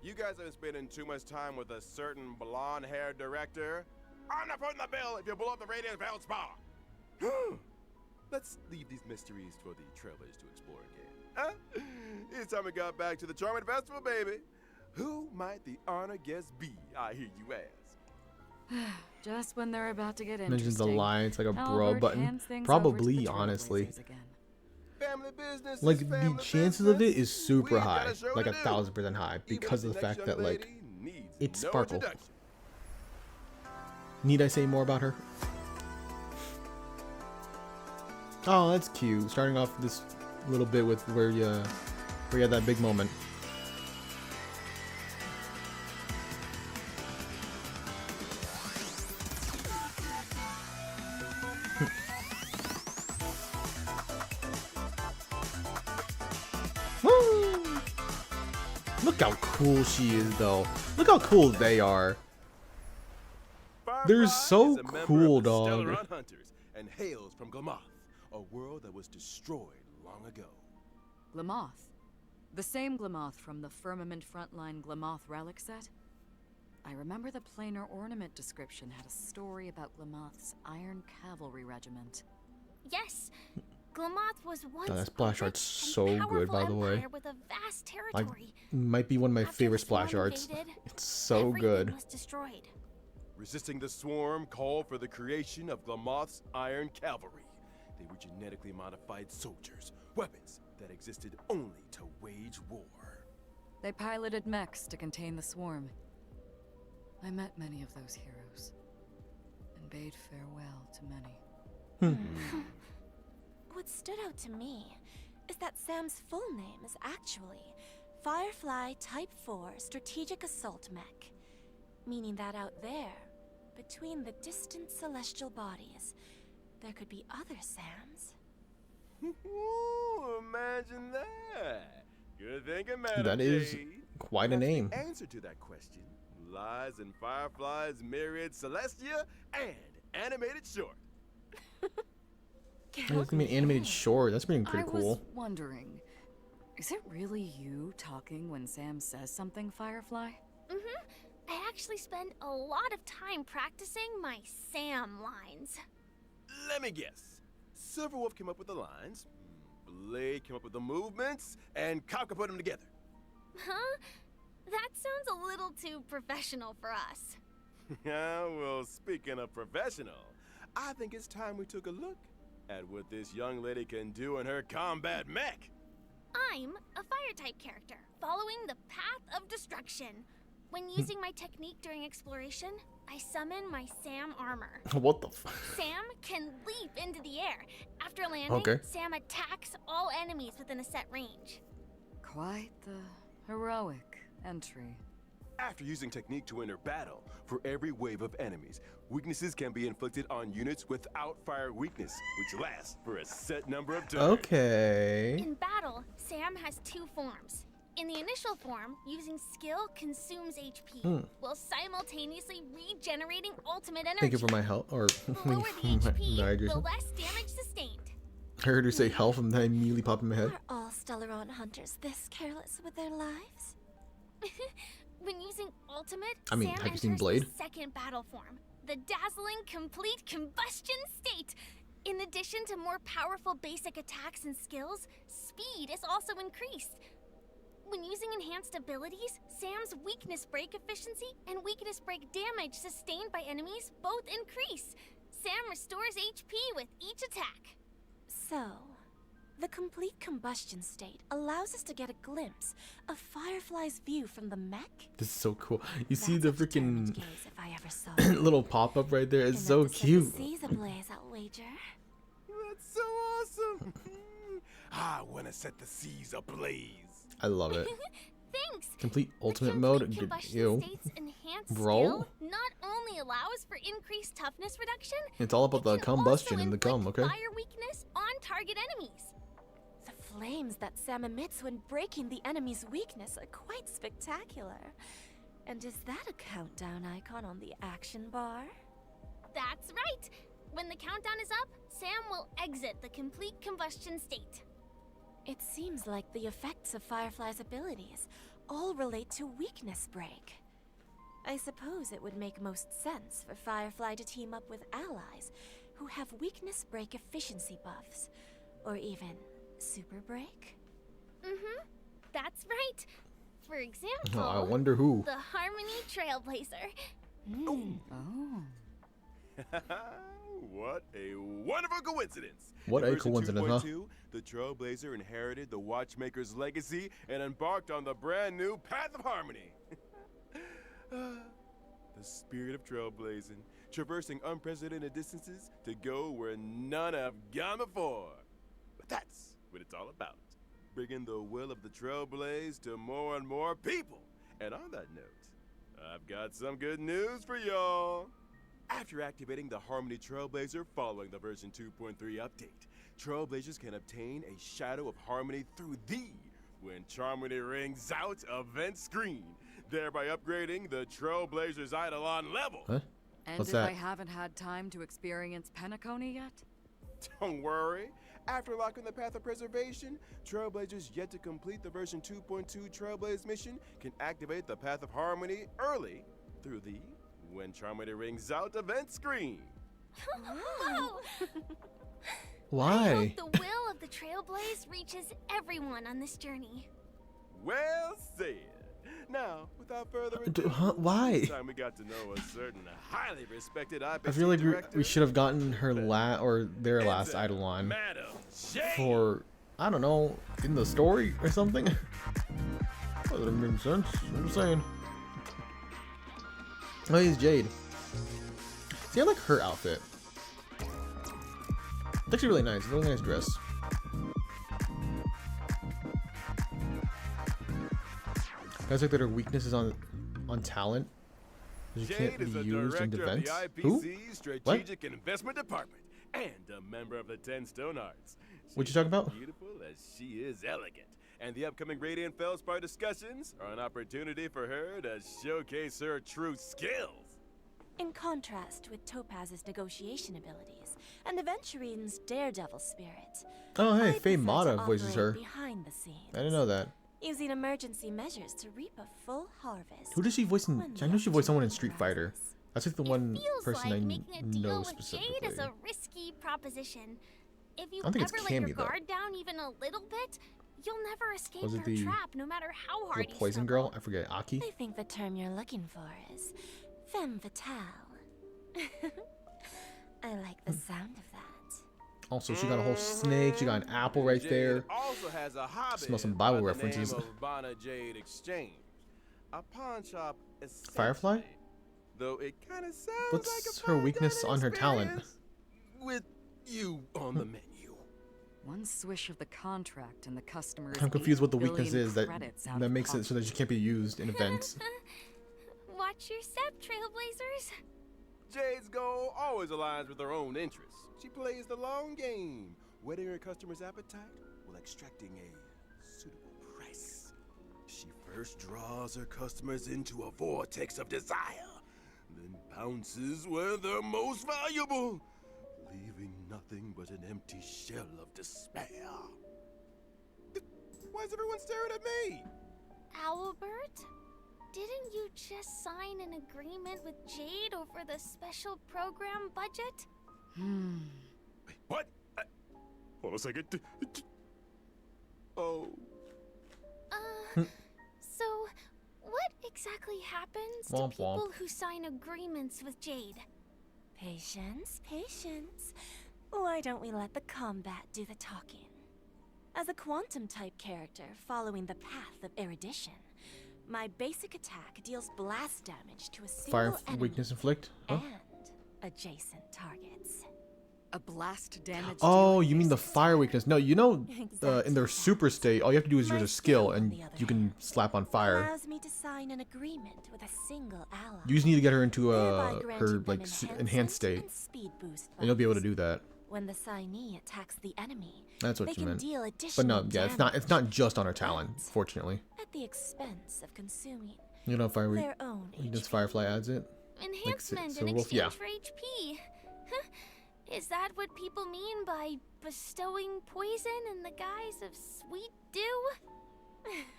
You guys have been spending too much time with a certain blonde-haired director. I'm not putting the bill if you blow up the Radiant Feldspar. Let's leave these mysteries for the Trailblazers to explore again. Huh? It's time we got back to the Charming Festival, baby. Who might the honored guest be, I hear you ask? Just when they're about to get Mentions the interesting, line, it's like a bro Albert button. hands things Probably, over to the honestly. Trailblazers again. Family business Like is the family chances of it business. is super We got high, a show like to do. 1000% high, because of the fact that like it's no Sparkle. introduction. Need I say more about her? Oh, that's cute. Starting off this little bit with where you had that big moment. Woo! Look how cool she is, though. Look how cool they are. They're so cool, dog. Stellar Hunters and hails from Glamoth, a world that was destroyed long ago. Glamoth? The same Glamoth from the Firmament Frontline Glamoth relic set? I remember the planar ornament description had a story about Glamoth's Iron Cavalry Regiment. Yes, Glamoth was once Oh, that splash art's so good, by the way. with a vast Like, territory. might be one of my After favorite the swarm splash arts. invaded, It's so everything good. was destroyed. Resisting the swarm called for the creation of Glamoth's Iron Cavalry. They were genetically modified soldiers, weapons that existed only to wage war. They piloted mechs to contain the swarm. I met many of those heroes, and bade farewell to many. What stood out to me is that Sam's full name is actually Firefly Type 4 Strategic Assault Mech, meaning that out there, between the distant celestial bodies, there could be other Sams. Ooh, imagine that. Good thinking, Madam That is Jade. quite a Perhaps name. The answer to that question lies in Firefly's myriad Celestia and animated short. I mean, animated short. That's pretty I cool. was wondering, is it really you talking when Sam says something, Firefly? Mm-hmm. I actually spend a lot of time practicing my Sam lines. Let me guess. Silverwolf came up with the lines, Blade came up with the movements, and Kafka put them together. Huh? That sounds a little too professional for us. Yeah, well, speaking of professional, I think it's time we took a look at what this young lady can do in her combat mech. I'm a fire-type character, following the path of destruction. When using my technique during exploration, I summon my Sam armor. What the Sam can leap into the air. After landing, Okay. Sam attacks all enemies within a set range. Quite the heroic entry. After using technique to enter battle, for every wave of enemies, weaknesses can be inflicted on units without fire weakness, which lasts for a set number of turns. Okay. In battle, Sam has two forms. In the initial form, using skill consumes HP, while simultaneously regenerating ultimate energy. Thank you for my help. Or The thank lower you the for my HP, the hydration. less damage sustained. I heard her say health and then I immediately popped in my head. Are all Stellaron hunters this careless with their lives? When using ultimate, I mean, Sam have you seen enters Blade? the second battle form, the dazzling complete combustion state. In addition to more powerful basic attacks and skills, speed is also increased. When using enhanced abilities, Sam's weakness break efficiency and weakness break damage sustained by enemies both increase. Sam restores HP with each attack. So, the complete combustion state allows us to get a glimpse of Firefly's view from the mech. This is so cool. You see the freaking Gaze if I ever saw it. little pop up right there. It's so cute. The seas ablaze, I'll wager. That's so awesome. I want to set the seas ablaze. I love it. Thanks. Complete ultimate mode. Combustion Ew. state's enhanced Roll? skill not only allows for increased toughness reduction, It's all about the combustion and the cum, okay? fire weakness on target enemies. The flames that Sam emits when breaking the enemy's weakness are quite spectacular. And is that a countdown icon on the action bar? That's right. When the countdown is up, Sam will exit the complete combustion state. It seems like the effects of Firefly's abilities all relate to weakness break. I suppose it would make most sense for Firefly to team up with allies who have weakness break efficiency buffs, or even super break. Mm-hmm. That's right. For example, Oh, I wonder who. the Harmony Trailblazer. Oh. What a wonderful coincidence. What In a version coincidence, huh? 2.2, the Trailblazer inherited the Watchmaker's legacy and embarked on the brand new Path of Harmony. The spirit of trailblazing, traversing unprecedented distances to go where none have gone before. But that's what it's all about. Bringing the will of the Trailblaze to more and more people. And on that note, I've got some good news for y'all. After activating the Harmony Trailblazer following the version 2.3 update, Trailblazers can obtain a Shadow of Harmony through the When Charmony Rings Out event screen, thereby upgrading the Trailblazer's Eidolon level. Huh? And What's if that? I haven't had time to experience Penacony yet? Don't worry. After locking the Path of Preservation, Trailblazers yet to complete the version 2.2 Trailblaze mission can activate the Path of Harmony early through the When Charmony Rings Out event screen. Whoa! Why? I hope the will of the Trailblaze reaches everyone on this journey. Well said. Now, without further ado, Why? this time we got to know a certain highly respected IPC I feel like director. we should have gotten her their last Eidolon for, I don't know, in the story or something. That doesn't make sense. I'm just saying. Oh, he's Jade. See, I like her outfit. It's actually really nice. It's a really nice dress. Guys like that her weakness is on talent. She can't be used in defense. Who? Strategic Investment Department and a member of the 10 Stone Arts. What you talking about? Beautiful as she is elegant. And the upcoming Radiant Feldspar discussions are an opportunity for her to showcase her true skills. In contrast with Topaz's negotiation abilities and Aventurine's daredevil spirit. Oh, hey, I Faye prefer Mata to voices her. operate behind the scenes, I didn't know that. using emergency measures to reap a full harvest. Who does she voice in? I know she voiced someone in Street Fighter. That's like the one Feels person like I making a deal know with specifically. Jade is a risky proposition. If you I don't think it's ever let your Cammy, though. guard down even a little bit, you'll never escape Was it her the- trap, no matter how hard The you Poison struggle. Girl? I forget. Aki? I think the term you're looking for is femme fatale. I like the sound of that. Also, she got a whole snake. She got an apple right there. Jade also has a hobby Smell some by Bible the references. name of Bana Jade Exchange, a pawn shop. Firefly? Though it kind of sounds What's like her weakness on her talent? with you on the menu. One swish of the contract and the customer's I'm confused what the 8 weakness billion is that credits out that of makes it so that she can't be used in events. Watch your step, Trailblazers. Jade's goal always aligns with her own interests. She plays the long game, whetting her customers' appetite while extracting a suitable price. She first draws her customers into a vortex of desire, then pounces where they're most valuable, leaving nothing but an empty shell of despair. Why is everyone staring at me? Albert, didn't you just sign an agreement with Jade over the special program budget? What? Hold on a second. Oh. So, what exactly happens to Womp people womp. who sign agreements with Jade? Patience, patience. Why don't we let the combat do the talking? As a quantum-type character following the path of erudition, my basic attack deals blast damage to a single Fire enemy weakness inflict? Huh? and adjacent targets. A blast damage. Oh, you mean the fire weakness? No, you know, in Exactly. their super state, all you have to do is use a skill, and you can slap on fire. Allows me to sign an agreement with a single ally. You just need to get her into thereby granting her them like enhancement enhanced state, and speed boost and you'll be able to buffs. do that. When the signee attacks the enemy, That's what they you can meant. deal But additional no, yeah, it's not just on her talent, fortunately. at the expense of consuming You know, fire their own weakness Firefly adds it. Enhancement so in Wolf- yeah. exchange for HP. Huh. Is that what people mean by bestowing poison in the guise of sweet dew?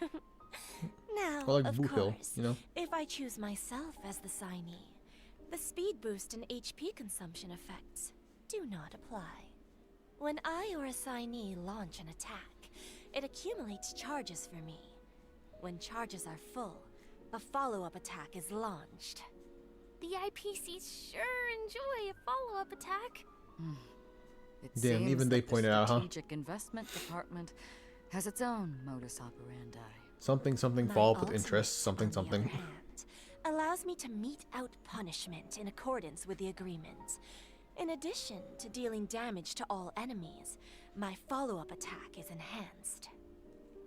Now, Or like of Boo Hill, course, you know? if I choose myself as the signee, the speed boost and HP consumption effects do not apply. When I or a signee launch an attack, it accumulates charges for me. When charges are full, a follow-up attack is launched. The IPCs sure enjoy a follow-up attack. It Damn, seems even they that the pointed out, huh? Strategic Investment Department has its own modus operandi. Something My follow up with ultimate, interest, something on the other something. hand, allows me to mete out punishment in accordance with the agreement. In addition to dealing damage to all enemies, my follow-up attack is enhanced.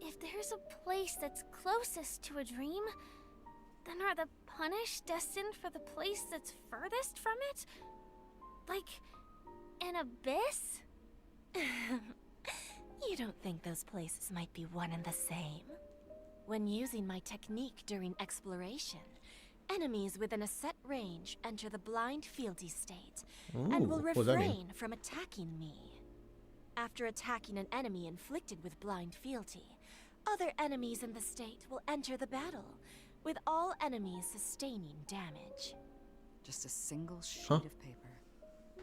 If there's a place that's closest to a dream, then are the punished destined for the place that's furthest from it? Like an abyss? You don't think those places might be one and the same? When using my technique during exploration, enemies within a set range enter the blind fealty state and will what does that mean? refrain from attacking me. After attacking an enemy inflicted with blind fealty, other enemies in the state will enter the battle, with all enemies sustaining damage. Just a single sheet Huh? of paper.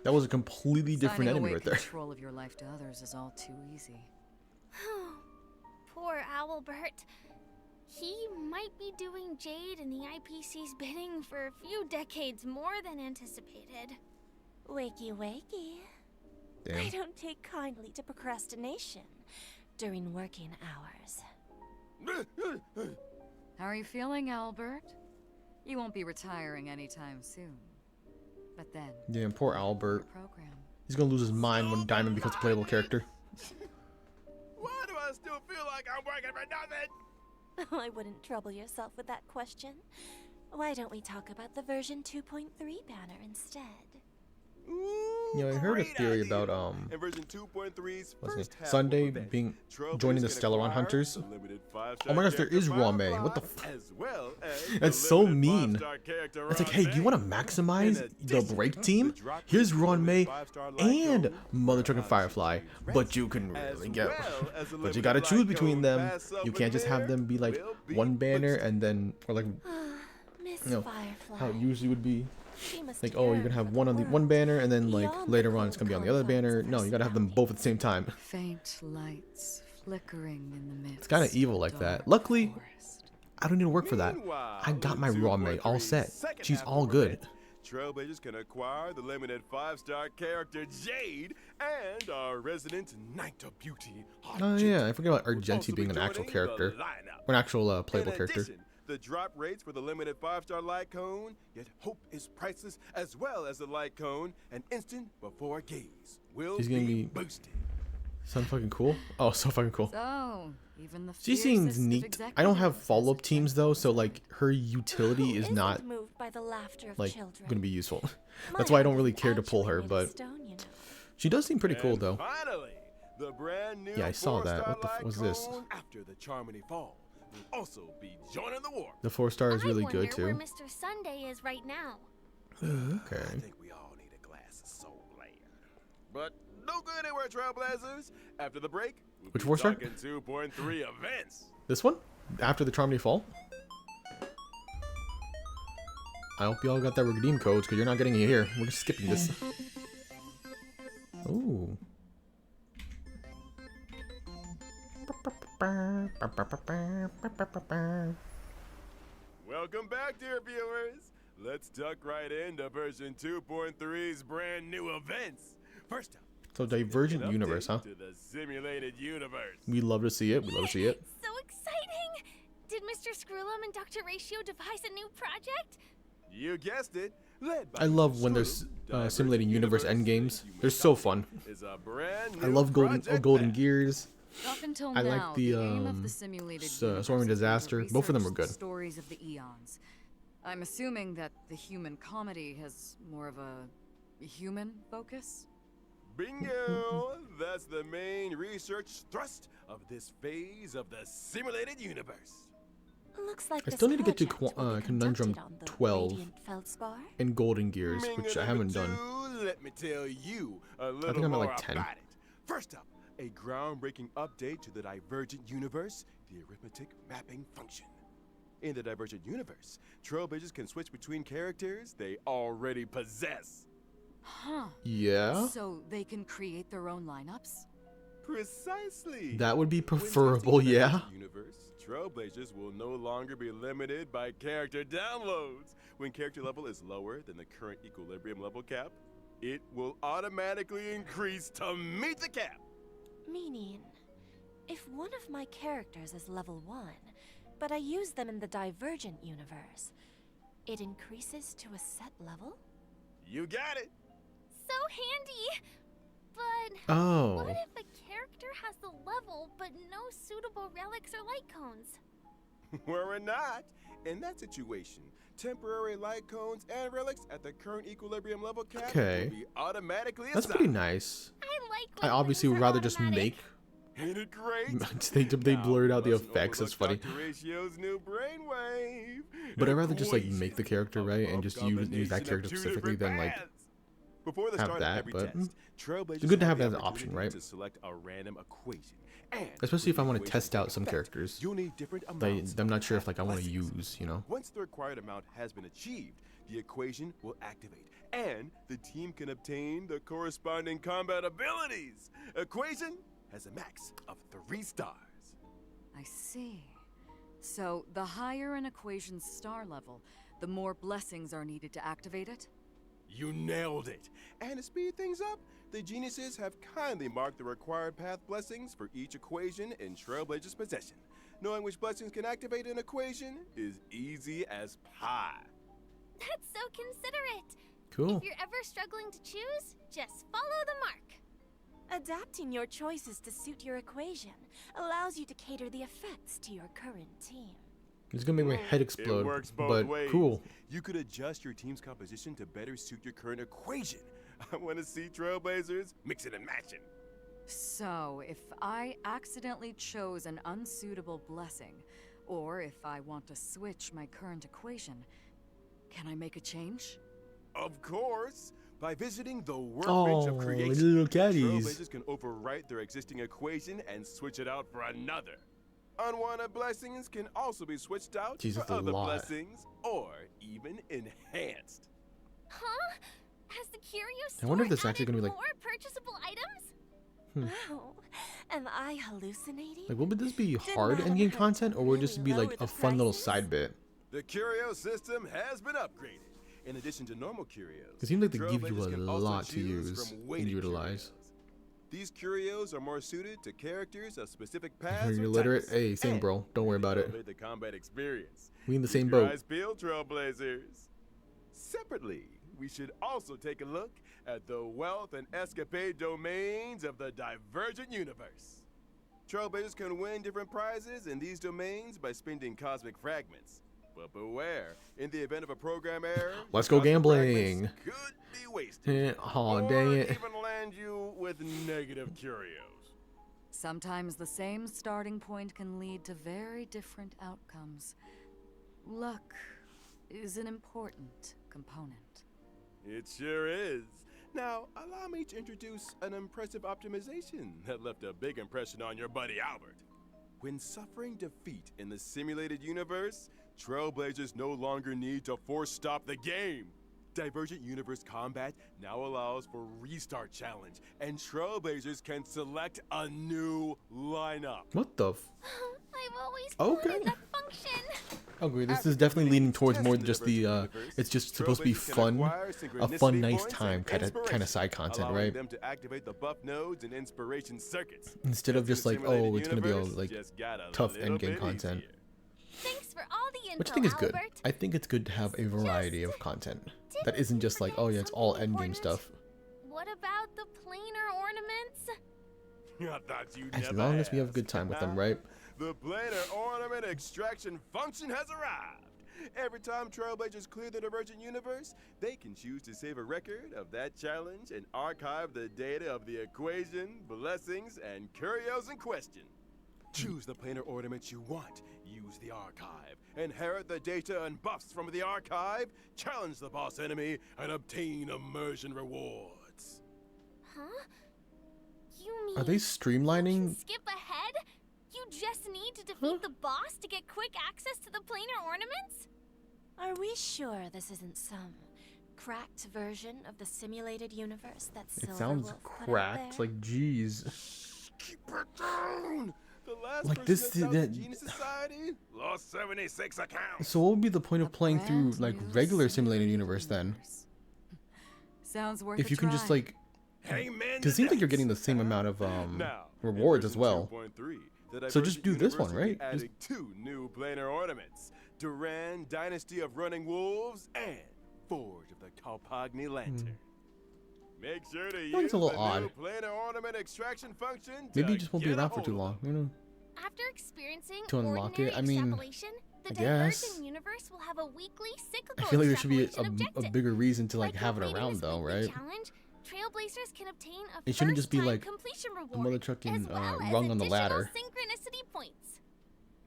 That was a completely different Signing enemy away right there. control of your life to others is all too easy. Poor Owlbert. He might be doing Jade and the IPC's bidding for a few decades more than anticipated. Wakey wakey. Damn. I don't take kindly to procrastination during working hours. How are you feeling, Albert? You won't be retiring anytime soon. But then, Damn, poor Albert. program. He's gonna lose his mind when Diamond becomes a playable character. Why do I still feel like I'm working for nothing? I wouldn't trouble yourself with that question. Why don't we talk about the version 2.3 banner instead? You know, I heard a theory about In version 2.3's what's first it? half Sunday event, being Trailblazers joining the can Stellaron acquire Hunters. a limited 5-star Oh my gosh, there character is Rame. What the Firefly, f- as well as That's the so limited mean. 5-star character It's like, hey, do you want to maximize the break team? Here's Ron May and Mother Trucking Firefly, but you can really get, but you gotta choose between them. You can't just have them be like one banner and then, or like, Miss you know, Firefly. how it usually would be. She must Like, oh, you're gonna have one on the one banner, and then like later on it's gonna be on the other banner. No, you gotta have them both at the same time. Faint lights flickering in the midst. It's kind of evil like that. Luckily, I don't need to work for that. I got my Raw May all set. She's all good. Trailblazers can acquire the limited 5-star character Jade and our resident Night of Beauty. Oh yeah, I forget about Argenti being an actual character, or an actual playable In character. addition, the drop rates for the limited 5-star light cone, yet hope is priceless, as well as the light cone, an instant before gaze will She's gonna be boosted. so fucking cool. Oh, so fucking cool. So, even the She seems fiercest of neat. I don't have executives follow-up teams though, so like her utility is Isn't not moved by the laughter of like children. gonna be useful. My That's why I don't heart really is care to pull actually her, made of but stone, you know. she does seem pretty cool And though. Finally, the brand new Yeah, I saw that. 4-star What the f- light was this? cone after the Charmony Fall will also be joining the war. The 4-star is really I good wonder where too. Mr. Sunday is right now. Okay. I think we all need a glass of soul land. But no good anywhere, Trailblazers. After the break, we'll Which be 4-star? talking 2.3 events. This one? After the Charmony Fall? I hope y'all got that redeem codes, because you're not getting it here. We're just skipping this. Ooh. Welcome back, dear viewers. Let's duck right into version 2.3's brand new events. First up, So Divergent an Universe, huh? update to the simulated universe. We love to see it. We love to see it. So exciting! Did Mr. Screwlum and Dr. Ratio devise a new project? You guessed it. Led by I love when there's simulating universe endgames. They're so fun. is a brand I new love project Golden map. Gears. Up until I now, like the aim of the simulated universe Swarming has been to Disaster. Both of them were research good. the stories of the eons. I'm assuming that the human comedy has more of a human focus. Bingo! That's the main research thrust of this phase of the simulated universe. Looks like I this still need to get to project will be Conundrum conducted on the 12 Radiant Feldspar. and Golden Gears, which I haven't done. Let me tell you a little think I'm at more like 10. about it. First up, a groundbreaking update to the Divergent universe, the arithmetic mapping function. In the Divergent universe, Trailblazers can switch between characters they already possess. Huh. Yeah? So they can create their own lineups? Precisely. That would be When preferable, testing the yeah. Divergent universe, Trailblazers will no longer be limited by character downloads. When character level is lower than the current equilibrium level cap, it will automatically increase to meet the cap. Meaning, if one of my characters is level 1, but I use them in the Divergent universe, It increases to a set level? You got it. So handy! But Oh. what if a character has the level but no suitable relics or light cones? Were it not, in that situation, temporary light cones and relics at the current equilibrium level cap Okay. will be automatically That's assigned. pretty nice. I obviously would rather just make. Ain't it great? they blurred out the effects. That's funny. Dr. Ratio's new brainwave. But I'd rather just like make the character right and just use that character specifically than like Before the have start that. of every But test, Trailblazers it's good to have have the that as an option, opportunity right? to select a random equation. And Especially if I for the want to equation test out take some effect, characters. you'll need different That amounts I'm of not sure if like I want to blessings. use, you know. Once the required amount has been achieved, the equation will activate, and the team can obtain the corresponding combat abilities. Equation has a max of 3 stars. I see. So, the higher an equation's star level, the more blessings are needed to activate it? You nailed it. And to speed things up, the geniuses have kindly marked the required path blessings for each equation in Trailblazer's possession. Knowing which blessings can activate an equation is easy as pie. That's so considerate. Cool. If you're ever struggling to choose, just follow the mark. Adapting your choices to suit your equation allows you to cater the effects to your current team. It's gonna make my head explode. It works both But ways. cool. You could adjust your team's composition to better suit your current equation. I want to see Trailblazers mixing and matching. So, if I accidentally chose an unsuitable blessing, or if I want to switch my current equation, can I make a change? Of course. By visiting the workbench of creation, little caddies. Trailblazers can overwrite their existing equation and switch it out for another. Unwanted blessings can also be switched out Jesus, for a other lot. blessings, or even enhanced. Huh? Has the curio I wonder if store this actually added gonna be like. more purchasable items? Oh, am I hallucinating? Like, will this be hard endgame content, or will it just be like a fun little side bit? The curio system has been upgraded. In addition to normal curios, It seems like they give you Trailblazers a can also lot to choose use from and weighted utilize. These curios are more suited to characters of specific You're paths or illiterate? types, Hey, same and bro. Don't worry about it. elevate the combat experience. We in the Keep same your boat. eyes peeled, Trailblazers. Separately, we should also take a look at the wealth and escapade domains of the Divergent Universe. Trailblazers can win different prizes in these domains by spending cosmic fragments. But beware, in the event of a program error, Let's go cosmic gambling. fragments could be wasted. Aw, or dang it. even land you with negative curios. Sometimes the same starting point can lead to very different outcomes. Luck is an important component. It sure is. Now, allow me to introduce an impressive optimization that left a big impression on your buddy Albert. When suffering defeat in the simulated universe, Trailblazers no longer need to force stop the game. Divergent Universe Combat now allows for Restart Challenge, and Trailblazers can select a new lineup. What the? I've always Okay. wanted that function. I agree. This is definitely leaning towards more than just the. It's just supposed to be fun, a fun, nice time kind of side content, allowing right? them to activate the buff nodes and inspiration circuits. Instead of just like, Simulated oh, it's gonna be all universe like just got a tough little endgame bit content. Thanks for all the info, Which I think is good. Albert. I think it's good to have a variety of content that isn't just like, oh yeah, it's all endgame stuff. What about the planar ornaments? I thought you'd As never long as we have a ask. good time with them, right? The planar ornament extraction function has arrived. Every time Trailblazers clear the Divergent Universe, they can choose to save a record of that challenge and archive the data of the equation, blessings, and curios in question. Choose the planar ornament you want, use the archive, inherit the data and buffs from the archive, challenge the boss enemy, and obtain immersion rewards. Huh? You mean Are they streamlining? skip ahead? You just need to defeat the boss to get quick access to the planar ornaments? Are we sure this isn't some cracked version of the simulated universe that It Silverwolf sounds put out cracked. there? Like, jeez. Keep it down! The last Like person this- that's out the that- Genius Society lost 76 accounts. So what would be the point of playing through like regular simulated universe then? Sounds worth If a you can just try. like, Hangman because it seems like you're getting the same amount of Now, rewards in as well. version 2.3, the So just Divergent do this Universe one, will be right? Adding 2 new planar ornaments. Duran, Dynasty of Running Wolves, and Forge of the Kalpagni Lantern. Make sure to use It's a little the odd. new planar ornament extraction function Maybe to it just won't be get a around for too hold long. You know? After experiencing To unlock ordinary it, I mean, extrapolation, the I guess. Divergent universe will have a weekly cyclical I feel like there should be extrapolation a objective. bigger reason to like have it completing around this though, weekly right? challenge, Trailblazers can obtain a It shouldn't just be first-time like completion a reward, mother trucking as well as rung on the additional ladder. synchronicity points.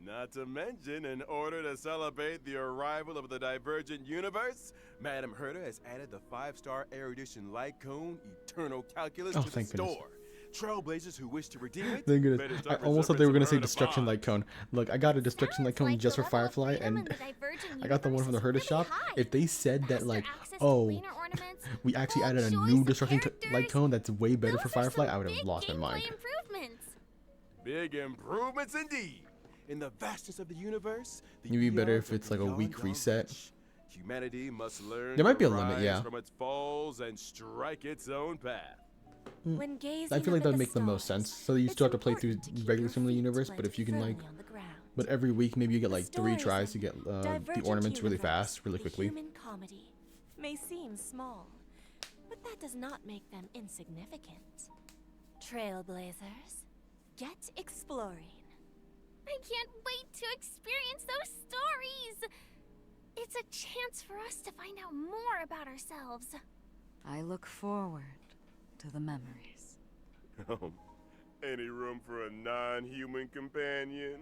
Not to mention, in order to celebrate the arrival of the Divergent Universe, Madam Herder has added the 5-star erudition light cone Eternal Calculus Oh, to the thank goodness. store. Trailblazers who wish to redeem it, Thank better goodness. I start almost thought they were gonna say remembering some destruction Herder light cone. Look, I got a destruction light cone just for Firefly, and I got the one from the Herder shop. If they said that like, oh, we actually added a new destruction light cone that's way better for Firefly, I would have lost my mind. Improvements. Big improvements indeed. In the vastness of the universe, the It'd be better eons if it's are like a beyond week our reset. reach. Humanity must learn There might to be a limit, rise yeah. from its falls and strike its own path. When gazing I feel like up that at would the make the most sense. So you still have to play through regular similar universe, but if you can like, but every week maybe you get like 3 tries to get the ornaments really fast, really quickly. Human comedy may seem small, but that does not make them insignificant. Trailblazers, get exploring. I can't wait to experience those stories. It's a chance for us to find out more about ourselves. I look forward to the memories. Any room for a non-human companion?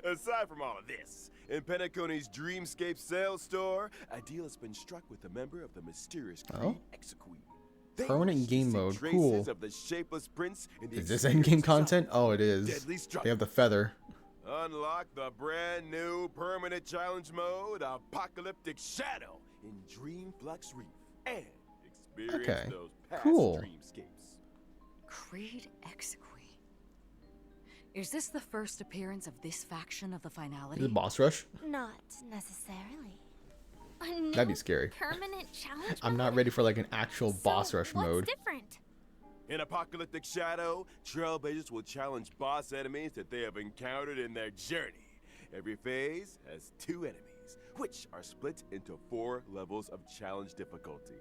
Aside from all of this, in Penacony's Dreamscape sales store, a deal has been struck with a member of the mysterious Creed Exequy. They Permanent wish to game see mode, traces cool. of the shapeless prince in the Is this endgame experience content? Oh, it is. Deadly Struggle. They have the feather. Unlock the brand new permanent challenge mode, Apocalyptic Shadow, in Dreamflux Reef, and experience Okay, those past cool. dreamscapes. Creed Exequy. Is this the first appearance of this faction of the finality? Is it boss rush? Not necessarily. A new That'd be scary. permanent challenge I'm not ready for like an actual boss rush mode. different. In Apocalyptic Shadow, Trailblazers will challenge boss enemies that they have encountered in their journey. Every phase has 2 enemies, which are split into 4 levels of challenge difficulty.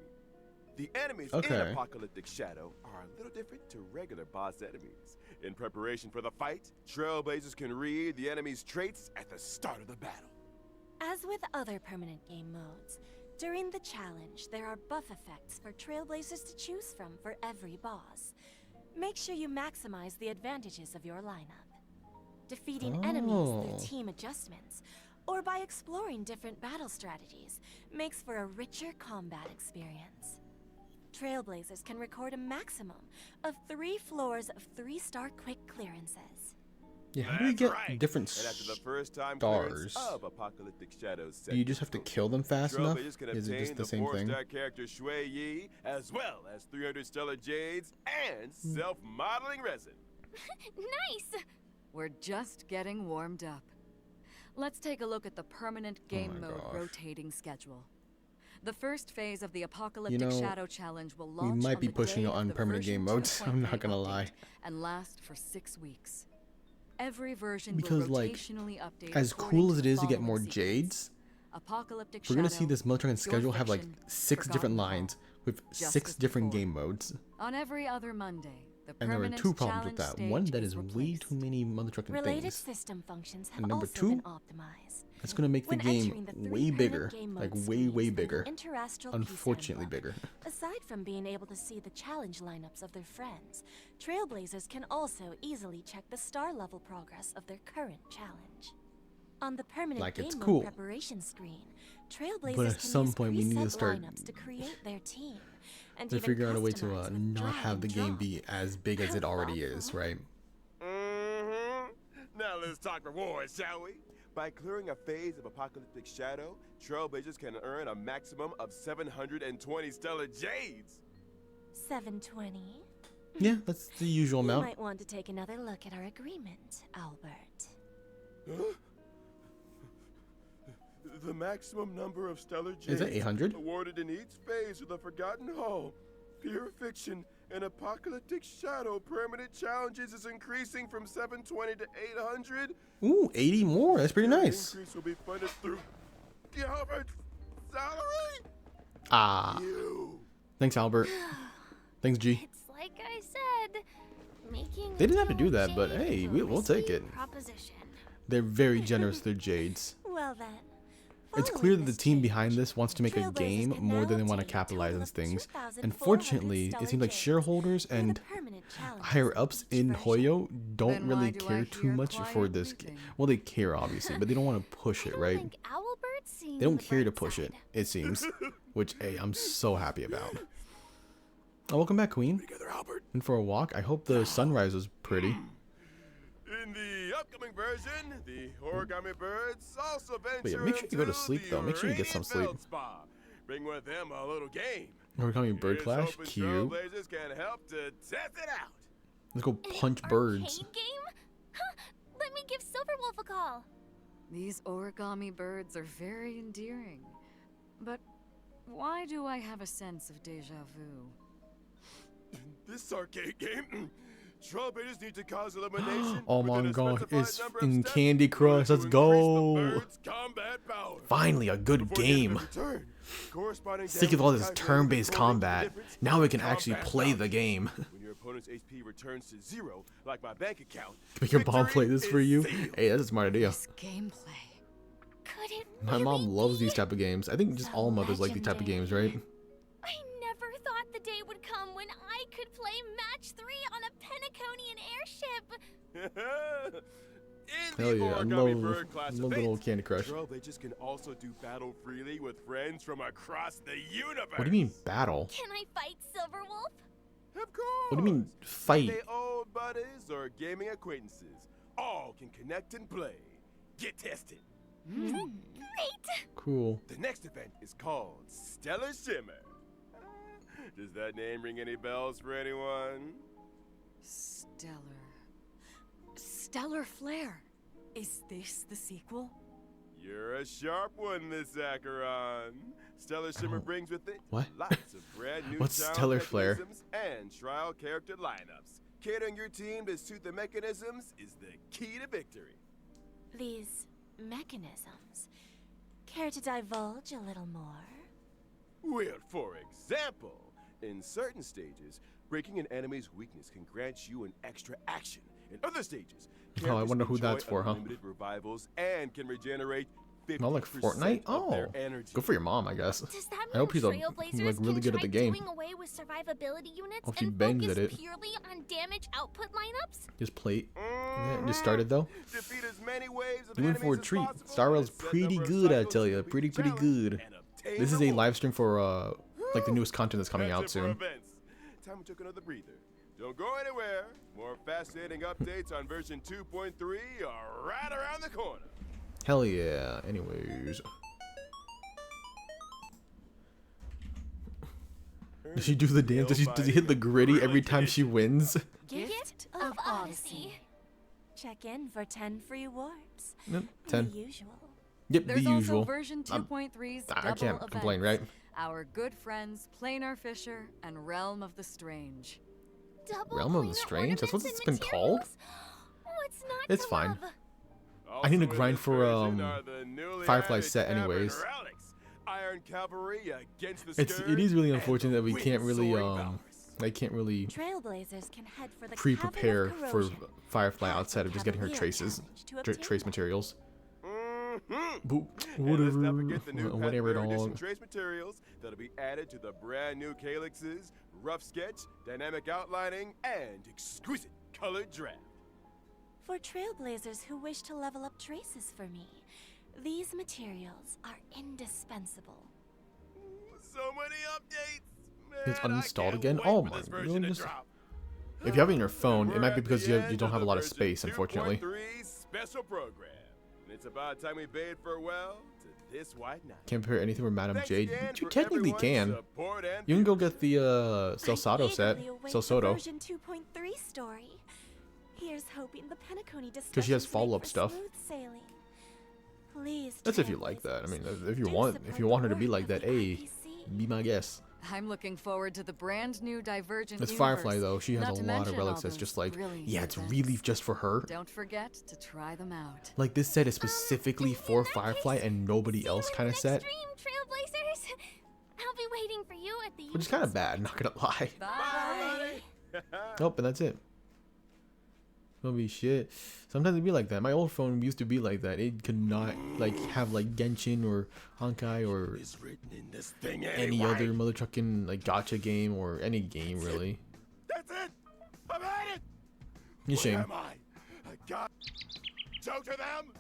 The enemies in Okay. Apocalyptic Shadow are a little different to regular boss enemies. In preparation for the fight, Trailblazers can read the enemy's traits at the start of the battle. As with other permanent game modes, during the challenge, there are buff effects for Trailblazers to choose from for every boss. Make sure you maximize the advantages of your lineup. Defeating enemies through team adjustments, or by exploring different battle strategies, makes for a richer combat experience. Trailblazers can record a maximum of 3 floors of 3-star quick clearances. Yeah, how do you get different And after the first time stars? clearance of Apocalyptic Shadows, Do you just have to kill them fast enough? Trailblazers can Is it obtain just the same thing? 4-star character Shui Yi, as well as 300 stellar jades and Hmm. self-modeling resin. Nice. We're just getting warmed up. Let's take a look at the permanent game mode gosh. rotating schedule. The first phase of the Apocalyptic know, Shadow Challenge will We launch might on be the pushing day it of on the permanent version game modes. I'm 2.3 not gonna update lie. and last for 6 weeks. Every version Because will like, rotationally update as according cool to as it the is to get following more sequence. jades, Apocalyptic we're gonna see Shadow, this Military Pure schedule have like Fiction, 6 different Forgotten lines with Just 6 as different before. game modes. On every other Monday, the And there were permanent 2 problems with challenge that. One, stage that is way replaced. too many motherfucking Related things. system functions have And number also 2, been optimized. that's gonna make the When game entering the 3 way permanent bigger, game like mode way screens in bigger. the Interastral Unfortunately Peace bigger. Aside from being able to see the challenge lineups of their friends, Trailblazers can also easily check the star level progress of their current challenge. On the permanent Like, game it's mode cool. preparation screen, Trailblazers But at can some use point we need to preset start lineups to create their team, and to even figure out a way to customize with not drag have the and game drop. be as big as it already is, right? Now let's talk rewards, shall we? By clearing a phase of Apocalyptic Shadow, Trailblazers can earn a maximum of 720 stellar jades. 720. Yeah, that's the usual You amount. might want to take another look at our agreement, Albert. The maximum number of stellar Is jades it 800? awarded in each phase of the Forgotten Hall, Pure Fiction, And apocalyptic shadow permanent challenges is increasing from 720 to 800. Ooh, 80 more. That's pretty nice. Increase will be funded through Gilbert's salary. Ah. Thanks, Albert. Thanks, G. It's like I said, making They didn't have to do that, but hey, we'll take it. proposition. They're very generous with their jades. Well then, It's clear that the team behind this wants to make a game more than they want to capitalize on things. Unfortunately, it seems like shareholders and higher ups in Hoyo don't really care too much for this game. Well, they care obviously, but they don't want to push it, right? They don't care to push it, it seems. Which, hey, I'm so happy about. Oh, welcome back, Queen. And for a walk, I hope the sunrise was pretty. In the upcoming version, the origami birds also venture But yeah, make sure you go to sleep though. Make sure you get some sleep. Bring with them a little game. Origami bird clash, cute. Trailblazers can help to test it out. Let's go punch birds. Game? Huh, let me give Silverwolf a call. These origami birds are very endearing. But why do I have a sense of deja vu? This arcade game, Trailblazers need to cause elimination. Oh my god, it's in Candy Crush. Let's go. Finally, a good game. Sick of all this turn-based combat. Now we can actually play the game. When your opponent's HP returns to 0, like my bank account, Make your mom play this for you? Hey, that's a smart idea. Gameplay. My mom loves these type of games. I think just all mothers like these type of games, right? I never thought the day would come when I could play match 3 on a Penaconian airship. Hell yeah, I love little Candy Crush. Trailblazers can also do battle freely with friends from across the universe. What do you mean battle? Can I fight Silverwolf? Of course. What do you mean fight? They old buddies or gaming acquaintances. All can connect and play. Get tested. Great. Cool. The next event is called Stellar Shimmer. Does that name ring any bells for anyone? Stellar Flare. Is this the sequel? You're a sharp one, Miss Acheron. Stellar Shimmer brings with it What? lots of brand new What's trial Stellar Flare? mechanisms and trial character lineups. Catering your team to suit the mechanisms is the key to victory. These mechanisms. Care to divulge a little more? Well, for example, in certain stages, breaking an enemy's weakness can grant you an extra action. In other stages, Oh, I wonder who enjoy that's for, huh? unlimited revivals and can regenerate 50% Not like Fortnite? of Oh, their energy. good for your mom, I guess. Does that mean I hope he's Trailblazers like really can good at try the game. doing away with survivability units Hope he and bangs focus at it. purely on damage output lineups? Just plate. Yeah, just started though. Defeat as many waves of You in for a enemies as treat. possible Star Rail's and set pretty number of good, I cycles tell to you. complete Pretty challenge good. and obtain This is the a award. live stream for like the newest content that's coming out That's it for soon. events. Time we took another breather. Don't go anywhere. More fascinating updates on version 2.3 are right around the corner. Hell yeah. Anyways. Does she do the dance? Does he hit the gritty every time she wins? Gift of Odyssey. Check in for 10 free warps. Yep, 10. The usual. Yep, There's the usual. also version 2.3's I double can't complain, events. right? Our good friends Planar Fisher and Realm of the Strange. Realm of the Strange? That's what it's been called? What's not It's to fine. love? I need to grind for Firefly set anyways. Iron Cavalry against the It is really unfortunate that we can't really I can't really Trailblazers can head for the pre-prepare Cavern of for Corrosion. Firefly outside of just getting her Cavalier traces, challenge to obtain trace materials. And let's Whatever, not forget the new whatever, Pathfinder Edition dog. trace materials that'll be added to the brand new calyxes, rough sketch, dynamic outlining, and exquisite colored draft. For Trailblazers who wish to level up traces for me, these materials are indispensable. So many updates. It's uninstalled again. Oh my goodness! If you have it in your phone, it might be because you don't have a lot of space, unfortunately. 2.3 special program. And it's about time we bade farewell to this white knight. Can't compare anything with Madame Thanks Jade. again You for technically everyone's can. support and You can go get the Celsato set, Eagerly await Celsoto, the version 2.3 story. Here's hoping the Penacony because she has discussions follow-up make for stuff. smooth sailing. Please, That's if you like that. I mean, if you want her to be like that, hey, be my guest. I'm looking forward to the brand new Divergent It's universe. Firefly though. She has Not a to lot of mention relics all that's those just like, brilliant yeah, it's events. really just for her. Don't forget to try them out. Like this set is specifically for Firefly and nobody else kind of set, Extreme Trailblazers. I'll be waiting for you at the. which is kind of bad. Not gonna lie. Bye. Nope, and that's it. Gonna be shit. Sometimes it'd be like that. My old phone used to be like that. It could not like have like Genshin or Honkai or any other mother trucking like gacha game or any game really. That's it. I've had it. You shame. Where am I? A god. Show to them.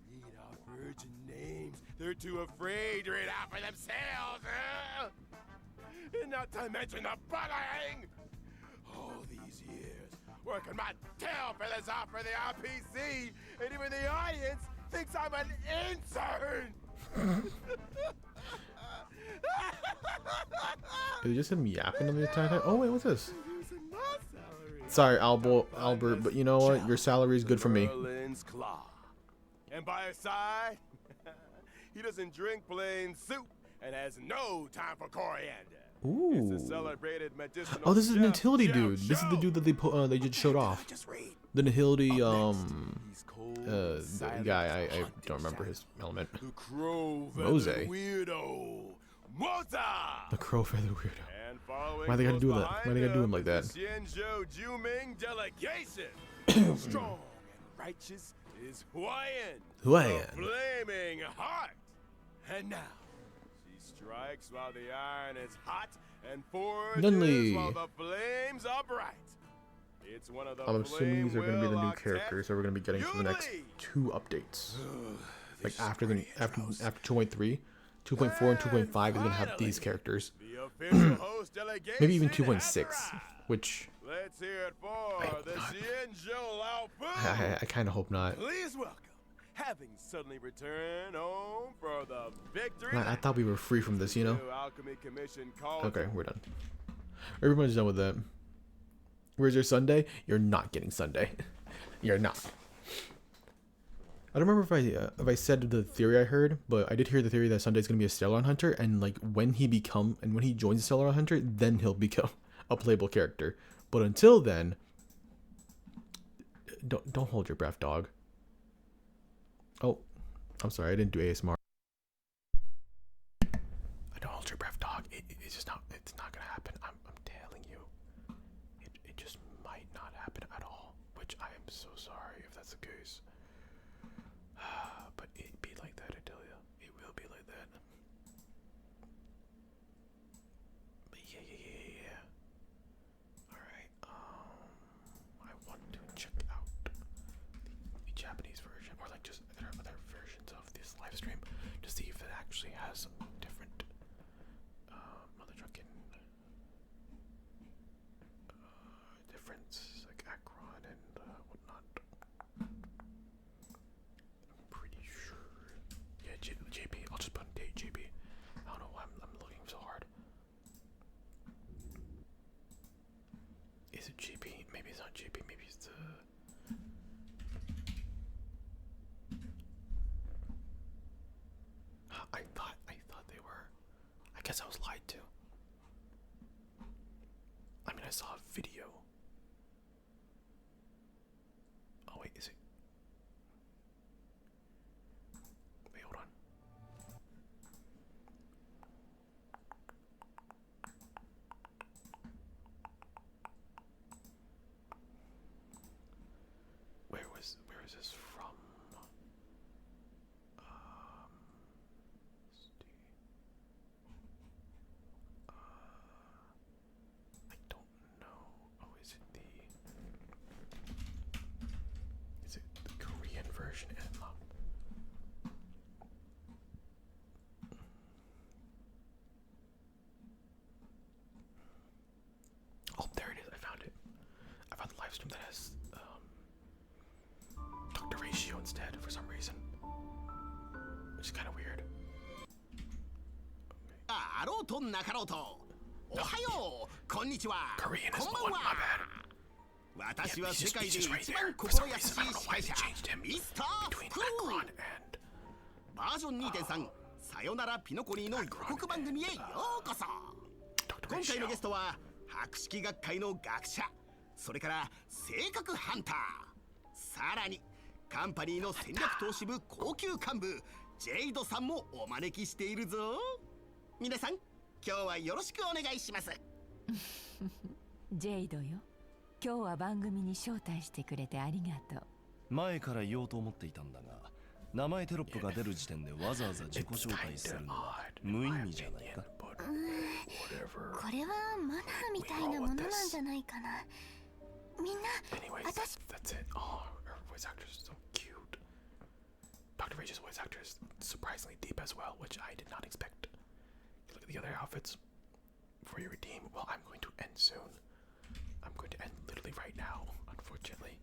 Getting me to read out virgin names. They're too afraid to read out for themselves. And not to mention the bullying. All these years working my tail for this off for the RPC, and even the audience thinks I'm an intern. Did it just him yapping the entire time? Oh wait, what's this? Sorry, Albert, but you know what? Your salary is good for me. Merlin's Claw. And by his side, he doesn't drink plain soup and has no time for coriander. Ooh. It's a celebrated medicinal Oh, this is the chef, Natility chef dude. This is the dude that they just showed off. The Natility the guy I don't remember his element. The crow Mose. weirdo. Mota! The crow feather weirdo. And following Why they gotta close do that? behind Why they gotta do him like that? is the Xianzhou Juming delegation. Strong and righteous is Huayan. Huayan. The flaming heart. And now she strikes while the iron is hot and forges Dudley. while the flames are bright. It's one of the I'm assuming these are going to be the new flame-will characters that we're going to be getting for the next 2 updates. Like after 2.3, 2.4 and 2.5 is going to have these characters. Maybe even 2.6, which Let's hear it for the Xianzhou I kind of hope not. Please welcome, having suddenly returned home for the victory. I thought we were free from this, you know? Alchemy Commission called Okay, we're done. Everybody's done with that. Where's your Sunday? You're not getting Sunday. You're not. I don't remember if I said the theory I heard, but I did hear the theory that Sunday's gonna be a Stellar Hunter, and like when he joins the Stellar Hunter, then he'll become a playable character. But until then, don't hold your breath, dog. Oh, I'm sorry, I didn't do ASMR. Don't hold your breath, dog. It's just not. It's not gonna happen. I'm telling you. It just might not happen at all. Which I am so sorry if that's the case. But it be like that, I tell you. It will be like that. But yeah. Alright, I want to check out the Japanese version, or like just other versions of this live stream to see if it actually has some different mother trucking difference, like Akron and whatnot. I'm pretty sure. Yeah, JP. I'll just put in date JP. I don't know why I'm looking so hard. Is it JP? Maybe it's not JP. Maybe it's the. I thought they were. I guess I was lied to. I mean, I saw a video. Oh wait, is it? Wait, hold on. Where is this from? I don't know. Oh, is it the Korean version? Oh, there it is. I found it. I found the live stream that has Dr. Ratio instead for some reason, which is kind of weird. Korean is the one, my bad. Yeah, he's just right there. For some reason, I don't know why they changed him between Akron and さよならピノコニーの予告番組へようこそ。今回のゲストは博識学会の学者、それから性格ハンター、さらにカンパニーの戦略投資部高級幹部ジェイドさんもお招きしているぞ。皆さん今日はよろしくお願いします。ジェイドよ、今日は番組に招待してくれてありがとう。前から言おうと思っていたんだが、名前テロップが出る時点でわざわざ自己紹介するのは無意味じゃないか。これはマナーみたいなものなんじゃないかな。みんな、私。That's it. Oh, her voice actor is so cute. Dr. Rage's voice actor is surprisingly deep as well, which I did not expect. Look at the other outfits before you redeem. Well, I'm going to end soon. I'm going to end literally right now, unfortunately.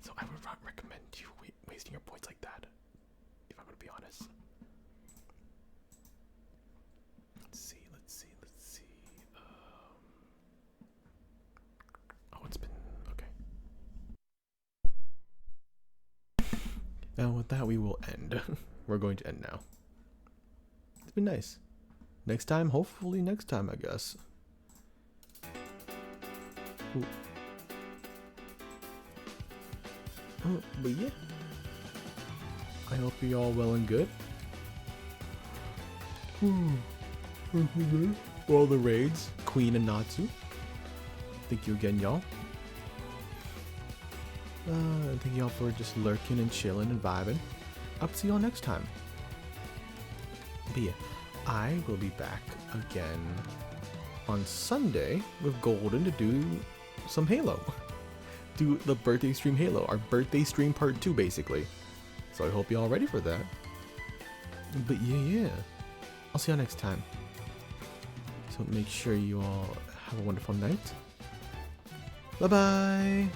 So I would not recommend you wasting your points like that, if I'm going to be honest. Let's see. Oh, it's been okay. And with that, we will end. We're going to end now. It's been nice. Next time, hopefully next time, I guess. Ooh. But yeah, I hope you're all well and good. For all the raids, Queen and Natsu. Thank you again, y'all. Thank y'all for just lurking and chilling and vibing. I'll see y'all next time. But yeah, I will be back again on Sunday with Golden to do some Halo. Do the birthday stream Halo, our birthday stream part 2 basically. So I hope y'all ready for that. But yeah, I'll see y'all next time. So make sure you all have a wonderful night. Bye bye.